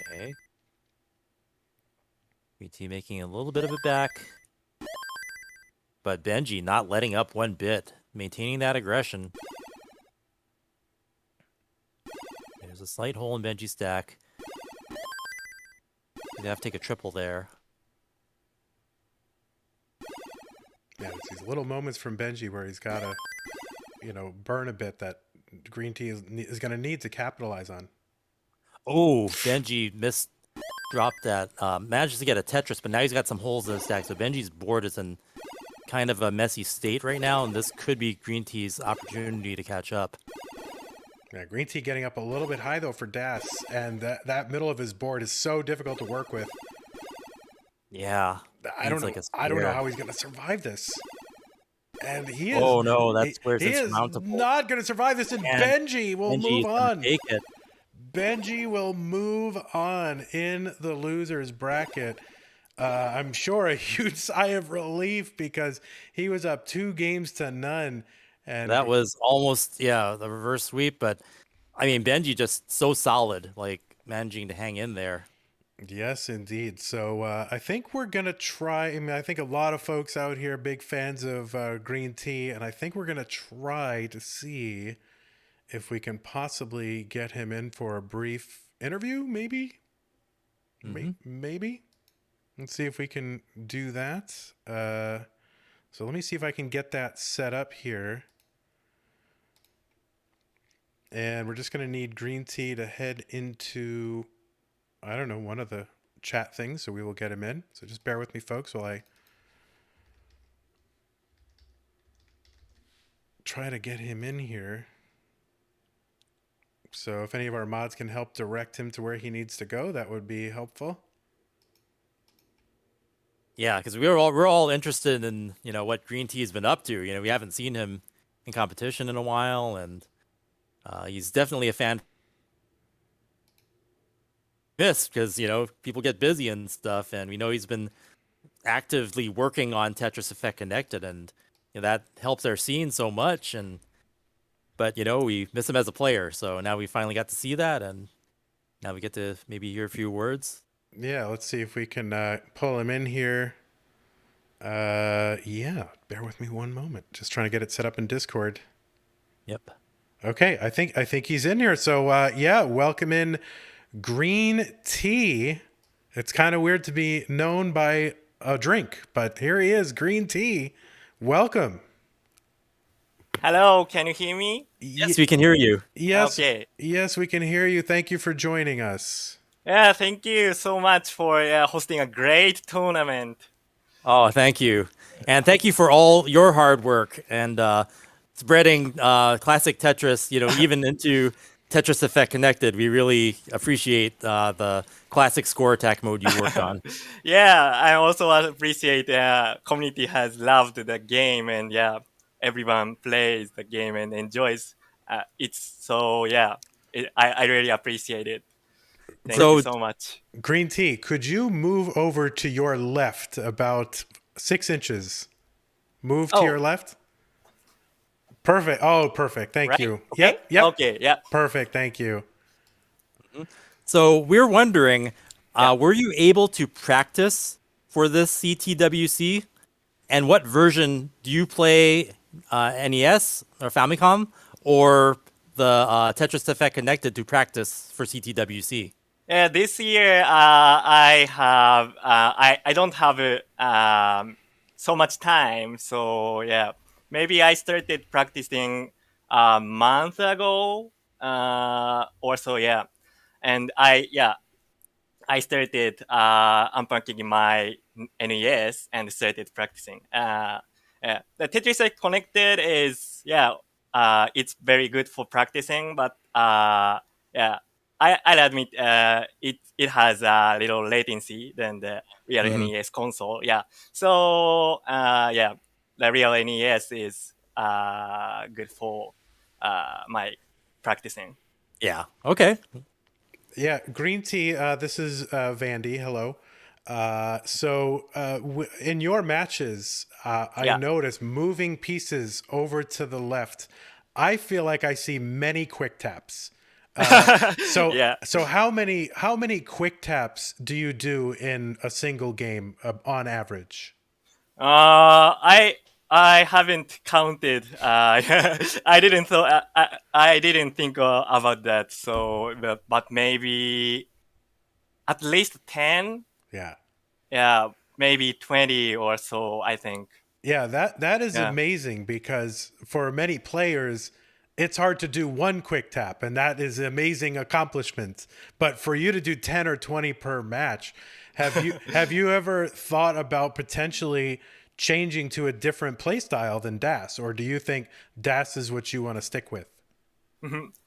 [SPEAKER 2] Okay. Greentea making a little bit of it back. But Benjy not letting up one bit. Maintaining that aggression. There's a slight hole in Benjy's stack. He's gonna have to take a triple there.
[SPEAKER 1] Yeah, it's these little moments from Benjy where he's got to, burn a bit that Greentea is going to need to capitalize on.
[SPEAKER 2] Oh, Benjy dropped that. Manages to get a Tetris, but now he's got some holes in his stack. So Benjy's board is in kind of a messy state right now, and this could be Greentea's opportunity to catch up.
[SPEAKER 1] Yeah, Greentea getting up a little bit high though for Das, and that middle of his board is so difficult to work with.
[SPEAKER 2] Yeah,
[SPEAKER 1] I don't know how he's going to survive this. And he is.
[SPEAKER 2] Oh no, that's where it's
[SPEAKER 1] he is
[SPEAKER 2] insurmountable.
[SPEAKER 1] not going to survive this, and Benjy will move on.
[SPEAKER 2] Take it.
[SPEAKER 1] Benjy will move on in the losers bracket. I'm sure a huge sigh of relief because he was up 2-0, and
[SPEAKER 2] that was almost the reverse sweep. But I mean, Benjy just so solid, managing to hang in there.
[SPEAKER 1] Yes, indeed. So I think we're gonna try. I think a lot of folks out here big fans of Greentea, and I think we're gonna try to see if we can possibly get him in for a brief interview. Maybe. Maybe. Let's see if we can do that. So let me see if I can get that set up here. And we're just going to need Greentea to head into, I don't know, one of the chat things. So we will get him in. So just bear with me, folks, while I try to get him in here. So if any of our mods can help direct him to where he needs to go, that would be helpful.
[SPEAKER 2] Yeah, because we're all interested in what Greentea's been up to. We haven't seen him in competition in a while, and he's definitely a fan. Because people get busy and stuff, and we know he's been actively working on Tetris Effect Connected, and that helps our scene so much. But we miss him as a player, so now we finally got to see that, and now we get to maybe hear a few words.
[SPEAKER 1] Yeah, let's see if we can pull him in here. Yeah, bear with me one moment. Just trying to get it set up in Discord.
[SPEAKER 2] Yep.
[SPEAKER 1] Okay, I think he's in here. So welcome in Greentea. It's kind of weird to be known by a drink, but here he is, Greentea. Welcome.
[SPEAKER 3] Hello, can you hear me?
[SPEAKER 2] Yes, we can hear you.
[SPEAKER 1] Yes.
[SPEAKER 3] Okay.
[SPEAKER 1] Yes, we can hear you. Thank you for joining us.
[SPEAKER 3] Yeah, thank you so much for hosting a great tournament.
[SPEAKER 2] Oh, thank you. And thank you for all your hard work and spreading classic Tetris, even into Tetris Effect Connected. We really appreciate the classic score attack mode you worked on.
[SPEAKER 3] Yeah, I also appreciate community has loved the game, and everyone plays the game and enjoys it. So I really appreciate it. Thank you so much.
[SPEAKER 1] Greentea, could you move over to your left about 6 inches? Move to your left. Perfect. Oh, perfect. Thank
[SPEAKER 3] right?
[SPEAKER 1] you.
[SPEAKER 3] Okay.
[SPEAKER 1] Yep. Yep.
[SPEAKER 3] Okay. Yeah.
[SPEAKER 1] Perfect. Thank you.
[SPEAKER 2] So we're wondering,
[SPEAKER 3] Yeah.
[SPEAKER 2] were you able to practice for this CTWC? And what version do you play? NES or Famicom, or the Tetris Effect Connected to practice for CTWC?
[SPEAKER 3] Yeah, this year I don't have so much time. So yeah, maybe I started practicing a month ago or so. Yeah, and I started unpacking my NES and started practicing. The Tetris Effect Connected is it's very good for practicing, but yeah, I'll admit it has a little latency than the real
[SPEAKER 2] Mhm.
[SPEAKER 3] NES console. Yeah, so the real NES is good for my practicing.
[SPEAKER 2] Yeah. Okay.
[SPEAKER 1] Yeah, Greentea. This is Vandy. Hello. In your matches, I
[SPEAKER 3] Yeah.
[SPEAKER 1] notice moving pieces over to the left. I feel like I see many quick taps.
[SPEAKER 3] Yeah.
[SPEAKER 1] So how many quick taps do you do in a single game on average?
[SPEAKER 3] I haven't counted. I didn't I didn't think about that. So, but maybe at least 10.
[SPEAKER 1] Yeah.
[SPEAKER 3] Yeah, maybe 20 or so. I think.
[SPEAKER 1] Yeah, that is
[SPEAKER 3] Yeah.
[SPEAKER 1] amazing because for many players, it's hard to do one quick tap, and that is an amazing accomplishment. But for you to do 10 or 20 per match, have you ever thought about potentially changing to a different play style than DAS, or do you think DAS is what you want to stick with?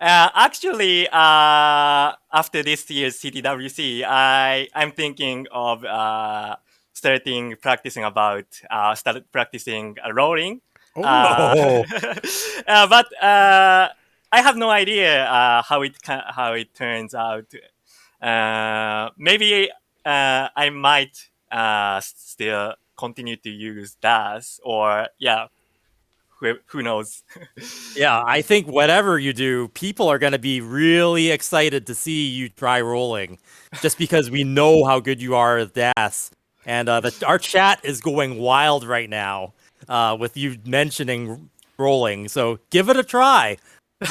[SPEAKER 3] Actually, after this year's CTWC, I'm thinking of started practicing rolling. Uh,
[SPEAKER 1] Oh,
[SPEAKER 2] Oh,
[SPEAKER 3] but I have no idea how it turns out. Maybe I might still continue to use DAS, or who knows?
[SPEAKER 2] yeah. I think whatever you do, people are going to be really excited to see you try rolling, just because we know how good you are at DAS, and our chat is going wild right now with you mentioning rolling. So give it a try.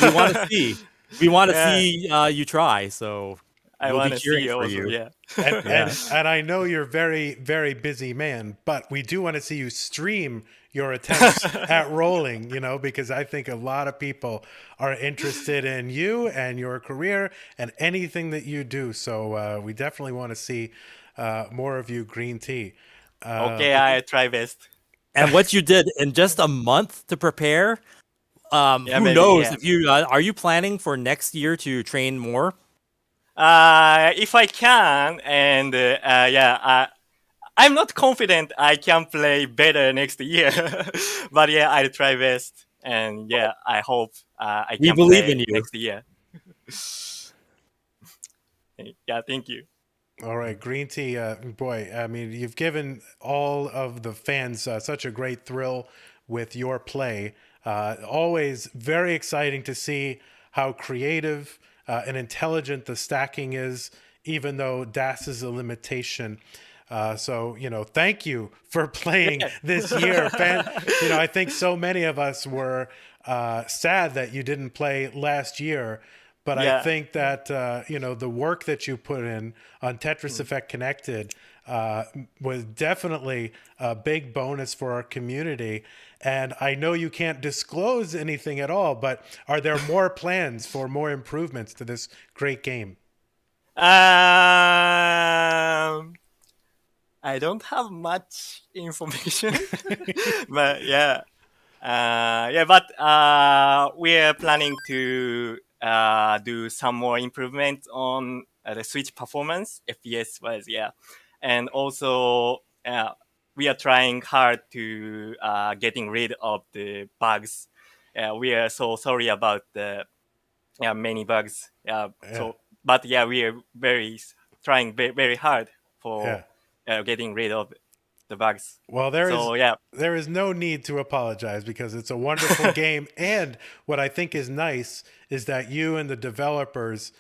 [SPEAKER 2] We want to see. We want to
[SPEAKER 3] Yeah,
[SPEAKER 2] see you try. So
[SPEAKER 3] I
[SPEAKER 2] we'll be
[SPEAKER 3] want to
[SPEAKER 2] cheering
[SPEAKER 3] see
[SPEAKER 2] for
[SPEAKER 3] also.
[SPEAKER 2] you.
[SPEAKER 3] Yeah.
[SPEAKER 2] Yeah.
[SPEAKER 1] and I know you're very busy man, but we do want to see you stream your attempts at rolling, you know, because I think a lot of people are interested in you and your career and anything that you do. So we definitely want to see more of you, Greentea.
[SPEAKER 3] Okay, I try best.
[SPEAKER 2] And what you did in just a month to prepare,
[SPEAKER 3] Yeah,
[SPEAKER 2] who
[SPEAKER 3] maybe.
[SPEAKER 2] knows
[SPEAKER 3] Yeah.
[SPEAKER 2] if you are you planning for next year to train more?
[SPEAKER 3] If I can, and I'm not confident I can play better next year, but yeah, I'll try best, and yeah, I hope I
[SPEAKER 2] We
[SPEAKER 3] can
[SPEAKER 2] believe in
[SPEAKER 3] play
[SPEAKER 2] you.
[SPEAKER 3] next year. Yeah, thank you.
[SPEAKER 1] All right, Greentea, boy, I mean, you've given all of the fans such a great thrill with your play. Always very exciting to see how creative and intelligent the stacking is, even though DAS is a limitation. Thank you for playing this year. I think so many of us were sad that you didn't play last year, but I
[SPEAKER 3] Yeah.
[SPEAKER 1] think that the work that you put in on Tetris
[SPEAKER 3] Mm.
[SPEAKER 1] Effect Connected was definitely a big bonus for our community. And I know you can't disclose anything at all, but are there more plans for more improvements to this great game?
[SPEAKER 3] Um, I don't have much information, but yeah. But we're planning to do some more improvements on the Switch performance, FPS wise, yeah, and also we are trying hard to getting rid of the bugs. We are so sorry about the many bugs.
[SPEAKER 1] Yeah,
[SPEAKER 3] But yeah, we are very trying very hard for
[SPEAKER 1] yeah.
[SPEAKER 3] getting rid of the bugs.
[SPEAKER 1] Well,
[SPEAKER 3] So yeah,
[SPEAKER 1] there is no need to apologize because it's a wonderful game. And what I think is nice is that you and the developers,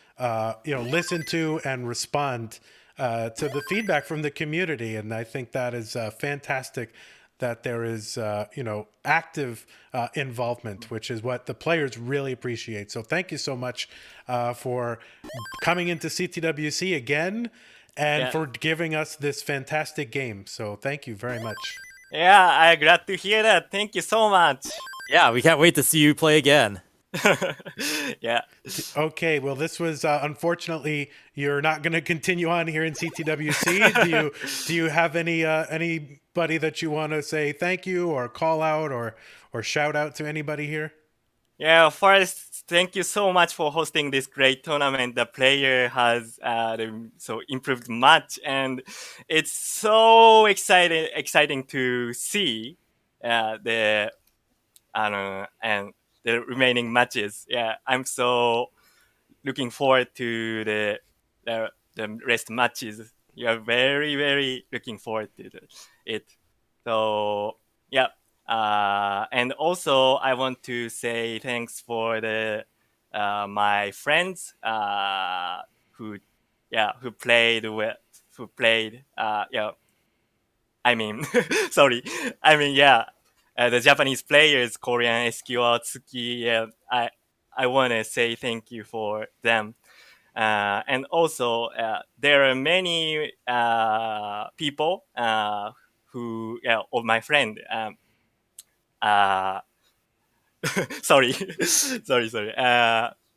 [SPEAKER 1] listen to and respond to the feedback from the community. And I think that is fantastic that there is, active involvement, which is what the players really appreciate. So thank you so much for coming into CTWC again and
[SPEAKER 3] yeah,
[SPEAKER 1] for giving us this fantastic game. So thank you very much.
[SPEAKER 3] yeah. I'm glad to hear that. Thank you so much.
[SPEAKER 2] Yeah, we can't wait to see you play again.
[SPEAKER 3] Yeah.
[SPEAKER 1] Okay, well, this was unfortunately you're not going to continue on here in CTWC. Do you have anybody that you want to say thank you or call out or shout out to anybody here?
[SPEAKER 3] Yeah, first, thank you so much for hosting this great tournament. The player has so improved much, and it's so exciting to see the and the remaining matches. Yeah, I'm so looking forward to the rest matches. You are very looking forward to it. So yeah, and also I want to say thanks for the my friends who played with who played I mean sorry I mean yeah the Japanese players, Korean SQL, Tsuki. Yeah, I want to say thank you for them. And also, there are many people who, of my friend. Uh, sorry, sorry.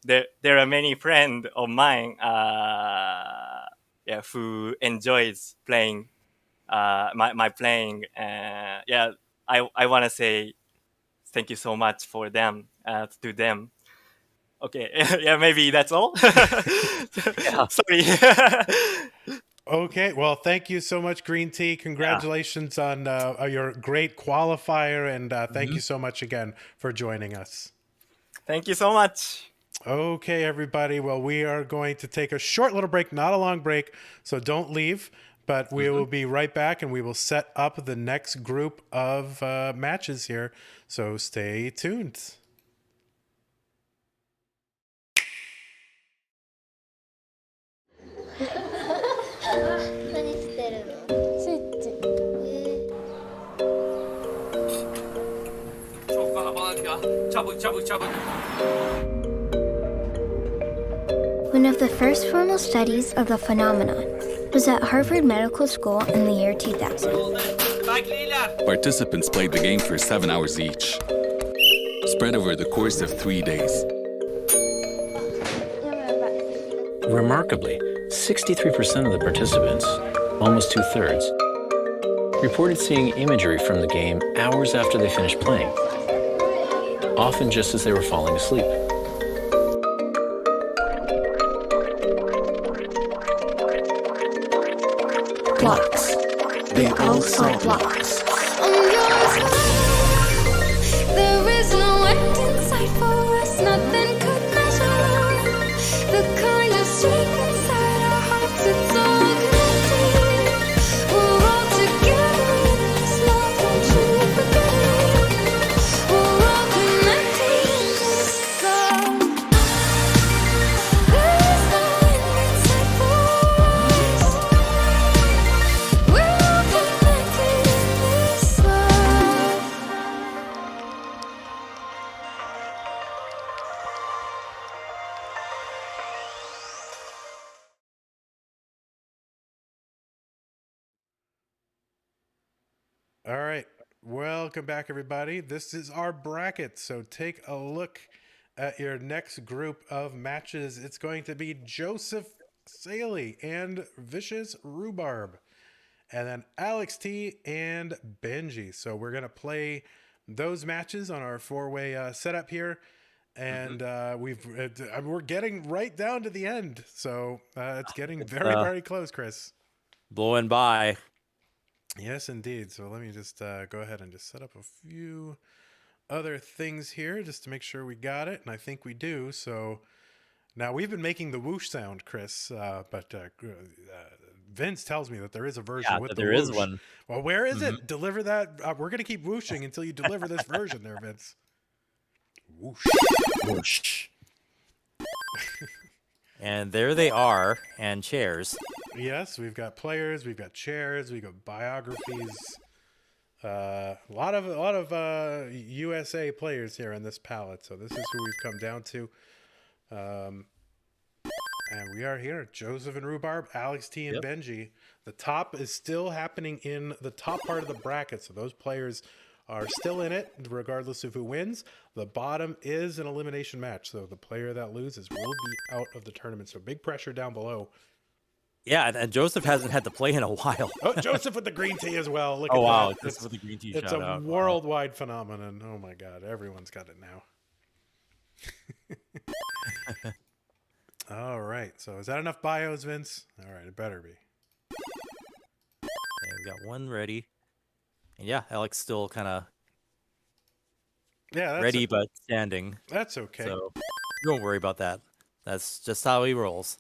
[SPEAKER 3] There are many friends of mine, who enjoys playing my playing. I want to say thank you so much for them to them. Okay, yeah, maybe that's all.
[SPEAKER 2] Yeah.
[SPEAKER 3] Sorry.
[SPEAKER 1] Okay, well, thank you so much, Greentea. Congratulations on your great qualifier, and thank you so much again for joining us.
[SPEAKER 3] Thank you so much.
[SPEAKER 1] Okay, everybody. Well, we are going to take a short little break, not a long break, so don't leave. But we will be right back, and we will set up the next group of matches here. So stay tuned.
[SPEAKER 4] One of the first formal studies of the phenomenon was at Harvard Medical School in the year 2000.
[SPEAKER 5] Participants played the game for 7 hours each, spread over the course of 3 days.
[SPEAKER 6] Remarkably, 63% of the participants, almost two-thirds, reported seeing imagery from the game hours after they finished playing, often just as they were falling asleep.
[SPEAKER 4] Blocks. They all saw blocks. There is no end in sight for us, nothing could measure the kind of strength inside our hearts. It's all connected. We're all together in this love, don't you forget it. We're all connected in this love. There is no end in sight for us. We're all connected in this love.
[SPEAKER 1] All right. Welcome back, everybody. This is our bracket. So take a look at your next group of matches. It's going to be Joseph Saley and Vicious Rhubarb, and then Alex T and Benjy. So we're going to play those matches on our four-way setup here. And we're getting right down to the end. So it's getting very close, Chris.
[SPEAKER 2] Blowing by.
[SPEAKER 1] Yes, indeed. So let me just go ahead and just set up a few other things here just to make sure we got it. And I think we do. So now we've been making the whoosh sound, Chris, but Vince tells me that there is a version
[SPEAKER 2] Yeah,
[SPEAKER 1] with
[SPEAKER 2] that
[SPEAKER 1] the
[SPEAKER 2] there is
[SPEAKER 1] whoosh.
[SPEAKER 2] one.
[SPEAKER 1] Well, where is it? Deliver that. We're gonna keep whooshing until you deliver this version, there, Vince. Whoosh.
[SPEAKER 2] Whoosh. And there they are, and chairs.
[SPEAKER 1] Yes, we've got players, we've got chairs, we've got biographies. A lot of USA players here on this palette. So this is who we've come down to. And we are here, Joseph and Rhubarb, Alex T and Benjy. The top is still happening in the top part of the bracket. So those players are still in it, regardless of who wins. The bottom is an elimination match. So the player that loses will be out of the tournament. So big pressure down below.
[SPEAKER 2] Yeah, and Joseph hasn't had to play in a while.
[SPEAKER 1] Oh, Joseph with the green tea as well. Look at
[SPEAKER 2] Wow,
[SPEAKER 1] that.
[SPEAKER 2] Joseph with the green tea.
[SPEAKER 1] It's
[SPEAKER 2] shout
[SPEAKER 1] a
[SPEAKER 2] out.
[SPEAKER 1] worldwide phenomenon. Oh my God, everyone's got it now. All right, so is that enough bios, Vince? All right, it better be.
[SPEAKER 2] Okay, we got one ready. And yeah, Alex still kind of
[SPEAKER 1] Yeah,
[SPEAKER 2] ready but standing.
[SPEAKER 1] That's okay.
[SPEAKER 2] So don't worry about that. That's just how he rolls.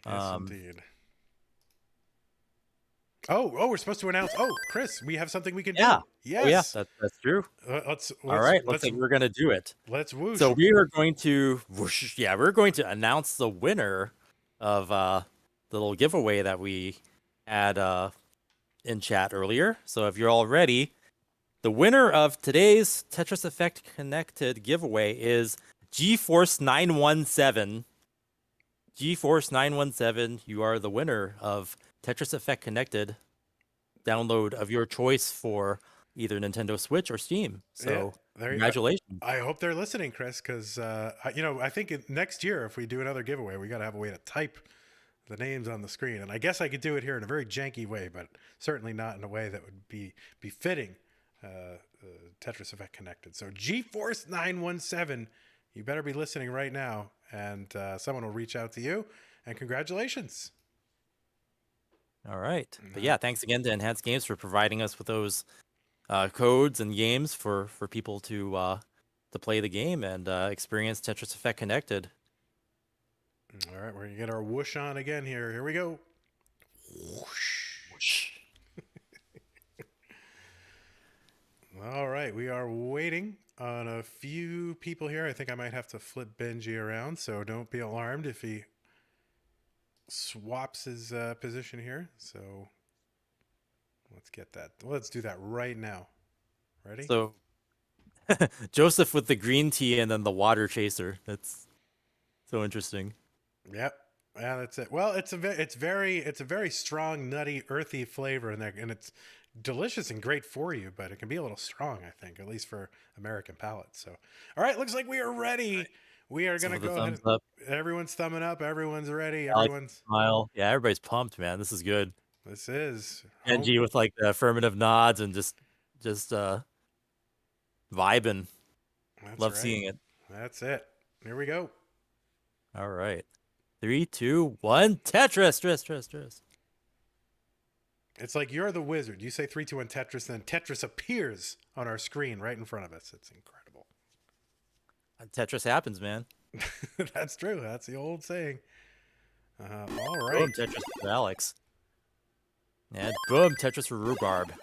[SPEAKER 1] Yes, indeed. Oh, we're supposed to announce. Oh, Chris, we have something we can
[SPEAKER 2] Yeah.
[SPEAKER 1] do. Yes.
[SPEAKER 2] Oh, yeah, that's true.
[SPEAKER 1] Let's
[SPEAKER 2] All right, looks like we're gonna do it.
[SPEAKER 1] Let's whoosh.
[SPEAKER 2] So we are going to whoosh. Yeah, we're going to announce the winner of the little giveaway that we had in chat earlier. So if you're all ready, the winner of today's Tetris Effect Connected giveaway is GeForce 917. GeForce 917, you are the winner of Tetris Effect Connected download of your choice for either Nintendo Switch or Steam. So congratulations.
[SPEAKER 1] I hope they're listening, Chris, because I think next year if we do another giveaway, we got to have a way to type the names on the screen. And I guess I could do it here in a very janky way, but certainly not in a way that would be befitting Tetris Effect Connected. So GeForce 917, you better be listening right now, and someone will reach out to you. And congratulations.
[SPEAKER 2] All right. But yeah, thanks again to Enhanced Games for providing us with those codes and games for people to play the game and experience Tetris Effect Connected.
[SPEAKER 1] All right, we're going to get our whoosh on again here. Here we go. Whoosh.
[SPEAKER 2] Whoosh.
[SPEAKER 1] All right, we are waiting on a few people here. I think I might have to flip Benjy around, so don't be alarmed if he swaps his position here. So let's get that. Let's do that right now. Ready?
[SPEAKER 2] So Joseph with the green tea and then the water chaser. That's so interesting.
[SPEAKER 1] Yep. Yeah, that's it. Well, it's a very strong, nutty, earthy flavor in there, and it's delicious and great for you, but it can be a little strong, I think, at least for American palates. So, all right, looks like we are ready. We are going to go ahead.
[SPEAKER 2] Up.
[SPEAKER 1] Everyone's thumbing up. Everyone's ready.
[SPEAKER 2] Alex
[SPEAKER 1] Everyone's
[SPEAKER 2] smile. Yeah, everybody's pumped, man. This is good.
[SPEAKER 1] This is
[SPEAKER 2] Benjy with like the affirmative nods and just vibing. Love
[SPEAKER 1] right.
[SPEAKER 2] seeing it.
[SPEAKER 1] That's it. Here we go.
[SPEAKER 2] All right. 3, 2, 1. Tetris.
[SPEAKER 1] It's like you're the wizard. You say 3, 2, 1 Tetris, then Tetris appears on our screen right in front of us. It's incredible.
[SPEAKER 2] Tetris happens, man.
[SPEAKER 1] That's true. That's the old saying. All right.
[SPEAKER 2] Boom, Tetris for Alex. And boom, Tetris for Rhubarb.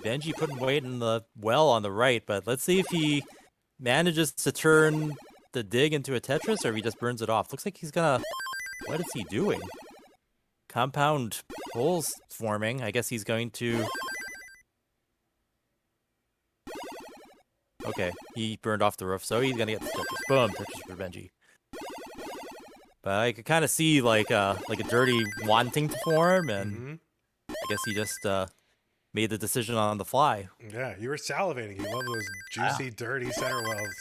[SPEAKER 2] Benjy putting weight in the well on the right, but let's see if he manages to turn the dig into a Tetris or if he just burns it off. Looks like he's gonna... What is he doing? Compound holes forming. I guess he's going to... Okay, he burned off the roof, so he's gonna get the Tetris. Boom, Tetris for Benjy. But I could kind of see like a dirty wanting to form, and I guess he just made the decision on the fly.
[SPEAKER 1] Yeah, you were salivating. You love those juicy, dirty center wells.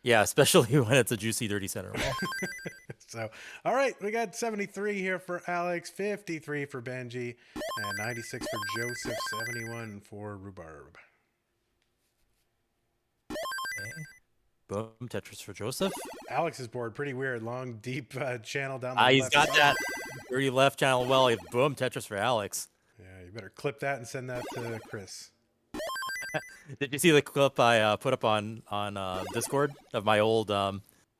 [SPEAKER 2] Yeah, especially when it's a juicy, dirty center wall.
[SPEAKER 1] So, all right, we got 73 here for Alex, 53 for Benjy, and 96 for Joseph, 71 for Rhubarb.
[SPEAKER 2] Okay. Boom, Tetris for Joseph.
[SPEAKER 1] Alex's board, pretty weird, long, deep channel down the
[SPEAKER 2] He's
[SPEAKER 1] left
[SPEAKER 2] got
[SPEAKER 1] side.
[SPEAKER 2] that dirty left channel well. Boom, Tetris for Alex.
[SPEAKER 1] Yeah, you better clip that and send that to Chris.
[SPEAKER 2] Did you see the clip I put up on Discord of my old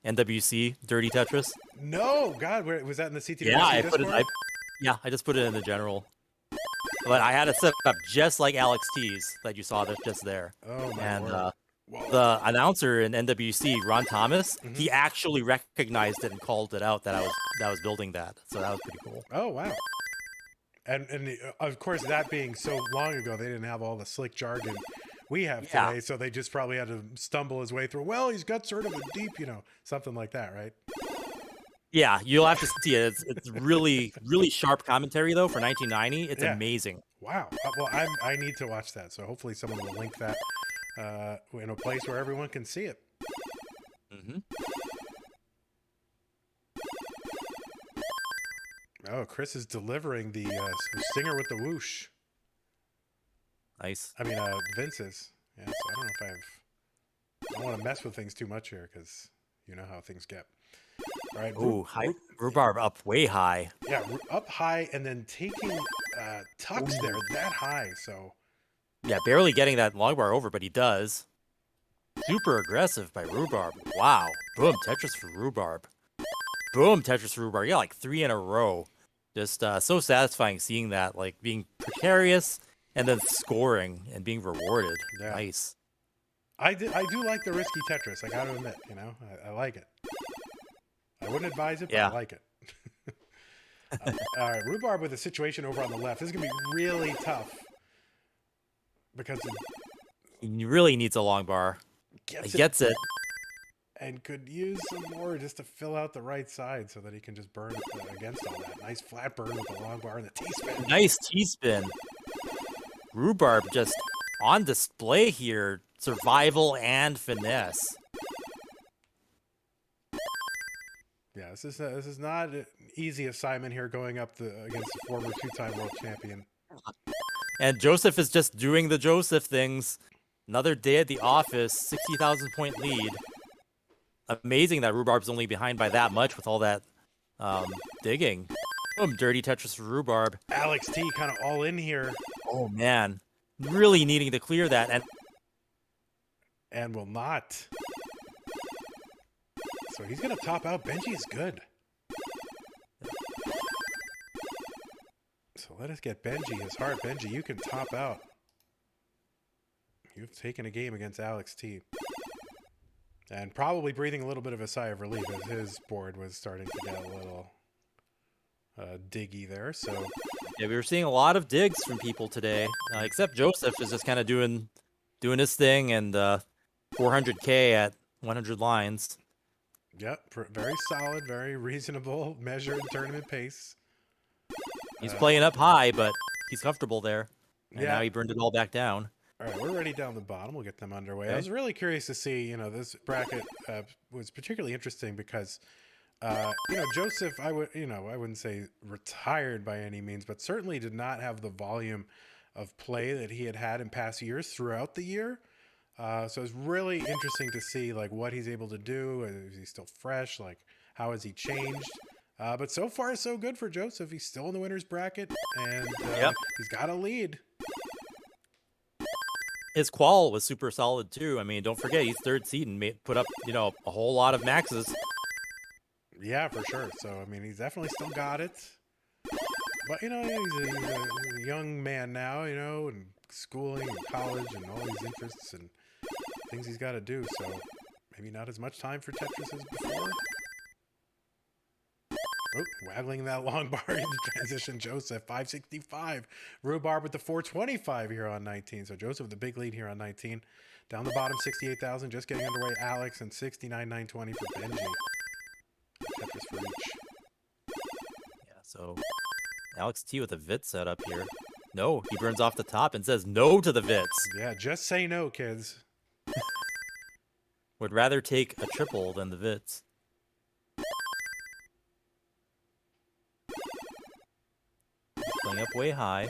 [SPEAKER 2] NWC Dirty Tetris?
[SPEAKER 1] No, God, was that in the CTWC
[SPEAKER 2] Yeah, I
[SPEAKER 1] Discord?
[SPEAKER 2] Yeah, I just put it in the general. But I had it set up just like Alex T's that you saw just there.
[SPEAKER 1] Oh my
[SPEAKER 2] And
[SPEAKER 1] word. Whoa.
[SPEAKER 2] the announcer in NWC, Ron Thomas,
[SPEAKER 1] Mm-hmm.
[SPEAKER 2] he actually recognized it and called it out that I was building that. So that was pretty cool.
[SPEAKER 1] Oh wow. And of course, that being so long ago, they didn't have all the slick jargon we have
[SPEAKER 2] Yeah.
[SPEAKER 1] today, so they just probably had to stumble his way through. Well, he's got sort of a deep, something like that, right?
[SPEAKER 2] Yeah, you'll have to see it. It's really, really sharp commentary though for 1990. It's
[SPEAKER 1] Yeah.
[SPEAKER 2] amazing.
[SPEAKER 1] Wow. Well, I need to watch that, so hopefully someone will link that in a place where everyone can see it.
[SPEAKER 2] Hmm.
[SPEAKER 1] Oh, Chris is delivering the singer with the whoosh.
[SPEAKER 2] Nice.
[SPEAKER 1] I mean, Vince is. Yeah, so I don't know if I don't want to mess with things too much here because you know how things get. All right.
[SPEAKER 2] Ooh, Rhubarb up way high.
[SPEAKER 1] Yeah, up high and then taking tucks there that high. So
[SPEAKER 2] Yeah, barely getting that long bar over, but he does. Super aggressive by Rhubarb. Wow. Boom, Tetris for Rhubarb. Boom, Tetris for Rhubarb. Yeah, like 3 in a row. Just so satisfying seeing that, like being precarious and then scoring and being rewarded.
[SPEAKER 1] Yeah.
[SPEAKER 2] Nice.
[SPEAKER 1] I do like the risky Tetris. I got to admit, I like it. I wouldn't advise it, but
[SPEAKER 2] Yeah.
[SPEAKER 1] I like it. All right, Rhubarb with a situation over on the left. This is gonna be really tough because
[SPEAKER 2] He really needs a long bar.
[SPEAKER 1] it
[SPEAKER 2] He gets it.
[SPEAKER 1] and could use some more just to fill out the right side so that he can just burn against all that. Nice flat burn with the long bar and the T-spin.
[SPEAKER 2] Nice T-spin. Rhubarb just on display here. Survival and finesse.
[SPEAKER 1] Yeah, this is not an easy assignment here going up against the former two-time world champion.
[SPEAKER 2] And Joseph is just doing the Joseph things. Another day at the office, 60,000 point lead. Amazing that Rhubarb's only behind by that much with all that digging. Boom, dirty Tetris for Rhubarb.
[SPEAKER 1] Alex T kind of all in here
[SPEAKER 2] Oh man, really needing to clear that.
[SPEAKER 1] and will not. So he's going to top out. Benjy is good. So let us get Benjy his heart. Benjy, you can top out. You've taken a game against Alex T. And probably breathing a little bit of a sigh of relief as his board was starting to get a little diggy there. So
[SPEAKER 2] Yeah, we were seeing a lot of digs from people today, except Joseph is just kind of doing his thing and 400K at 100 lines.
[SPEAKER 1] yep, very solid, very reasonable, measured tournament pace.
[SPEAKER 2] He's playing up high, but he's comfortable there. And
[SPEAKER 1] Yeah.
[SPEAKER 2] now he burned it all back down.
[SPEAKER 1] All right, we're ready down the bottom. We'll get them underway. I
[SPEAKER 2] Okay.
[SPEAKER 1] was really curious to see, this bracket was particularly interesting because, Joseph, I wouldn't say retired by any means, but certainly did not have the volume of play that he had in past years throughout the year. So it's really interesting to see like what he's able to do. Is he still fresh? Like how has he changed? But so far so good for Joseph. He's still in the winner's bracket, and
[SPEAKER 2] Yep.
[SPEAKER 1] he's got a lead.
[SPEAKER 2] His qual was super solid too. I mean, don't forget he's third seed and put up a whole lot of maxes.
[SPEAKER 1] Yeah, for sure. So, I mean, he's definitely still got it. But, he's a young man now, and schooling and college and all these interests and things he's got to do. So, maybe not as much time for Tetris as before. Oh, waggling that long bar into transition. Joseph, 565. Rhubarb with the 425 here on 19. So, Joseph with the big lead here on 19. Down the bottom, 68,000. Just getting underway, Alex, and 69,920 for Benjy. Tetris for each.
[SPEAKER 2] Yeah, so Alex T with a Vit setup here. No, he burns off the top and says no to the Vits.
[SPEAKER 1] Yeah, just say no, kids.
[SPEAKER 2] Would rather take a triple than the Vits. Playing up way high.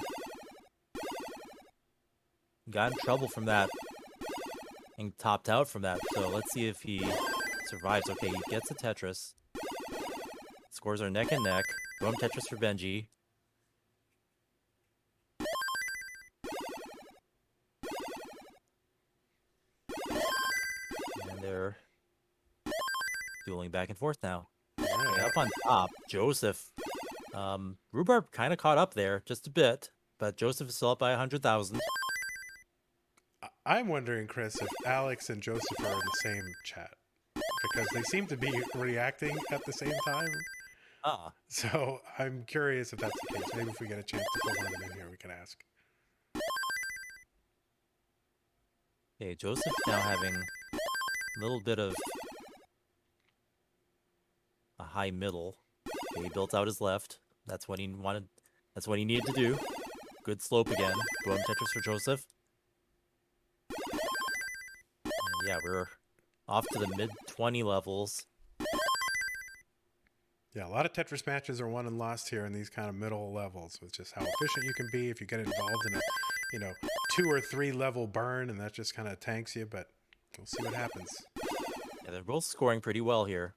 [SPEAKER 2] Got in trouble from that. And topped out from that. So let's see if he survives. Okay, he gets a Tetris. Scores are neck and neck. Boom, Tetris for Benjy. And they're dueling back and forth now.
[SPEAKER 1] All right.
[SPEAKER 2] Okay, up on top, Joseph Rhubarb kind of caught up there just a bit, but Joseph is still up by 100,000.
[SPEAKER 1] I'm wondering, Chris, if Alex and Joseph are in the same chat because they seem to be reacting at the same time.
[SPEAKER 2] Ah,
[SPEAKER 1] So I'm curious if that's the case. Maybe if we get a chance to pull one of them in here, we can ask.
[SPEAKER 2] okay, Joseph now having a little bit of a high middle. Okay, he built out his left. That's what he wanted. That's what he needed to do. Good slope again. Boom Tetris for Joseph. And yeah, we're off to the mid 20 levels.
[SPEAKER 1] Yeah, a lot of Tetris matches are won and lost here in these kind of middle levels with just how efficient you can be if you get involved in a, 2 or 3 level burn, and that just kind of tanks you, but we'll see what happens.
[SPEAKER 2] Yeah, they're both scoring pretty well here.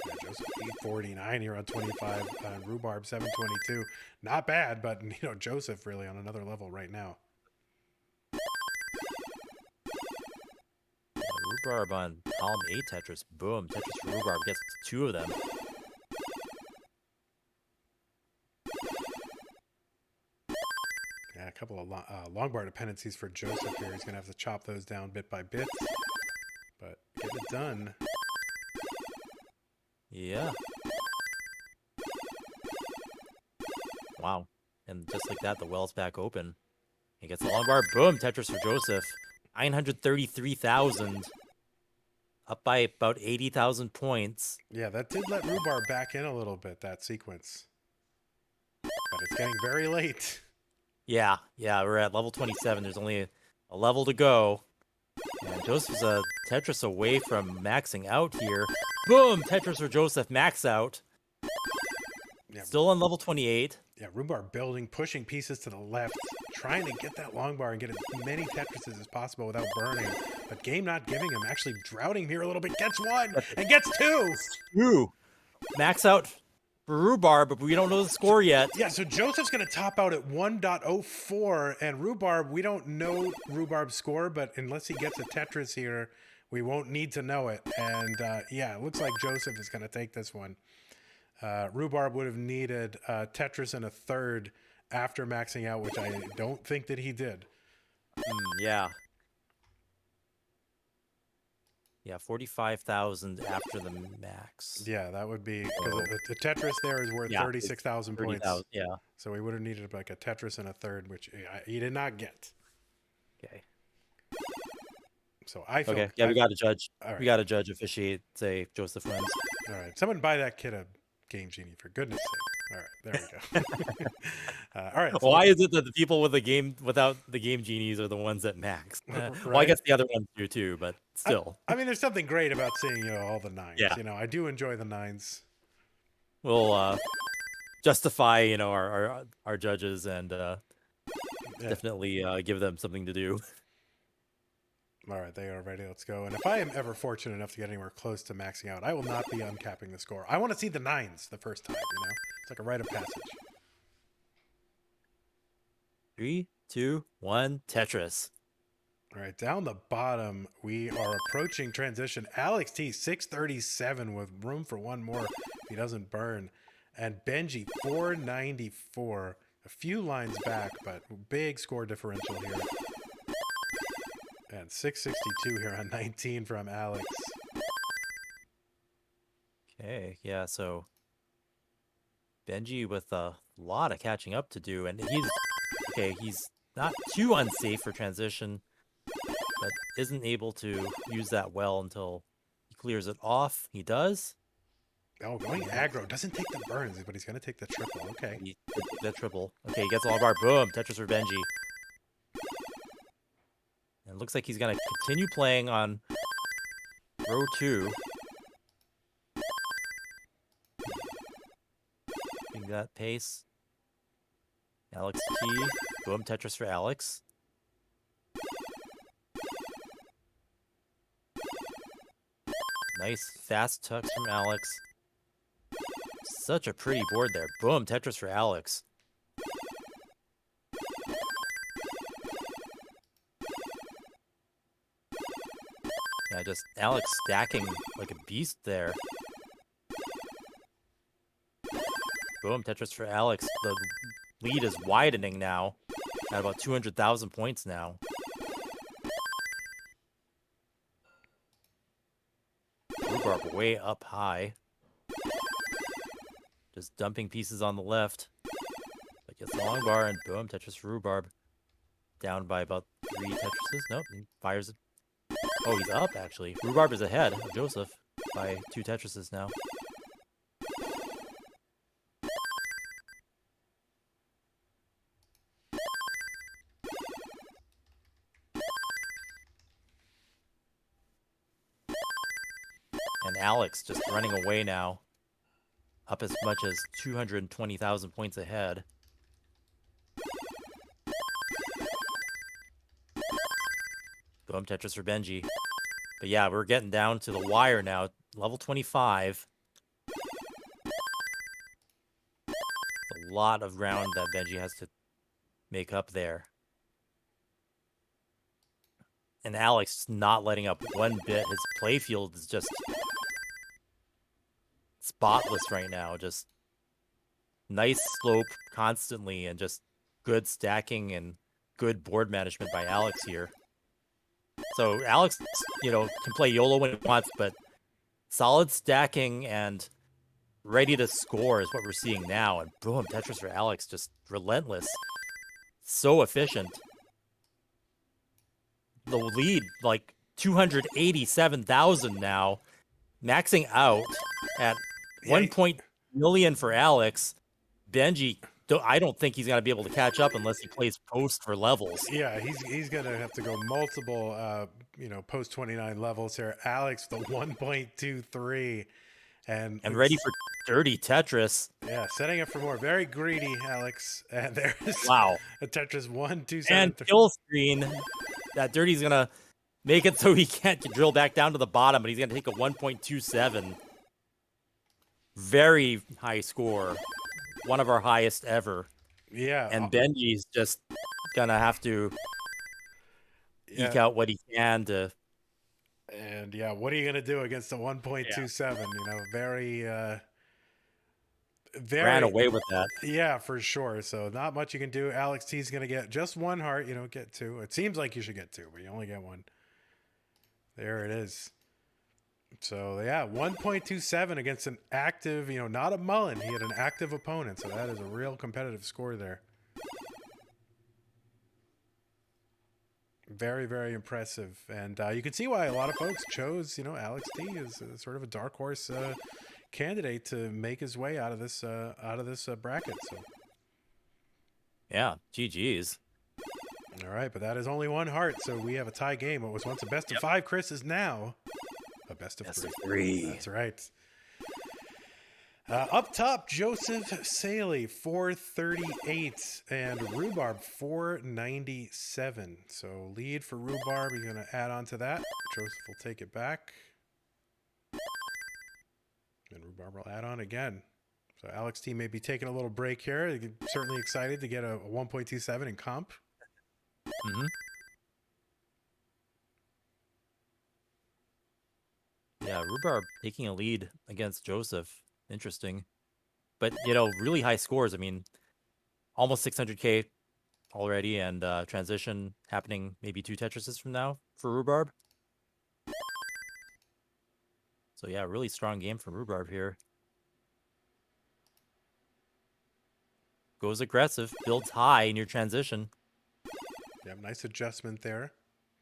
[SPEAKER 1] Yeah, Joseph 849 here on 25, Rhubarb 722. Not bad, but Joseph really on another level right now.
[SPEAKER 2] Yeah, Rhubarb on column 8 Tetris. Boom, Tetris for Rhubarb gets 2 of them.
[SPEAKER 1] Yeah, a couple of long bar dependencies for Joseph here. He's going to have to chop those down bit by bit, but get it done.
[SPEAKER 2] Yeah. Wow. And just like that, the well's back open. He gets the long bar. Boom, Tetris for Joseph. 933,000. Up by about 80,000 points.
[SPEAKER 1] Yeah, that did let Rhubarb back in a little bit, that sequence. But it's getting very late.
[SPEAKER 2] Yeah, we're at level 27. There's only a level to go. And Joseph's a Tetris away from maxing out here. Boom! Tetris for Joseph, max out.
[SPEAKER 1] Yeah,
[SPEAKER 2] Still on level 28.
[SPEAKER 1] yeah, Rhubarb building, pushing pieces to the left, trying to get that long bar and get as many Tetrises as possible without burning. But game not giving him, actually droughting him here a little bit. Gets 1 and gets 2.
[SPEAKER 2] Ooh. Max out for Rhubarb, but we don't know the score yet.
[SPEAKER 1] Yeah, so Joseph's going to top out at 1.04, and Rhubarb, we don't know Rhubarb's score, but unless he gets a Tetris here, we won't need to know it. And yeah, it looks like Joseph is going to take this one. Rhubarb would have needed Tetris and a third after maxing out, which I don't think that he did.
[SPEAKER 2] Yeah. Yeah, 45,000 after the max.
[SPEAKER 1] Yeah, that would be because the Tetris there is worth 36,000 points.
[SPEAKER 2] 30,000, yeah.
[SPEAKER 1] So we would have needed like a Tetris and a third, which he did not get.
[SPEAKER 2] Okay.
[SPEAKER 1] So I feel
[SPEAKER 2] Okay. Yeah, we got to judge.
[SPEAKER 1] All right.
[SPEAKER 2] We got to judge, officiate, say Joseph wins.
[SPEAKER 1] All right, someone buy that kid a Game Genie for goodness sake. All right, there we go. All right. So
[SPEAKER 2] Why is it that the people with the game without the game genies are the ones that max? Well, I
[SPEAKER 1] Right?
[SPEAKER 2] guess the other ones do too, but still,
[SPEAKER 1] I mean, there's something great about seeing all the nines.
[SPEAKER 2] Yeah.
[SPEAKER 1] I do enjoy the nines.
[SPEAKER 2] we'll justify our judges and
[SPEAKER 1] Yeah.
[SPEAKER 2] definitely give them something to do.
[SPEAKER 1] All right, they are ready. Let's go. And if I am ever fortunate enough to get anywhere close to maxing out, I will not be uncapping the score. I want to see the nines the first time. It's like a rite of passage.
[SPEAKER 2] 3, 2, 1, Tetris.
[SPEAKER 1] All right, down the bottom, we are approaching transition. Alex T, 637 with room for one more if he doesn't burn. And Benjy, 494. A few lines back, but big score differential here. And 662 here on 19 from Alex.
[SPEAKER 2] Okay, yeah, so Benjy with a lot of catching up to do, and he's not too unsafe for transition, but isn't able to use that well until he clears it off. He does.
[SPEAKER 1] Oh, going aggro. Doesn't take the burns, but he's going to take the triple. Okay.
[SPEAKER 2] He did the triple. Okay, he gets a long bar. Boom, Tetris for Benjy. And it looks like he's going to continue playing on row 2. Keeping that pace. Alex T. Boom, Tetris for Alex. Nice fast tucks from Alex. Such a pretty board there. Boom, Tetris for Alex. Yeah, just Alex stacking like a beast there. boom, Tetris for Alex. The lead is widening now at about 200,000 points now. Rhubarb way up high. Just dumping pieces on the left. But gets the long bar and boom, Tetris for Rhubarb. Down by about 3 Tetrises. Nope, he fires it. Oh, he's up actually. Rhubarb is ahead of Joseph by 2 Tetrises now. And Alex just running away now. Up as much as 220,000 points ahead. Boom, Tetris for Benjy. But yeah, we're getting down to the wire now. Level 25. It's a lot of ground that Benjy has to make up there. And Alex not letting up one bit. His playfield is just spotless right now. Just nice slope constantly and just good stacking and good board management by Alex here. So Alex, can play YOLO when he wants, but solid stacking and ready to score is what we're seeing now. And boom, Tetris for Alex, just relentless. So efficient. The lead, like 287,000 now, maxing out at 1.1 million for Alex. Benjy, I don't think he's going to be able to catch up unless he plays post for levels.
[SPEAKER 1] Yeah, he's going to have to go multiple, post 29 levels here. Alex, the 1.23. And
[SPEAKER 2] ready for dirty Tetris.
[SPEAKER 1] Yeah, setting up for more. Very greedy, Alex. And there's
[SPEAKER 2] wow.
[SPEAKER 1] A Tetris 1, 2, 7,
[SPEAKER 2] and
[SPEAKER 1] 3.
[SPEAKER 2] kill screen. That dirty's going to make it so he can't drill back down to the bottom, but he's going to take a 1.27. Very high score. One of our highest ever.
[SPEAKER 1] Yeah.
[SPEAKER 2] And Benji's just going to have to eke out what he can to...
[SPEAKER 1] And yeah, what are you going to do against the 1.27? Very
[SPEAKER 2] ran away with that.
[SPEAKER 1] Yeah, for sure. So not much you can do. Alex T's going to get just 1 heart. Get 2. It seems like you should get 2, but you only get 1. There it is. So yeah, 1.27 against an active, not a Mullen. He had an active opponent. So that is a real competitive score there. Very, very impressive. And you can see why a lot of folks chose, Alex T as sort of a dark horse candidate to make his way out of this bracket. So
[SPEAKER 2] yeah, GG's.
[SPEAKER 1] All right, but that is only 1 heart, so we have a tie game. What was once a best of 5, Chris, is now a best of 3. That's right. Up top, Joseph Saley, 438, and Rhubarb, 497. So lead for Rhubarb. You're going to add on to that. Joseph will take it back. And Rhubarb will add on again. So Alex T may be taking a little break here. You're certainly excited to get a 1.27 in comp.
[SPEAKER 2] Mm-hmm. Yeah, Rhubarb taking a lead against Joseph. Interesting. But, really high scores. I mean, almost 600K already, and transition happening maybe 2 Tetrises from now for Rhubarb. So, yeah, really strong game from Rhubarb here. Goes aggressive, builds high in your transition.
[SPEAKER 1] Yeah, nice adjustment there.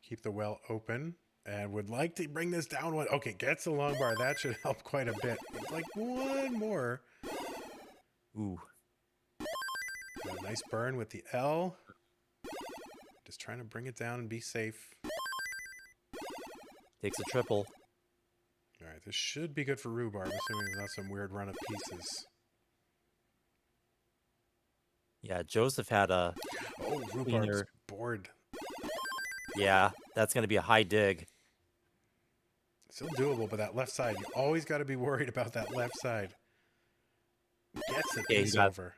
[SPEAKER 1] Keep the well open. And would like to bring this down 1. Okay, gets the long bar. That should help quite a bit. Like 1 more.
[SPEAKER 2] Ooh.
[SPEAKER 1] A nice burn with the L. Just trying to bring it down and be safe.
[SPEAKER 2] Takes a triple.
[SPEAKER 1] All right, this should be good for Rhubarb, assuming there's not some weird run of pieces.
[SPEAKER 2] Yeah, Joseph had a...
[SPEAKER 1] Oh, Rhubarb's bored.
[SPEAKER 2] Yeah, that's going to be a high dig.
[SPEAKER 1] Still doable, but that left side, you always got to be worried about that left side. Gets it, piece over.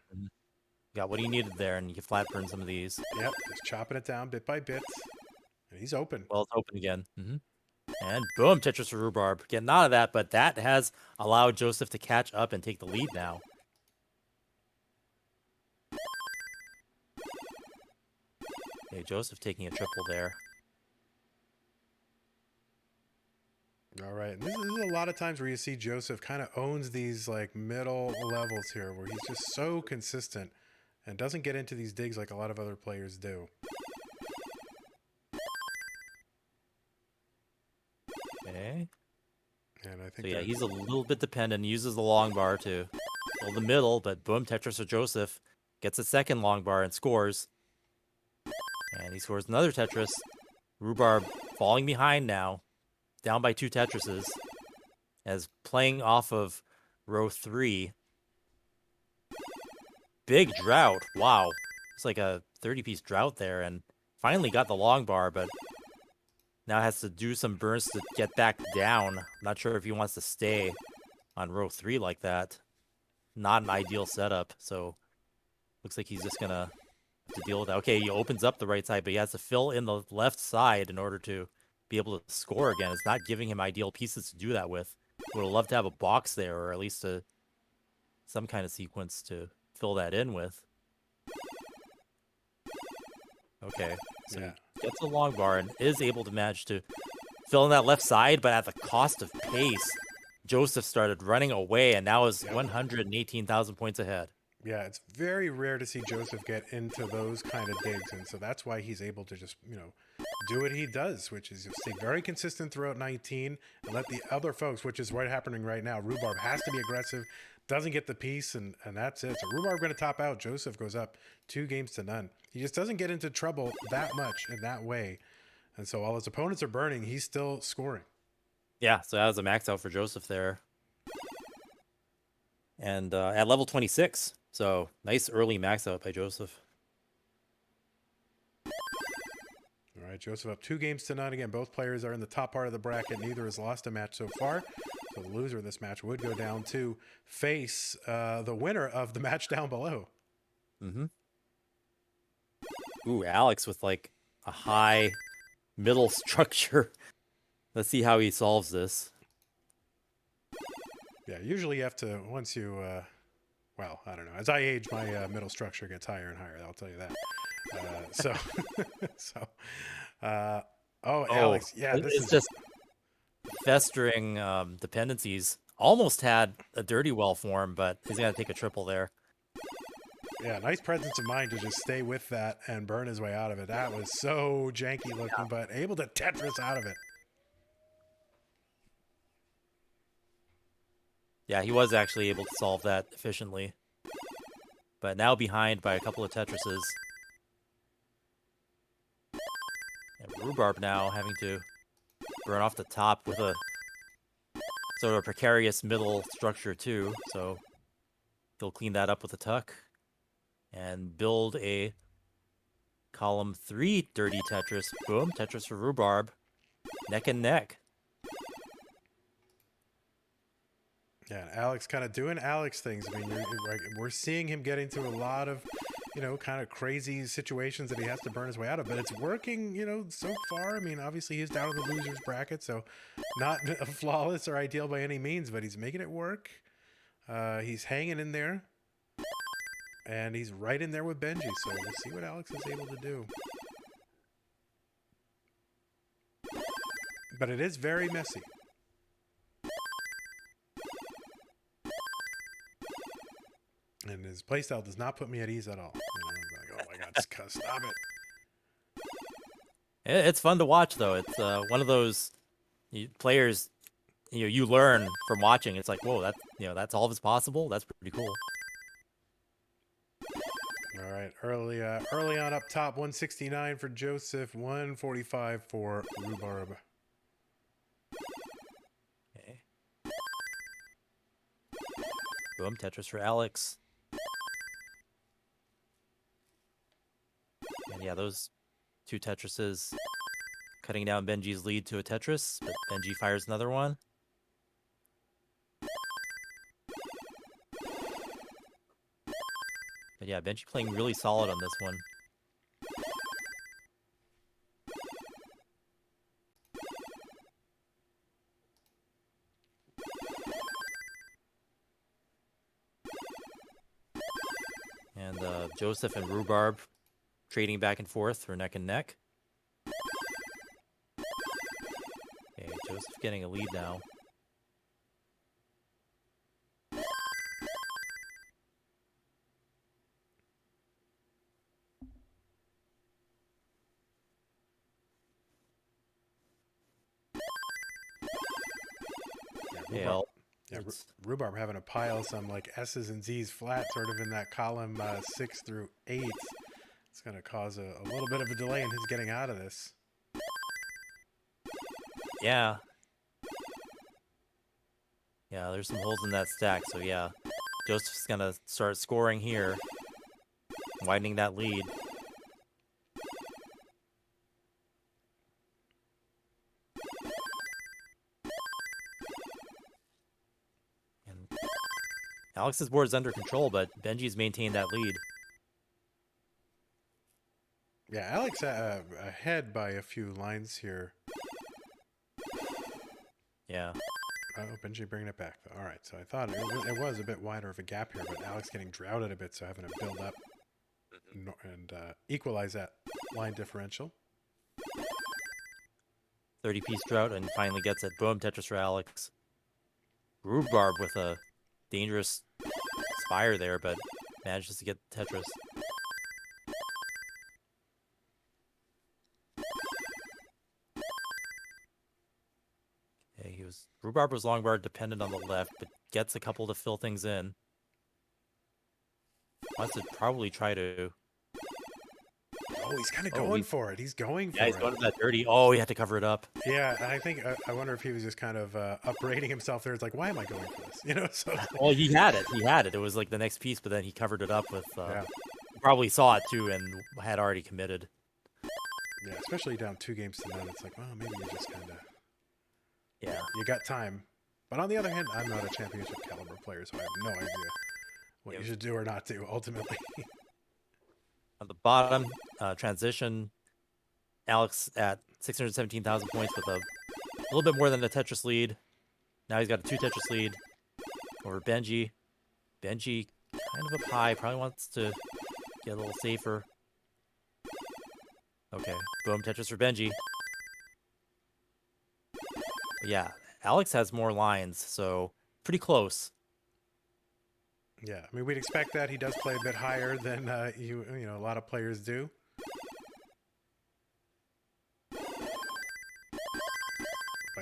[SPEAKER 2] Got what he needed there, and you can flat burn some of these.
[SPEAKER 1] Yep, just chopping it down bit by bit. And he's open.
[SPEAKER 2] Well, it's open again. Mm-hmm. And boom, Tetris for Rhubarb. Getting out of that, but that has allowed Joseph to catch up and take the lead now. Okay, Joseph taking a triple there.
[SPEAKER 1] All right. And this is a lot of times where you see Joseph kind of owns these like middle levels here where he's just so consistent and doesn't get into these digs like a lot of other players do.
[SPEAKER 2] Okay.
[SPEAKER 1] And I think
[SPEAKER 2] So yeah,
[SPEAKER 1] that-
[SPEAKER 2] he's a little bit dependent. He uses the long bar to fill the middle, but boom, Tetris for Joseph gets a second long bar and scores. And he scores another Tetris. Rhubarb falling behind now, down by 2 Tetrises, as playing off of row 3. Big drought. Wow. It's like a 30-piece drought there, and finally got the long bar, but now has to do some burns to get back down. Not sure if he wants to stay on row 3 like that. Not an ideal setup, so looks like he's just gonna have to deal with that. Okay, he opens up the right side, but he has to fill in the left side in order to be able to score again. It's not giving him ideal pieces to do that with. Would have loved to have a box there, or at least some kind of sequence to fill that in with. Okay, so
[SPEAKER 1] Yeah.
[SPEAKER 2] he gets a long bar and is able to manage to fill in that left side, but at the cost of pace. Joseph started running away and now is 118,000 points ahead.
[SPEAKER 1] Yeah, it's very rare to see Joseph get into those kind of digs, and so that's why he's able to just, do what he does, which is stay very consistent throughout 19 and let the other folks, which is right happening right now. Rhubarb has to be aggressive, doesn't get the piece, and that's it. So Rhubarb going to top out. Joseph goes up 2-0. He just doesn't get into trouble that much in that way, and so while his opponents are burning, he's still scoring.
[SPEAKER 2] Yeah, so that was a max out for Joseph there. And at level 26, so nice early max out by Joseph.
[SPEAKER 1] All right, Joseph up 2-0. Again, both players are in the top part of the bracket. Neither has lost a match so far. So the loser of this match would go down to face the winner of the match down below.
[SPEAKER 2] Mm-hmm. Ooh, Alex with like a high middle structure. Let's see how he solves this.
[SPEAKER 1] Yeah, usually you have to, once you, well, I don't know. As I age, my middle structure gets higher and higher. I'll tell you that. Alex, yeah, this
[SPEAKER 2] it's
[SPEAKER 1] is
[SPEAKER 2] just festering dependencies. Almost had a dirty well form, but he's got to take a triple there.
[SPEAKER 1] Yeah, nice presence of mind to just stay with that and burn his way out of it. That was so janky looking, but able to Tetris out of it.
[SPEAKER 2] Yeah, he was actually able to solve that efficiently. But now behind by a couple of Tetrises. And Rhubarb now having to burn off the top with a sort of precarious middle structure too. So he'll clean that up with a tuck and build a column 3 dirty Tetris. Boom, Tetris for Rhubarb. Neck and neck.
[SPEAKER 1] Yeah, and Alex kind of doing Alex things. I mean, we're seeing him get into a lot of, kind of crazy situations that he has to burn his way out of. But it's working, so far. I mean, obviously he's down in the loser's bracket, so not flawless or ideal by any means, but he's making it work. He's hanging in there. And he's right in there with Benjy, so we'll see what Alex is able to do. But it is very messy. And his playstyle does not put me at ease at all. I'm like, oh my god, stop it.
[SPEAKER 2] It's fun to watch, though. It's one of those players you learn from watching. It's like, whoa, that's all that's possible. That's pretty cool.
[SPEAKER 1] All right, early on up top, 169 for Joseph, 145 for Rhubarb.
[SPEAKER 2] Okay. Boom, Tetris for Alex. And yeah, those 2 Tetrises cutting down Benjy's lead to a Tetris, but Benjy fires another one. But yeah, Benjy playing really solid on this one. And Joseph and Rhubarb trading back and forth for neck and neck. Okay, Joseph getting a lead now. Yeah,
[SPEAKER 1] Yeah, Rhubarb having to pile some like S's and Z's flat, sort of in that column 6 through 8. It's going to cause a little bit of a delay in his getting out of this.
[SPEAKER 2] yeah. Yeah, there's some holes in that stack, so yeah. Joseph's gonna start scoring here, widening that lead. And Alex's board is under control, but Benjy's maintained that lead.
[SPEAKER 1] Yeah, Alex ahead by a few lines here.
[SPEAKER 2] Yeah.
[SPEAKER 1] Oh, Benjy bringing it back. All right, so I thought it was a bit wider of a gap here, but Alex getting droughted a bit, so having to build up and equalize that line differential.
[SPEAKER 2] 30-piece drought, and finally gets it. Boom, Tetris for Alex. Rhubarb with a dangerous spire there, but manages to get Tetris. Okay, Rhubarb was long bar dependent on the left, but gets a couple to fill things in. Wants to probably try to...
[SPEAKER 1] Oh, he's kind of going for it. He's going for it.
[SPEAKER 2] Yeah, he's going to that dirty. Oh, he had to cover it up.
[SPEAKER 1] Yeah, and I think I wonder if he was just kind of uprating himself there. It's like, why am I going for this? You know, so.
[SPEAKER 2] Well, he had it. He had it. It was like the next piece, but then he covered it up with.
[SPEAKER 1] Yeah.
[SPEAKER 2] He probably saw it too and had already committed.
[SPEAKER 1] Yeah, especially down 2 games to none. It's like, well, maybe you just kind of.
[SPEAKER 2] Yeah.
[SPEAKER 1] You got time, but on the other hand, I'm not a championship caliber player, so I have no idea what you should do or not do ultimately.
[SPEAKER 2] On the bottom, transition. Alex at 617,000 points with a little bit more than the Tetris lead. Now he's got a 2 Tetris lead over Benjy. Benjy kind of up high, probably wants to get a little safer. Okay, boom, Tetris for Benjy. But yeah, Alex has more lines, so pretty close.
[SPEAKER 1] Yeah, I mean, we'd expect that. He does play a bit higher than you know a lot of players do. But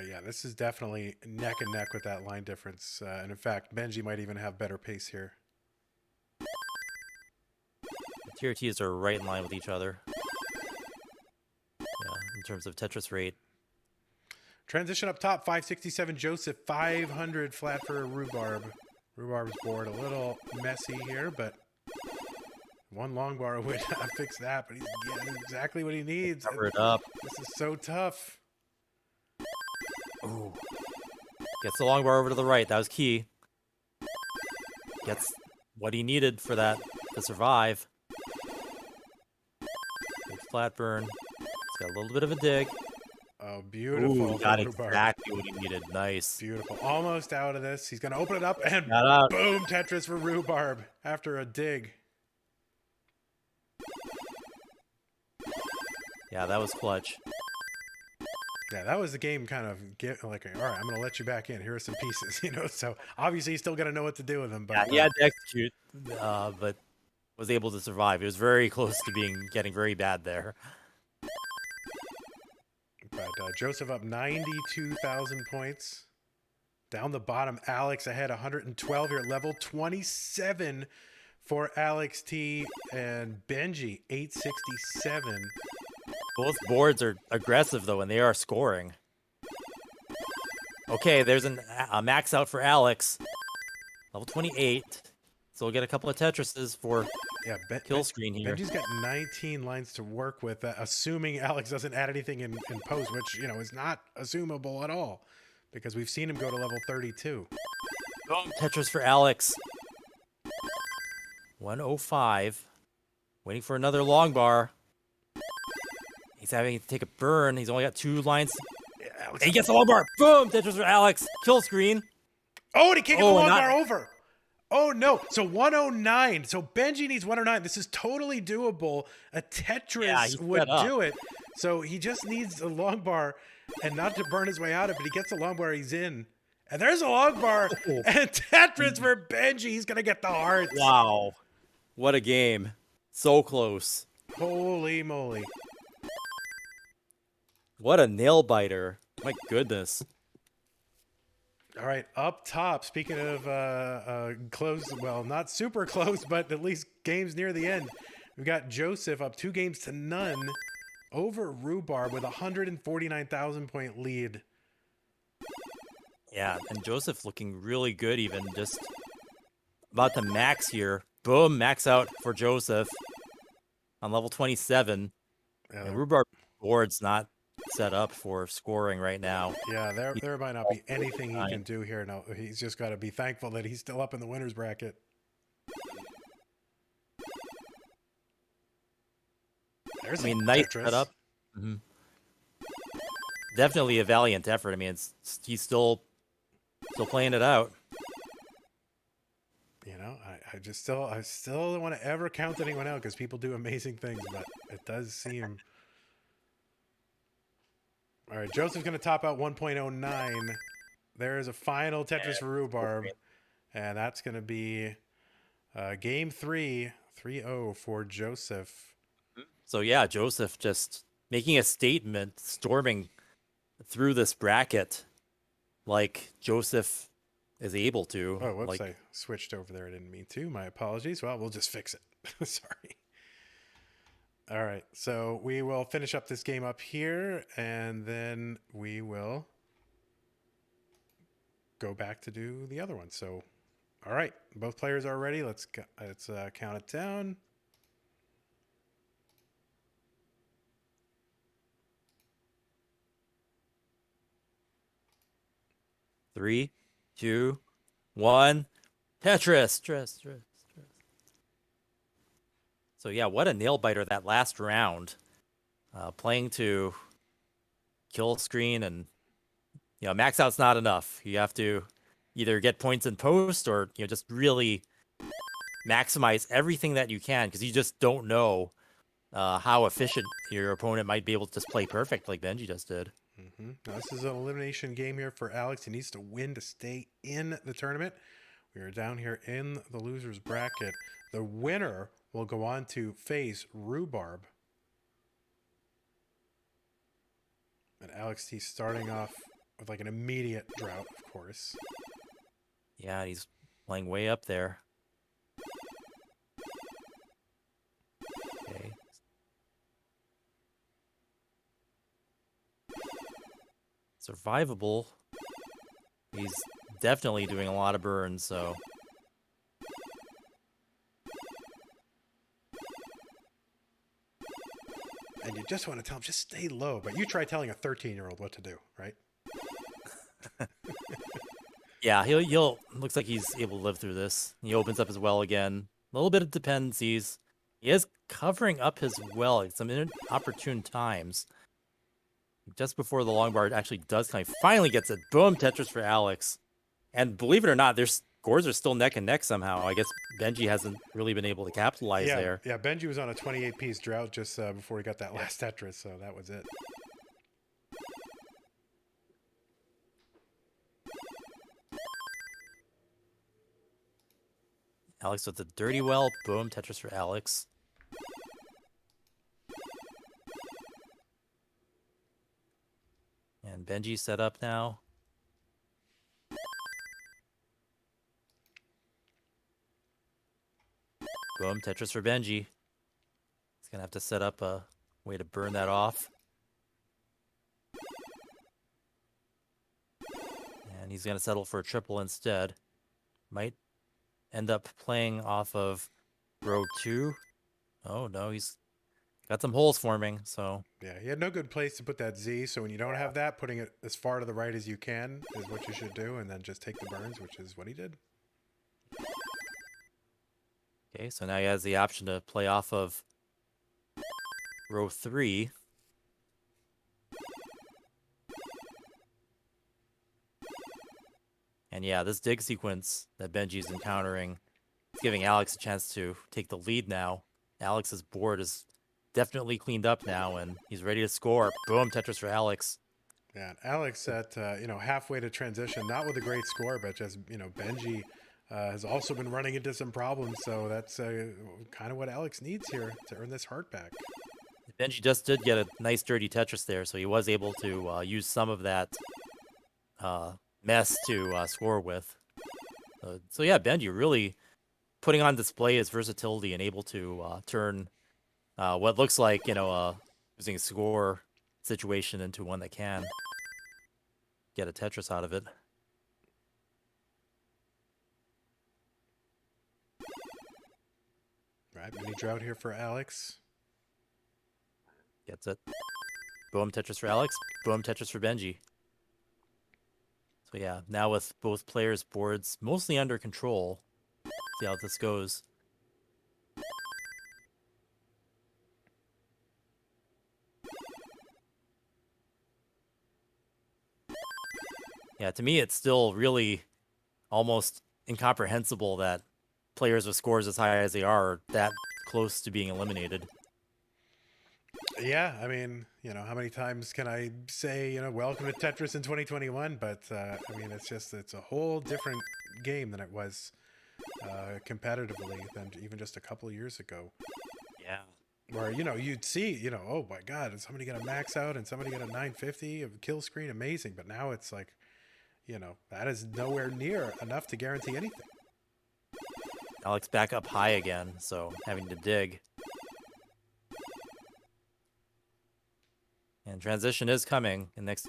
[SPEAKER 1] yeah, this is definitely neck and neck with that line difference. And in fact, Benjy might even have better pace here.
[SPEAKER 2] The TRTs are right in line with each other. Yeah, in terms of Tetris rate.
[SPEAKER 1] Transition up top, 567 Joseph, 500 flat for Rhubarb. Rhubarb's board a little messy here, but one long bar would fix that, but he's getting exactly what he needs.
[SPEAKER 2] Cover it up.
[SPEAKER 1] This is so tough.
[SPEAKER 2] Ooh. Gets the long bar over to the right. That was key. Gets what he needed for that to survive. Big flat burn. It's got a little bit of a dig.
[SPEAKER 1] Oh, beautiful.
[SPEAKER 2] Ooh, got exactly what he needed. Nice.
[SPEAKER 1] Beautiful. Almost out of this. He's going to open it up and boom, Tetris for Rhubarb after a dig.
[SPEAKER 2] Yeah, that was clutch.
[SPEAKER 1] Yeah, that was the game kind of like, all right, I'm going to let you back in. Here are some pieces, you know? So obviously he's still going to know what to do with them. But,
[SPEAKER 2] yeah, he had to execute, but was able to survive. It was very close to getting very bad there.
[SPEAKER 1] But Joseph up 92,000 points. Down the bottom, Alex ahead 112 here at level 27 for Alex T and Benjy 867.
[SPEAKER 2] Both boards are aggressive though, and they are scoring. Okay, there's a max out for Alex. Level 28. So we'll get a couple of Tetrises for kill screen here.
[SPEAKER 1] Benjy's got 19 lines to work with, assuming Alex doesn't add anything in post, which, you know, is not assumable at all, because we've seen him go to level 32.
[SPEAKER 2] Boom, Tetris for Alex. 105. Waiting for another long bar. He's having to take a burn. He's only got 2 lines.
[SPEAKER 1] Yeah, Alex,
[SPEAKER 2] and he gets a long bar. Boom, Tetris for Alex. Kill screen.
[SPEAKER 1] Oh, and he can't get the long bar over. Oh no! So 109. So Benjy needs 109. This is totally doable. A Tetris
[SPEAKER 2] Yeah, he's
[SPEAKER 1] would
[SPEAKER 2] set up.
[SPEAKER 1] do it. So he just needs a long bar, and not to burn his way out of it. But he gets a long bar. He's in, and there's a long bar and Tetris for Benjy. He's gonna get the hearts.
[SPEAKER 2] Wow. What a game. So close.
[SPEAKER 1] Holy moly!
[SPEAKER 2] What a nail biter. My goodness.
[SPEAKER 1] All right, up top. Speaking of close, well, not super close, but at least games near the end. We've got Joseph up 2-0 over Rhubarb with a 149,000 point lead.
[SPEAKER 2] Yeah, and Joseph looking really good even. Just about to max here. Boom, max out for Joseph on level 27.
[SPEAKER 1] Yeah,
[SPEAKER 2] And Rhubarb board's not set up for scoring right now.
[SPEAKER 1] yeah, there might not be anything he can do here. No, he's just got to be thankful that he's still up in the winners bracket. There's
[SPEAKER 2] Nice
[SPEAKER 1] Tetris.
[SPEAKER 2] setup. Definitely a valiant effort. I mean, he's still playing it out.
[SPEAKER 1] You know, I still don't want to ever count anyone out because people do amazing things, but it does seem. All right, Joseph's going to top out 1.09. There's a final Tetris for Rhubarb, and that's going to be game 3, 3-0 for Joseph.
[SPEAKER 2] So yeah, Joseph just making a statement, storming through this bracket like Joseph is able to.
[SPEAKER 1] Oh, whoops,
[SPEAKER 2] like,
[SPEAKER 1] I switched over there. I didn't mean to. My apologies. Well, we'll just fix it. Sorry. All right, so we will finish up this game up here, and then we will go back to do the other one. So, all right, both players are ready. Let's count it down.
[SPEAKER 2] Three, 2, 1. Tetris. So yeah, what a nail biter that last round. Playing to kill screen and max out's not enough. You have to either get points in post or just really maximize everything that you can because you just don't know how efficient your opponent might be able to just play perfect like Benjy just did.
[SPEAKER 1] Now, this is an elimination game here for Alex. He needs to win to stay in the tournament. We are down here in the losers bracket. The winner will go on to face Rhubarb. And Alex T starting off with like an immediate drought, of course.
[SPEAKER 2] Yeah, he's playing way up there. Okay. Survivable. He's definitely doing a lot of burns, so.
[SPEAKER 1] And you just want to tell him, just stay low. But you try telling a 13-year-old what to do, right?
[SPEAKER 2] Yeah, he'll looks like he's able to live through this. He opens up his well again. A little bit of dependencies. He is covering up his well at some inopportune times. Just before the long bar actually does come, he finally gets it. Boom, Tetris for Alex. And believe it or not, their scores are still neck and neck somehow. I guess Benjy hasn't really been able to capitalize there.
[SPEAKER 1] Yeah, Benjy was on a 28-piece drought just before he got that last Tetris, so that was it.
[SPEAKER 2] Alex with the dirty well. Boom, Tetris for Alex. And Benjy set up now. Boom, Tetris for Benjy. He's going to have to set up a way to burn that off. And he's going to settle for a triple instead. Might end up playing off of row 2. Oh, no, he's got some holes forming, so.
[SPEAKER 1] Yeah, he had no good place to put that Z, so when you don't have that, putting it as far to the right as you can is what you should do, and then just take the burns, which is what he did.
[SPEAKER 2] Okay, so now he has the option to play off of row 3. And yeah, this dig sequence that Benji's encountering is giving Alex a chance to take the lead now. Alex's board is definitely cleaned up now, and he's ready to score. Boom, Tetris for Alex.
[SPEAKER 1] Yeah, and Alex at halfway to transition, not with a great score, but just Benjy has also been running into some problems, so that's kind of what Alex needs here to earn this heart back.
[SPEAKER 2] Benji just did get a nice dirty Tetris there, so he was able to use some of that mess to score with. So yeah, Benji really putting on display his versatility and able to turn what looks like losing score situation into one that can get a Tetris out of it.
[SPEAKER 1] Right, mini drought here for Alex.
[SPEAKER 2] Gets it. Boom, Tetris for Alex. Boom, Tetris for Benji. So yeah, now with both players' boards mostly under control, see how this goes. Yeah, to me, it's still really almost incomprehensible that players with scores as high as they are that close to being eliminated.
[SPEAKER 1] Yeah, I mean, how many times can I say, welcome to Tetris in 2021? But I mean, it's a whole different game than it was competitively than even just a couple of years ago.
[SPEAKER 2] Yeah.
[SPEAKER 1] Where, you'd see, oh my God, is somebody going to max out and somebody get a 950 of kill screen? Amazing. But now it's like, that is nowhere near enough to guarantee anything.
[SPEAKER 2] Alex back up high again, so having to dig. And transition is coming in the next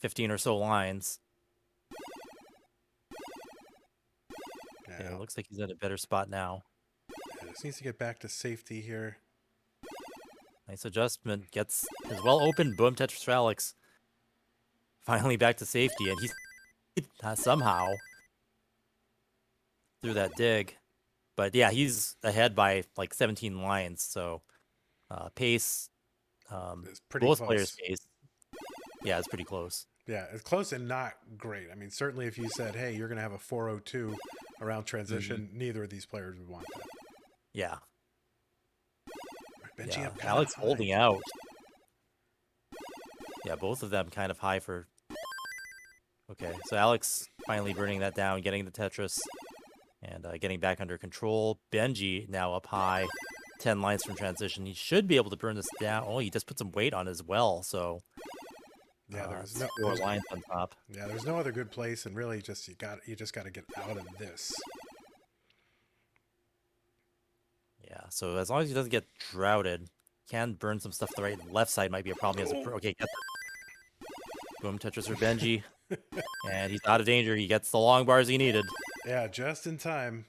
[SPEAKER 2] 15 or so lines. Yeah, it looks like he's at a better spot now.
[SPEAKER 1] Yeah, just needs to get back to safety here.
[SPEAKER 2] Nice adjustment. Gets his well-opened boom Tetris for Alex. Finally back to safety, and he's somehow through that dig. But yeah, he's ahead by like 17 lines, so pace,
[SPEAKER 1] it's pretty
[SPEAKER 2] both
[SPEAKER 1] close.
[SPEAKER 2] players' pace. Yeah, it's pretty close.
[SPEAKER 1] Yeah, it's close and not great. I mean, certainly if you said, hey, you're going to have a 402 around transition, neither of these players would want that.
[SPEAKER 2] Yeah.
[SPEAKER 1] Benjy
[SPEAKER 2] Yeah,
[SPEAKER 1] up kinda
[SPEAKER 2] Alex
[SPEAKER 1] high.
[SPEAKER 2] holding out. Yeah, both of them kind of high for... Okay, so Alex finally burning that down, getting the Tetris, and getting back under control. Benjy now up high, 10 lines from transition. He should be able to burn this down. Oh, he just put some weight on as well, so...
[SPEAKER 1] Yeah, there's
[SPEAKER 2] four lines on top.
[SPEAKER 1] Yeah, there's no other good place, and really, you just got to get out of this.
[SPEAKER 2] Yeah, so as long as he doesn't get droughted, can burn some stuff. The left side might be a problem. He has okay, get the boom Tetris for Benjy, and he's out of danger. He gets the long bars he needed.
[SPEAKER 1] Yeah, just in time.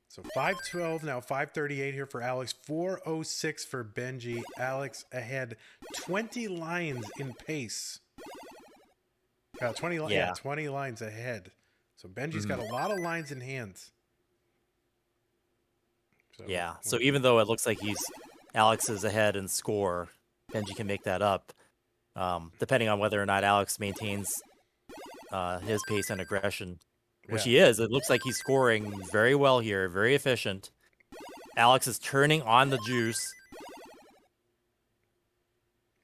[SPEAKER 1] So 512 now, 538 here for Alex, 406 for Benjy. Alex ahead 20 lines in pace. 20 lines ahead. So Benji's got a lot of lines in hand. So,
[SPEAKER 2] Yeah, so even though it looks like Alex is ahead in score, Benjy can make that up, depending on whether or not Alex maintains his pace and aggression. Which he is. It looks like he's scoring very well here, very efficient. Alex is turning on the juice.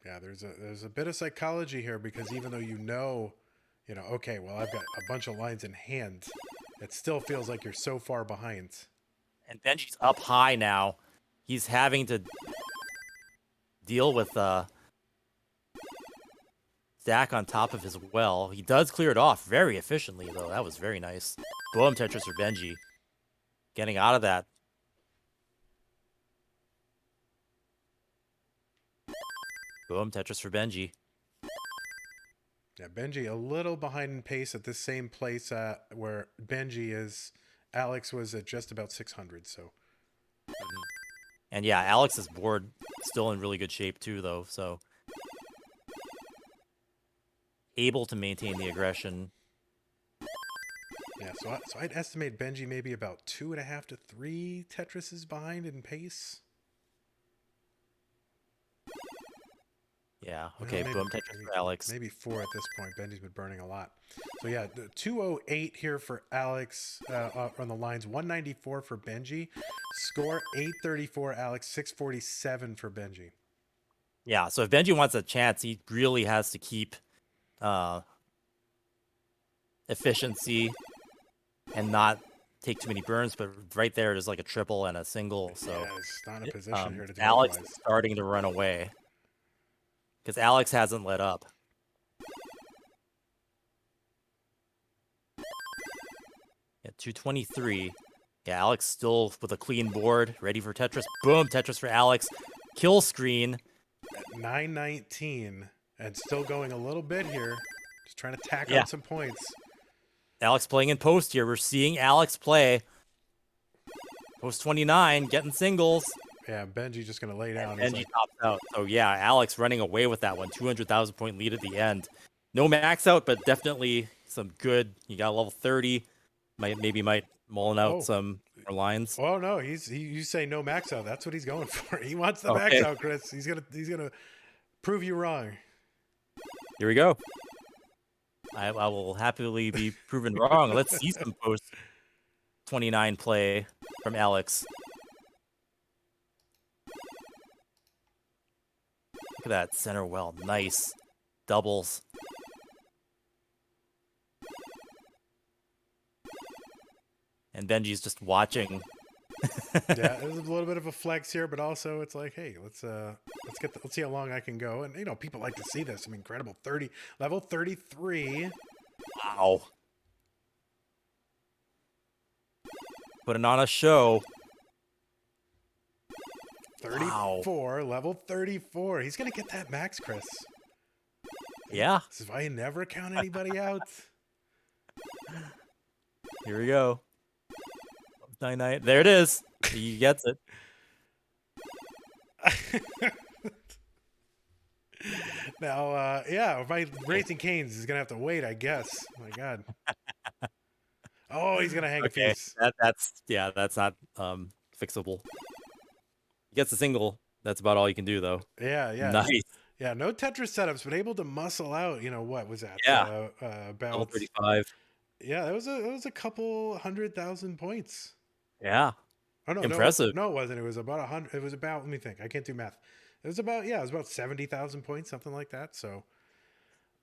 [SPEAKER 1] Yeah, there's a bit of psychology here because even though okay, well, I've got a bunch of lines in hand, it still feels like you're so far behind.
[SPEAKER 2] And Benji's up high now. He's having to deal with stack on top of his well. He does clear it off very efficiently, though. That was very nice. Boom Tetris for Benjy. Getting out of that. Boom Tetris for Benjy.
[SPEAKER 1] Yeah, Benjy a little behind in pace at the same place where Benjy is. Alex was at just about 600, so.
[SPEAKER 2] And yeah, Alex's board still in really good shape, too, though, so. Able to maintain the aggression.
[SPEAKER 1] Yeah, so I'd estimate Benjy maybe about 2.5 to 3 Tetrises behind in pace.
[SPEAKER 2] Yeah.
[SPEAKER 1] Well,
[SPEAKER 2] Okay.
[SPEAKER 1] maybe-
[SPEAKER 2] Boom Tetris for Alex.
[SPEAKER 1] Maybe 4 at this point. Benji's been burning a lot. So yeah, 208 here for Alex on the lines. 194 for Benji. Score 834. Alex 647 for Benji.
[SPEAKER 2] Yeah. So if Benji wants a chance, he really has to keep efficiency and not take too many burns. But right there, there's like a triple and a single. So
[SPEAKER 1] Yeah, it's not in a position here to do
[SPEAKER 2] Alex
[SPEAKER 1] otherwise.
[SPEAKER 2] is starting to run away because Alex hasn't let up. At 223. Yeah, Alex still with a clean board, ready for Tetris. Boom, Tetris for Alex. Kill screen.
[SPEAKER 1] At 919 and still going a little bit here. Just trying to tack
[SPEAKER 2] Yeah.
[SPEAKER 1] on some points.
[SPEAKER 2] Alex playing in post here. We're seeing Alex play. Post 29, getting singles.
[SPEAKER 1] Yeah, Benji just going to lay down.
[SPEAKER 2] And
[SPEAKER 1] He's
[SPEAKER 2] Benji
[SPEAKER 1] like,
[SPEAKER 2] tops out. So yeah, Alex running away with that one. 200,000 point lead at the end. No max out, but definitely some good. You got level 30. Maybe might mulling out
[SPEAKER 1] Oh.
[SPEAKER 2] some more lines.
[SPEAKER 1] oh no, you say no max out. That's what he's going for. He wants the max
[SPEAKER 2] Okay.
[SPEAKER 1] out, Chris. He's gonna prove you wrong.
[SPEAKER 2] Here we go. I will happily be proven wrong. Let's see some post 29 play from Alex. Look at that center well. Nice. Doubles. And Benji's just watching.
[SPEAKER 1] Yeah, there's a little bit of a flex here, but also it's like, hey, let's see how long I can go. And people like to see this. I mean, incredible 30 level 33.
[SPEAKER 2] Wow. Putting on a show.
[SPEAKER 1] 34, level 34. He's gonna get that max, Chris.
[SPEAKER 2] Yeah.
[SPEAKER 1] This is why you never count anybody out.
[SPEAKER 2] Here we go. 99. There it is. He gets it.
[SPEAKER 1] Now, yeah, my Racing Canes is gonna have to wait, I guess. My God. Oh, he's gonna hang a
[SPEAKER 2] Okay.
[SPEAKER 1] piece.
[SPEAKER 2] That's not fixable. He gets a single. That's about all you can do though.
[SPEAKER 1] Yeah, yeah.
[SPEAKER 2] Nice.
[SPEAKER 1] Yeah, no Tetris setups, but able to muscle out. What was that?
[SPEAKER 2] Yeah. Level
[SPEAKER 1] About
[SPEAKER 2] 35.
[SPEAKER 1] yeah, it was a couple 100,000 points.
[SPEAKER 2] Yeah.
[SPEAKER 1] Oh no,
[SPEAKER 2] Impressive.
[SPEAKER 1] No, it wasn't. It was about 100. It was about. Let me think. I can't do math. It was about 70,000 points, something like that. So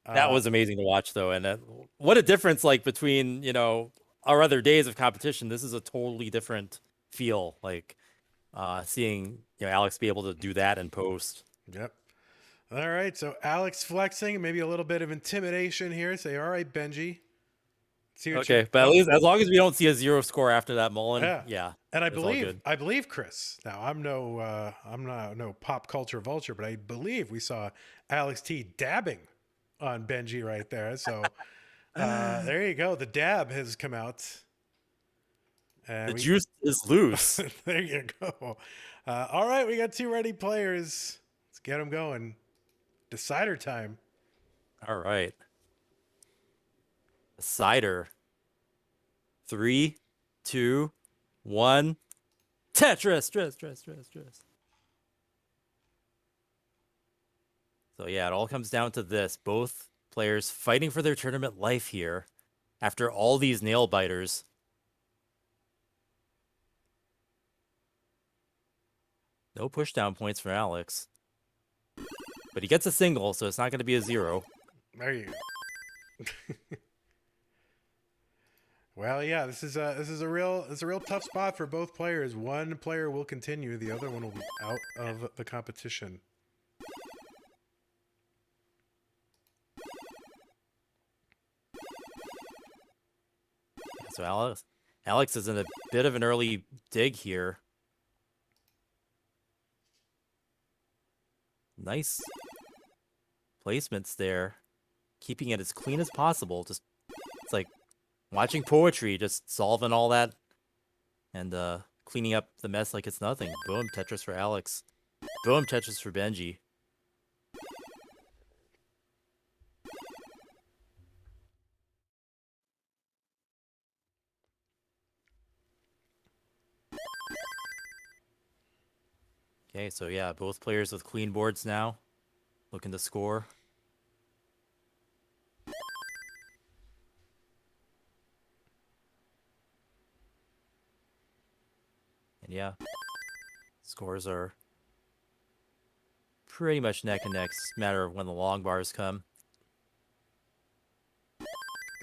[SPEAKER 2] That was amazing to watch though, and what a difference like between our other days of competition. This is a totally different feel. Like seeing Alex be able to do that in post.
[SPEAKER 1] Yep. All right. So Alex flexing, maybe a little bit of intimidation here. Say, all right, Benji. See what
[SPEAKER 2] Okay, but at least as long as we don't see a zero score after that Mullen,
[SPEAKER 1] Yeah. And
[SPEAKER 2] it's all good.
[SPEAKER 1] I believe Chris. Now I'm not no pop culture vulture, but I believe we saw Alex T dabbing on Benji right there. So there you go. The dab has come out. And
[SPEAKER 2] The juice is loose.
[SPEAKER 1] there you go. All right, we got 2 ready players. Let's get them going. Decider time.
[SPEAKER 2] All right. Cider. 3, 2, 1. Tetris. Stress. So yeah, it all comes down to this. Both players fighting for their tournament life here after all these nail biters. No push down points for Alex. But he gets a single, so it's not going to be a 0.
[SPEAKER 1] There you go. Well, yeah, this is a real tough spot for both players. One player will continue, the other one will be out of the competition.
[SPEAKER 2] So Alex is in a bit of an early dig here. Nice placements there. Keeping it as clean as possible. Just it's like watching poetry, just solving all that and cleaning up the mess like it's nothing. Boom, Tetris for Alex. Boom, Tetris for Benji. Okay, so yeah, both players with clean boards now. looking to score. And yeah, scores are pretty much neck and neck. It's a matter of when the long bars come.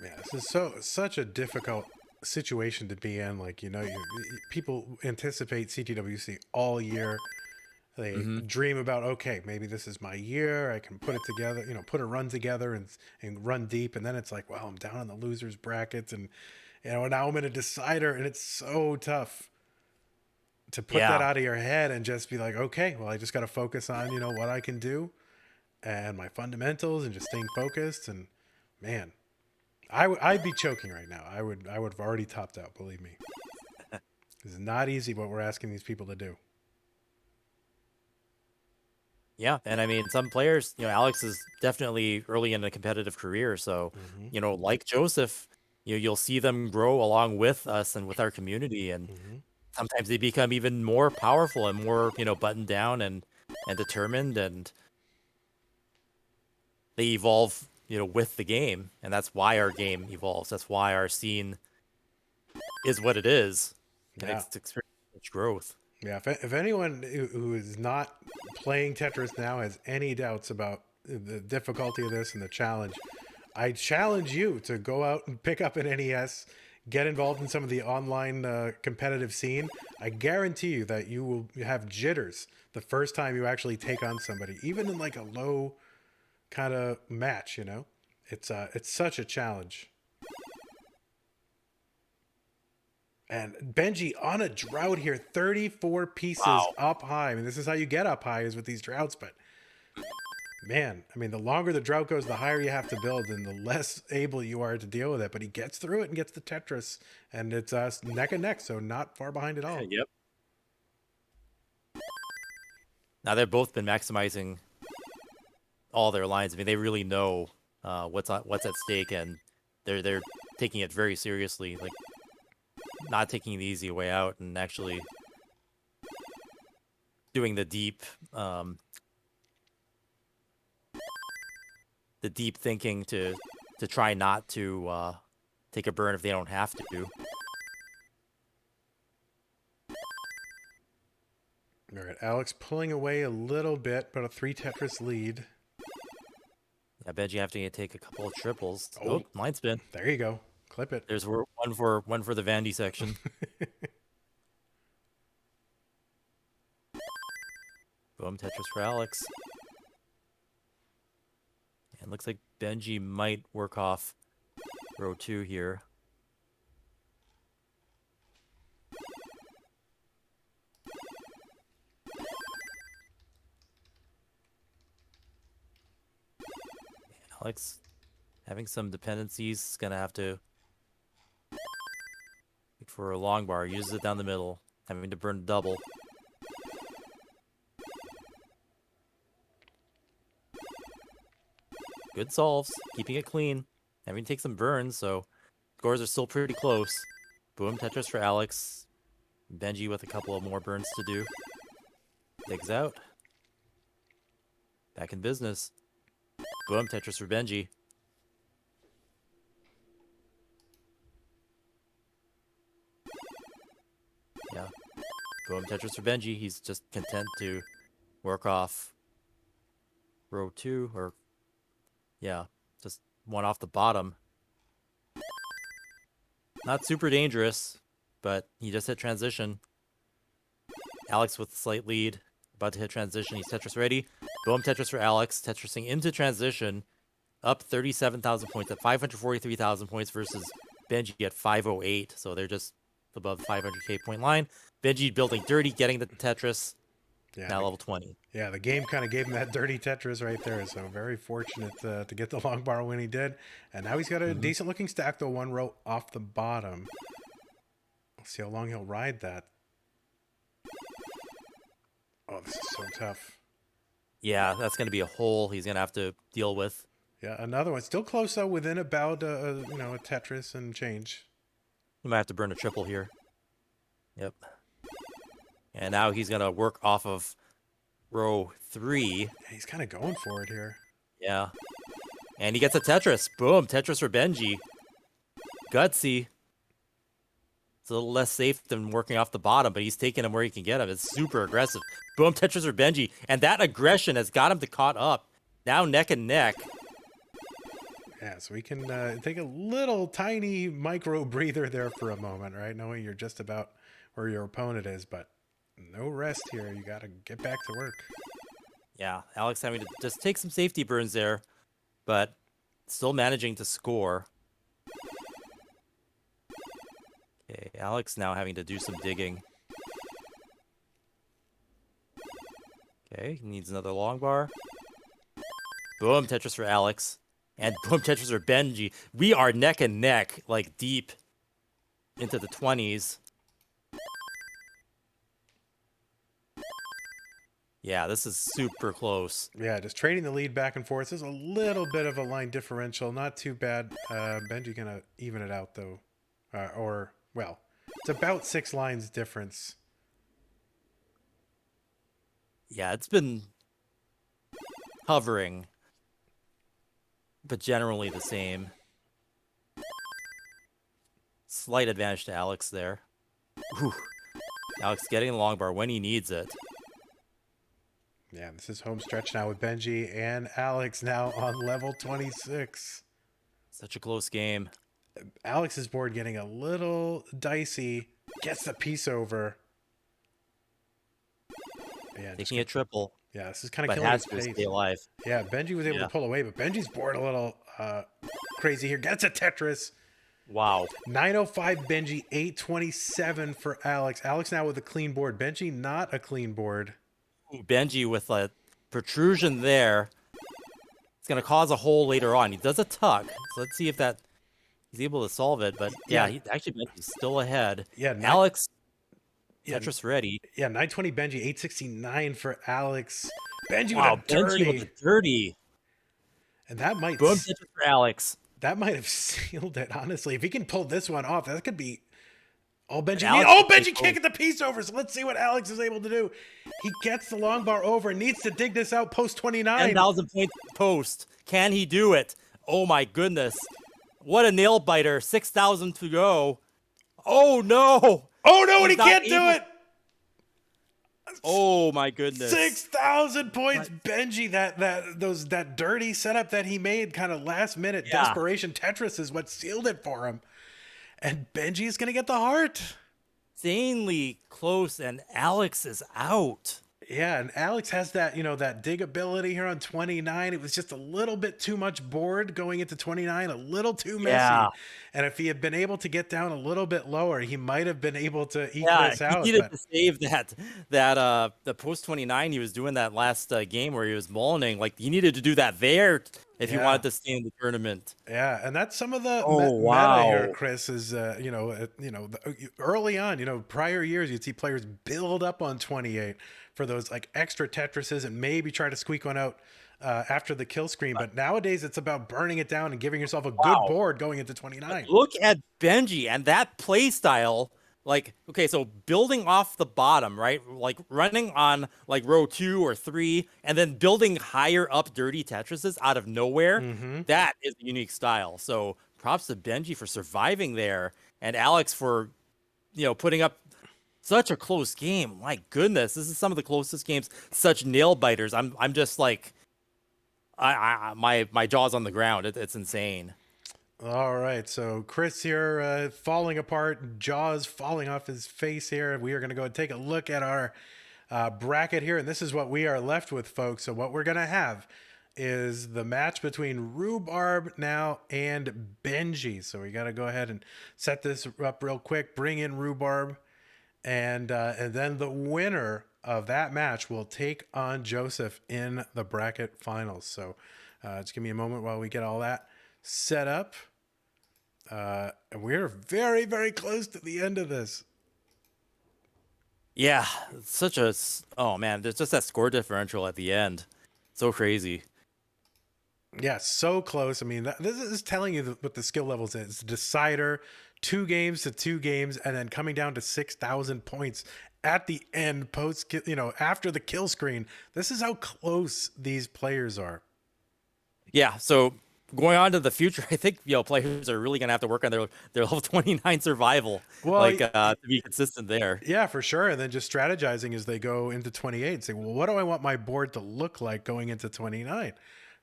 [SPEAKER 1] Yeah, this is such a difficult situation to be in. Like, people anticipate CTWC all year. They dream about, okay, maybe this is my year. I can put it together, put a run together and run deep. And then it's like, well, I'm down in the losers brackets, and now I'm in a decider, and it's so tough to put that out of your head and just be like, okay, well, I just got to focus on, what I can do and my fundamentals and just staying focused. And man, I'd be choking right now. I would have already topped out, believe me. It's not easy what we're asking these people to do.
[SPEAKER 2] Yeah, and I mean, some players, Alex is definitely early in a competitive career, so like Joseph, you'll see them grow along with us and with our community, and sometimes they become even more powerful and more, buttoned down and determined, and they evolve, with the game, and that's why our game evolves. That's why our scene is what it is, and it's experiencing much growth.
[SPEAKER 1] Yeah, if anyone who is not playing Tetris now has any doubts about the difficulty of this and the challenge, I challenge you to go out and pick up an NES, get involved in some of the online competitive scene. I guarantee you that you will have jitters the first time you actually take on somebody, even in like a low kind of match. It's such a challenge. And Benjy on a drought here, 34 pieces up high. I mean, this is how you get up high, is with these droughts. But man, I mean, the longer the drought goes, the higher you have to build and the less able you are to deal with it. But he gets through it and gets the Tetris, and it's neck and neck, so not far behind at all.
[SPEAKER 2] Yep. Now they've both been maximizing all their lines. I mean, they really know what's at stake, and they're taking it very seriously. Like, not taking the easy way out and actually doing the deep thinking to try not to take a burn if they don't have to.
[SPEAKER 1] All right, Alex pulling away a little bit, but a 3 Tetris lead.
[SPEAKER 2] I bet you have to take a couple of triples. Oh, line spin.
[SPEAKER 1] There you go. Clip it.
[SPEAKER 2] There's one for the Vandy section. Boom, Tetris for Alex. And looks like Benjy might work off row 2 here. Alex having some dependencies, is gonna have to wait for a long bar, uses it down the middle, having to burn double. Good solves, keeping it clean, having to take some burns, so scores are still pretty close. Boom, Tetris for Alex. Benjy with a couple of more burns to do. Digs out. Back in business. Boom, Tetris for Benjy. Yeah. Boom, Tetris for Benjy. He's just content to work off row 2, or yeah, just one off the bottom. Not super dangerous, but he just hit transition. Alex with a slight lead, about to hit transition. He's Tetris ready. Boom, Tetris for Alex. Tetrising into transition, up 37,000 points at 543,000 points versus Benjy at 508. So they're just above the 500k point line. Benjy building dirty, getting the Tetris.
[SPEAKER 1] Yeah,
[SPEAKER 2] now level 20.
[SPEAKER 1] Yeah, the game kind of gave him that dirty Tetris right there. So very fortunate to get the long bar when he did. And now he's got a decent looking stack, though, one row off the bottom. We'll see how long he'll ride that. Oh, this is so tough.
[SPEAKER 2] Yeah, that's going to be a hole he's going to have to deal with.
[SPEAKER 1] Yeah, another one. Still close, though, within about, a Tetris and change.
[SPEAKER 2] He might have to burn a triple here. Yep. And now he's going to work off of row 3.
[SPEAKER 1] He's kind of going for it here.
[SPEAKER 2] Yeah. And he gets a Tetris. Boom, Tetris for Benjy. Gutsy. It's a little less safe than working off the bottom, but he's taking him where he can get him. It's super aggressive. Boom, Tetris for Benjy. And that aggression has got him to caught up. Now neck and neck.
[SPEAKER 1] Yeah, so we can take a little tiny micro breather there for a moment, right? Knowing you're just about where your opponent is, but no rest here. You got to get back to work.
[SPEAKER 2] Yeah, Alex having to just take some safety burns there, but still managing to score. Okay, Alex now having to do some digging. Okay, he needs another long bar. Boom, Tetris for Alex. And boom, Tetris for Benjy. We are neck and neck, like deep into the 20s. Yeah, this is super close.
[SPEAKER 1] Yeah, just trading the lead back and forth. There's a little bit of a line differential. Not too bad. Benjy going to even it out, though. Well, it's about 6 lines difference.
[SPEAKER 2] Yeah, it's been hovering, but generally the same. Slight advantage to Alex there. Whew. Alex getting the long bar when he needs it.
[SPEAKER 1] Yeah, this is home stretch now with Benjy and Alex now on level 26.
[SPEAKER 2] Such a close game.
[SPEAKER 1] Alex's board getting a little dicey. Gets the piece over. Yeah,
[SPEAKER 2] Taking a triple,
[SPEAKER 1] yeah, this is kind of
[SPEAKER 2] but
[SPEAKER 1] killing
[SPEAKER 2] has
[SPEAKER 1] his
[SPEAKER 2] to
[SPEAKER 1] pace.
[SPEAKER 2] stay alive.
[SPEAKER 1] Yeah, Benjy was able to pull away, but Benjy's board a little crazy here. Gets a Tetris.
[SPEAKER 2] Wow.
[SPEAKER 1] 905 Benjy, 827 for Alex. Alex now with a clean board. Benjy not a clean board.
[SPEAKER 2] Ooh, Benjy with a protrusion there. It's going to cause a hole later on. He does a tuck. So let's see if that he's able to solve it. But yeah, he actually Benjy's still ahead.
[SPEAKER 1] Yeah,
[SPEAKER 2] Alex,
[SPEAKER 1] yeah,
[SPEAKER 2] Tetris ready.
[SPEAKER 1] Yeah, 920 Benjy, 869 for Alex. Benjy
[SPEAKER 2] Wow,
[SPEAKER 1] with a dirty.
[SPEAKER 2] Benjy with a dirty.
[SPEAKER 1] And that might
[SPEAKER 2] Boom, Tetris for Alex.
[SPEAKER 1] that might have sealed it, honestly. If he can pull this one off, that could be all Benjy.
[SPEAKER 2] Alex
[SPEAKER 1] Oh,
[SPEAKER 2] can
[SPEAKER 1] Benjy can't get the piece over. So let's see what Alex is able to do. He gets the long bar over, needs to dig this out post 29.
[SPEAKER 2] 10,000 points post. Can he do it? Oh my goodness. What a nail biter. 6,000 to go. Oh no.
[SPEAKER 1] Oh no, and he
[SPEAKER 2] He's not
[SPEAKER 1] can't do
[SPEAKER 2] able-
[SPEAKER 1] it.
[SPEAKER 2] Oh my goodness.
[SPEAKER 1] 6,000 points, Benjy. That dirty setup that he made, kind of last minute
[SPEAKER 2] Yeah.
[SPEAKER 1] desperation Tetris is what sealed it for him. And Benjy is gonna get the heart.
[SPEAKER 2] Insanely close, and Alex is out.
[SPEAKER 1] Yeah, and Alex has that, that dig ability here on 29. It was just a little bit too much board going into 29, a little too messy.
[SPEAKER 2] Yeah.
[SPEAKER 1] And if he had been able to get down a little bit lower, he might have been able to eke
[SPEAKER 2] Yeah,
[SPEAKER 1] this
[SPEAKER 2] he
[SPEAKER 1] out.
[SPEAKER 2] needed
[SPEAKER 1] But
[SPEAKER 2] to save the post 29 he was doing that last game where he was mullining. Like he needed to do that there if he
[SPEAKER 1] Yeah.
[SPEAKER 2] wanted to stay in the tournament.
[SPEAKER 1] yeah, and that's some of the
[SPEAKER 2] Oh,
[SPEAKER 1] meta
[SPEAKER 2] wow.
[SPEAKER 1] here, Chris, is, early on, prior years, you'd see players build up on 28 for those like extra Tetrises and maybe try to squeak one out after the kill screen. But nowadays it's about burning it down and giving yourself a good board going into 29.
[SPEAKER 2] Look at Benjy and that play style. Like, okay, so building off the bottom, right? Like running on like row 2 or 3 and then building higher up dirty Tetrises out of nowhere. That is a unique style. So props to Benjy for surviving there and Alex for, putting up such a close game. My goodness, this is some of the closest games. Such nail biters. I'm just like, my jaw's on the ground. It's insane.
[SPEAKER 1] All right, so Chris here falling apart, jaws falling off his face here. We are going to go and take a look at our bracket here, and this is what we are left with, folks. So what we're going to have is the match between Rhubarb now and Benjy. So we got to go ahead and set this up real quick, bring in Rhubarb, and then the winner of that match will take on Joseph in the bracket finals. So just give me a moment while we get all that set up. And we're very, very close to the end of this.
[SPEAKER 2] Yeah, oh man, there's just that score differential at the end. So crazy.
[SPEAKER 1] Yeah, so close. I mean, this is telling you what the skill levels is. It's a decider, 2 games to 2 games, and then coming down to 6,000 points at the end, after the kill screen, this is how close these players are.
[SPEAKER 2] Yeah, so going on to the future, I think players are really gonna have to work on their level 29 survival,
[SPEAKER 1] Well,
[SPEAKER 2] to be consistent there.
[SPEAKER 1] Yeah, for sure. And then just strategizing as they go into 28 and say, well, what do I want my board to look like going into 29?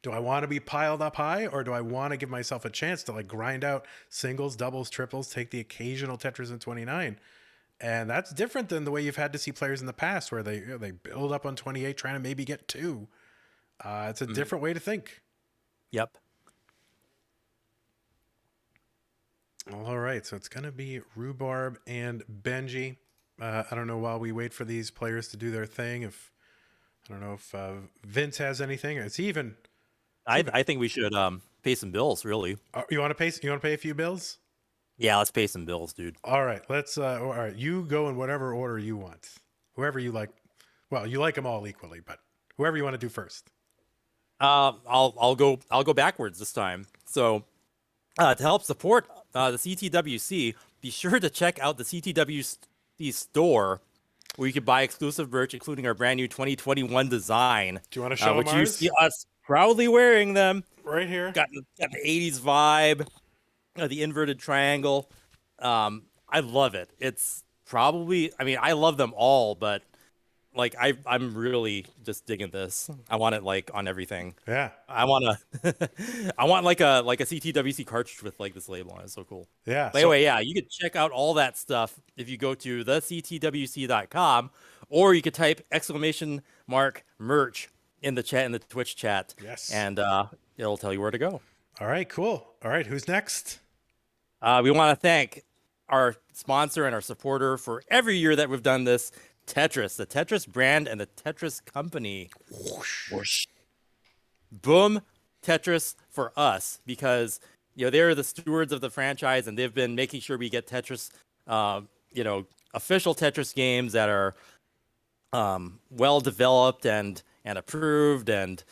[SPEAKER 1] Do I want to be piled up high, or do I want to give myself a chance to like grind out singles, doubles, triples, take the occasional Tetris in 29? And that's different than the way you've had to see players in the past where they build up on 28 trying to maybe get 2. It's a different way to think.
[SPEAKER 2] Yep.
[SPEAKER 1] All right, so it's going to be Rhubarb and Benjy. I don't know, while we wait for these players to do their thing, I don't know if Vince has anything. It's even...
[SPEAKER 2] I think we should pay some bills, really.
[SPEAKER 1] You want to pay? You want to pay a few bills?
[SPEAKER 2] Yeah, let's pay some bills, dude.
[SPEAKER 1] All right, let's. All right, you go in whatever order you want. Whoever you like. Well, you like them all equally, but whoever you want to do first.
[SPEAKER 2] I'll go backwards this time. So, to help support the CTWC, be sure to check out the CTWC store, where you can buy exclusive merch, including our brand new 2021 design.
[SPEAKER 1] Do you want to show them
[SPEAKER 2] which
[SPEAKER 1] ours?
[SPEAKER 2] you see us proudly wearing them.
[SPEAKER 1] Right here.
[SPEAKER 2] Got the 80s vibe, the inverted triangle. I love it. It's probably, I mean, I love them all, but like I'm really just digging this. I want it like on everything.
[SPEAKER 1] Yeah.
[SPEAKER 2] I want I want like a CTWC cartridge with like this label on it. It's so cool.
[SPEAKER 1] Yeah.
[SPEAKER 2] But anyway, yeah, you can check out all that stuff if you go to thectwc.com, or you could type !merch in the chat, in the Twitch chat.
[SPEAKER 1] Yes.
[SPEAKER 2] And it'll tell you where to go.
[SPEAKER 1] All right, cool. All right, who's next?
[SPEAKER 2] We want to thank our sponsor and our supporter for every year that we've done this, Tetris, the Tetris brand and the Tetris company. Whoosh. Boom, Tetris for us, because they're the stewards of the franchise, and they've been making sure we get Tetris, official Tetris games that are well developed and approved, and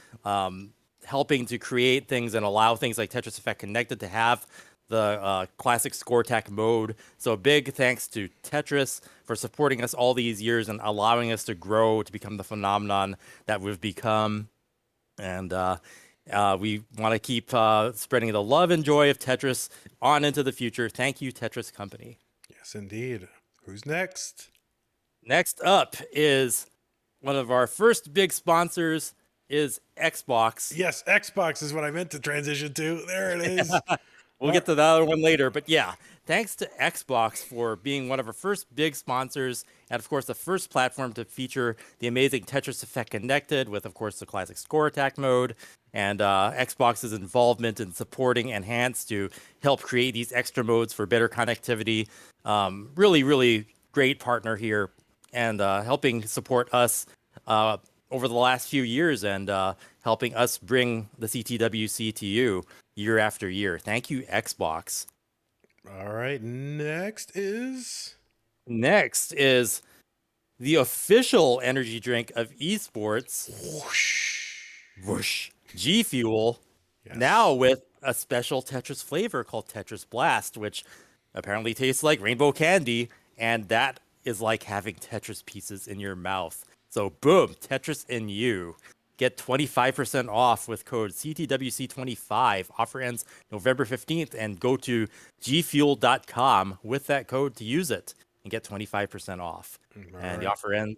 [SPEAKER 2] helping to create things and allow things like Tetris Effect Connected to have the classic score attack mode. So big thanks to Tetris for supporting us all these years and allowing us to grow to become the phenomenon that we've become. And we want to keep spreading the love and joy of Tetris on into the future. Thank you, Tetris Company.
[SPEAKER 1] Yes, indeed. Who's next?
[SPEAKER 2] Next up is one of our first big sponsors, is Xbox.
[SPEAKER 1] Yes, Xbox is what I meant to transition to. There it is.
[SPEAKER 2] We'll get to the other one later. But yeah, thanks to Xbox for being one of our first big sponsors, and of course the first platform to feature the amazing Tetris Effect Connected with, of course, the classic score attack mode, and Xbox's involvement in supporting Enhance to help create these extra modes for better connectivity. Really, really great partner here, and helping support us over the last few years, and helping us bring the CTWC to you year after year. Thank you, Xbox.
[SPEAKER 1] All right, next is
[SPEAKER 2] the official energy drink of esports. Whoosh. G Fuel.
[SPEAKER 1] Yes.
[SPEAKER 2] Now with a special Tetris flavor called Tetris Blast, which apparently tastes like rainbow candy, and that is like having Tetris pieces in your mouth. So boom, Tetris in you. Get 25% off with code CTWC25. Offer ends November 15th, and go to gfuel.com with that code to use it and get 25% off. And the offer ends,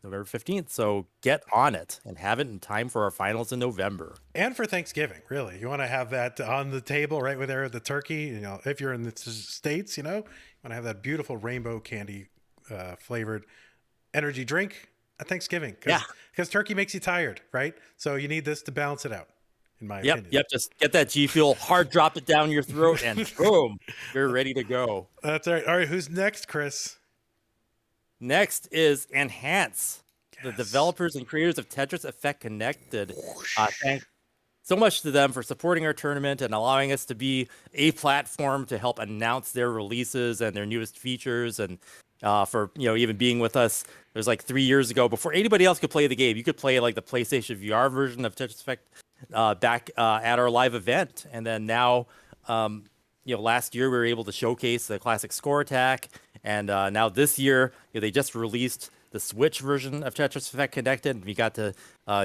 [SPEAKER 2] November 15th. So get on it and have it in time for our finals in November.
[SPEAKER 1] And for Thanksgiving, really. You want to have that on the table right with there, the turkey. If you're in the States, you want to have that beautiful rainbow candy flavored energy drink at Thanksgiving. Because turkey makes you tired, right? So you need this to balance it out, in my opinion.
[SPEAKER 2] Yep. Just get that G Fuel, hard drop it down your throat, and boom, you're ready to go.
[SPEAKER 1] That's all right. All right, who's next, Chris?
[SPEAKER 2] Next is Enhance, the developers and creators of Tetris Effect Connected. Thanks so much to them for supporting our tournament and allowing us to be a platform to help announce their releases and their newest features, and for even being with us. It was like 3 years ago, before anybody else could play the game. You could play like the PlayStation VR version of Tetris Effect back at our live event, and then now last year we were able to showcase the classic score attack, and now this year they just released the Switch version of Tetris Effect Connected, and we got to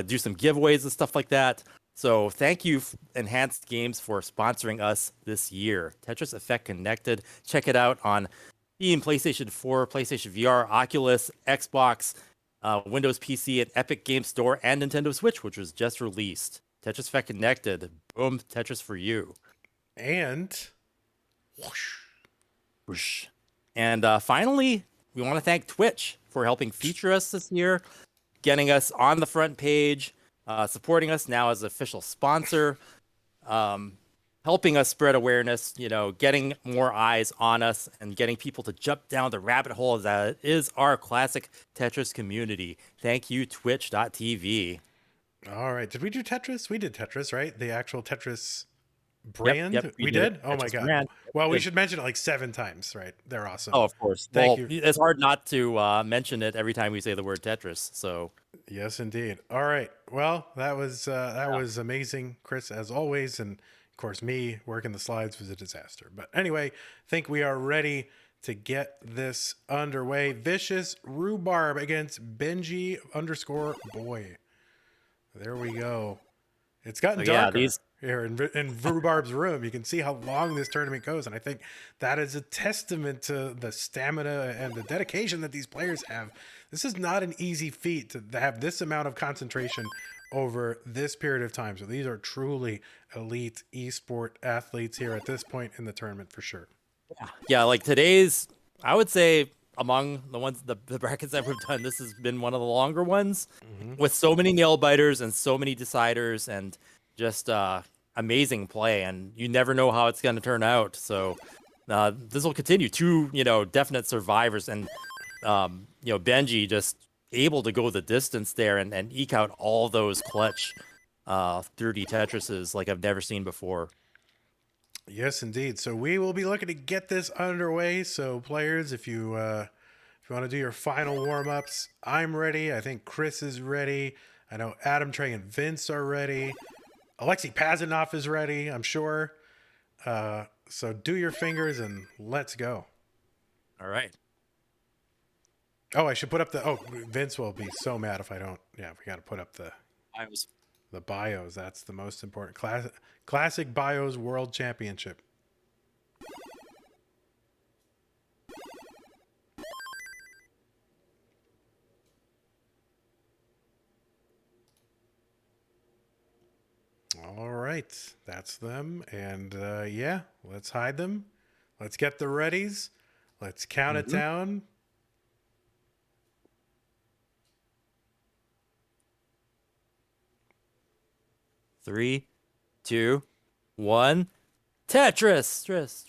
[SPEAKER 2] do some giveaways and stuff like that. So thank you, Enhanced Games, for sponsoring us this year. Tetris Effect Connected. Check it out on Steam, PlayStation 4, PlayStation VR, Oculus, Xbox, Windows PC, and Epic Game Store, and Nintendo Switch, which was just released. Tetris Effect Connected. Boom, Tetris for you.
[SPEAKER 1] And
[SPEAKER 2] Whoosh. And finally, we want to thank Twitch for helping feature us this year, getting us on the front page, supporting us now as an official sponsor, helping us spread awareness, getting more eyes on us and getting people to jump down the rabbit hole that is our classic Tetris community. Thank you, twitch.tv.
[SPEAKER 1] all right, did we do Tetris? We did Tetris, right? The actual Tetris brand.
[SPEAKER 2] Yep,
[SPEAKER 1] we did. Oh my
[SPEAKER 2] Tetris
[SPEAKER 1] god.
[SPEAKER 2] brand.
[SPEAKER 1] Well, we should mention it like 7 times, right? They're awesome.
[SPEAKER 2] Oh, of course.
[SPEAKER 1] Thank
[SPEAKER 2] Well,
[SPEAKER 1] you.
[SPEAKER 2] it's hard not to mention it every time we say the word Tetris. So
[SPEAKER 1] Yes, indeed. All right. Well, that was amazing, Chris, as always, and of course, me working the slides was a disaster. But anyway, I think we are ready to get this underway. Vicious Rhubarb against Benjy_boy. There we go. It's gotten
[SPEAKER 2] So, yeah,
[SPEAKER 1] darker
[SPEAKER 2] these-
[SPEAKER 1] here in Rhubarb's room. You can see how long this tournament goes, and I think that is a testament to the stamina and the dedication that these players have. This is not an easy feat to have this amount of concentration over this period of time. So these are truly elite esport athletes here at this point in the tournament for sure.
[SPEAKER 2] yeah, like today's, I would say among the ones, the brackets that we've done, this has been one of the longer ones with so many nail biters and so many deciders and just amazing play. And you never know how it's going to turn out. So this will continue. 2, definite survivors, and Benjy just able to go the distance there and eke out all those clutch 30 Tetrises like I've never seen before.
[SPEAKER 1] Yes, indeed. So we will be looking to get this underway. So players, if you want to do your final warm-ups, I'm ready. I think Chris is ready. I know Adam, Trey, and Vince are ready. Alexei Pazanov is ready, I'm sure. So do your fingers and let's go.
[SPEAKER 2] All right.
[SPEAKER 1] Oh, I should put up Vince will be so mad if I don't. Yeah, we got to put up the bios. That's the most important. Classic Bios World Championship. All right, that's them. And yeah, let's hide them. Let's get the readies. Let's count it down.
[SPEAKER 2] 3, 2, 1. Tetris. Stress.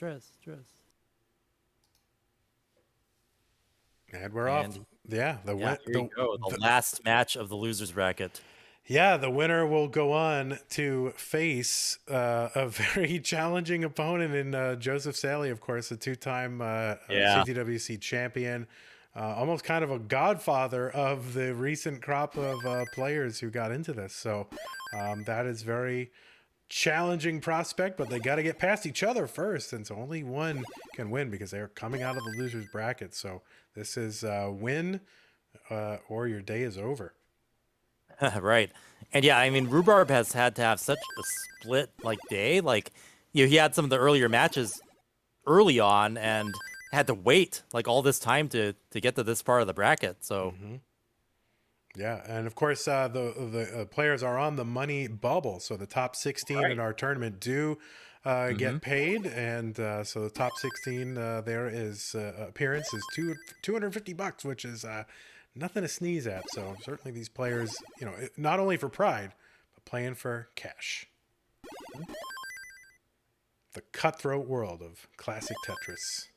[SPEAKER 1] And we're off. Yeah,
[SPEAKER 2] Here you go. The last match of the losers bracket.
[SPEAKER 1] Yeah, the winner will go on to face a very challenging opponent in Joseph Saley, of course, a 2-time CTWC champion. Almost kind of a godfather of the recent crop of players who got into this. So that is very challenging prospect, but they got to get past each other first. And so only one can win because they're coming out of the loser's bracket. So this is win or your day is over.
[SPEAKER 2] Right. And yeah, I mean, Rhubarb has had to have such a split day. Like, he had some of the earlier matches early on and had to wait all this time to get to this part of the bracket. So
[SPEAKER 1] yeah, and of course the players are on the money bubble, so the top 16 in our tournament do get paid, and so the top 16 there is appearance is $250, which is nothing to sneeze at. So certainly these players, not only for pride, but playing for cash. The cutthroat world of classic Tetris.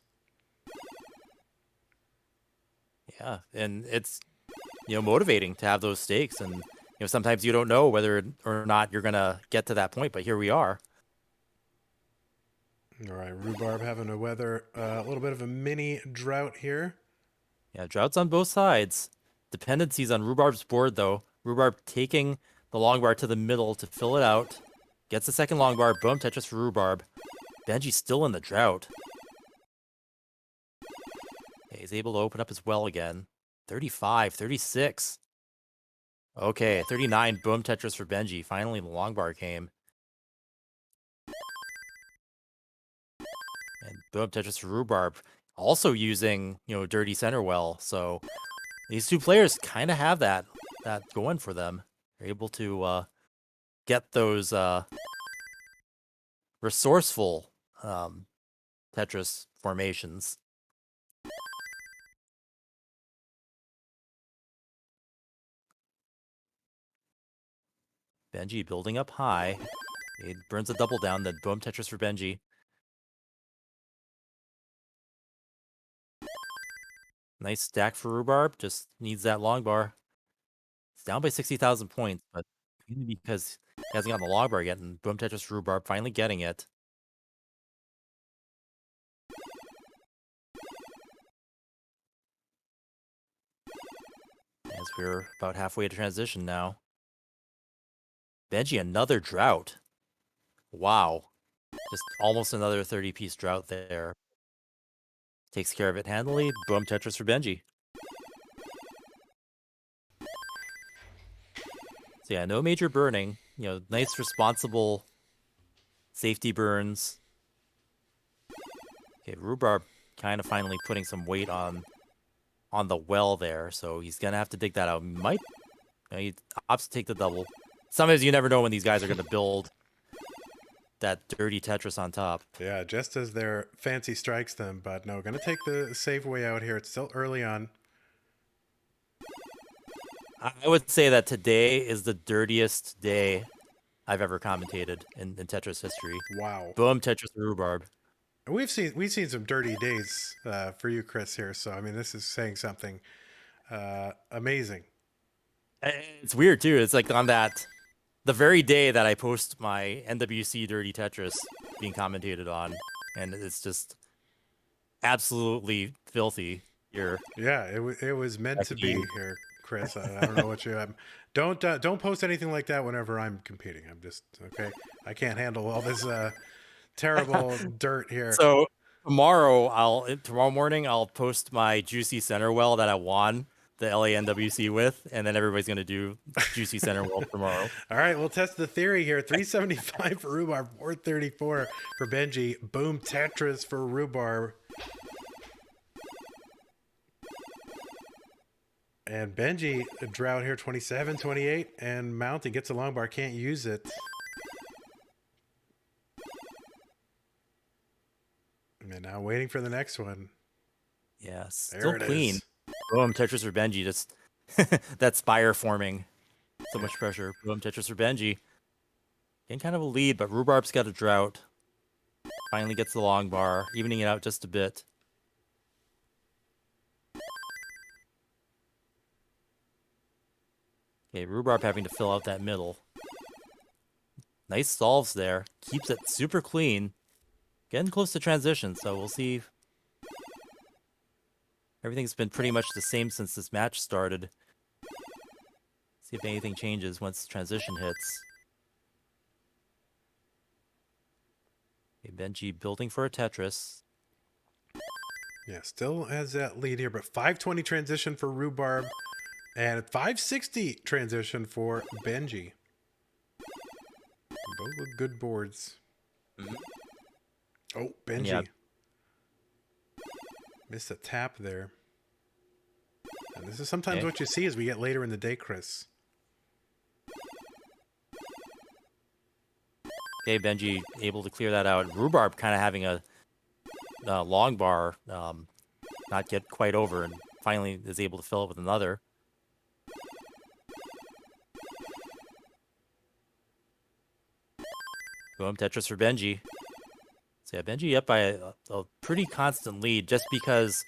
[SPEAKER 2] yeah, and it's motivating to have those stakes, and sometimes you don't know whether or not you're gonna get to that point, but here we are.
[SPEAKER 1] All right, Rhubarb having to weather a little bit of a mini drought here.
[SPEAKER 2] Yeah, droughts on both sides. Dependencies on Rhubarb's board, though. Rhubarb taking the long bar to the middle to fill it out. Gets the second long bar. Boom, Tetris for Rhubarb. Benji's still in the drought. Okay, he's able to open up his well again. 35, 36. Okay, 39 boom Tetris for Benji. Finally, the long bar came. And boom Tetris for Rhubarb. Also using, dirty center well. So these two players kind of have that going for them. They're able to get those resourceful Tetris formations. Benji building up high. He burns a double down, then boom Tetris for Benji. Nice stack for Rhubarb. Just needs that long bar. It's down by 60,000 points, but mainly because he hasn't gotten the long bar yet, and boom Tetris for Rhubarb finally getting it. As we're about halfway to transition now. Benji, another drought. Wow. Just almost another 30-piece drought there. Takes care of it handily. Boom Tetris for Benji. So yeah, no major burning. Nice responsible safety burns. Okay, Rhubarb kind of finally putting some weight on the well there, so he's gonna have to dig that out. He opts to take the double. Sometimes you never know when these guys are gonna build that dirty Tetris on top.
[SPEAKER 1] Yeah, just as their fancy strikes them, but no, going to take the safe way out here. It's still early on.
[SPEAKER 2] I would say that today is the dirtiest day I've ever commentated in Tetris history.
[SPEAKER 1] Wow.
[SPEAKER 2] Boom Tetris Rhubarb.
[SPEAKER 1] We've seen some dirty days for you, Chris, here. So I mean, this is saying something amazing.
[SPEAKER 2] It's weird too. It's like on the very day that I post my NWC Dirty Tetris being commentated on, and it's just absolutely filthy here.
[SPEAKER 1] Yeah, it was meant to be here, Chris. I don't know what you don't post anything like that whenever I'm competing. I'm just okay. I can't handle all this terrible dirt here.
[SPEAKER 2] So tomorrow morning I'll post my juicy center well that I won the LANWC with, and then everybody's gonna do juicy center well tomorrow.
[SPEAKER 1] All right, we'll test the theory here. 375 for Rhubarb, 434 for Benji. Boom Tetris for Rhubarb. And Benji, a drought here, 27, 28, and mounting, gets a long bar, can't use it. And now waiting for the next one.
[SPEAKER 2] Yeah,
[SPEAKER 1] There
[SPEAKER 2] still
[SPEAKER 1] it
[SPEAKER 2] clean.
[SPEAKER 1] is.
[SPEAKER 2] Boom Tetris for Benji, just that spire forming. So much pressure. Boom Tetris for Benji. Getting kind of a lead, but Rhubarb's got a drought. Finally gets the long bar, evening it out just a bit. Okay, Rhubarb having to fill out that middle. Nice solves there. Keeps it super clean. Getting close to transition, so we'll see. Everything's been pretty much the same since this match started. See if anything changes once transition hits. Okay, Benji building for a Tetris.
[SPEAKER 1] Yeah, still has that lead here, but 520 transition for Rhubarb and 560 transition for Benji. Both with good boards.
[SPEAKER 2] Mm-hmm.
[SPEAKER 1] Oh, Benji.
[SPEAKER 2] Yeah.
[SPEAKER 1] Missed a tap there. And this is sometimes
[SPEAKER 2] Okay.
[SPEAKER 1] what you see as we get later in the day, Chris.
[SPEAKER 2] Okay, Benji able to clear that out. Rhubarb kind of having a long bar not get quite over, and finally is able to fill it with another. Boom, Tetris for Benji. So yeah, Benji up by a pretty constant lead just because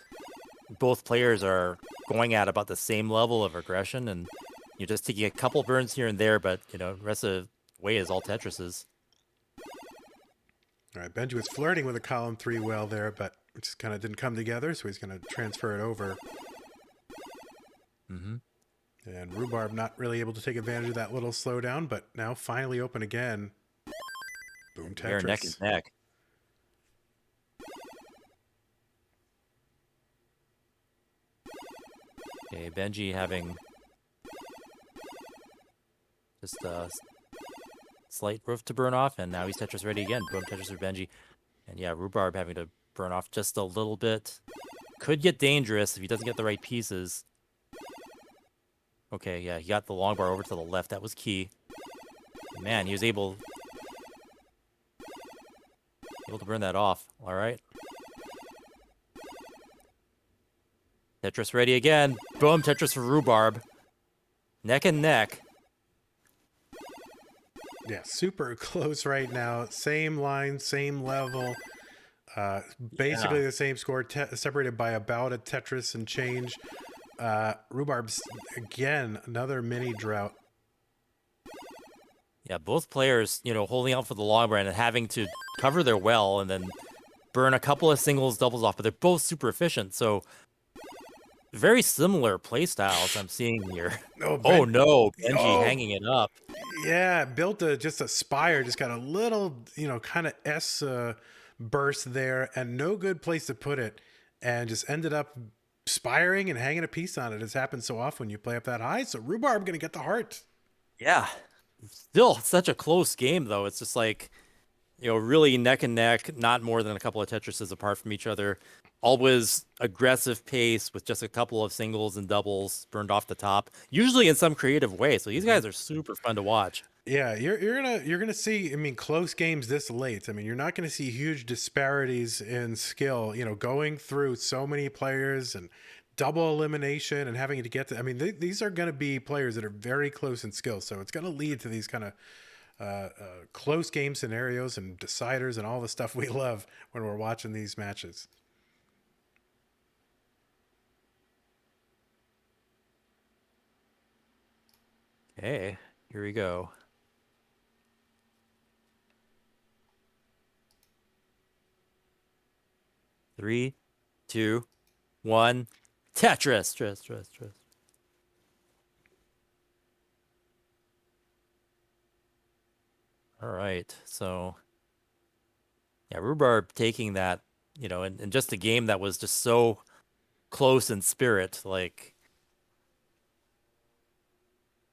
[SPEAKER 2] both players are going at about the same level of aggression, and you're just taking a couple burns here and there, but the rest of the way is all Tetrises.
[SPEAKER 1] All right, Benji was flirting with a column 3 well there, but it just kind of didn't come together, so he's going to transfer it over.
[SPEAKER 2] Mm-hmm.
[SPEAKER 1] And Rhubarb not really able to take advantage of that little slowdown, but now finally open again. Boom,
[SPEAKER 2] They're
[SPEAKER 1] Tetris.
[SPEAKER 2] neck and neck. Okay, Benjy having just a slight roof to burn off, and now he's Tetris ready again. Boom, Tetris for Benjy. And yeah, Rhubarb having to burn off just a little bit. Could get dangerous if he doesn't get the right pieces. Okay, yeah, he got the long bar over to the left. That was key. Man, he was able to burn that off. All right. Tetris ready again. Boom, Tetris for Rhubarb. Neck and neck.
[SPEAKER 1] Yeah, super close right now. Same line, same level. Basically the same score, separated by about a Tetris and change. Rhubarb's, again, another mini drought.
[SPEAKER 2] Yeah, both players, holding out for the long run and having to cover their well and then burn a couple of singles, doubles off, but they're both super efficient. So very similar play styles I'm seeing here. Oh no, Benjy hanging it up.
[SPEAKER 1] Yeah, built just a spire, just got a little, kind of S burst there, and no good place to put it, and just ended up spiring and hanging a piece on it. It's happened so often when you play up that high. So Rhubarb gonna get the heart.
[SPEAKER 2] Yeah, still such a close game though. It's just like, really neck and neck, not more than a couple of Tetrises apart from each other. Always aggressive pace with just a couple of singles and doubles burned off the top, usually in some creative way. So these guys are super fun to watch.
[SPEAKER 1] Yeah, you're gonna see. I mean, close games this late. I mean, you're not gonna see huge disparities in skill. Going through so many players and double elimination and having to get to. I mean, these are gonna be players that are very close in skill. So it's gonna lead to these kind of close game scenarios and deciders and all the stuff we love when we're watching these matches.
[SPEAKER 2] Okay, here we go. Three, 2, 1. Tetris. All right, so yeah, Rhubarb taking that, in just a game that was just so close in spirit, like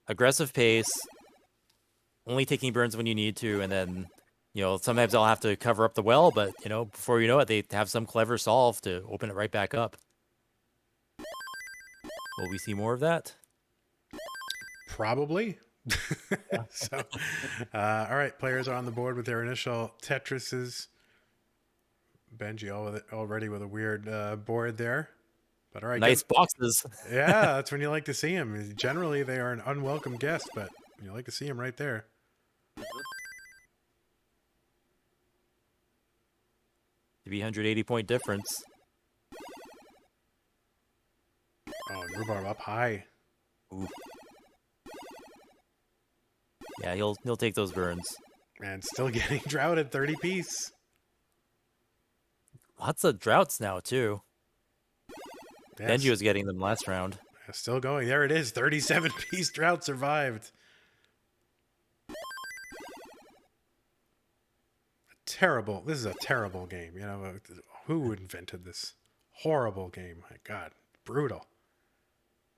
[SPEAKER 2] aggressive pace, only taking burns when you need to, and then sometimes I'll have to cover up the well, but before you know it, they have some clever solve to open it right back up. Will we see more of that?
[SPEAKER 1] Probably. So, all right, players are on the board with their initial Tetrises. Benjy already with a weird board there. But all right,
[SPEAKER 2] nice boxes.
[SPEAKER 1] Yeah, that's when you like to see them. Generally, they are an unwelcome guest, but you like to see them right there.
[SPEAKER 2] To be 180-point difference.
[SPEAKER 1] Oh, Rhubarb up high.
[SPEAKER 2] Ooh. Yeah, he'll take those burns.
[SPEAKER 1] And still getting droughted, 30 piece.
[SPEAKER 2] Lots of droughts now too.
[SPEAKER 1] Yes.
[SPEAKER 2] Benjy was getting them last round.
[SPEAKER 1] Still going. There it is. 37 piece drought survived. This is a terrible game. Who invented this horrible game? My God, brutal.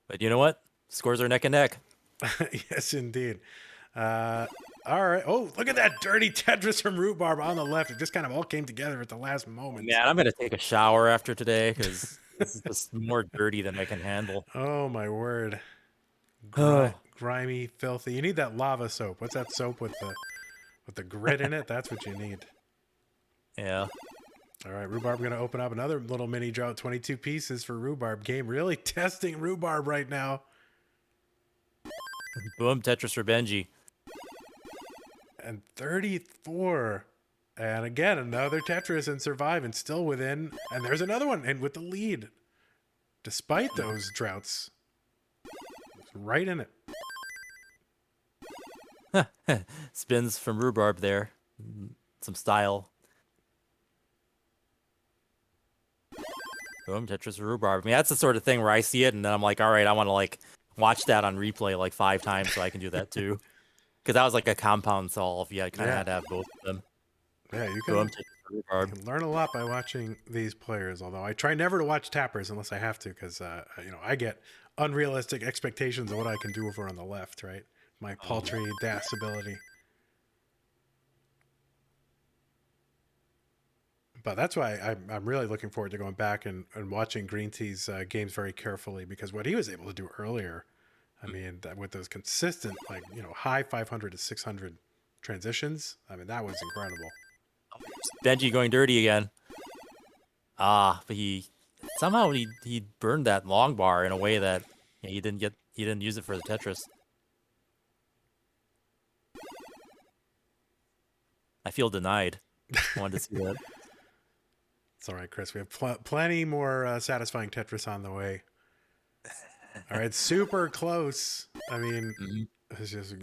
[SPEAKER 2] But you know what? Scores are neck and neck.
[SPEAKER 1] Yes, indeed. All right. Oh, look at that dirty Tetris from Rhubarb on the left. It just kind of all came together at the last moment.
[SPEAKER 2] Man, I'm going to take a shower after today because this is just more dirty than I can handle.
[SPEAKER 1] Oh, my word. Grimy, filthy. You need that lava soap. What's that soap with the grit in it? That's what you need.
[SPEAKER 2] Yeah.
[SPEAKER 1] All right, Rhubarb going to open up another little mini drought. 22 pieces for Rhubarb. Game really testing Rhubarb right now.
[SPEAKER 2] Boom, Tetris for Benjy.
[SPEAKER 1] And 34. And again, another Tetris and survive and still within. And there's another one and with the lead. Despite those droughts. Right in it.
[SPEAKER 2] Spins from Rhubarb there. Some style. Boom, Tetris Rhubarb. I mean, that's the sort of thing where I see it and then I'm like, all right, I want to watch that on replay 5 times so I can do that too. Because that was like a compound solve. Yeah, I kind of had to have both of them.
[SPEAKER 1] Yeah, you
[SPEAKER 2] Boom,
[SPEAKER 1] can,
[SPEAKER 2] Tetris Rhubarb.
[SPEAKER 1] you can learn a lot by watching these players. Although I try never to watch tappers unless I have to, because I get unrealistic expectations of what I can do over on the left, right? My paltry DAS ability. But that's why I'm really looking forward to going back and watching Greentea's games very carefully, because what he was able to do earlier, I mean, with those consistent, like, high 500 to 600 transitions, I mean, that was incredible.
[SPEAKER 2] Benjy going dirty again. But he somehow he burned that long bar in a way that he didn't use it for the Tetris. I feel denied. I wanted to see that.
[SPEAKER 1] It's all right, Chris. We have plenty more satisfying Tetris on the way. All right, super close. I mean, it's just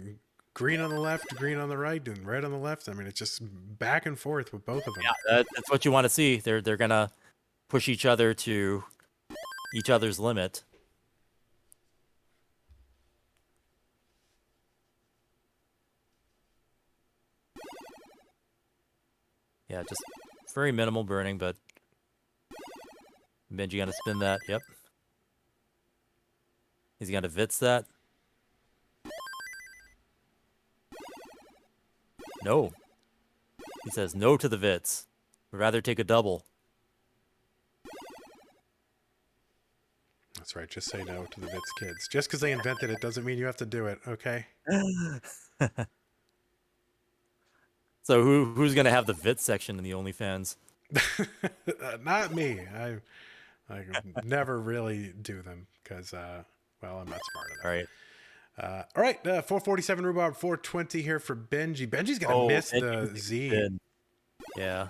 [SPEAKER 1] green on the left, green on the right, and red on the left. I mean, it's just back and forth with both of them.
[SPEAKER 2] Yeah, that's what you want to see. They're gonna push each other to each other's limit. Yeah, just very minimal burning, but Benjy gonna spin that. Yep. He's gonna Vitz that. No. He says no to the Vitz. Would rather take a double.
[SPEAKER 1] That's right. Just say no to the Vitz kids. Just because they invented it doesn't mean you have to do it, okay?
[SPEAKER 2] So who's gonna have the Vitz section in the OnlyFans?
[SPEAKER 1] Not me. I never really do them because, well, I'm not smart enough.
[SPEAKER 2] All right.
[SPEAKER 1] All right. 447 Rhubarb, 420 here for Benjy. Benjy's gonna miss the Z.
[SPEAKER 2] Spin. Yeah.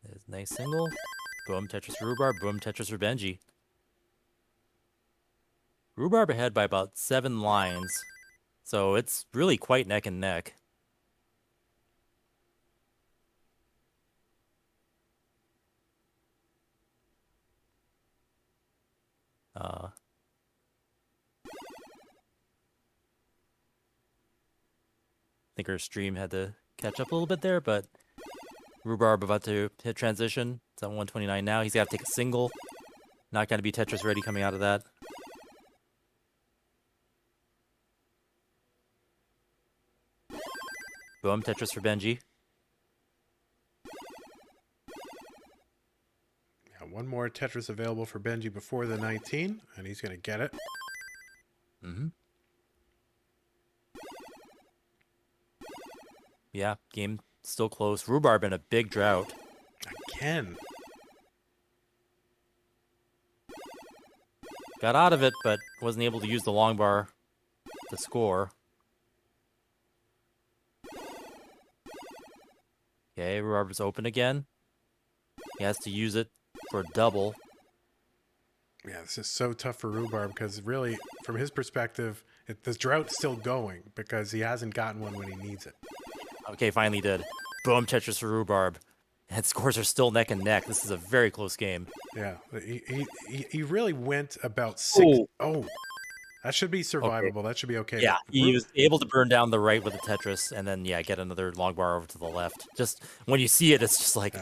[SPEAKER 2] There's a nice single. Boom, Tetris Rhubarb. Boom, Tetris for Benjy. Rhubarb ahead by about 7 lines. So it's really quite neck and neck. I think our stream had to catch up a little bit there, but Rhubarb about to hit transition. It's at 129 now. He's got to take a single. Not going to be Tetris ready coming out of that. Boom, Tetris for Benjy.
[SPEAKER 1] Yeah, one more Tetris available for Benjy before the 19, and he's going to get it.
[SPEAKER 2] Mm-hmm. Yeah, game still close. Rhubarb in a big drought.
[SPEAKER 1] Again.
[SPEAKER 2] Got out of it, but wasn't able to use the long bar to score. Okay, Rhubarb is open again. He has to use it for a double.
[SPEAKER 1] Yeah, this is so tough for Rhubarb because really, from his perspective, this drought's still going because he hasn't gotten one when he needs it.
[SPEAKER 2] Okay, finally did. Boom, Tetris for Rhubarb. And scores are still neck and neck. This is a very close game.
[SPEAKER 1] Yeah, he really went about 6. Oh, that should be survivable.
[SPEAKER 2] Okay.
[SPEAKER 1] That should be okay.
[SPEAKER 2] Yeah, he was able to burn down the right with the Tetris, and then, yeah, get another long bar over to the left. Just, when you see it, it's just like,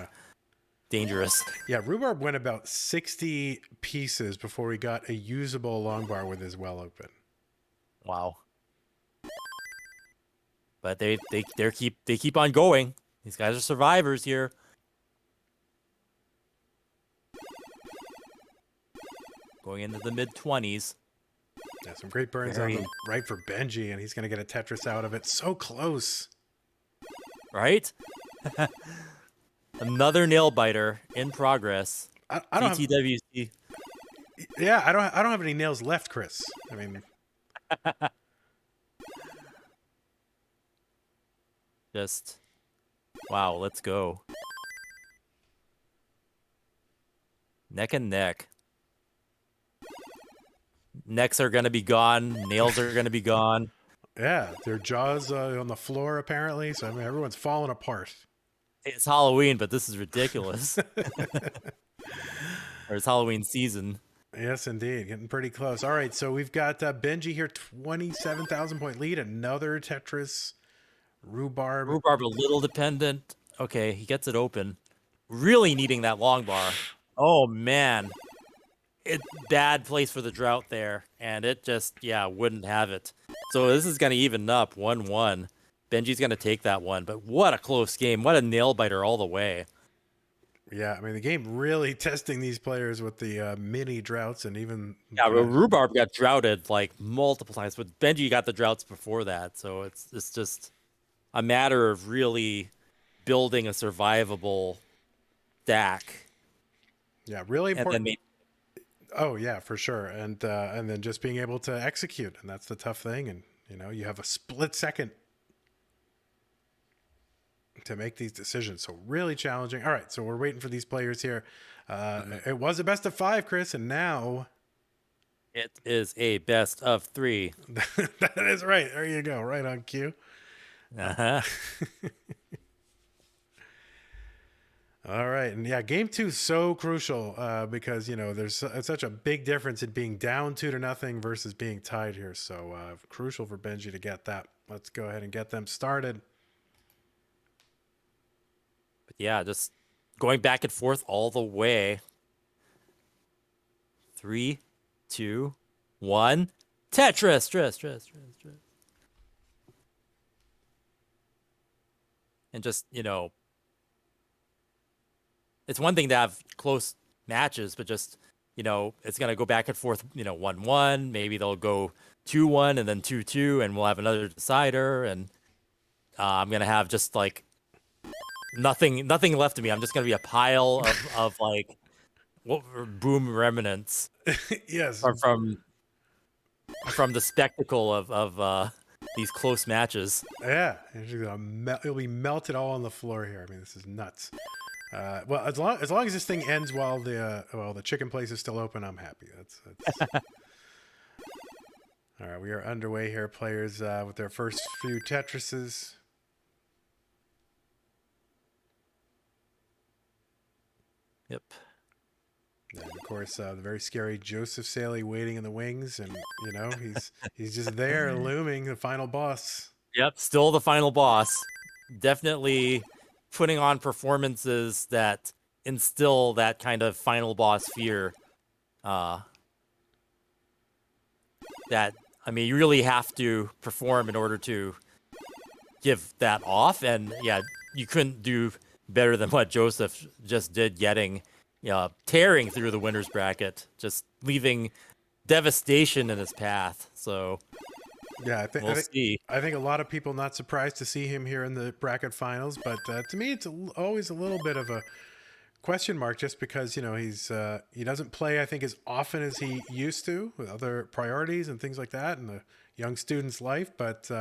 [SPEAKER 2] dangerous.
[SPEAKER 1] Yeah, Rhubarb went about 60 pieces before he got a usable long bar with his well open.
[SPEAKER 2] Wow. But they keep on going. These guys are survivors here. Going into the mid-20s.
[SPEAKER 1] Yeah, some great burns on the right for Benjy, and he's going to get a Tetris out of it. So close.
[SPEAKER 2] Right? Another nail biter in progress.
[SPEAKER 1] I don't
[SPEAKER 2] CTWC.
[SPEAKER 1] Yeah, I don't have any nails left, Chris. I mean,
[SPEAKER 2] just wow, let's go. Neck and neck. Necks are going to be gone. Nails are going to be gone.
[SPEAKER 1] yeah, their jaws on the floor apparently. So I mean, everyone's falling apart.
[SPEAKER 2] It's Halloween, but this is ridiculous. Or it's Halloween season.
[SPEAKER 1] Yes, indeed. Getting pretty close. All right, so we've got Benjy here, 27,000 point lead. Another Tetris. Rhubarb.
[SPEAKER 2] Rhubarb a little dependent. Okay, he gets it open. Really needing that long bar. Oh man, it bad place for the drought there, and it just wouldn't have it. So this is gonna even up 1-1. Benji's gonna take that one, but what a close game! What a nail biter all the way.
[SPEAKER 1] Yeah, I mean the game really testing these players with the mini droughts and even
[SPEAKER 2] Yeah, Rhubarb got droughted like multiple times, but Benji got the droughts before that. So it's just a matter of really building a survivable stack.
[SPEAKER 1] yeah, really
[SPEAKER 2] And
[SPEAKER 1] important.
[SPEAKER 2] then
[SPEAKER 1] Oh yeah, for sure, and then just being able to execute, and that's the tough thing. And you have a split second to make these decisions, so really challenging. All right, so we're waiting for these players here. It was a best of 5, Chris, and now
[SPEAKER 2] it is a best of 3.
[SPEAKER 1] that is right. There you go, right on cue.
[SPEAKER 2] Uh-huh.
[SPEAKER 1] All right, and yeah, game 2 is so crucial because there's such a big difference in being down 2-0 versus being tied here. So crucial for Benji to get that. Let's go ahead and get them started.
[SPEAKER 2] But yeah, just going back and forth all the way. 3, 2, 1. Tetris, Tetris. And just, it's one thing to have close matches, but just, it's going to go back and forth, 1-1. Maybe they'll go 2-1 and then 2-2, and we'll have another decider. And I'm going to have just like nothing left of me. I'm just going to be a pile of like boom remnants.
[SPEAKER 1] Yes.
[SPEAKER 2] From the spectacle of these close matches.
[SPEAKER 1] Yeah, it'll be melted all on the floor here. I mean, this is nuts. Well, as long as this thing ends while the chicken place is still open, I'm happy. That's... All right, we are underway here. Players with their first few Tetrises.
[SPEAKER 2] Yep.
[SPEAKER 1] And of course, the very scary Joseph Saley waiting in the wings, and he's just there, looming, the final boss.
[SPEAKER 2] Yep, still the final boss. Definitely putting on performances that instill that kind of final boss fear. You really have to perform in order to give that off, and yeah, you couldn't do better than what Joseph just did, tearing through the winner's bracket, just leaving devastation in his path. So
[SPEAKER 1] yeah,
[SPEAKER 2] we'll see.
[SPEAKER 1] I think a lot of people not surprised to see him here in the bracket finals, but to me, it's always a little bit of a question mark, just because he doesn't play, I think, as often as he used to, with other priorities and things like that in the young student's life. But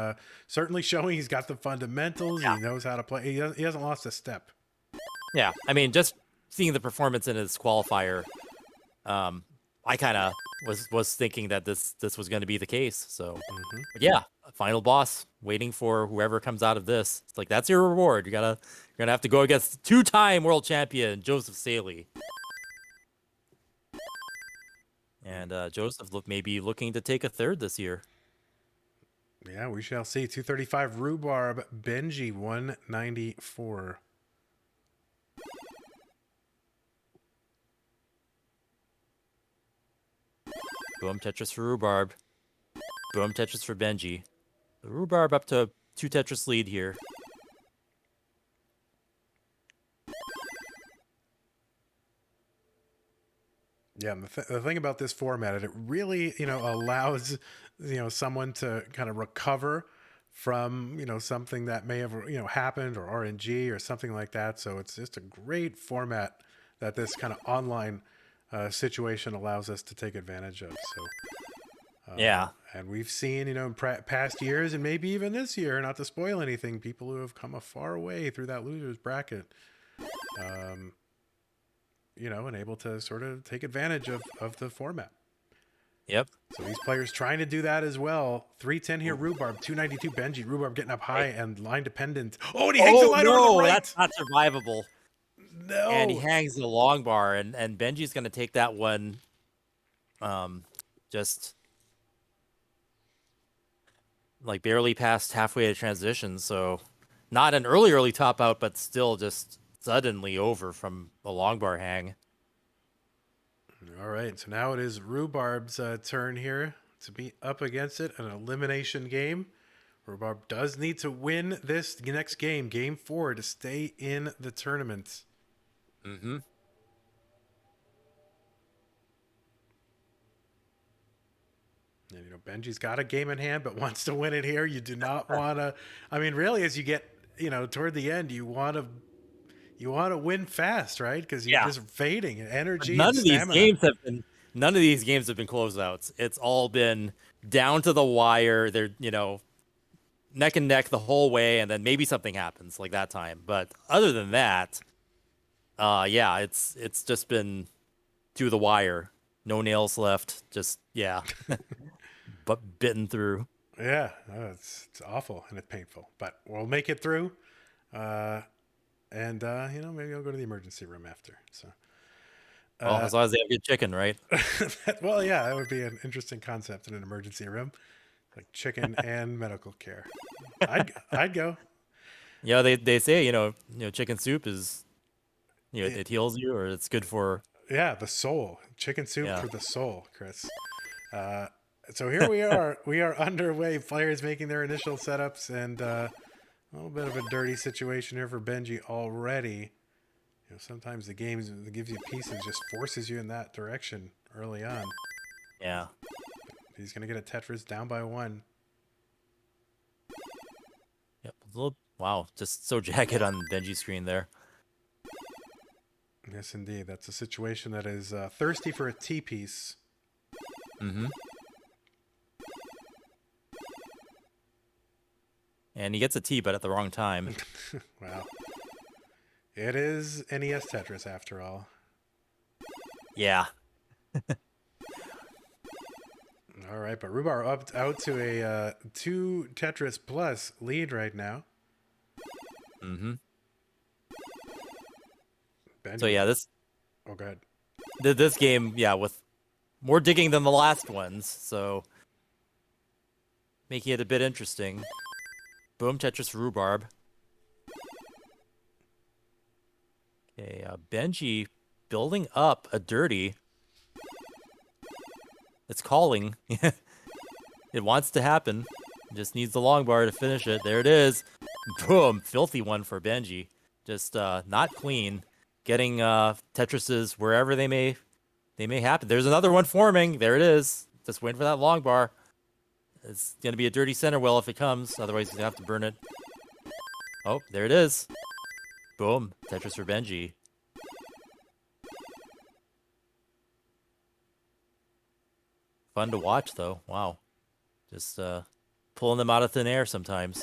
[SPEAKER 1] certainly showing he's got the fundamentals. Yeah. He knows how to play. He hasn't lost a step.
[SPEAKER 2] Yeah, I mean, just seeing the performance in his qualifier, I kind of was thinking that this was going to be the case. So, but yeah, final boss, waiting for whoever comes out of this. It's like, that's your reward. You're gonna have to go against 2-time world champion Joseph Saley. And Joseph may be looking to take a third this year.
[SPEAKER 1] Yeah, we shall see. 235 Rhubarb, Benjy 194.
[SPEAKER 2] Boom Tetris for Rhubarb. Boom Tetris for Benjy. Rhubarb up to 2 Tetris lead here.
[SPEAKER 1] Yeah, and the thing about this format, it really, allows, someone to kind of recover from, something that may have, happened, or RNG or something like that. So it's just a great format that this kind of online situation allows us to take advantage of. So
[SPEAKER 2] yeah,
[SPEAKER 1] and we've seen, in past years, and maybe even this year, not to spoil anything, people who have come a far way through that losers bracket, and able to sort of take advantage of the format.
[SPEAKER 2] Yep.
[SPEAKER 1] So these players trying to do that as well. 310 here, Rhubarb. 292 Benjy. Rhubarb getting up high and line dependent. Oh, and he hangs the line over the right.
[SPEAKER 2] That's not survivable.
[SPEAKER 1] No.
[SPEAKER 2] And he hangs the long bar, and Benji's going to take that one just like barely past halfway to transition. So not an early top out, but still just suddenly over from a long bar hang.
[SPEAKER 1] All right, so now it is Rhubarb's turn here to be up against it, an elimination game. Rhubarb does need to win this next game, game 4, to stay in the tournament.
[SPEAKER 2] Mm-hmm.
[SPEAKER 1] And, Benji's got a game in hand, but wants to win it here. You do not want to. I mean, really, as you get, toward the end, you want to win fast, right? Because you're just fading energy.
[SPEAKER 2] None
[SPEAKER 1] and
[SPEAKER 2] of these
[SPEAKER 1] stamina.
[SPEAKER 2] games have been. None of these games have been closeouts. It's all been down to the wire. They're neck and neck the whole way, and then maybe something happens like that time. But other than that, it's just been to the wire. No nails left. Just but bitten through.
[SPEAKER 1] Yeah, it's awful and it's painful, but we'll make it through. And maybe I'll go to the emergency room after. So,
[SPEAKER 2] Well, as long as they have good chicken, right?
[SPEAKER 1] well, yeah, that would be an interesting concept in an emergency room, like chicken and medical care. I'd go.
[SPEAKER 2] Yeah, they say chicken soup is it heals you, or it's good for
[SPEAKER 1] the soul. Chicken soup for the soul, Chris. So here we are. We are underway. Players making their initial setups, and a little bit of a dirty situation here for Benjy already. Sometimes the game that gives you pieces just forces you in that direction early on.
[SPEAKER 2] Yeah.
[SPEAKER 1] He's going to get a Tetris down by 1.
[SPEAKER 2] Yep. Wow, just so jagged on Benji's screen there.
[SPEAKER 1] Yes, indeed. That's a situation that is thirsty for a T-piece.
[SPEAKER 2] Mm-hmm. And he gets a T, but at the wrong time.
[SPEAKER 1] Wow. It is NES Tetris, after all.
[SPEAKER 2] Yeah.
[SPEAKER 1] All right, but Rhubarb out to a 2 Tetris plus lead right now.
[SPEAKER 2] Mm-hmm.
[SPEAKER 1] Benjy.
[SPEAKER 2] So yeah,
[SPEAKER 1] Oh, go ahead.
[SPEAKER 2] This game, with more digging than the last ones, so making it a bit interesting. Boom, Tetris Rhubarb. Okay, Benjy building up a dirty. It's calling. It wants to happen. Just needs the long bar to finish it. There it is. Boom, filthy one for Benjy. Just not clean. Getting Tetrises wherever they may happen. There's another one forming. There it is. Just waiting for that long bar. It's going to be a dirty center well if it comes. Otherwise, he's going to have to burn it. Oh, there it is. Boom. Tetris for Benjy. Fun to watch, though. Wow. Just pulling them out of thin air sometimes.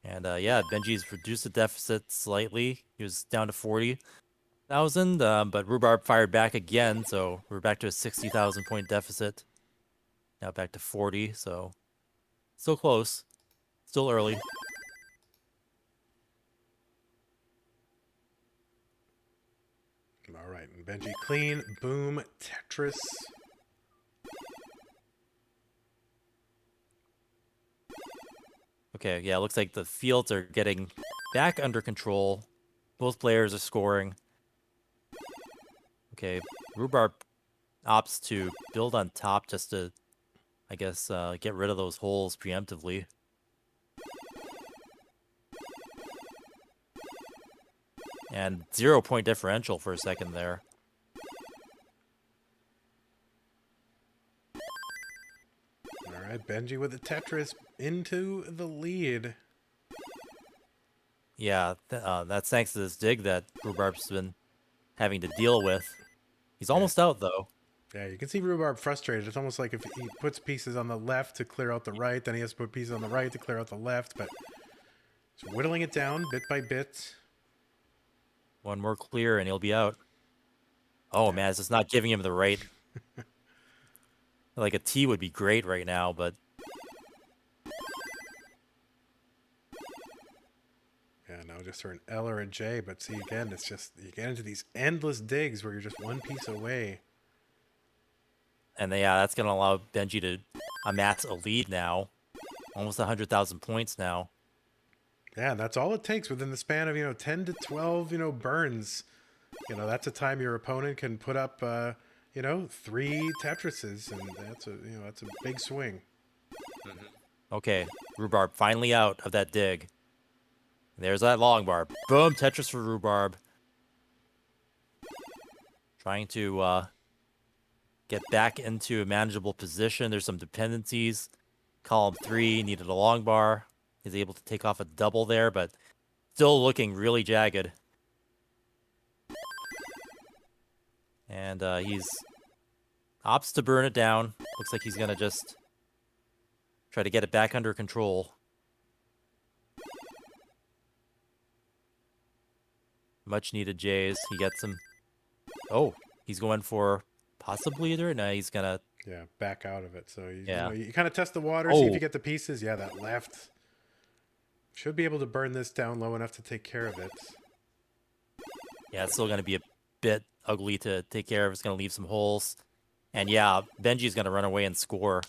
[SPEAKER 2] And Benji's reduced the deficit slightly. He was down to 40,000, but Rhubarb fired back again, so we're back to a 60,000 point deficit. Now back to 40, so still close. Still early.
[SPEAKER 1] All right, and Benjy clean. Boom, Tetris.
[SPEAKER 2] Okay, yeah, looks like the fields are getting back under control. Both players are scoring. Okay, Rhubarb opts to build on top just to, I guess, get rid of those holes preemptively. And 0 point differential for a second there.
[SPEAKER 1] All right, Benjy with the Tetris into the lead.
[SPEAKER 2] Yeah, that's thanks to this dig that Rhubarb's been having to deal with. He's almost out, though.
[SPEAKER 1] Yeah, you can see Rhubarb frustrated. It's almost like if he puts pieces on the left to clear out the right, then he has to put pieces on the right to clear out the left, but he's whittling it down bit by bit.
[SPEAKER 2] One more clear and he'll be out. Oh, man, it's just not giving him the right. Like a T would be great right now, but
[SPEAKER 1] Yeah, no, just for an L or a J, but see, again, it's just, you get into these endless digs where you're just one piece away.
[SPEAKER 2] and that's going to allow Benjy to amass a lead now. Almost 100,000 points now.
[SPEAKER 1] Yeah, and that's all it takes within the span of, 10 to 12, burns You know, that's a time your opponent can put up, 3 Tetrises, and that's a big swing.
[SPEAKER 2] Okay, Rhubarb finally out of that dig. There's that long bar. Boom, Tetris for Rhubarb. Trying to get back into a manageable position. There's some dependencies. Column 3 needed a long bar. He's able to take off a double there, but still looking really jagged. And he's opts to burn it down. Looks like he's going to just try to get it back under control. Much needed Jays. He gets some. Oh, he's going for possibly either. No, he's going to.
[SPEAKER 1] Yeah, back out of it. So
[SPEAKER 2] Yeah.
[SPEAKER 1] you kind of test the water, see if
[SPEAKER 2] Oh.
[SPEAKER 1] you get the pieces. Yeah, that left. Should be able to burn this down low enough to take care of it.
[SPEAKER 2] Yeah, it's still going to be a bit ugly to take care of. It's going to leave some holes. And yeah, Benji's going to run away and score.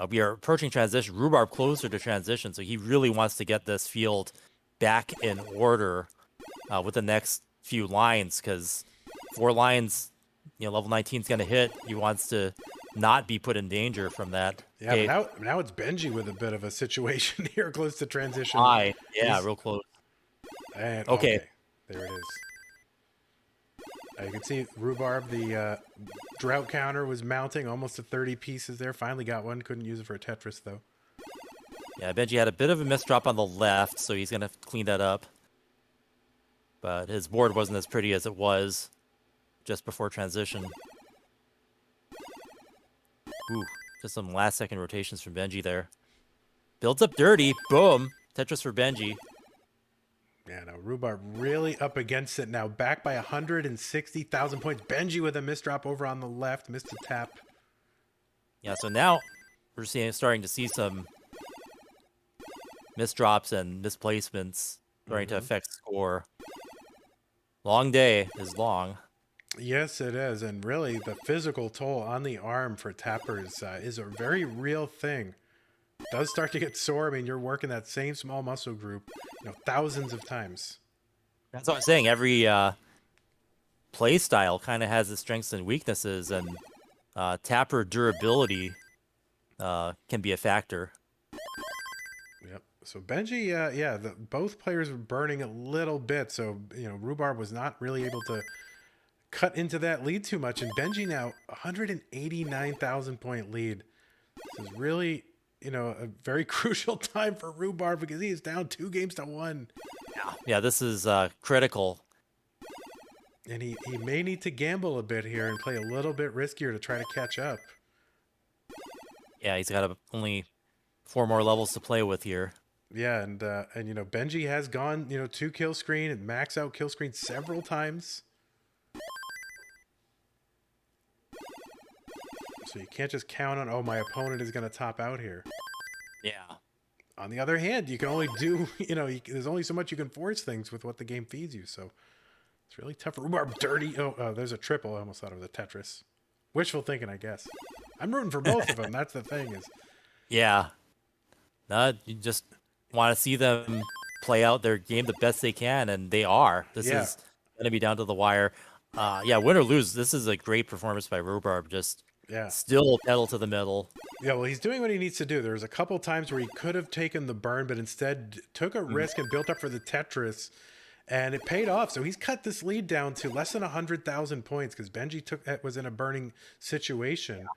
[SPEAKER 2] We are approaching transition. Rhubarb closer to transition, so he really wants to get this field back in order with the next few lines, because 4 lines, level 19 is going to hit. He wants to not be put in danger from that.
[SPEAKER 1] Yeah,
[SPEAKER 2] Okay,
[SPEAKER 1] but now it's Benjy with a bit of a situation here, close to transition.
[SPEAKER 2] high. Yeah,
[SPEAKER 1] He's-
[SPEAKER 2] real close.
[SPEAKER 1] And,
[SPEAKER 2] Okay.
[SPEAKER 1] there it is. You can see Rhubarb, the drought counter was mounting almost to 30 pieces there. Finally got one. Couldn't use it for a Tetris, though.
[SPEAKER 2] Yeah, Benji had a bit of a misdrop on the left, so he's going to clean that up. But his board wasn't as pretty as it was just before transition. Ooh, just some last-second rotations from Benji there. Builds up dirty. Boom. Tetris for Benji.
[SPEAKER 1] Yeah, no, Rhubarb really up against it now. Back by 160,000 points. Benjy with a misdrop over on the left. Missed a tap.
[SPEAKER 2] Yeah, so now we're starting to see some misdrops and misplacements starting to affect score. Long day is long.
[SPEAKER 1] Yes, it is. And really, the physical toll on the arm for tappers is a very real thing. Does start to get sore. I mean, you're working that same small muscle group, thousands of times.
[SPEAKER 2] That's what I'm saying. Every play style kind of has its strengths and weaknesses, and tapper durability can be a factor.
[SPEAKER 1] Yep. So Benjy, both players were burning a little bit. So, Rhubarb was not really able to cut into that lead too much. And Benjy now 189,000 point lead. This is really, a very crucial time for Rhubarb because he is down 2-1.
[SPEAKER 2] Yeah, this is critical.
[SPEAKER 1] And he may need to gamble a bit here and play a little bit riskier to try to catch up.
[SPEAKER 2] Yeah, he's got only 4 more levels to play with here.
[SPEAKER 1] Yeah, and Benjy has gone, to kill screen and max out kill screen several times. So you can't just count on, my opponent is going to top out here.
[SPEAKER 2] Yeah.
[SPEAKER 1] On the other hand, you can only do, there's only so much you can force things with what the game feeds you. So it's really tough. Rhubarb dirty. Oh, there's a triple. I almost thought of the Tetris. Wishful thinking, I guess. I'm rooting for both of them. That's the thing is.
[SPEAKER 2] Yeah. You just want to see them play out their game the best they can, and they are. This is going to be down to the wire. Win or lose, this is a great performance by Rhubarb. Just still pedal to the metal.
[SPEAKER 1] Yeah, well, he's doing what he needs to do. There was a couple times where he could have taken the burn, but instead took a risk and built up for the Tetris, and it paid off. So he's cut this lead down to less than 100,000 points because Benjy was in a burning situation.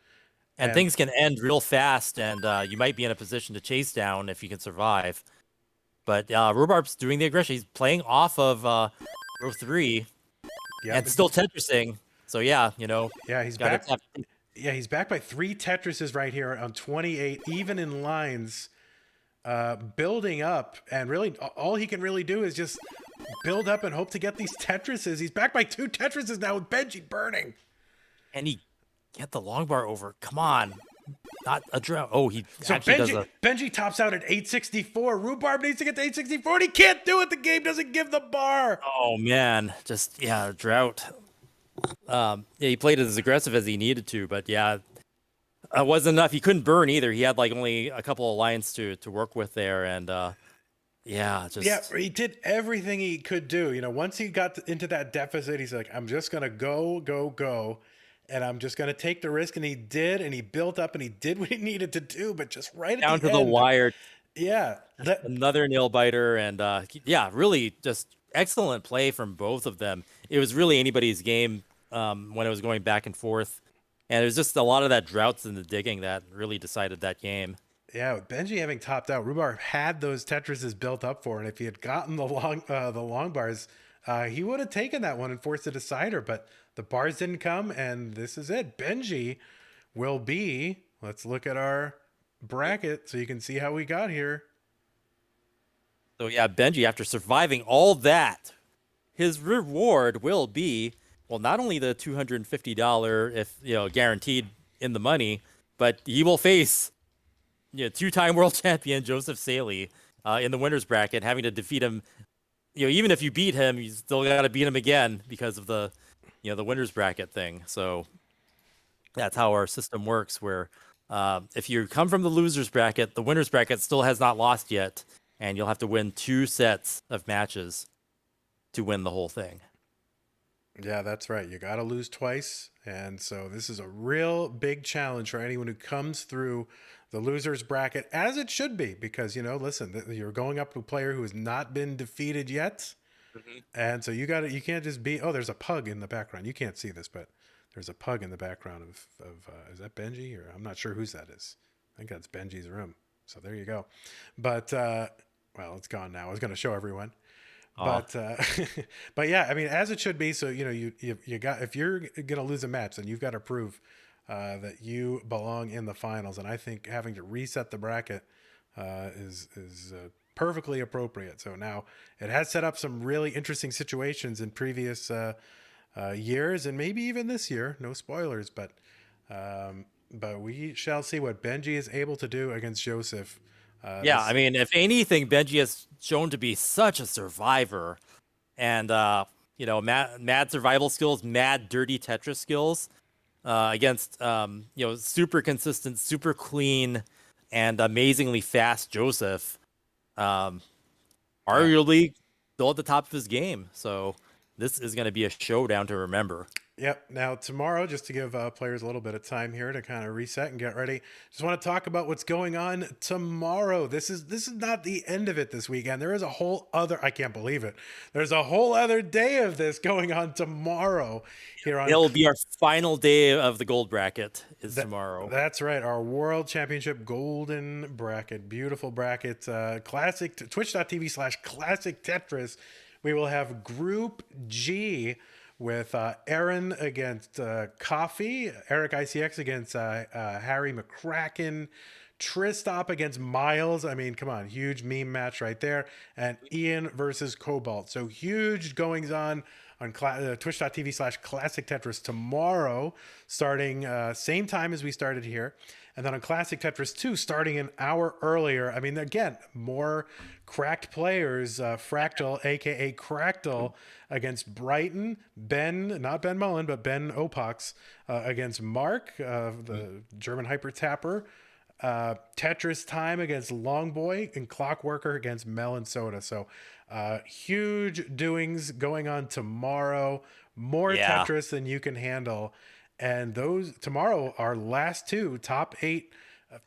[SPEAKER 2] And things can end real fast, and you might be in a position to chase down if you can survive. But Rhubarb's doing the aggression. He's playing off of row 3 and still Tetrising. So,
[SPEAKER 1] Yeah, he's back.
[SPEAKER 2] Tap.
[SPEAKER 1] Yeah, he's back by 3 Tetrises right here on 28, even in lines, building up. And really, all he can really do is just build up and hope to get these Tetrises. He's back by 2 Tetrises now with Benjy burning.
[SPEAKER 2] And he get the long bar over. Come on. Not a drought. Oh, he
[SPEAKER 1] so
[SPEAKER 2] actually
[SPEAKER 1] Benjy tops out at 864. Rhubarb needs to get to 864, and he can't do it. The game doesn't give the bar.
[SPEAKER 2] Oh, man. Just, drought. He played it as aggressive as he needed to, but it wasn't enough. He couldn't burn either. He had only a couple of lines to work with there, and Yeah, just
[SPEAKER 1] Yeah, he did everything he could do. Once he got into that deficit, he's like, I'm just going to go, and I'm just going to take the risk. And he did, and he built up, and he did what he needed to do, but just right at
[SPEAKER 2] down
[SPEAKER 1] the
[SPEAKER 2] to the
[SPEAKER 1] end.
[SPEAKER 2] wire.
[SPEAKER 1] Yeah.
[SPEAKER 2] Another nail biter, and yeah, really just excellent play from both of them. It was really anybody's game when it was going back and forth, and it was just a lot of that droughts in the digging that really decided that game.
[SPEAKER 1] Yeah, with Benjy having topped out, Rhubarb had those Tetrises built up for, and if he had gotten the long bars, he would have taken that one and forced a decider. But the bars didn't come, and this is it. Benjy will be. Let's look at our bracket so you can see how we got here.
[SPEAKER 2] So yeah, Benjy, after surviving all that, his reward will be, well, not only the $250 if guaranteed in the money, but he will face two-time world champion Joseph Saley in the winners bracket, having to defeat him. Even if you beat him, you still got to beat him again because of the the winners bracket thing. So that's how our system works, where if you come from the losers bracket, the winners bracket still has not lost yet, and you'll have to win 2 sets of matches to win the whole thing.
[SPEAKER 1] Yeah, that's right. You got to lose twice. And so this is a real big challenge for anyone who comes through the losers bracket, as it should be, because, listen, you're going up to a player who has not been defeated yet. Mm-hmm. And so you can't just be, there's a pug in the background. You can't see this, but there's a pug in the background of is that Benjy? Or I'm not sure whose that is. I think that's Benjy's room. So there you go. But, well, it's gone now. I was going to show everyone. But but yeah, I mean, as it should be. So you got, if you're gonna lose a match, then you've got to prove that you belong in the finals. And I think having to reset the bracket is perfectly appropriate. So now it has set up some really interesting situations in previous years, and maybe even this year. No spoilers, but we shall see what Benjy is able to do against Joseph.
[SPEAKER 2] I mean, if anything, Benjy has shown to be such a survivor, and mad survival skills, mad dirty Tetris skills against super consistent, super clean, and amazingly fast Joseph. Arguably still at the top of his game, so this is going to be a showdown to remember.
[SPEAKER 1] Yep. Now tomorrow, just to give players a little bit of time here to kind of reset and get ready, just want to talk about what's going on tomorrow. This is not the end of it this weekend. There is a whole other, I can't believe it. There's a whole other day of this going on tomorrow here on.
[SPEAKER 2] It'll be our final day of the gold bracket is tomorrow.
[SPEAKER 1] That's right. Our World Championship golden bracket, beautiful bracket, classic twitch.tv/classic Tetris. We will have Group G with Aaron against Coffee, Eric ICX against Harry McCracken, Tristop against Miles. I mean, come on, huge meme match right there. And Ian versus Cobalt. So huge goings on twitch.tv/classic Tetris tomorrow, starting same time as we started here. And then on Classic Tetris 2, starting an hour earlier. I mean, again, more cracked players. Fractal, a.k.a. Cractal, against Brighton. Ben, not Ben Mullen, but Ben Opox against Mark, the German hyper tapper. Tetris Time against Longboy, and Clockworker against Melon Soda. So huge doings going on tomorrow. More Tetris than you can handle. And those tomorrow, our last 2 top 8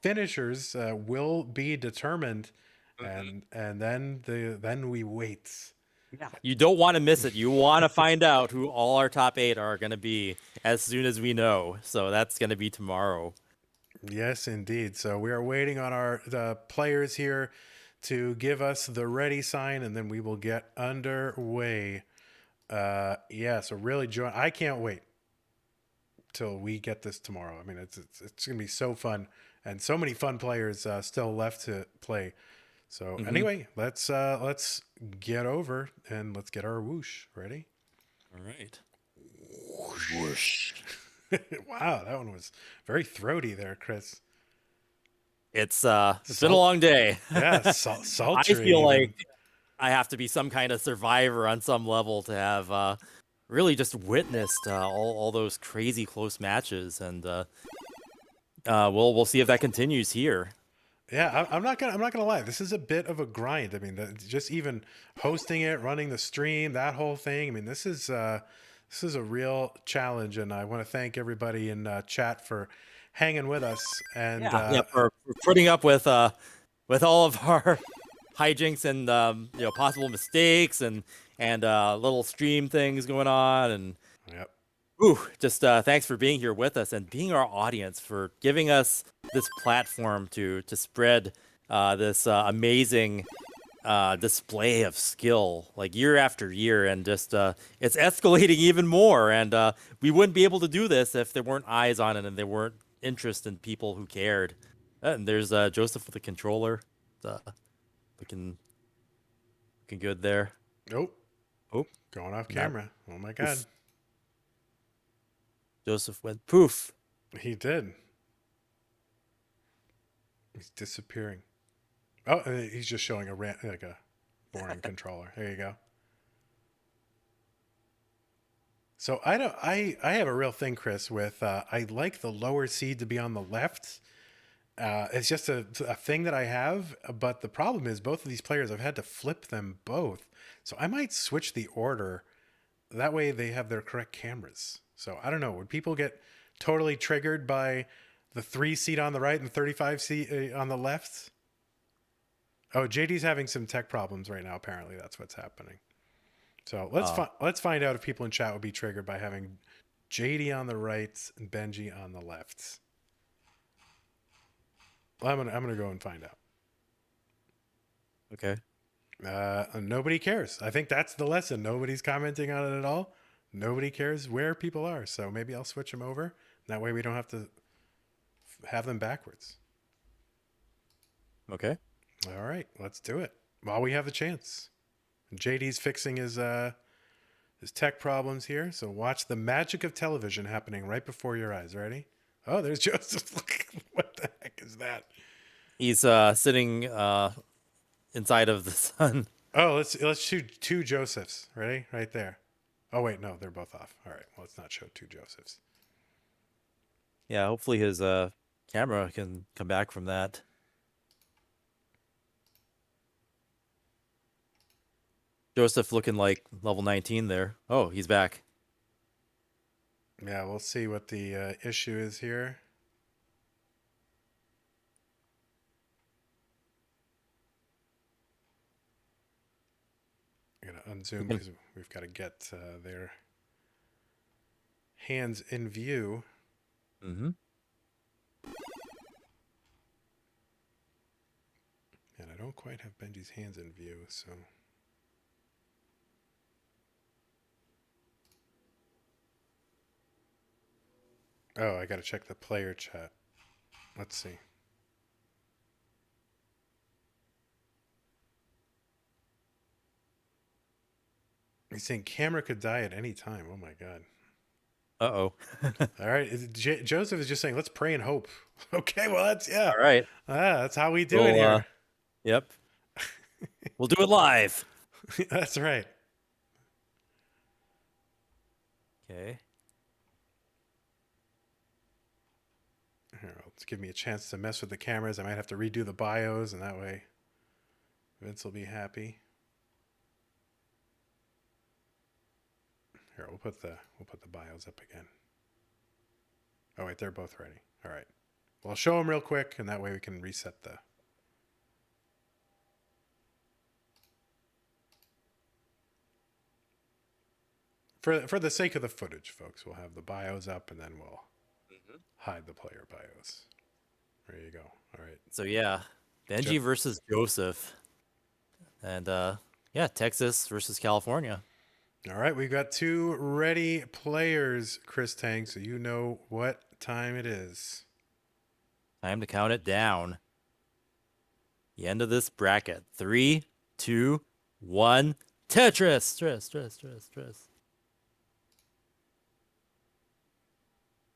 [SPEAKER 1] finishers will be determined, and then we wait.
[SPEAKER 2] Yeah. You don't want to miss it. You want to find out who all our top 8 are going to be as soon as we know. So that's going to be tomorrow.
[SPEAKER 1] Yes, indeed. So we are waiting on the players here to give us the ready sign, and then we will get underway. So really, I can't wait till we get this tomorrow. I mean, it's gonna be so fun, and so many fun players still left to play. So anyway, let's get over and let's get our whoosh ready.
[SPEAKER 2] All right.
[SPEAKER 1] Whoosh. Wow, that one was very throaty there, Chris.
[SPEAKER 2] It's been a long day.
[SPEAKER 1] Yeah, sultry.
[SPEAKER 2] I feel like I have to be some kind of survivor on some level to have really just witnessed all those crazy close matches, and we'll see if that continues here.
[SPEAKER 1] Yeah, I'm not gonna lie. This is a bit of a grind. I mean, just even hosting it, running the stream, that whole thing. I mean, this is a real challenge, and I want to thank everybody in chat for hanging with us. And
[SPEAKER 2] Yeah, for putting up with all of our hijinks and possible mistakes and little stream things going on and
[SPEAKER 1] yep.
[SPEAKER 2] just thanks for being here with us and being our audience, for giving us this platform to spread this amazing display of skill like year after year, and just it's escalating even more, and we wouldn't be able to do this if there weren't eyes on it and there weren't interest in people who cared. And there's Joseph with the controller, looking good there.
[SPEAKER 1] Nope.
[SPEAKER 2] Oh,
[SPEAKER 1] Going off camera. Oh my god.
[SPEAKER 2] Oof. Joseph went poof.
[SPEAKER 1] He did. He's disappearing. Oh, and he's just showing like a boring controller. There you go. So I have a real thing, Chris, with I like the lower seed to be on the left. It's just a thing that I have, but the problem is both of these players, I've had to flip them both. So I might switch the order. That way they have their correct cameras. So I don't know. Would people get totally triggered by the 3 seat on the right and 35 seat on the left? Oh, JD's having some tech problems right now. Apparently that's what's happening. So let's find out if people in chat would be triggered by having JD on the right and Benjy on the left. Well, I'm gonna go and find out.
[SPEAKER 2] Okay.
[SPEAKER 1] Nobody cares. I think that's the lesson. Nobody's commenting on it at all. Nobody cares where people are. So maybe I'll switch them over. That way we don't have to have them backwards.
[SPEAKER 2] Okay.
[SPEAKER 1] All right, let's do it while we have the chance. JD's fixing his tech problems here. So watch the magic of television happening right before your eyes. Ready? Oh, there's Joseph. What the heck is that?
[SPEAKER 2] He's sitting inside of the sun.
[SPEAKER 1] Oh, let's shoot 2 Josephs. Ready? Right there. Oh wait, no, they're both off. All right, well, let's not show 2 Josephs.
[SPEAKER 2] Yeah, hopefully his camera can come back from that. Joseph looking like level 19 there. Oh, he's back.
[SPEAKER 1] Yeah, we'll see what the issue is here. I'm gonna unzoom because we've got to get their hands in view.
[SPEAKER 2] Mm-hmm.
[SPEAKER 1] And I don't quite have Benjy's hands in view, so. Oh, I got to check the player chat. Let's see. He's saying camera could die at any time. Oh my god.
[SPEAKER 2] Uh-oh.
[SPEAKER 1] All right. Joseph is just saying, let's pray and hope. Okay, well, that's, yeah.
[SPEAKER 2] All right.
[SPEAKER 1] That's how we do it here.
[SPEAKER 2] Yep. We'll do it live.
[SPEAKER 1] That's right.
[SPEAKER 2] Okay.
[SPEAKER 1] Here, let's give me a chance to mess with the cameras. I might have to redo the bios, and that way Vince will be happy. Here, we'll put the bios up again. Oh wait, they're both ready. All right. Well, I'll show them real quick, and that way we can reset the. For the sake of the footage, folks, we'll have the bios up, and then we'll hide the player bios. There you go. All right.
[SPEAKER 2] So yeah, Benjy versus Joseph, and yeah, Texas versus California.
[SPEAKER 1] All right, we've got 2 ready players, Chris Tang, so you know what time it is.
[SPEAKER 2] Time to count it down. The end of this bracket. 3, 2, 1. Tetris. Stress.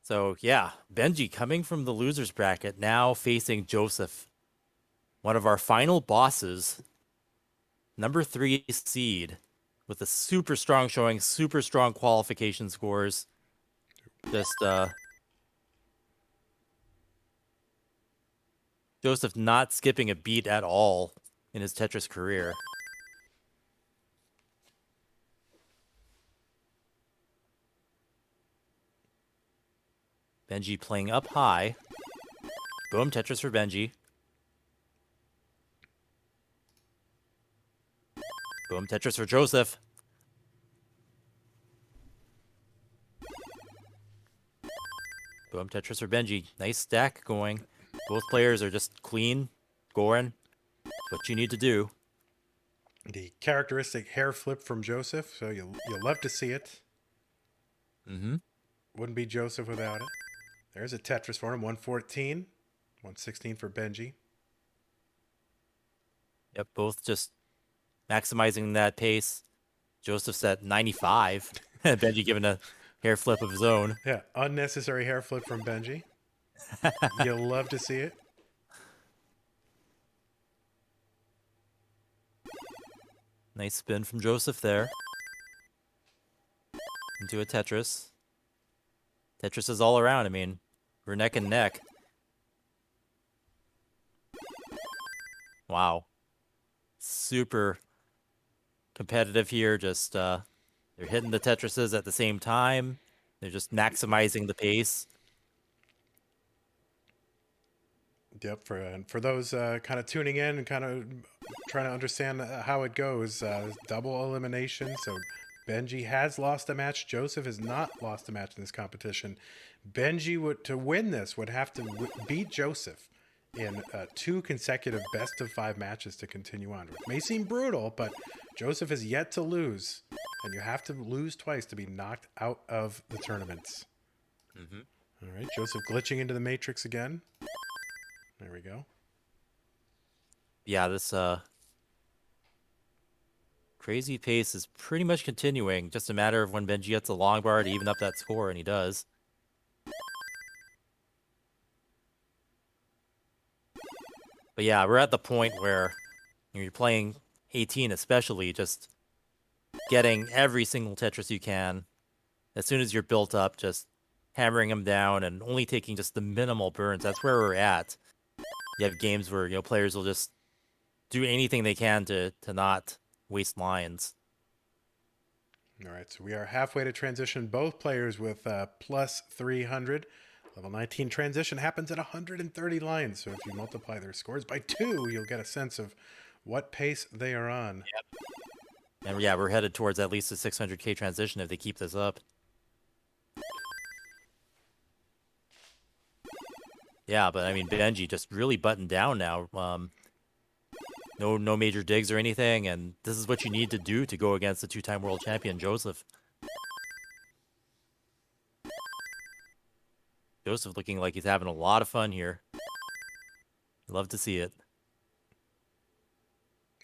[SPEAKER 2] So yeah, Benjy coming from the losers bracket, now facing Joseph, one of our final bosses, number 3 seed, with a super strong showing, super strong qualification scores. Just Joseph not skipping a beat at all in his Tetris career. Benjy playing up high. Boom, Tetris for Benjy. Boom, Tetris for Joseph. Boom, Tetris for Benjy. Nice stack going. Both players are just clean, scoring. What you need to do.
[SPEAKER 1] The characteristic hair flip from Joseph, so you'll love to see it.
[SPEAKER 2] Mm-hmm.
[SPEAKER 1] Wouldn't be Joseph without it. There's a Tetris for him, 114. 116 for Benjy.
[SPEAKER 2] Yep, both just maximizing that pace. Joseph's at 95. Benjy giving a hair flip of his own.
[SPEAKER 1] Yeah, unnecessary hair flip from Benjy. You'll love to see it.
[SPEAKER 2] Nice spin from Joseph there. Into a Tetris. Tetris is all around. I mean, we're neck and neck. Wow. Super competitive here. Just, they're hitting the Tetrises at the same time. They're just maximizing the pace.
[SPEAKER 1] Yep, for those kind of tuning in and kind of trying to understand how it goes, double elimination. So Benjy has lost a match. Joseph has not lost a match in this competition. Benjy to win this would have to beat Joseph in 2 consecutive best-of-5 matches to continue on. It may seem brutal, but Joseph has yet to lose, and you have to lose twice to be knocked out of the tournaments.
[SPEAKER 2] Mm-hmm.
[SPEAKER 1] All right, Joseph glitching into the matrix again. There we go.
[SPEAKER 2] Yeah, this crazy pace is pretty much continuing. Just a matter of when Benjy gets a long bar to even up that score, and he does. But yeah, we're at the point where you're playing 18 especially, just getting every single Tetris you can. As soon as you're built up, just hammering them down and only taking just the minimal burns. That's where we're at. You have games where, you know, players will just do anything they can to not waste lines.
[SPEAKER 1] All right, so we are halfway to transition. Both players with plus 300. Level 19 transition happens at 130 lines. So if you multiply their scores by 2, you'll get a sense of what pace they are on.
[SPEAKER 2] And yeah, we're headed towards at least a 600k transition if they keep this up. Yeah, but I mean, Benjy just really buttoned down now. No major digs or anything, and this is what you need to do to go against the 2-time world champion, Joseph. Joseph looking like he's having a lot of fun here. Love to see it.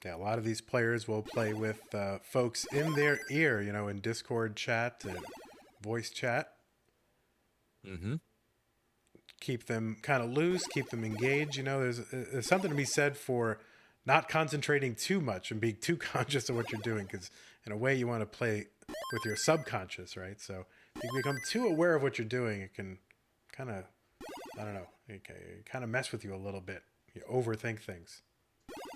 [SPEAKER 1] Yeah, a lot of these players will play with folks in their ear, you know, in Discord chat and voice chat.
[SPEAKER 2] Mm-hmm.
[SPEAKER 1] Keep them kind of loose, keep them engaged. You know, there's something to be said for not concentrating too much and being too conscious of what you're doing, because in a way you want to play with your subconscious, right? So if you become too aware of what you're doing, it can kind of, I don't know, it kind of mess with you a little bit. You overthink things.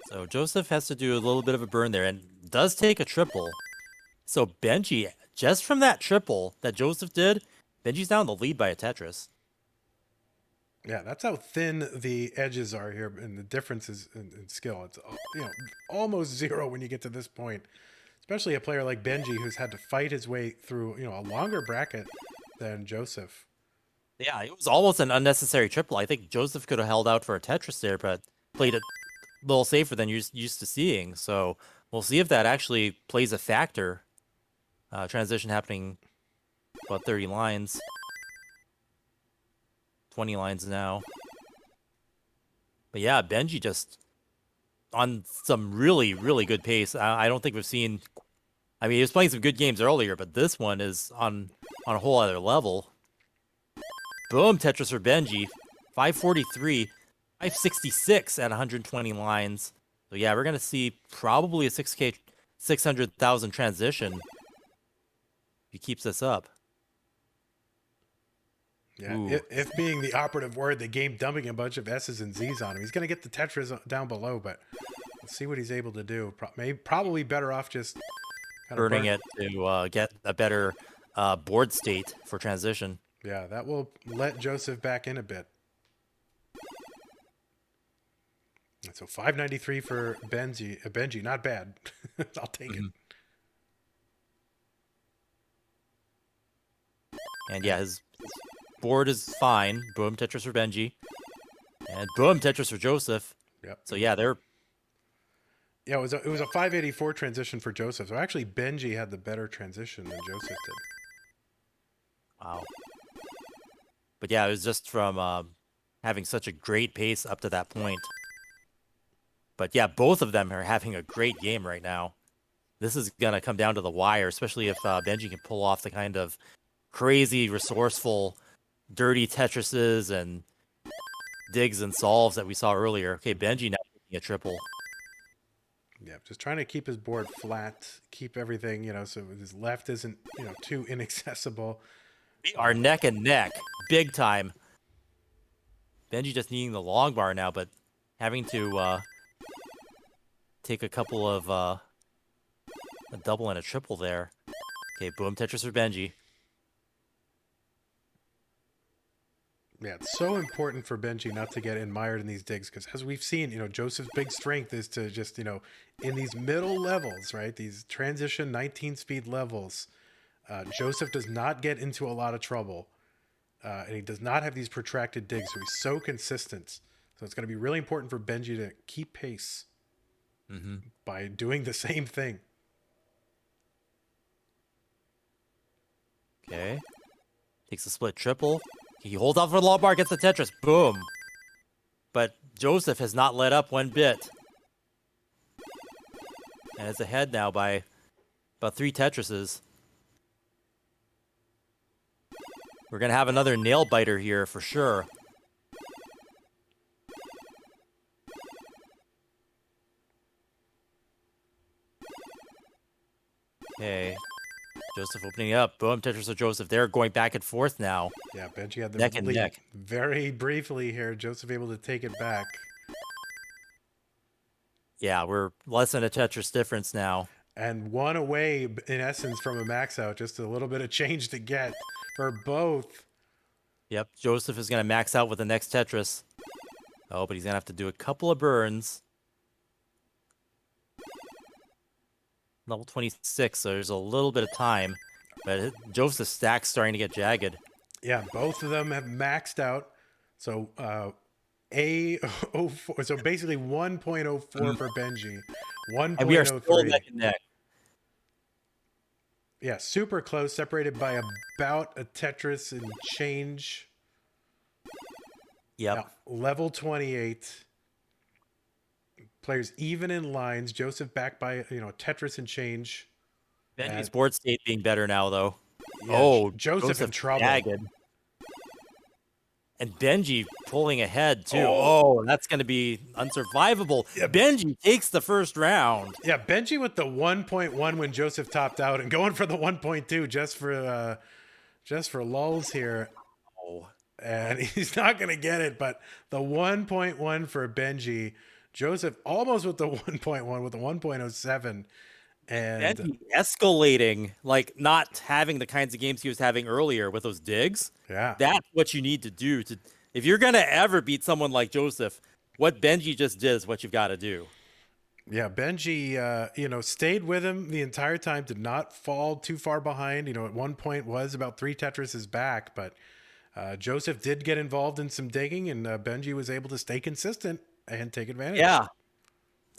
[SPEAKER 2] So Joseph has to do a little bit of a burn there and does take a triple. So Benjy, just from that triple that Joseph did, Benjy's down the lead by a Tetris.
[SPEAKER 1] Yeah, that's how thin the edges are here, and the differences in skill. It's, you know, almost zero when you get to this point. Especially a player like Benjy, who's had to fight his way through, you know, a longer bracket than Joseph.
[SPEAKER 2] Yeah, it was almost an unnecessary triple. I think Joseph could have held out for a Tetris there, but played it a little safer than you're used to seeing. So we'll see if that actually plays a factor. Transition happening about 30 lines. 20 lines now. But yeah, Benjy just on some really, really good pace. I don't think we've seen... I mean, he was playing some good games earlier, but this one is on a whole other level. Boom, Tetris for Benjy. 543, 566 at 120 lines. So yeah, we're going to see probably a 600,000 transition if he keeps this up.
[SPEAKER 1] Yeah,
[SPEAKER 2] Ooh.
[SPEAKER 1] if being the operative word, the game dumping a bunch of S's and Z's on him. He's going to get the Tetris down below, but let's see what he's able to do. Probably better off just kind of
[SPEAKER 2] Burning it to get a better board state for transition.
[SPEAKER 1] Yeah, that will let Joseph back in a bit. And so 593 for Benjy, not bad. I'll take it.
[SPEAKER 2] And yeah, his board is fine. Boom, Tetris for Benjy. And boom, Tetris for Joseph.
[SPEAKER 1] Yep.
[SPEAKER 2] So yeah, they're...
[SPEAKER 1] Yeah, it was a 584 transition for Joseph. So actually, Benjy had the better transition than Joseph did.
[SPEAKER 2] Wow. But yeah, it was just from having such a great pace up to that point. But yeah, both of them are having a great game right now. This is going to come down to the wire, especially if Benjy can pull off the kind of crazy, resourceful, dirty Tetrises and digs and solves that we saw earlier. Okay, Benjy now taking a triple.
[SPEAKER 1] Yeah, just trying to keep his board flat, keep everything, so his left isn't, too inaccessible.
[SPEAKER 2] We are neck and neck, big time. Benjy just needing the long bar now, but having to take a couple of a double and a triple there. Okay, boom, Tetris for Benjy.
[SPEAKER 1] Yeah, it's so important for Benjy not to get admired in these digs because as we've seen, Joseph's big strength is to just, in these middle levels, right? These transition 19 speed levels, Joseph does not get into a lot of trouble. And he does not have these protracted digs, so he's so consistent. So it's going to be really important for Benjy to keep pace by doing the same thing.
[SPEAKER 2] Okay. Takes a split triple. He holds out for the long bar, gets the Tetris. Boom. But Joseph has not let up one bit. And is ahead now by about 3 Tetrises. We're going to have another nail biter here for sure. Okay. Joseph opening up. Boom, Tetris of Joseph. They're going back and forth now.
[SPEAKER 1] Yeah, Benjy had the
[SPEAKER 2] Neck and
[SPEAKER 1] lead
[SPEAKER 2] neck.
[SPEAKER 1] very briefly here. Joseph able to take it back.
[SPEAKER 2] Yeah, we're less than a Tetris difference now.
[SPEAKER 1] And one away, in essence, from a max out. Just a little bit of change to get for both.
[SPEAKER 2] Yep, Joseph is going to max out with the next Tetris. Oh, but he's going to have to do a couple of burns. Level 26, so there's a little bit of time. But Joseph's stack's starting to get jagged.
[SPEAKER 1] Yeah, both of them have maxed out. So A04, so basically 1.04 for Benjy, 1.03.
[SPEAKER 2] And we are still neck and neck.
[SPEAKER 1] Yeah, super close, separated by about a Tetris and change.
[SPEAKER 2] Yep.
[SPEAKER 1] Now, level 28. Players even in lines. Joseph back by, a Tetris and change.
[SPEAKER 2] Benji's board state being better now, though.
[SPEAKER 1] Yeah,
[SPEAKER 2] Oh,
[SPEAKER 1] Joseph in trouble.
[SPEAKER 2] jagged. And Benjy pulling ahead, too. Oh, that's going to be unsurvivable.
[SPEAKER 1] Yeah.
[SPEAKER 2] Benjy takes the first round.
[SPEAKER 1] Yeah, Benjy with the 1.1 when Joseph topped out and going for the 1.2 just for lulls here.
[SPEAKER 2] Oh.
[SPEAKER 1] And he's not going to get it, but the 1.1 for Benjy. Joseph almost with the 1.1 with the 1.07. And
[SPEAKER 2] Benjy escalating, like not having the kinds of games he was having earlier with those digs.
[SPEAKER 1] yeah.
[SPEAKER 2] That's what you need to do if you're gonna ever beat someone like Joseph. What Benjy just did is what you've got to do.
[SPEAKER 1] Yeah, Benjy, stayed with him the entire time, did not fall too far behind. At one point was about 3 Tetrises back, but Joseph did get involved in some digging, and Benjy was able to stay consistent and take advantage.
[SPEAKER 2] Yeah.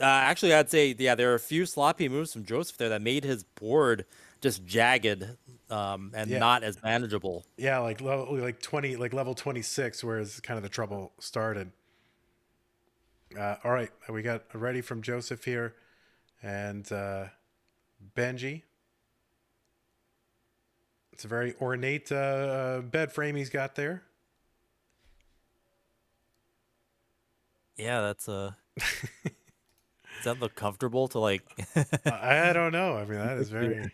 [SPEAKER 2] Actually, I'd say, there are a few sloppy moves from Joseph there that made his board just jagged and not as manageable.
[SPEAKER 1] Yeah, like level 26, whereas kind of the trouble started. All right, we got ready from Joseph here, and Benjy. It's a very ornate bed frame he's got there.
[SPEAKER 2] Yeah, that's does that look comfortable to like?
[SPEAKER 1] I don't know. I mean, that is very. I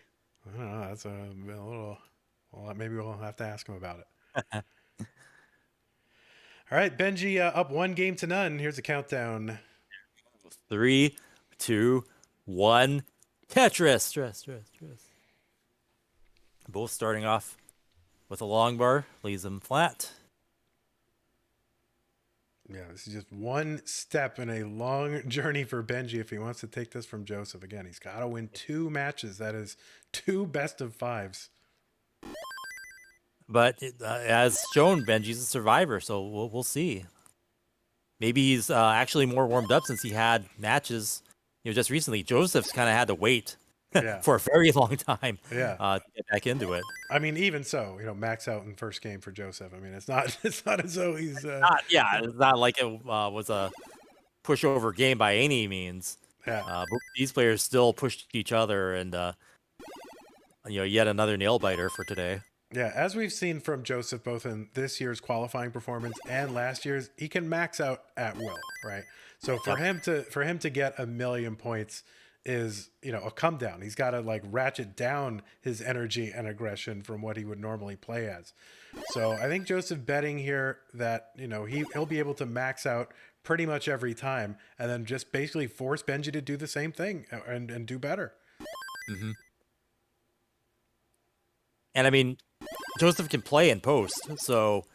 [SPEAKER 1] don't know. That's a little. Well, maybe we'll have to ask him about it. All right, Benjy up 1-0. Here's a countdown.
[SPEAKER 2] 3, 2, 1. Tetris. Stress. Both starting off with a long bar, lays them flat.
[SPEAKER 1] Yeah, this is just one step in a long journey for Benjy if he wants to take this from Joseph. Again, he's got to win 2 matches. That is 2 best of 5s.
[SPEAKER 2] But as shown, Benji's a survivor, so we'll see. Maybe he's actually more warmed up since he had matches, just recently. Joseph's kind of had to wait for a very long time to get back into it.
[SPEAKER 1] I mean, even so, max out in first game for Joseph. I mean, it's not as though he's
[SPEAKER 2] it's not like it was a pushover game by any means.
[SPEAKER 1] Yeah.
[SPEAKER 2] But these players still pushed each other, and yet another nail biter for today.
[SPEAKER 1] Yeah, as we've seen from Joseph both in this year's qualifying performance and last year's, he can max out at will, right? So for him to get 1,000,000 points is, a come down. He's got to ratchet down his energy and aggression from what he would normally play as. So I think Joseph betting here that, he'll be able to max out pretty much every time and then just basically force Benjy to do the same thing and do better.
[SPEAKER 2] Mm-hmm. And I mean, Joseph can play in post, so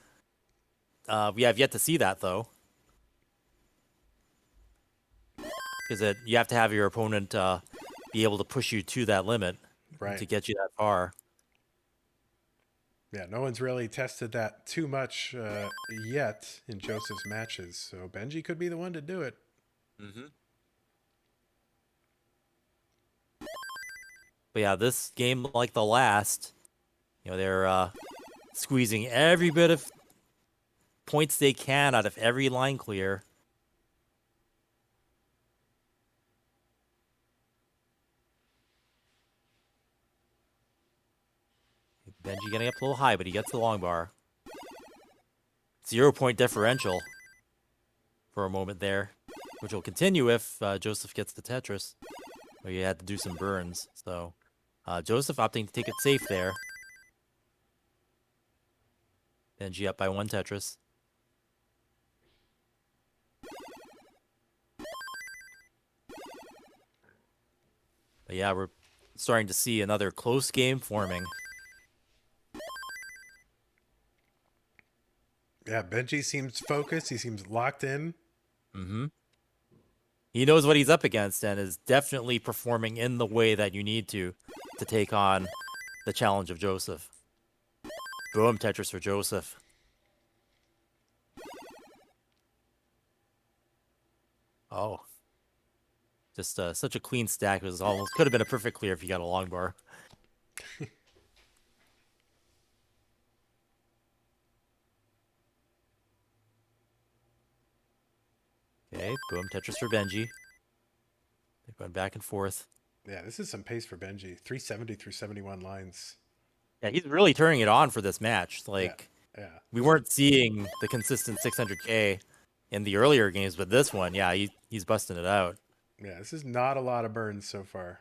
[SPEAKER 2] we have yet to see that, though. Because you have to have your opponent be able to push you to that limit to get you that far.
[SPEAKER 1] Yeah, no one's really tested that too much yet in Joseph's matches, so Benjy could be the one to do it.
[SPEAKER 2] Mm-hmm. But yeah, this game, like the last, they're squeezing every bit of points they can out of every line clear. Benjy getting up a little high, but he gets the long bar. 0-point differential for a moment there, which will continue if Joseph gets the Tetris. Or you had to do some burns. So Joseph opting to take it safe there. Benjy up by 1 Tetris. But yeah, we're starting to see another close game forming.
[SPEAKER 1] Yeah, Benjy seems focused. He seems locked in.
[SPEAKER 2] Mm-hmm. He knows what he's up against and is definitely performing in the way that you need to take on the challenge of Joseph. Boom, Tetris for Joseph. Oh. Just such a clean stack. It was almost could have been a perfect clear if you got a long bar. Okay, boom, Tetris for Benjy. They're going back and forth.
[SPEAKER 1] Yeah, this is some pace for Benjy. 370 through 71 lines.
[SPEAKER 2] Yeah, he's really turning it on for this match.
[SPEAKER 1] Yeah.
[SPEAKER 2] We weren't seeing the consistent 600K in the earlier games, but this one, yeah, he's busting it out.
[SPEAKER 1] Yeah, this is not a lot of burns so far.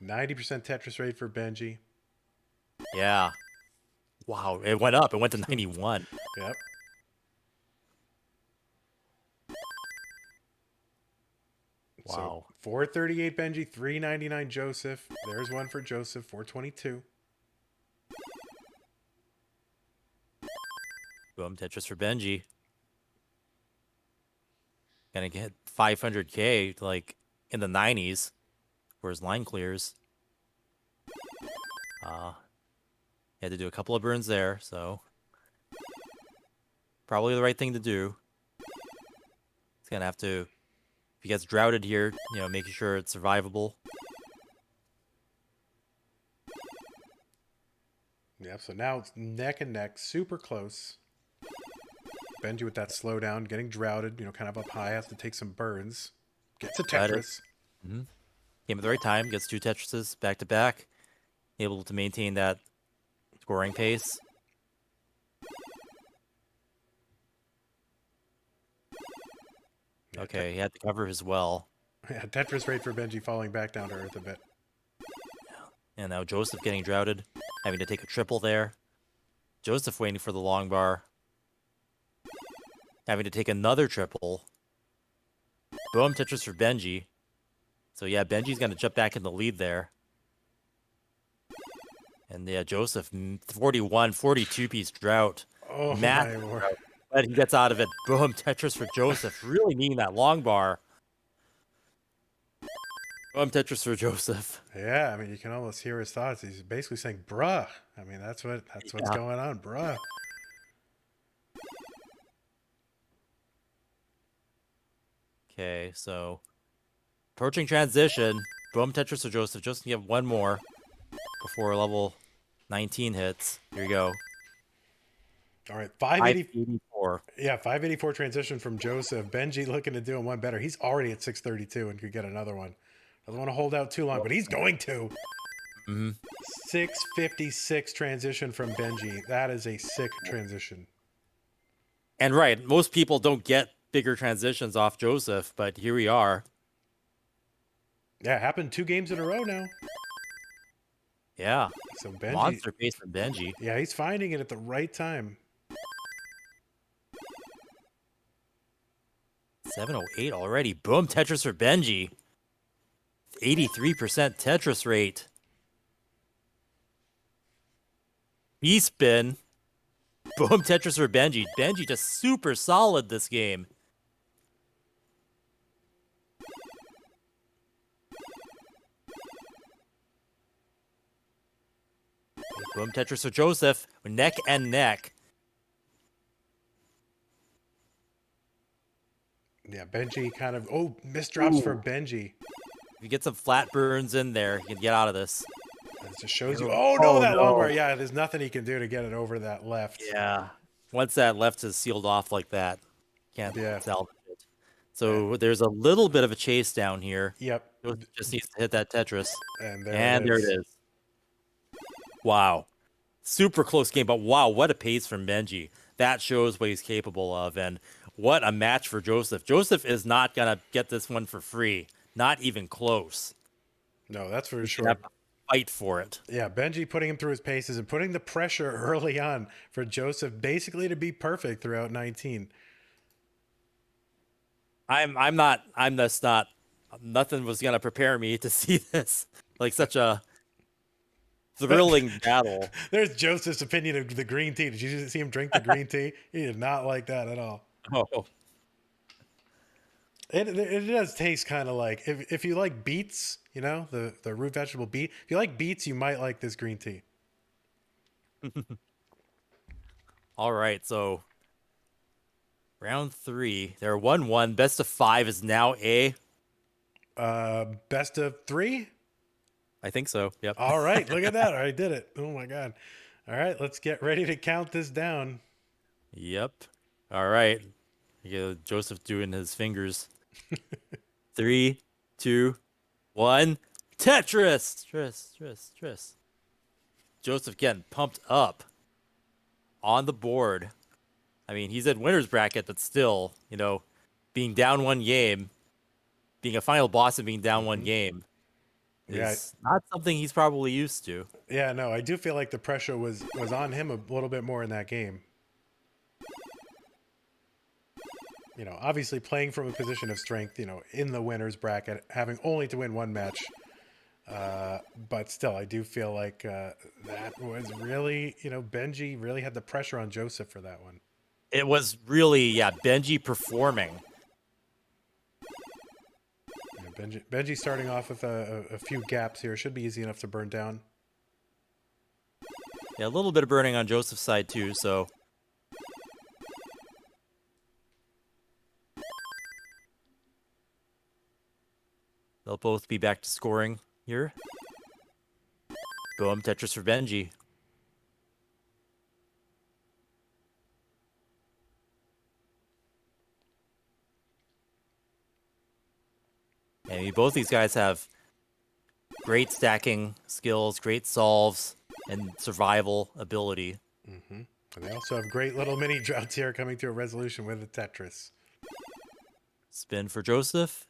[SPEAKER 1] 90% Tetris rate for Benjy.
[SPEAKER 2] Yeah. Wow, it went up. It went to 91.
[SPEAKER 1] Yep.
[SPEAKER 2] Wow.
[SPEAKER 1] So 438 Benjy, 399 Joseph. There's one for Joseph, 422.
[SPEAKER 2] Boom, Tetris for Benjy. Gonna get 500K, in the 90s for his line clears. He had to do a couple of burns there, so probably the right thing to do. He's gonna have to, if he gets droughted here, making sure it's survivable.
[SPEAKER 1] Yeah, so now it's neck and neck, super close. Benjy with that slowdown, getting droughted, kind of up high, has to take some burns. Gets a Tetris.
[SPEAKER 2] Mm-hmm. Came at the right time, gets 2 Tetrises back to back. Able to maintain that scoring pace. Okay, he had to cover as well.
[SPEAKER 1] Yeah, Tetris rate for Benjy falling back down to earth a bit.
[SPEAKER 2] And now Joseph getting droughted, having to take a triple there. Joseph waiting for the long bar. having to take another triple. Boom, Tetris for Benjy. So yeah, Benji's going to jump back in the lead there. And yeah, Joseph, 41, 42-piece drought.
[SPEAKER 1] Oh,
[SPEAKER 2] Matt,
[SPEAKER 1] my word.
[SPEAKER 2] but he gets out of it. Boom, Tetris for Joseph. Really needing that long bar. Boom, Tetris for Joseph.
[SPEAKER 1] Yeah, I mean, you can almost hear his thoughts. He's basically saying, bruh. I mean, that's what's
[SPEAKER 2] Yeah.
[SPEAKER 1] going on, bruh.
[SPEAKER 2] Okay, so approaching transition. Boom, Tetris for Joseph. Just get one more before level 19 hits. Here you go.
[SPEAKER 1] All right, 580.
[SPEAKER 2] 584.
[SPEAKER 1] Yeah, 584 transition from Joseph. Benjy looking to do one better. He's already at 632 and could get another one. Doesn't want to hold out too long, but he's going to. 656 transition from Benjy. That is a sick transition.
[SPEAKER 2] And right, most people don't get bigger transitions off Joseph, but here we are.
[SPEAKER 1] Yeah, it happened 2 games in a row now.
[SPEAKER 2] Yeah,
[SPEAKER 1] So Benjy,
[SPEAKER 2] monster pace from Benjy.
[SPEAKER 1] yeah, he's finding it at the right time.
[SPEAKER 2] 708 already. Boom, Tetris for Benjy. 83% Tetris rate. B-spin. Boom, Tetris for Benjy. Benjy just super solid this game. Boom, Tetris for Joseph. Neck and neck.
[SPEAKER 1] Yeah, Benjy kind of, missed drops for Benjy.
[SPEAKER 2] If you get some flat burns in there, you can get out of this.
[SPEAKER 1] It just shows you, oh no,
[SPEAKER 2] Oh,
[SPEAKER 1] that long
[SPEAKER 2] no.
[SPEAKER 1] bar. Yeah, there's nothing he can do to get it over that left.
[SPEAKER 2] Yeah. Once that left is sealed off like that, can't
[SPEAKER 1] Yeah.
[SPEAKER 2] salvage it. So there's a little bit of a chase down here.
[SPEAKER 1] Yep.
[SPEAKER 2] Just needs to hit that Tetris.
[SPEAKER 1] And
[SPEAKER 2] There it is. Wow. Super close game, but wow, what a pace from Benjy. That shows what he's capable of, and what a match for Joseph. Joseph is not going to get this one for free. Not even close.
[SPEAKER 1] No, that's for
[SPEAKER 2] You
[SPEAKER 1] sure.
[SPEAKER 2] have to fight for it.
[SPEAKER 1] Yeah, Benjy putting him through his paces and putting the pressure early on for Joseph basically to be perfect throughout 19.
[SPEAKER 2] I'm just not, nothing was going to prepare me to see this. Like such a thrilling battle.
[SPEAKER 1] There's Joseph's opinion of the green tea. Did you see him drink the green tea? He did not like that at all.
[SPEAKER 2] Oh,
[SPEAKER 1] It does taste kind of like, if you like beets, you know, the root vegetable beet. If you like beets, you might like this green tea.
[SPEAKER 2] all right. So round 3, they're 1-1. Best of 5 is now A.
[SPEAKER 1] Best of 3?
[SPEAKER 2] I think so. Yep.
[SPEAKER 1] All right, look at that. I did it. Oh my God. All right, let's get ready to count this down.
[SPEAKER 2] Yep. All right. Yeah, Joseph doing his fingers. 3, 2, 1. Tetris. Tris. Joseph getting pumped up on the board. I mean, he's in winner's bracket, but still, you know, being down one game, being a final boss and being down one game is not something he's probably used to.
[SPEAKER 1] Yeah, no, I do feel like the pressure was on him a little bit more in that game. You know, obviously playing from a position of strength, you know, in the winner's bracket, having only to win one match. But still, I do feel like that was really, you know, Benjy really had the pressure on Joseph for that one.
[SPEAKER 2] It was really, Benjy performing.
[SPEAKER 1] Yeah, Benjy starting off with a few gaps here. Should be easy enough to burn down.
[SPEAKER 2] Yeah, a little bit of burning on Joseph's side too, so. They'll both be back to scoring here. Boom, Tetris for Benjy. And both these guys have great stacking skills, great solves, and survival ability.
[SPEAKER 1] Mm-hmm. And they also have great little mini droughts here coming to a resolution with the Tetris.
[SPEAKER 2] Spin for Joseph.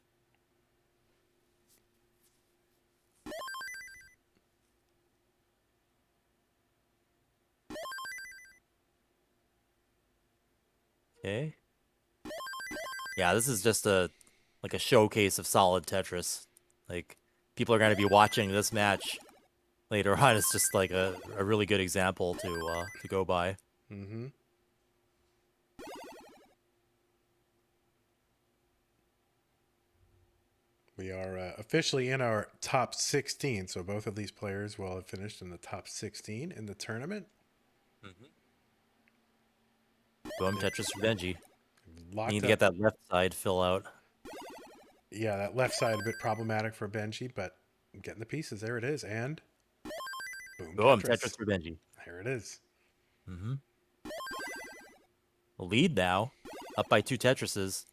[SPEAKER 2] Okay. Yeah, this is just a showcase of solid Tetris. Like people are going to be watching this match later on. It's just like a really good example to go by.
[SPEAKER 1] Mm-hmm. We are officially in our top 16, so both of these players will have finished in the top 16 in the tournament.
[SPEAKER 2] Boom, Tetris for Benjy.
[SPEAKER 1] Locked
[SPEAKER 2] Need to
[SPEAKER 1] up.
[SPEAKER 2] get that left side fill out.
[SPEAKER 1] Yeah, that left side a bit problematic for Benjy, but getting the pieces. There it is, and boom,
[SPEAKER 2] Boom,
[SPEAKER 1] Tetris.
[SPEAKER 2] Tetris for Benjy.
[SPEAKER 1] There it is.
[SPEAKER 2] Mm-hmm. Lead now, up by 2 Tetrises.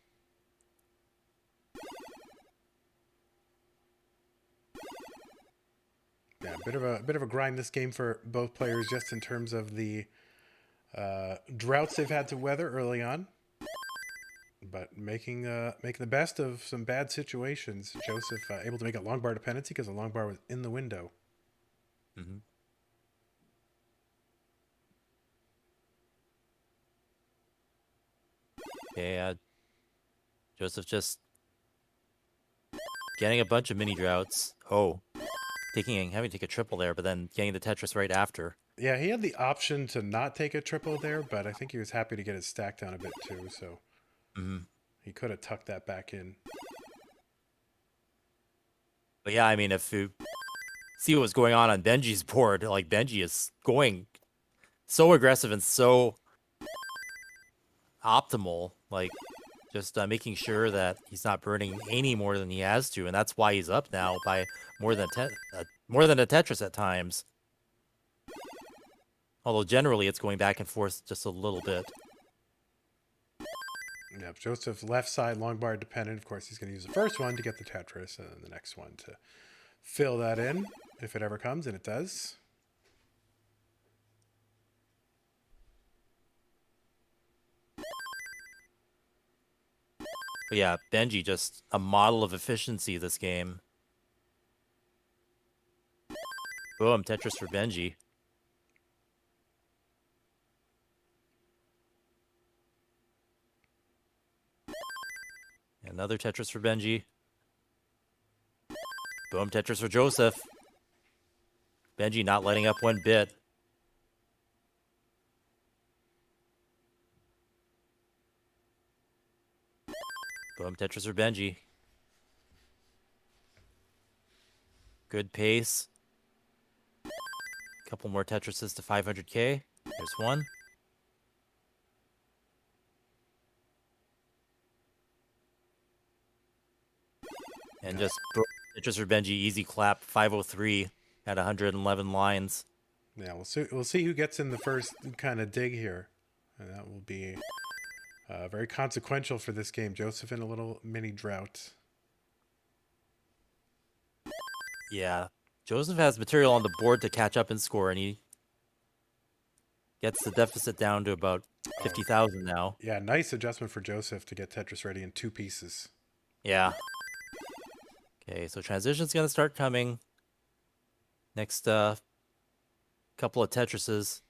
[SPEAKER 1] Yeah, a bit of a grind this game for both players, just in terms of the droughts they've had to weather early on. But making the best of some bad situations. Joseph able to make a long bar dependency because the long bar was in the window.
[SPEAKER 2] Mm-hmm. Okay, Joseph just getting a bunch of mini droughts. Oh, having to take a triple there, but then getting the Tetris right after.
[SPEAKER 1] Yeah, he had the option to not take a triple there, but I think he was happy to get his stack down a bit too, so he could have tucked that back in.
[SPEAKER 2] But yeah, I mean, if you see what's going on Benjy's board, like Benjy is going so aggressive and so optimal, like just making sure that he's not burning any more than he has to, and that's why he's up now by more than a Tetris at times. Although generally it's going back and forth just a little bit.
[SPEAKER 1] Yeah, Joseph's left side long bar dependent. Of course, he's going to use the first one to get the Tetris, and then the next one to fill that in if it ever comes, and it does.
[SPEAKER 2] But yeah, Benjy just a model of efficiency this game. Boom, Tetris for Benjy. Another Tetris for Benjy. Boom, Tetris for Joseph. Benjy not letting up one bit. Boom, Tetris for Benjy. Good pace. Couple more Tetrises to 500k. There's one. And just Tetris for Benjy, easy clap, 503 at 111 lines.
[SPEAKER 1] Yeah, we'll see who gets in the first kind of dig here, and that will be very consequential for this game. Joseph in a little mini drought.
[SPEAKER 2] Yeah, Joseph has material on the board to catch up and score, and he gets the deficit down to about 50,000 now.
[SPEAKER 1] Yeah, nice adjustment for Joseph to get Tetris ready in 2 pieces.
[SPEAKER 2] Yeah. Okay, so transition's gonna start coming. Next couple of Tetrises.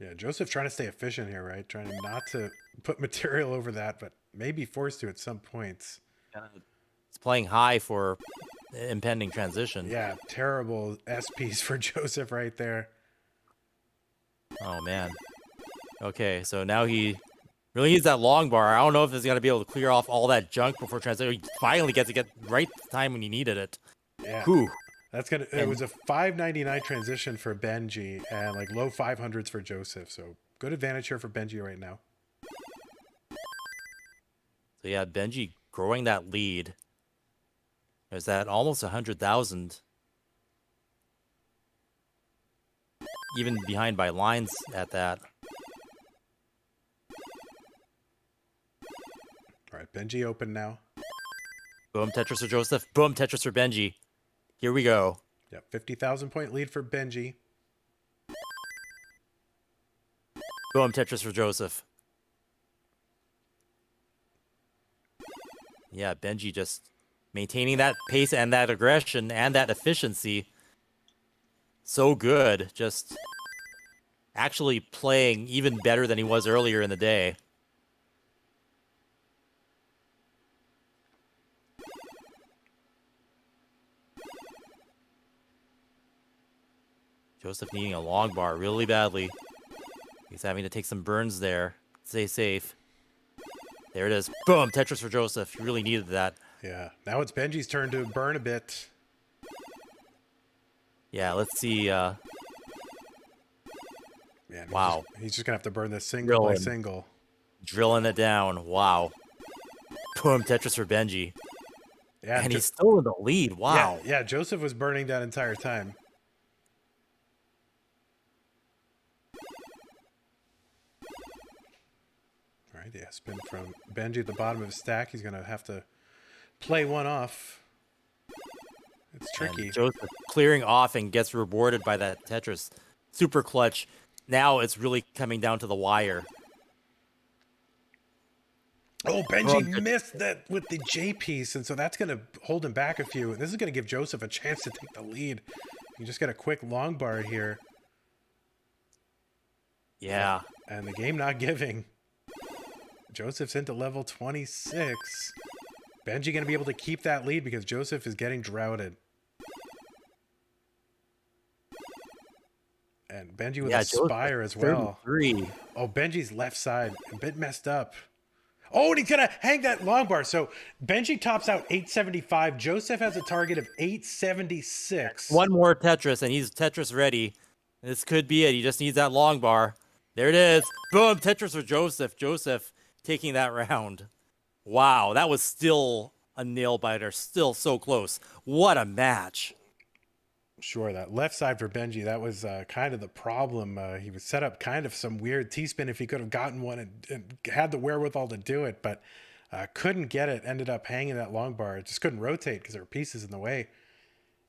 [SPEAKER 1] Yeah, Joseph trying to stay efficient here, right? Trying not to put material over that, but maybe forced to at some points.
[SPEAKER 2] It's playing high for impending transition.
[SPEAKER 1] Yeah, terrible SPs for Joseph right there.
[SPEAKER 2] Oh man. Okay, so now he really needs that long bar. I don't know if he's gonna be able to clear off all that junk before transition. He finally gets to get right the time when he needed it.
[SPEAKER 1] Yeah.
[SPEAKER 2] Whew.
[SPEAKER 1] That's gonna. It was a 599 transition for Benjy and like low 500s for Joseph. So good advantage here for Benjy right now.
[SPEAKER 2] So yeah, Benjy growing that lead. There's that almost 100,000. Even behind by lines at that.
[SPEAKER 1] All right, Benjy open now.
[SPEAKER 2] Boom, Tetris for Joseph. Boom, Tetris for Benjy. Here we go.
[SPEAKER 1] Yep, 50,000 point lead for Benjy.
[SPEAKER 2] Boom, Tetris for Joseph. Yeah, Benjy just maintaining that pace and that aggression and that efficiency. So good. Just actually playing even better than he was earlier in the day. Joseph needing a long bar really badly. He's having to take some burns there. Stay safe. There it is. Boom! Tetris for Joseph. He really needed that.
[SPEAKER 1] Yeah. Now it's Benji's turn to burn a bit.
[SPEAKER 2] Yeah, let's see.
[SPEAKER 1] Man,
[SPEAKER 2] Wow.
[SPEAKER 1] He's just going to have to burn this single by
[SPEAKER 2] Really?
[SPEAKER 1] single.
[SPEAKER 2] Drilling it down. Wow. Boom! Tetris for Benji.
[SPEAKER 1] Yeah,
[SPEAKER 2] And he's still in the lead. Wow.
[SPEAKER 1] Yeah, Joseph was burning that entire time. All right, yeah, spin from Benji at the bottom of his stack. He's going to have to play one off. It's tricky.
[SPEAKER 2] And Joseph clearing off and gets rewarded by that Tetris. Super clutch. Now it's really coming down to the wire.
[SPEAKER 1] Oh, Benji missed that with the J piece, and so that's going to hold him back a few. This is going to give Joseph a chance to take the lead. You just get a quick long bar here.
[SPEAKER 2] Yeah.
[SPEAKER 1] And the game not giving. Joseph's into level 26. Benji going to be able to keep that lead because Joseph is getting droughted. And Benji with a spire as well.
[SPEAKER 2] 33.
[SPEAKER 1] Oh, Benji's left side, a bit messed up. Oh, and he's going to hang that long bar. So Benji tops out 875. Joseph has a target of 876.
[SPEAKER 2] One more Tetris, and he's Tetris ready. This could be it. He just needs that long bar. There it is. Boom. Tetris for Joseph. Joseph taking that round. Wow. That was still a nail biter. Still so close. What a match.
[SPEAKER 1] Sure, that left side for Benji, that was kind of the problem. He was set up kind of some weird T-spin if he could have gotten one and had the wherewithal to do it, but couldn't get it. Ended up hanging that long bar. It just couldn't rotate because there were pieces in the way.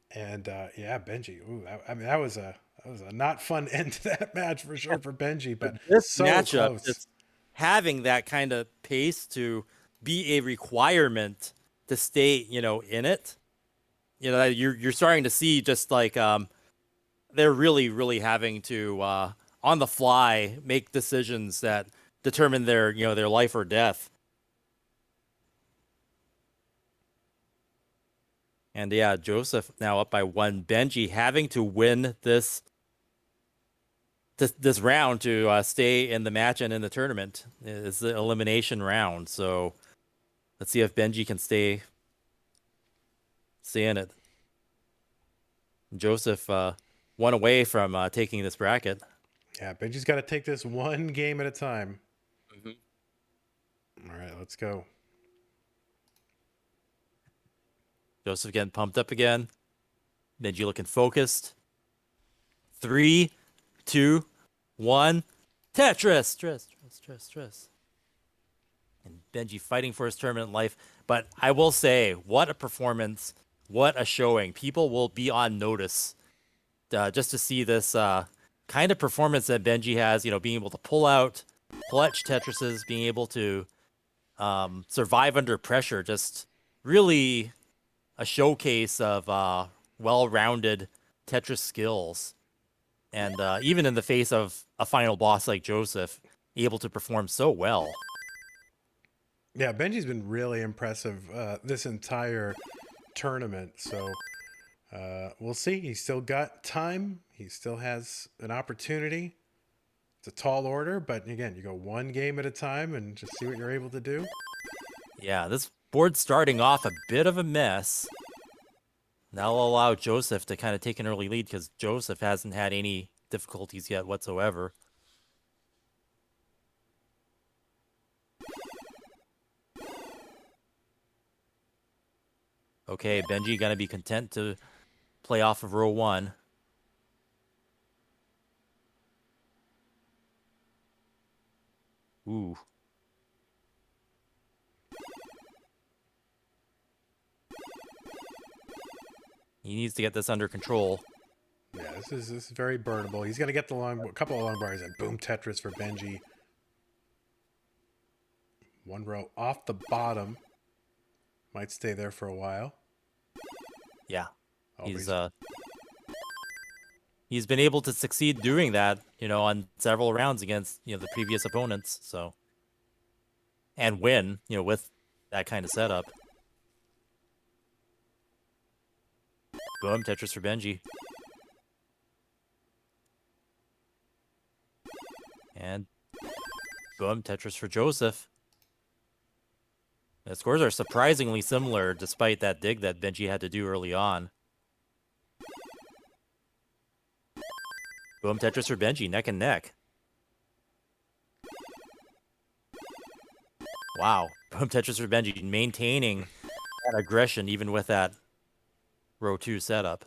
[SPEAKER 1] And yeah, Benji. Ooh, that was a not fun end to that match for sure for Benji. But
[SPEAKER 2] this
[SPEAKER 1] so
[SPEAKER 2] matchup,
[SPEAKER 1] close.
[SPEAKER 2] just having that kind of pace to be a requirement to stay, in it. You're starting to see just like they're really having to on the fly make decisions that determine their life or death. And yeah, Joseph now up by 1. Benji having to win this round to stay in the match and in the tournament. It's the elimination round. So let's see if Benji can stay in it. Joseph one away from taking this bracket.
[SPEAKER 1] Yeah, Benji's got to take this one game at a time. All right, let's go.
[SPEAKER 2] Joseph getting pumped up again. Benji looking focused. 3, 2, 1. Tetris! Stress. And Benji fighting for his tournament life. But I will say, what a performance. What a showing. People will be on notice just to see this kind of performance that Benji has, being able to pull out clutch Tetrises, being able to survive under pressure. Just really a showcase of well-rounded Tetris skills. And even in the face of a final boss like Joseph, able to perform so well.
[SPEAKER 1] Yeah, Benji's been really impressive this entire tournament. So we'll see. He's still got time. He still has an opportunity. It's a tall order, but again, you go one game at a time and just see what you're able to do.
[SPEAKER 2] Yeah, this board's starting off a bit of a mess. That'll allow Joseph to kind of take an early lead because Joseph hasn't had any difficulties yet whatsoever. Okay, Benji gonna be content to play off of row 1. Ooh. He needs to get this under control.
[SPEAKER 1] Yeah, this is very burnable. He's gonna get the couple of long bars and boom Tetris for Benji. One row off the bottom. Might stay there for a while.
[SPEAKER 2] Yeah.
[SPEAKER 1] Oh,
[SPEAKER 2] He's been able to succeed doing that, on several rounds against, the previous opponents, so and win, with that kind of setup. Boom, Tetris for Benji. Boom, Tetris for Joseph. The scores are surprisingly similar despite that dig that Benjy had to do early on. Boom, Tetris for Benjy, neck and neck. Wow, boom, Tetris for Benjy, maintaining that aggression even with that row 2 setup.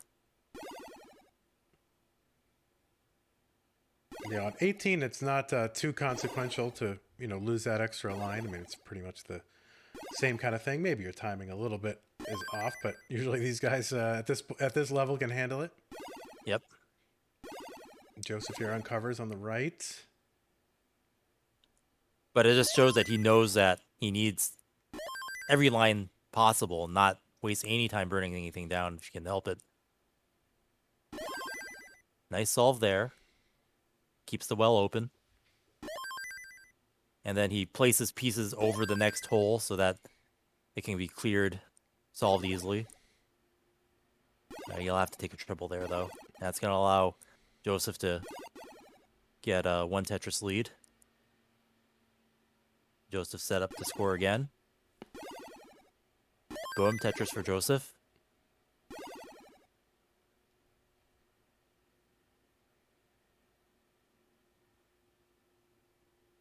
[SPEAKER 1] Yeah, on 18, it's not too consequential to, lose that extra line. I mean, it's pretty much the same kind of thing. Maybe your timing a little bit is off, but usually these guys at this level can handle it.
[SPEAKER 2] Yep.
[SPEAKER 1] Joseph here uncovers on the right.
[SPEAKER 2] But it just shows that he knows that he needs every line possible, not waste any time burning anything down if you can help it. Nice solve there. Keeps the well open. And then he places pieces over the next hole so that it can be cleared, solved easily. You'll have to take a triple there, though. That's going to allow Joseph to get a 1 Tetris lead. Joseph set up to score again. Boom, Tetris for Joseph.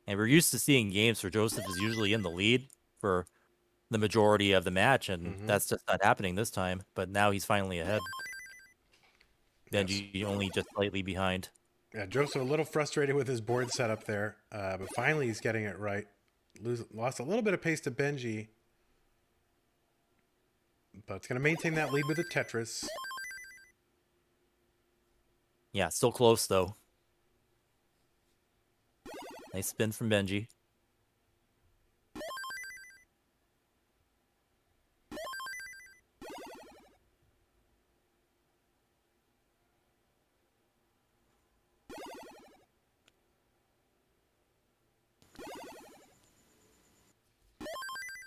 [SPEAKER 2] And we're used to seeing games where Joseph is usually in the lead for the majority of the match, and that's just not happening this time. But now he's finally ahead. Benjy only just slightly behind.
[SPEAKER 1] Yeah, Joseph a little frustrated with his board setup there, but finally he's getting it right. Lost a little bit of pace to Benjy, but it's going to maintain that lead with the Tetris.
[SPEAKER 2] Yeah, still close, though. Nice spin from Benjy.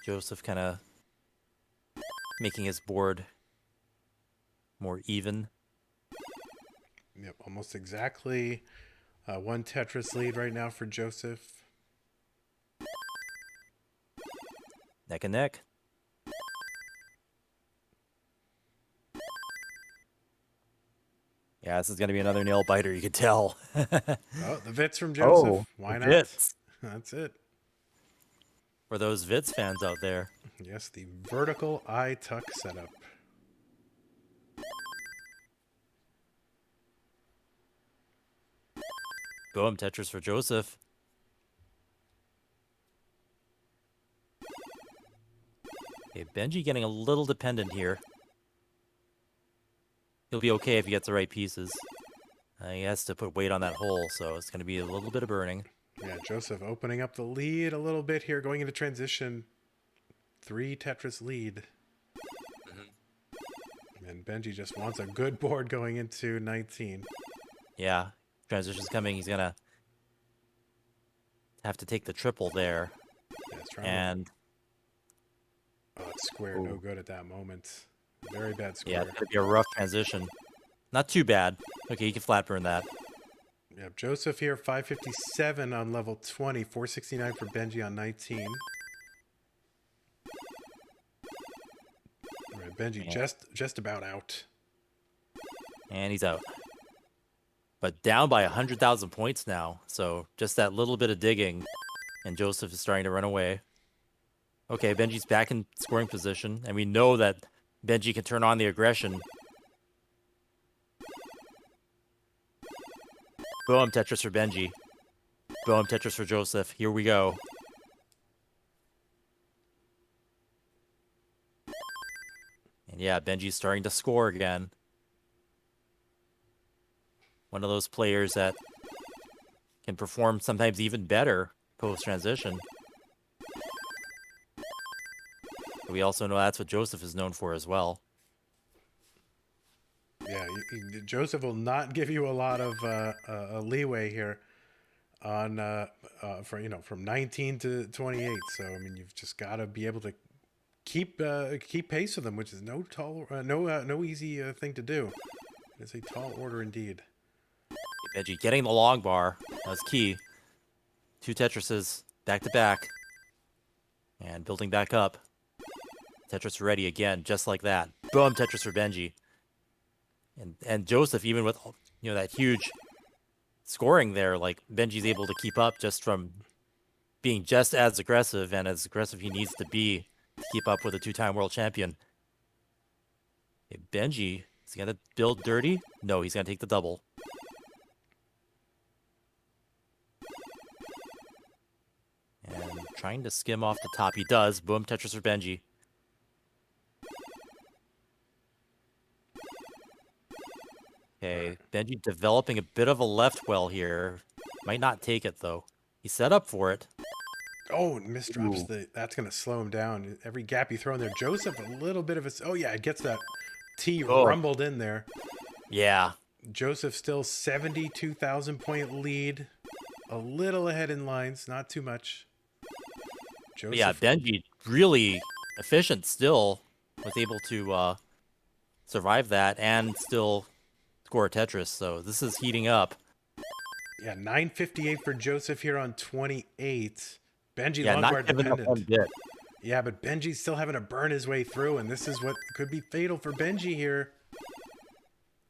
[SPEAKER 2] Joseph kind of making his board more even.
[SPEAKER 1] Yep, almost exactly 1 Tetris lead right now for Joseph.
[SPEAKER 2] Neck and neck. Yeah, this is going to be another nail biter, you could tell.
[SPEAKER 1] Oh, the Vits from Joseph.
[SPEAKER 2] Oh,
[SPEAKER 1] why not?
[SPEAKER 2] Vits.
[SPEAKER 1] That's it.
[SPEAKER 2] For those Vits fans out there.
[SPEAKER 1] Yes, the vertical eye tuck setup.
[SPEAKER 2] Boom, Tetris for Joseph. Okay, Benjy getting a little dependent here. He'll be okay if he gets the right pieces. He has to put weight on that hole, so it's going to be a little bit of burning.
[SPEAKER 1] Yeah, Joseph opening up the lead a little bit here, going into transition. 3 Tetris lead. And Benjy just wants a good board going into 19.
[SPEAKER 2] Yeah, transition's coming. He's going to have to take the triple there.
[SPEAKER 1] Yeah, it's trying
[SPEAKER 2] And
[SPEAKER 1] oh, it's square, no good at that moment. Very bad square.
[SPEAKER 2] yeah, it's going to be a rough transition. Not too bad. Okay, you can flat burn that.
[SPEAKER 1] Yeah, Joseph here, 557 on level 20, 469 for Benjy on 19. All right, Benjy just about out.
[SPEAKER 2] And he's out. But down by 100,000 points now. So just that little bit of digging, and Joseph is starting to run away. Okay, Benjy's back in scoring position, and we know that Benjy can turn on the aggression. Boom, Tetris for Benjy. Boom, Tetris for Joseph. Here we go. And yeah, Benjy's starting to score again. One of those players that can perform sometimes even better post-transition. We also know that's what Joseph is known for as well.
[SPEAKER 1] Yeah, Joseph will not give you a lot of leeway here on from 19 to 28. So I mean, you've just got to be able to keep pace with them, which is no easy thing to do. It's a tall order indeed.
[SPEAKER 2] Benjy getting the long bar. That was key. 2 Tetrises back to back. And building back up. Tetris ready again, just like that. Boom, Tetris for Benjy. And Joseph, even with that huge scoring there, like Benji's able to keep up just from being just as aggressive and as aggressive he needs to be to keep up with a 2-time world champion. Okay, Benjy is gonna build dirty. No, he's gonna take the double. And trying to skim off the top. He does. Boom, Tetris for Benjy. Okay, Benjy developing a bit of a left well here. Might not take it, though. He's set up for it.
[SPEAKER 1] Oh, misdrops that's going to slow him down. Every gap you throw in there. Joseph, a little bit of a... Oh, yeah, it gets that T rumbled in there.
[SPEAKER 2] Yeah.
[SPEAKER 1] Joseph still 72,000 point lead. A little ahead in lines, not too much. Joseph,
[SPEAKER 2] Yeah, Benjy really efficient still. Was able to survive that and still score a Tetris. So this is heating up.
[SPEAKER 1] Yeah, 958 for Joseph here on 28. Benjy
[SPEAKER 2] Yeah,
[SPEAKER 1] long
[SPEAKER 2] not
[SPEAKER 1] guard
[SPEAKER 2] giving up one
[SPEAKER 1] dependent.
[SPEAKER 2] bit.
[SPEAKER 1] Yeah, but Benji's still having to burn his way through, and this is what could be fatal for Benjy here.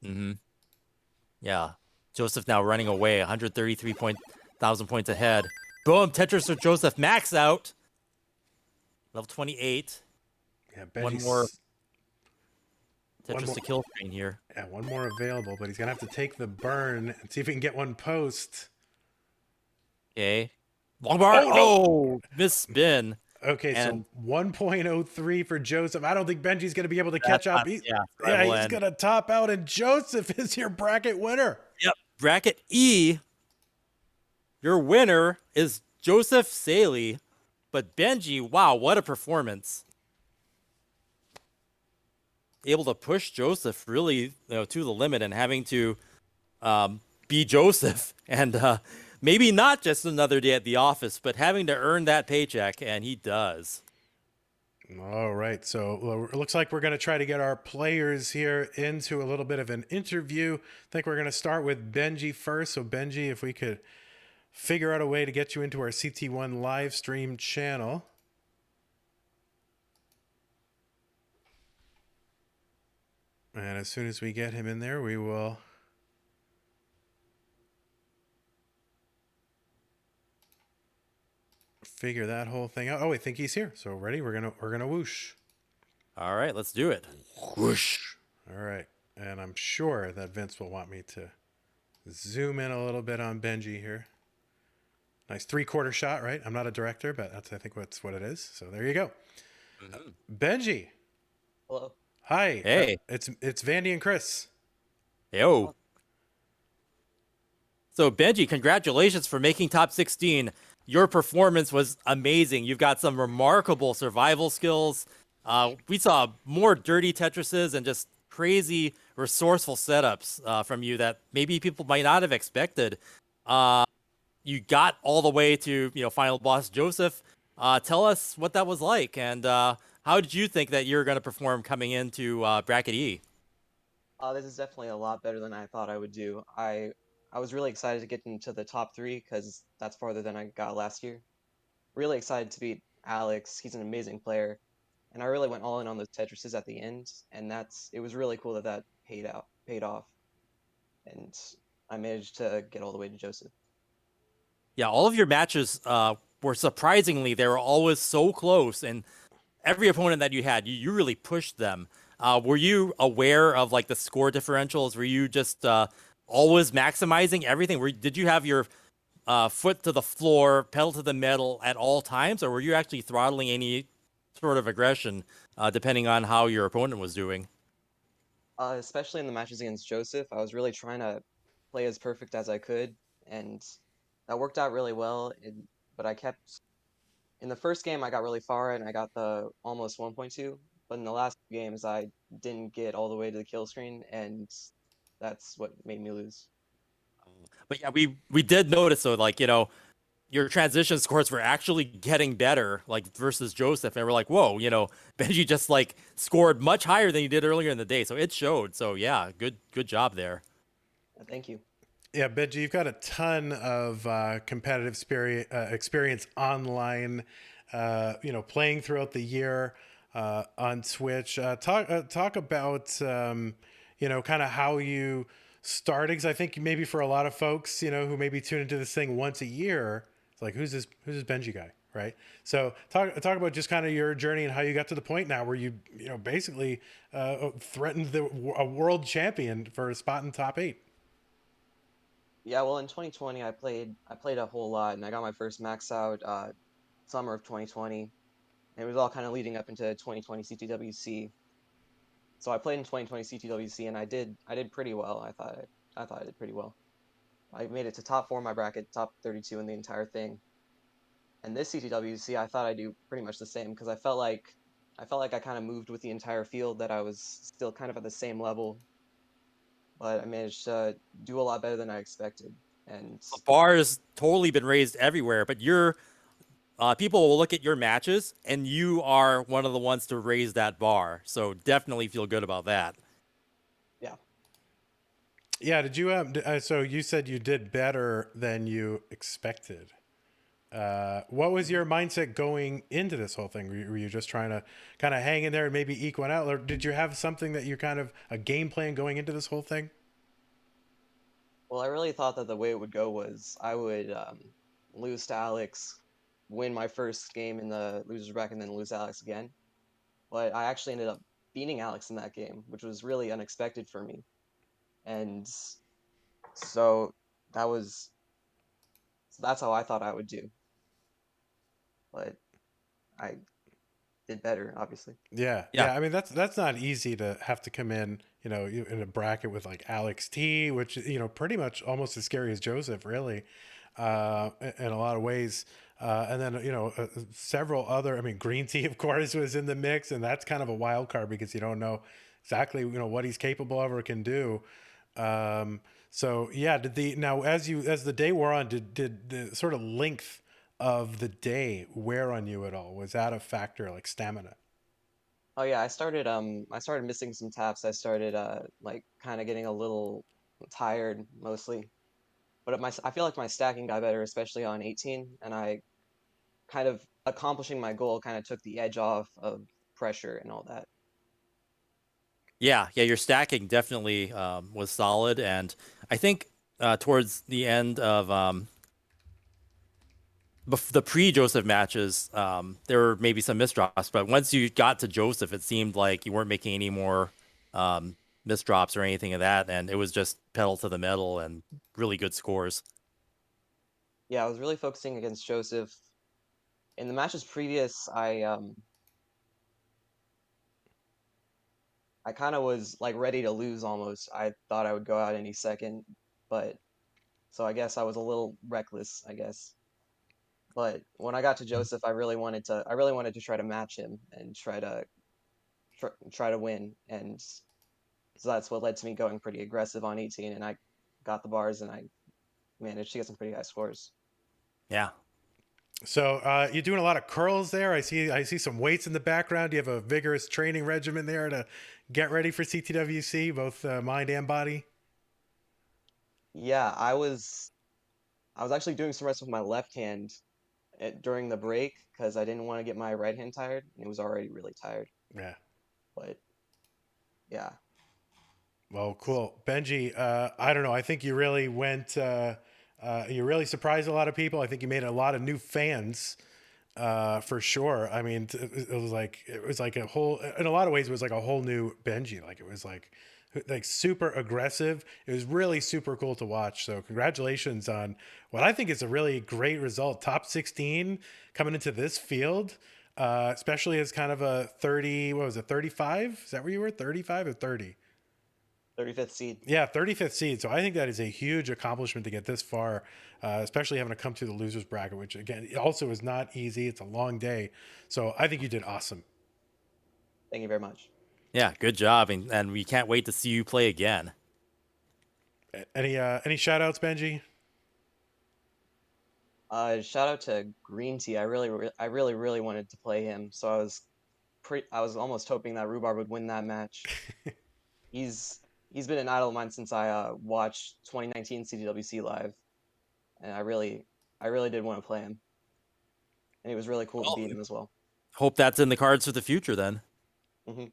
[SPEAKER 2] Mm-hmm. Yeah. Joseph now running away, 133,000 points ahead. Boom, Tetris for Joseph, max out. Level 28.
[SPEAKER 1] Yeah,
[SPEAKER 2] One
[SPEAKER 1] Benji's...
[SPEAKER 2] more
[SPEAKER 1] one
[SPEAKER 2] Tetris
[SPEAKER 1] more-
[SPEAKER 2] to kill screen here.
[SPEAKER 1] Yeah, one more available, but he's going to have to take the burn and see if he can get one post.
[SPEAKER 2] Okay. Long bar.
[SPEAKER 1] Oh, no.
[SPEAKER 2] Oh, miss spin.
[SPEAKER 1] Okay,
[SPEAKER 2] And-
[SPEAKER 1] so 1.03 for Joseph. I don't think Benji's going to be able to catch up.
[SPEAKER 2] Yeah,
[SPEAKER 1] Yeah,
[SPEAKER 2] rival
[SPEAKER 1] he's
[SPEAKER 2] end.
[SPEAKER 1] going to top out, and Joseph is your bracket winner.
[SPEAKER 2] Yep. Bracket E. Your winner is Joseph Saley. But Benjy, wow, what a performance. Able to push Joseph really to the limit and having to be Joseph. And maybe not just another day at the office, but having to earn that paycheck. And he does.
[SPEAKER 1] All right, so it looks like we're going to try to get our players here into a little bit of an interview. I think we're going to start with Benjy first. So Benjy, if we could figure out a way to get you into our CT1 live stream channel. And as soon as we get him in there, we will figure that whole thing out. Oh, I think he's here. So ready? We're gonna whoosh.
[SPEAKER 2] All right, let's do it. Whoosh.
[SPEAKER 1] All right, and I'm sure that Vince will want me to zoom in a little bit on Benjy here. Nice 3/4 shot, right? I'm not a director, but I think that's what it is. So there you go. Benjy.
[SPEAKER 7] Hello.
[SPEAKER 1] Hi.
[SPEAKER 2] Hey.
[SPEAKER 1] It's Vandy and Chris.
[SPEAKER 2] Yo. So Benjy, congratulations for making top 16. Your performance was amazing. You've got some remarkable survival skills. We saw more dirty Tetrises and just crazy resourceful setups from you that maybe people might not have expected. You got all the way to final boss Joseph. Tell us what that was like, and how did you think that you're going to perform coming into bracket E?
[SPEAKER 7] This is definitely a lot better than I thought I would do. I was really excited to get into the top 3 because that's farther than I got last year. Really excited to beat Alex. He's an amazing player, and I really went all in on those Tetrises at the end, and it was really cool that paid off, and I managed to get all the way to Joseph.
[SPEAKER 2] Yeah, all of your matches were surprisingly, they were always so close, and every opponent that you had, you really pushed them. Were you aware of like the score differentials? Were you just always maximizing everything? Did you have your foot to the floor, pedal to the metal at all times, or were you actually throttling any sort of aggression depending on how your opponent was doing?
[SPEAKER 7] Especially in the matches against Joseph, I was really trying to play as perfect as I could, and that worked out really well. But in the first game, I got really far and I got the almost 1.2. But in the last games, I didn't get all the way to the kill screen, and that's what made me lose.
[SPEAKER 2] But yeah, we did notice though, like your transition scores were actually getting better, like versus Joseph, and we're like, whoa, Benjy just like scored much higher than he did earlier in the day, so it showed. So yeah, good job there.
[SPEAKER 7] Thank you.
[SPEAKER 1] Yeah, Benji, you've got a ton of competitive experience online, playing throughout the year on Switch. Talk about, kind of how you started. Because I think maybe for a lot of folks, who maybe tune into this thing once a year, it's like, who's this Benji guy, right? So talk about just kind of your journey and how you got to the point now where you, basically threatened a world champion for a spot in top 8.
[SPEAKER 7] Yeah, well, in 2020, I played a whole lot, and I got my first max out summer of 2020. And it was all kind of leading up into 2020 CTWC. So I played in 2020 CTWC, and I did pretty well. I thought I did pretty well. I made it to top 4 in my bracket, top 32 in the entire thing. And this CTWC, I thought I'd do pretty much the same because I felt like I kind of moved with the entire field, that I was still kind of at the same level, but I managed to do a lot better than I expected. And
[SPEAKER 2] The bar has totally been raised everywhere, but people will look at your matches, and you are one of the ones to raise that bar. So definitely feel good about that.
[SPEAKER 7] yeah,
[SPEAKER 1] Yeah, did you so you said you did better than you expected. What was your mindset going into this whole thing? Were you just trying to kind of hang in there and maybe eke one out, or did you have something that you kind of a game plan going into this whole thing?
[SPEAKER 7] well, I really thought that the way it would go was I would lose to Alex, win my first game in the losers bracket, and then lose to Alex again. But I actually ended up beating Alex in that game, which was really unexpected for me. And so that was so that's how I thought I would do. But I did better, obviously.
[SPEAKER 1] Yeah,
[SPEAKER 2] Yeah.
[SPEAKER 1] yeah. I mean, that's not easy to have to come in, in a bracket with like Alex T, which pretty much almost as scary as Joseph, really, in a lot of ways. And then several other. I mean, Greentea, of course, was in the mix, and that's kind of a wild card because you don't know exactly what he's capable of or can do. So yeah, as the day wore on, did the sort of length of the day wear on you at all? Was that a factor, like stamina?
[SPEAKER 7] Oh yeah, I started missing some taps. I started like kind of getting a little tired mostly. But I feel like my stacking got better, especially on 18, and I kind of accomplishing my goal kind of took the edge off of pressure and all that.
[SPEAKER 2] Yeah, your stacking definitely was solid, and I think towards the end of the pre-Joseph matches, there were maybe some misdrops, but once you got to Joseph, it seemed like you weren't making any more misdrops or anything of that, and it was just pedal to the metal and really good scores.
[SPEAKER 7] Yeah, I was really focusing against Joseph. In the matches previous, I kind of was like ready to lose almost. I thought I would go out any second, but so I guess I was a little reckless, I guess. But when I got to Joseph, I really wanted to try to match him and try to win, and so that's what led to me going pretty aggressive on 18, and I got the bars and I managed to get some pretty high scores.
[SPEAKER 2] Yeah.
[SPEAKER 1] So you're doing a lot of curls there. I see some weights in the background. You have a vigorous training regimen there to get ready for CTWC, both mind and body.
[SPEAKER 7] Yeah, I was actually doing some reps with my left hand during the break because I didn't want to get my right hand tired, and it was already really tired.
[SPEAKER 1] Yeah.
[SPEAKER 7] But yeah,
[SPEAKER 1] Well, cool. Benji, I don't know. I think you really you really surprised a lot of people. I think you made a lot of new fans, for sure. I mean, it was like a whole, in a lot of ways, it was like a whole new Benji. Like it was like super aggressive. It was really super cool to watch. So congratulations on what I think is a really great result. Top 16 coming into this field, especially as kind of a 30, what was it, 35? Is that where you were? 35 or 30?
[SPEAKER 7] 35th seed.
[SPEAKER 1] Yeah, 35th seed. So I think that is a huge accomplishment to get this far, especially having to come through the losers bracket, which again also is not easy. It's a long day. So I think you did awesome.
[SPEAKER 7] Thank you very much.
[SPEAKER 2] Yeah, good job, and we can't wait to see you play again.
[SPEAKER 1] Any shout outs, Benji?
[SPEAKER 7] Shout out to Greentea. I really wanted to play him, so I was almost hoping that Rhubarb would win that match. He's he's been an idol of mine since I watched 2019 CTWC live, and I really did want to play him, and it was really cool to
[SPEAKER 2] Well,
[SPEAKER 7] beat him as well.
[SPEAKER 2] hope that's in the cards for the future then.
[SPEAKER 7] Hmm.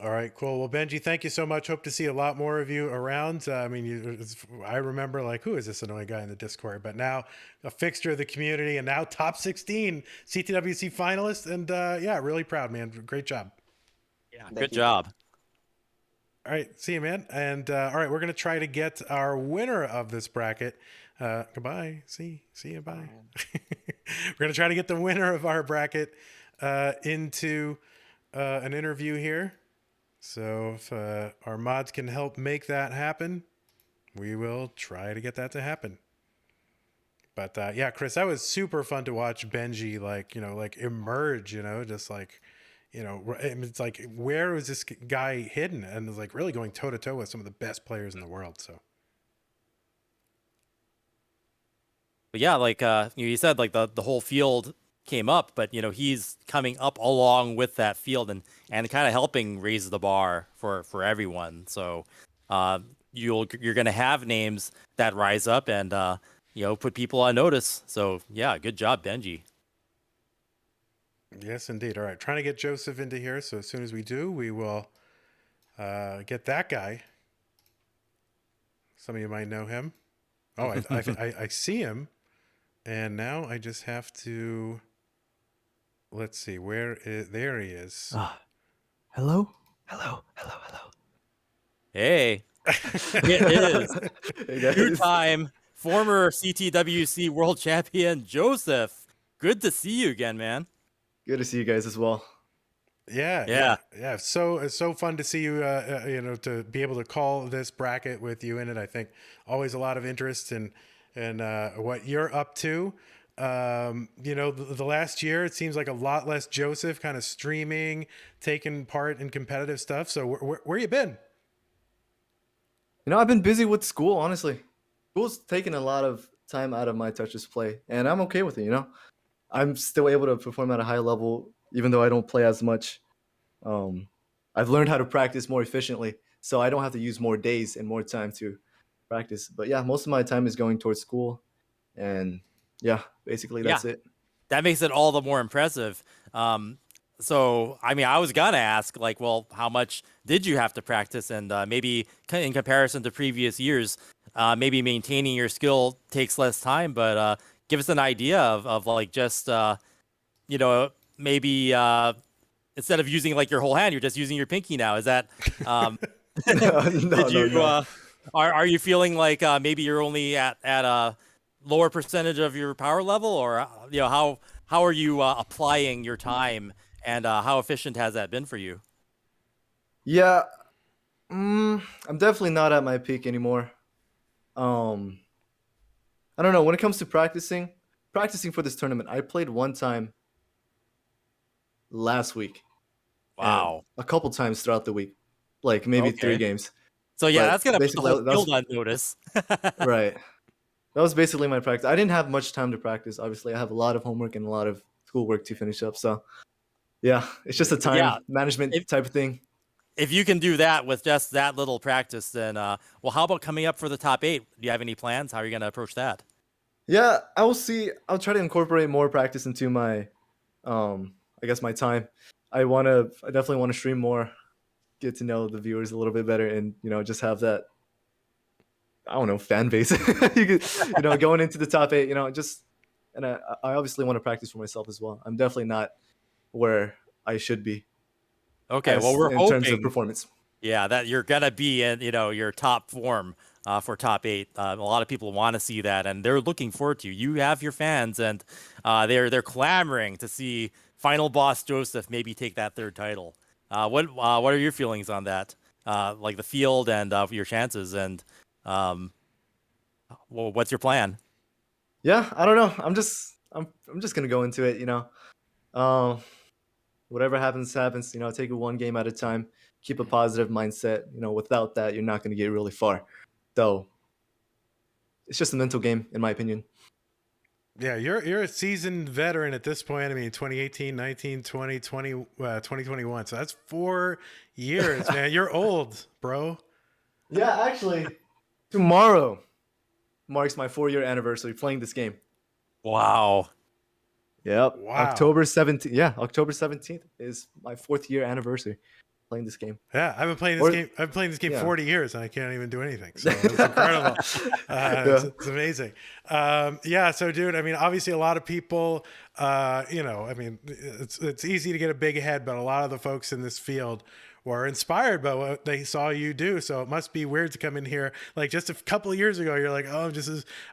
[SPEAKER 1] All right, cool. Well, Benjy, thank you so much. Hope to see a lot more of you around. I mean, I remember like, who is this annoying guy in the Discord? But now a fixture of the community, and now top 16 CTWC finalist, and yeah, really proud, man. Great job.
[SPEAKER 2] Yeah,
[SPEAKER 7] Thank
[SPEAKER 2] good
[SPEAKER 7] you.
[SPEAKER 2] job.
[SPEAKER 1] All right, see you, man. And all right, we're gonna try to get our winner of this bracket. Goodbye. See you. Bye. We're gonna try to get the winner of our bracket into an interview here. So if our mods can help make that happen, we will try to get that to happen. But yeah, Chris, that was super fun to watch Benjy like emerge. Just like. It's like, where was this guy hidden? And it's like really going toe to toe with some of the best players in the world. So,
[SPEAKER 2] But yeah, like you said, like the whole field came up, but he's coming up along with that field and kind of helping raise the bar for everyone. So you're gonna have names that rise up and put people on notice. So yeah, good job, Benjy.
[SPEAKER 1] yes, indeed. All right, trying to get Joseph into here. So as soon as we do, we will get that guy. Some of you might know him. Oh, I see him, and now I just have to. Let's see, there he is.
[SPEAKER 8] Hello?
[SPEAKER 2] Hey, it is
[SPEAKER 8] Hey guys.
[SPEAKER 2] two-time former CTWC World Champion Joseph. Good to see you again, man.
[SPEAKER 8] Good to see you guys as well.
[SPEAKER 1] Yeah. So it's so fun to see you. To be able to call this bracket with you in it. I think always a lot of interest in what you're up to. The last year it seems like a lot less Joseph kind of streaming, taking part in competitive stuff. So where you been?
[SPEAKER 8] I've been busy with school, honestly. School's taking a lot of time out of my Tetris play, and I'm okay with it, I'm still able to perform at a high level, even though I don't play as much. I've learned how to practice more efficiently, so I don't have to use more days and more time to practice. But yeah, most of my time is going towards school, and yeah, basically that's it.
[SPEAKER 2] That makes it all the more impressive. So, I mean, I was gonna ask, like, well, how much did you have to practice? And maybe in comparison to previous years, maybe maintaining your skill takes less time. But give us an idea of like just maybe instead of using like your whole hand, you're just using your pinky now. Is that
[SPEAKER 8] No.
[SPEAKER 2] Are you feeling like maybe you're only at a lower percentage of your power level, or how are you applying your time, and how efficient has that been for you?
[SPEAKER 8] Yeah, I'm definitely not at my peak anymore. I don't know. When it comes to practicing for this tournament, I played one time last week.
[SPEAKER 2] Wow.
[SPEAKER 8] And a couple times throughout the week, like maybe 3 games.
[SPEAKER 2] So yeah,
[SPEAKER 8] But
[SPEAKER 2] that's gonna put the
[SPEAKER 8] basically
[SPEAKER 2] whole
[SPEAKER 8] that was-
[SPEAKER 2] field on notice.
[SPEAKER 8] Right. That was basically my practice. I didn't have much time to practice. Obviously, I have a lot of homework and a lot of schoolwork to finish up. So, yeah, it's just a time management type of thing.
[SPEAKER 2] If you can do that with just that little practice, then well, how about coming up for the top 8? Do you have any plans? How are you gonna approach that?
[SPEAKER 8] Yeah, I will see. I'll try to incorporate more practice into my, I guess my time. I definitely want to stream more, get to know the viewers a little bit better, and just have that, I don't know, fan base. You could, going into the top 8, and I obviously want to practice for myself as well. I'm definitely not where I should be.
[SPEAKER 2] Okay, well, we're
[SPEAKER 8] in
[SPEAKER 2] hoping
[SPEAKER 8] terms of performance.
[SPEAKER 2] Yeah, that you're gonna be in, your top form for top 8. A lot of people want to see that, and they're looking forward to you. You have your fans, and they're clamoring to see final boss Joseph maybe take that 3rd title. What are your feelings on that? Like the field and your chances, and well, what's your plan?
[SPEAKER 8] Yeah, I don't know. I'm just gonna go into it. Whatever happens. Take it one game at a time. Keep a positive mindset. Without that, you're not gonna get really far. So it's just a mental game, in my opinion.
[SPEAKER 1] Yeah, you're a seasoned veteran at this point. I mean, 2018, 19, 20, 2021. So that's 4 years, man. You're old, bro.
[SPEAKER 8] Yeah, actually, tomorrow marks my 4-year anniversary playing this game.
[SPEAKER 2] Wow.
[SPEAKER 8] Yep.
[SPEAKER 1] Wow.
[SPEAKER 8] October 17th. Yeah, October 17th is my 4th year anniversary playing this game.
[SPEAKER 1] Yeah, I've been playing this game. I've been playing this game 40 years, and I can't even do anything. So it's incredible. It's amazing. Yeah. So, dude, I mean, obviously, a lot of people, you know, I mean, it's easy to get a big head, but a lot of the folks in this field were inspired by what they saw you do. So it must be weird to come in here. Like just a couple of years ago, you're like, oh,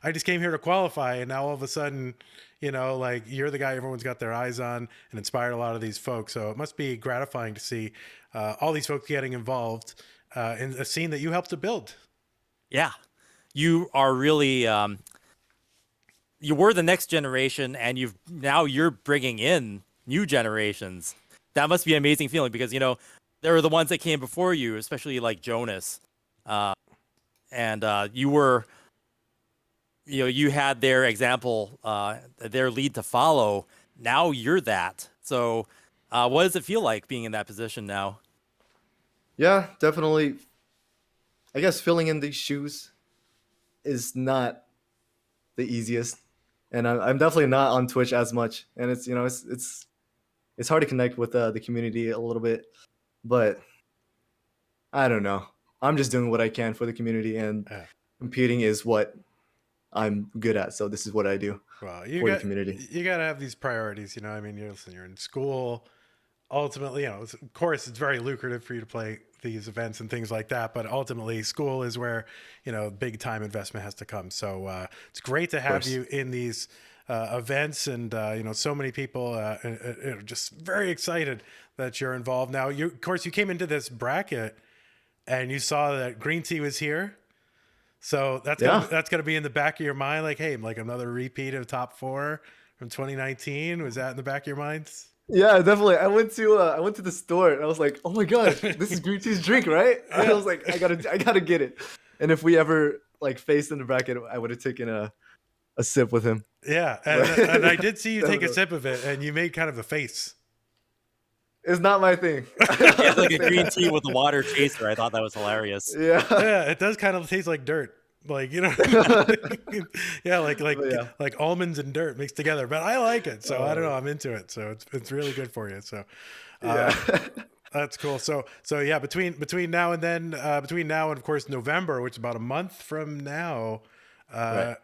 [SPEAKER 1] I just came here to qualify, and now all of a sudden, you know, like you're the guy everyone's got their eyes on and inspired a lot of these folks. So it must be gratifying to see all these folks getting involved in a scene that you helped to build.
[SPEAKER 2] Yeah, you are really you were the next generation, and you're bringing in new generations. That must be an amazing feeling because, you know, there were the ones that came before you, especially like Jonas, and you were, you know, you had their example, their lead to follow. Now you're that. So what does it feel like being in that position now?
[SPEAKER 8] Yeah, definitely. I guess filling in these shoes is not the easiest, and I'm definitely not on Twitch as much, and it's, you know, it's hard to connect with the community a little bit, but I don't know. I'm just doing what I can for the community, and competing is what I'm good at. So this is what I do
[SPEAKER 1] Well,
[SPEAKER 8] for the community.
[SPEAKER 1] You got to have these priorities, you know. I mean, you're in school. Ultimately, you know, of course, it's very lucrative for you to play these events and things like that. But ultimately, school is where, you know, big time investment has to come. So it's great to have you in these events, and you know, so many people just very excited that you're involved. Now, of course, you came into this bracket and you saw that Greentea was here. So that's gonna be in the back of your mind, like, hey, like another repeat of top 4 from 2019. Was that in the back of your minds?
[SPEAKER 8] Yeah, definitely. I went to the store and I was like, oh my gosh, this is Greentea's drink, right? And I was like, I gotta get it. And if we ever like faced in the bracket, I would have taken a sip with him.
[SPEAKER 1] Yeah, and I did see you take a sip of it, and you made kind of a face.
[SPEAKER 8] It's not my thing.
[SPEAKER 2] Yeah, like a green tea with a water chaser. I thought that was hilarious.
[SPEAKER 8] Yeah,
[SPEAKER 1] it does kind of taste like dirt, like, you know. Yeah, like almonds and dirt mixed together. But I like it, so I don't know. I'm into it, so it's really good for you. So, that's cool. So yeah, between now and then, between now and of course November, which is about a month from now,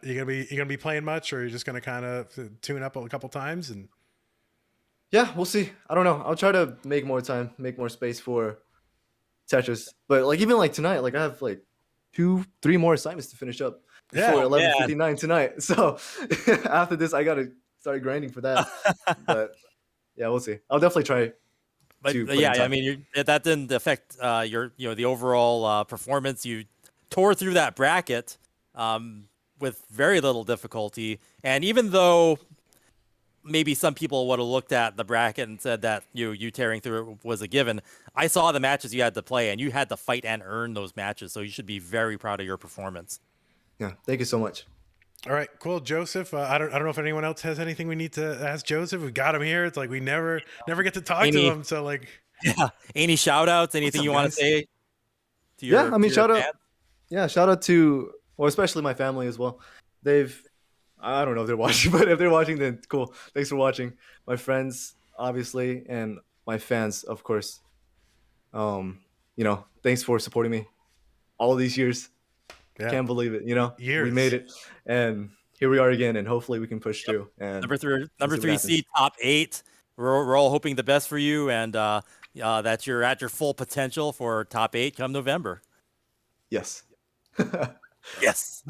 [SPEAKER 1] you're gonna be playing much, or you're just gonna kind of tune up a couple times and.
[SPEAKER 8] Yeah, we'll see. I don't know. I'll try to make more time, make more space for Tetris. But like even like tonight, like I have like 2-3 more assignments to finish up before 11:59 tonight. So after this, I gotta start grinding for that. But yeah, we'll see. I'll definitely try.
[SPEAKER 2] But yeah, I mean, that didn't affect your, you know, the overall performance. You tore through that bracket with very little difficulty, and even though maybe some people would have looked at the bracket and said that you tearing through it was a given, I saw the matches you had to play, and you had to fight and earn those matches. So you should be very proud of your performance.
[SPEAKER 8] Yeah, thank you so much.
[SPEAKER 1] All right, cool, Joseph. I don't know if anyone else has anything we need to ask Joseph. We got him here. It's like we never get to talk to him. So like,
[SPEAKER 2] yeah, any shout outs? Anything you want to say? To
[SPEAKER 8] your, yeah, I mean, shout out to, well, especially my family as well. I don't know if they're watching, but if they're watching, then cool. Thanks for watching. My friends, obviously, and my fans, of course. You know, thanks for supporting me all these years. Yeah. Can't believe it. You know, we made it, and here we are again, and hopefully we can push through. And
[SPEAKER 2] number three seed, top 8. We're all hoping the best for you, and that you're at your full potential for top 8 come November.
[SPEAKER 8] Yes.
[SPEAKER 2] Yes.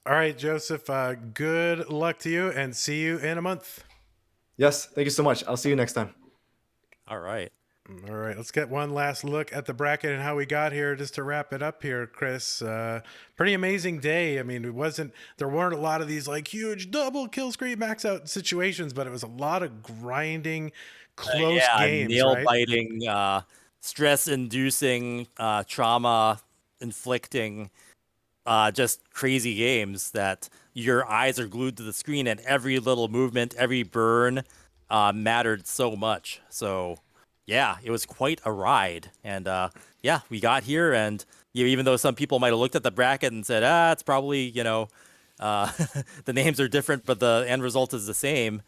[SPEAKER 1] All right, Joseph, good luck to you, and see you in a month.
[SPEAKER 8] Yes, thank you so much. I'll see you next time.
[SPEAKER 2] All right.
[SPEAKER 1] All right, let's get one last look at the bracket and how we got here, just to wrap it up here, Chris. Pretty amazing day. I mean, there weren't a lot of these like huge double kill screen max out situations, but it was a lot of grinding, close games,
[SPEAKER 2] nail-biting, stress-inducing, trauma-inflicting, just crazy games that your eyes are glued to the screen, and every little movement, every burn mattered so much. So yeah, it was quite a ride. And yeah, we got here, and even though some people might have looked at the bracket and said, it's probably, the names are different, but the end result is the same.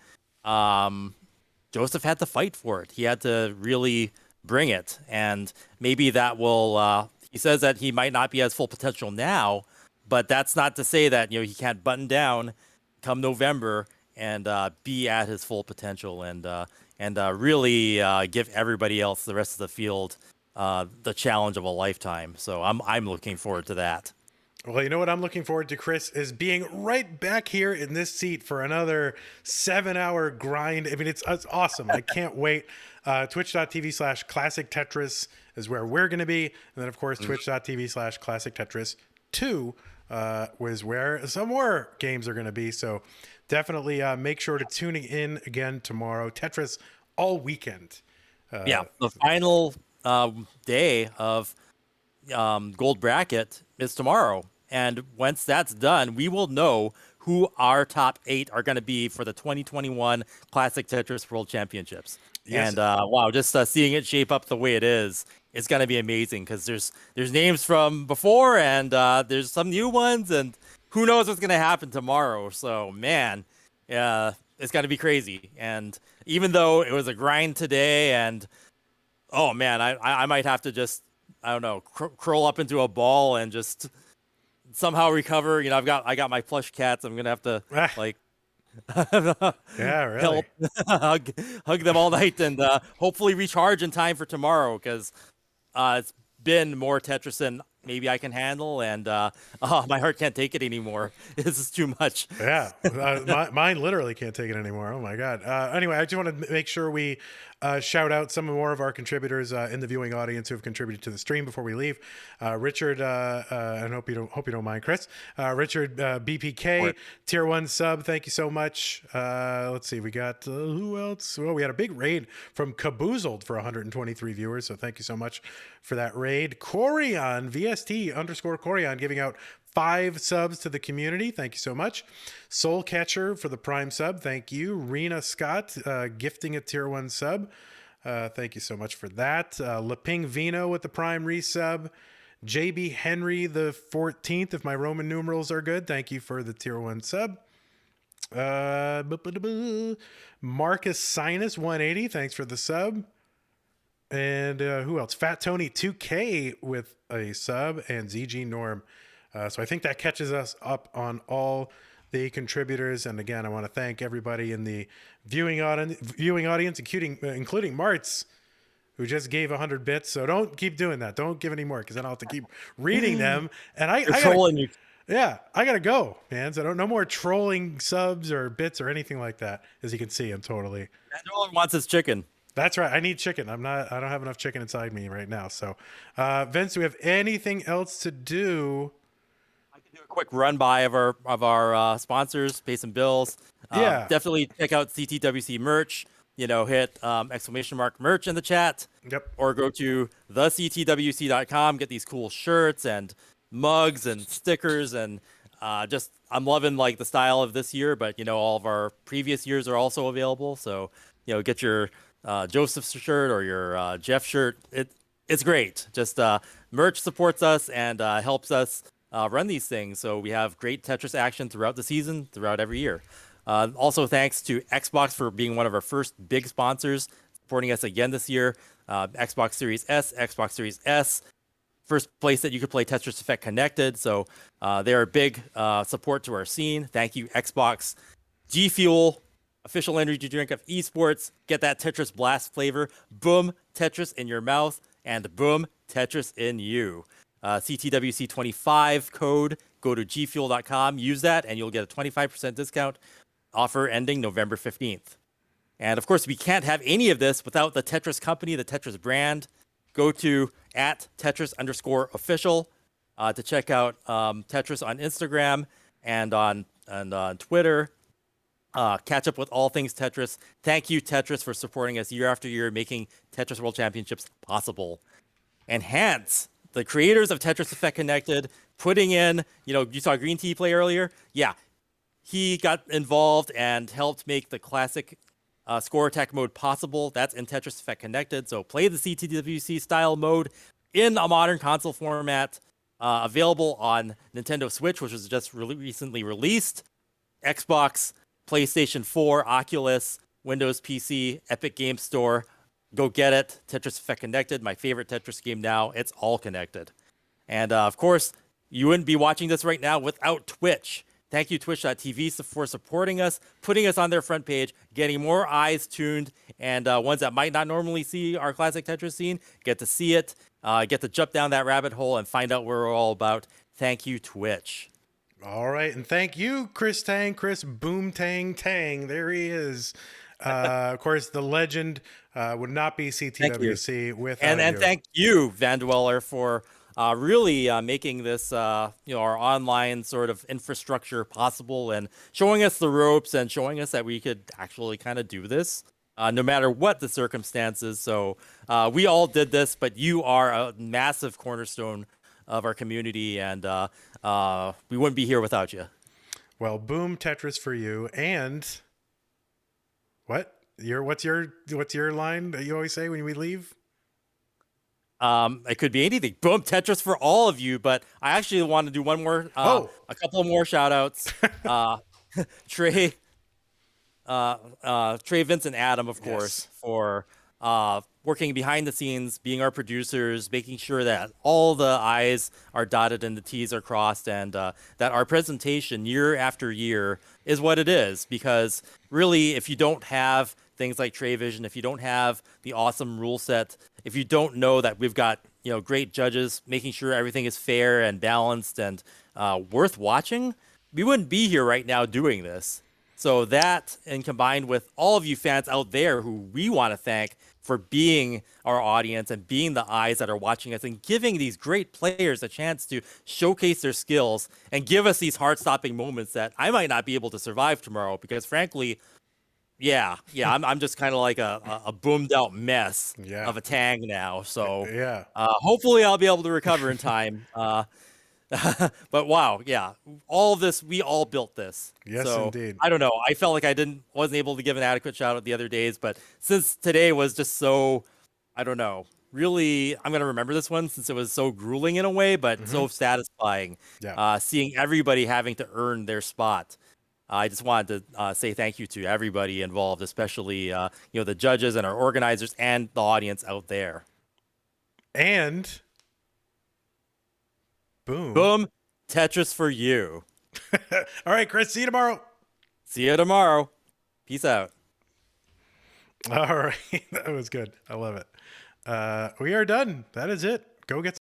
[SPEAKER 2] Joseph had to fight for it. He had to really bring it. And maybe that will, he says that he might not be as full potential now, but that's not to say that, he can't button down come November and be at his full potential and really give everybody else, the rest of the field, the challenge of a lifetime. So I'm looking forward to that.
[SPEAKER 1] Well, you know what I'm looking forward to, Chris, is being right back here in this seat for another 7-hour grind. I mean, it's awesome. I can't wait. Twitch.tv/Classic Tetris is where we're going to be. And then, of course, Twitch.tv/Classic Tetris 2 was where some more games are going to be. So definitely make sure to tuning in again tomorrow. Tetris all weekend.
[SPEAKER 2] The final day of gold bracket is tomorrow, and once that's done, we will know who our top 8 are going to be for the 2021 Classic Tetris World Championships. Yes. And wow, just seeing it shape up the way it is, it's going to be amazing because there's names from before and there's some new ones, and who knows what's going to happen tomorrow. So man, it's going to be crazy. And even though it was a grind today, and oh man, I might have to just, I don't know, curl up into a ball and just somehow recover. I got my plush cats. I'm gonna have to
[SPEAKER 1] yeah, really
[SPEAKER 2] hug them all night and hopefully recharge in time for tomorrow because it's been more Tetris than maybe I can handle, and my heart can't take it anymore. This is too much.
[SPEAKER 1] Yeah, mine literally can't take it anymore. Oh my god. Anyway, I just want to make sure we shout out some more of our contributors in the viewing audience who have contributed to the stream before we leave. Richard, I hope you don't mind, Chris. Richard BPK, tier 1 sub. Thank you so much. Let's see, we got who else? Well, we had a big raid from Caboozled for 123 viewers, so thank you so much for that raid. Corion, VST_Corion, giving out 5 subs to the community. Thank you so much. Soul Catcher for the Prime sub. Thank you. Rena Scott gifting a tier 1 sub. Thank you so much for that. Leping Vino with the Prime resub. JB Henry the 14th, if my Roman numerals are good. Thank you for the tier 1 sub. Marcus Sinus 180. Thanks for the sub. And who else? Fat Tony 2K with a sub, and ZG Norm. So I think that catches us up on all the contributors. And again, I want to thank everybody in the viewing audience, including Martz, who just gave 100 bits. So don't keep doing that. Don't give any more, because then I'll have to keep reading them. And I gotta go, man. So no more trolling subs or bits or anything like that. As you can see, I'm totally.
[SPEAKER 2] No one wants his chicken.
[SPEAKER 1] That's right. I need chicken. I don't have enough chicken inside me right now. So, Vince, do we have anything else to do?
[SPEAKER 2] I can do a quick run by of our sponsors, pay some bills.
[SPEAKER 1] Yeah.
[SPEAKER 2] Definitely check out CTWC merch. Hit !merch in the chat.
[SPEAKER 1] Yep.
[SPEAKER 2] Or go to thectwc.com. Get these cool shirts and mugs and stickers and I'm loving the style of this year. But all of our previous years are also available. So get your Joseph's shirt or your Jeff shirt. It's great. Just merch supports us and helps us run these things. So we have great Tetris action throughout the season, throughout every year. Also, thanks to Xbox for being one of our first big sponsors, supporting us again this year. Xbox Series S, Xbox Series S, first place that you could play Tetris Effect connected. So they're a big support to our scene. Thank you, Xbox. G Fuel, official energy drink of esports. Get that Tetris Blast flavor. Boom, Tetris in your mouth, and boom, Tetris in you. CTWC25 code. Go to gfuel.com. Use that, and you'll get a 25% discount. Offer ending November 15th. And of course, we can't have any of this without the Tetris company, the Tetris brand. Go to @Tetris_official to check out Tetris on Instagram and on Twitter. Catch up with all things Tetris. Thank you, Tetris, for supporting us year after year, making Tetris World Championships possible. Enhance, the creators of Tetris Effect Connected, putting in, you saw Greentea play earlier? Yeah. He got involved and helped make the classic score attack mode possible. That's in Tetris Effect Connected. So play the CTWC style mode in a modern console format. available on Nintendo Switch, which was just recently released, Xbox, PlayStation 4, Oculus, Windows PC, Epic Game Store. Go get it. Tetris Effect Connected, my favorite Tetris game now. It's all connected. And of course, you wouldn't be watching this right now without Twitch. Thank you, Twitch.tv, for supporting us, putting us on their front page, getting more eyes tuned, and ones that might not normally see our classic Tetris scene get to see it, get to jump down that rabbit hole and find out what we're all about. Thank you, Twitch.
[SPEAKER 1] All right, and thank you, Chris Tang, Chris Boom Tang Tang. There he is. Of course, the legend would not be CTWC without
[SPEAKER 2] and
[SPEAKER 1] you.
[SPEAKER 2] thank you, Van Dweller, for really making this our online sort of infrastructure possible and showing us the ropes and showing us that we could actually kind of do this no matter what the circumstances. So we all did this, but you are a massive cornerstone of our community, and we wouldn't be here without you.
[SPEAKER 1] Well, boom Tetris for you. And what's your line that you always say when we leave?
[SPEAKER 2] It could be anything. Boom Tetris for all of you, but I actually want to do one more, a couple more shout outs. Trey, Vince, and Adam, of course, for working behind the scenes, being our producers, making sure that all the I's are dotted and the T's are crossed, and that our presentation year after year is what it is. Because really, if you don't have things like Vision, if you don't have the awesome rule set, if you don't know that we've got great judges making sure everything is fair and balanced and worth watching, we wouldn't be here right now doing this. So that, and combined with all of you fans out there who we want to thank for being our audience and being the eyes that are watching us and giving these great players a chance to showcase their skills and give us these heart-stopping moments that I might not be able to survive tomorrow, because frankly, I'm just kind of like a boomed out mess of a Tang now. So hopefully I'll be able to recover in time. But wow, all of this, we all built this.
[SPEAKER 1] Yes,
[SPEAKER 2] so,
[SPEAKER 1] indeed.
[SPEAKER 2] I don't know. I felt like I wasn't able to give an adequate shout out the other days, but since today was just so, I don't know, really, I'm gonna remember this one since it was so grueling in a way, but so satisfying. Seeing everybody having to earn their spot. I just wanted to say thank you to everybody involved, especially the judges and our organizers and the audience out there.
[SPEAKER 1] And boom
[SPEAKER 2] Tetris for you.
[SPEAKER 1] All right, Chris, see you tomorrow.
[SPEAKER 2] See you tomorrow. Peace out.
[SPEAKER 1] All right, that was good. I love it. We are done. That is it. Go get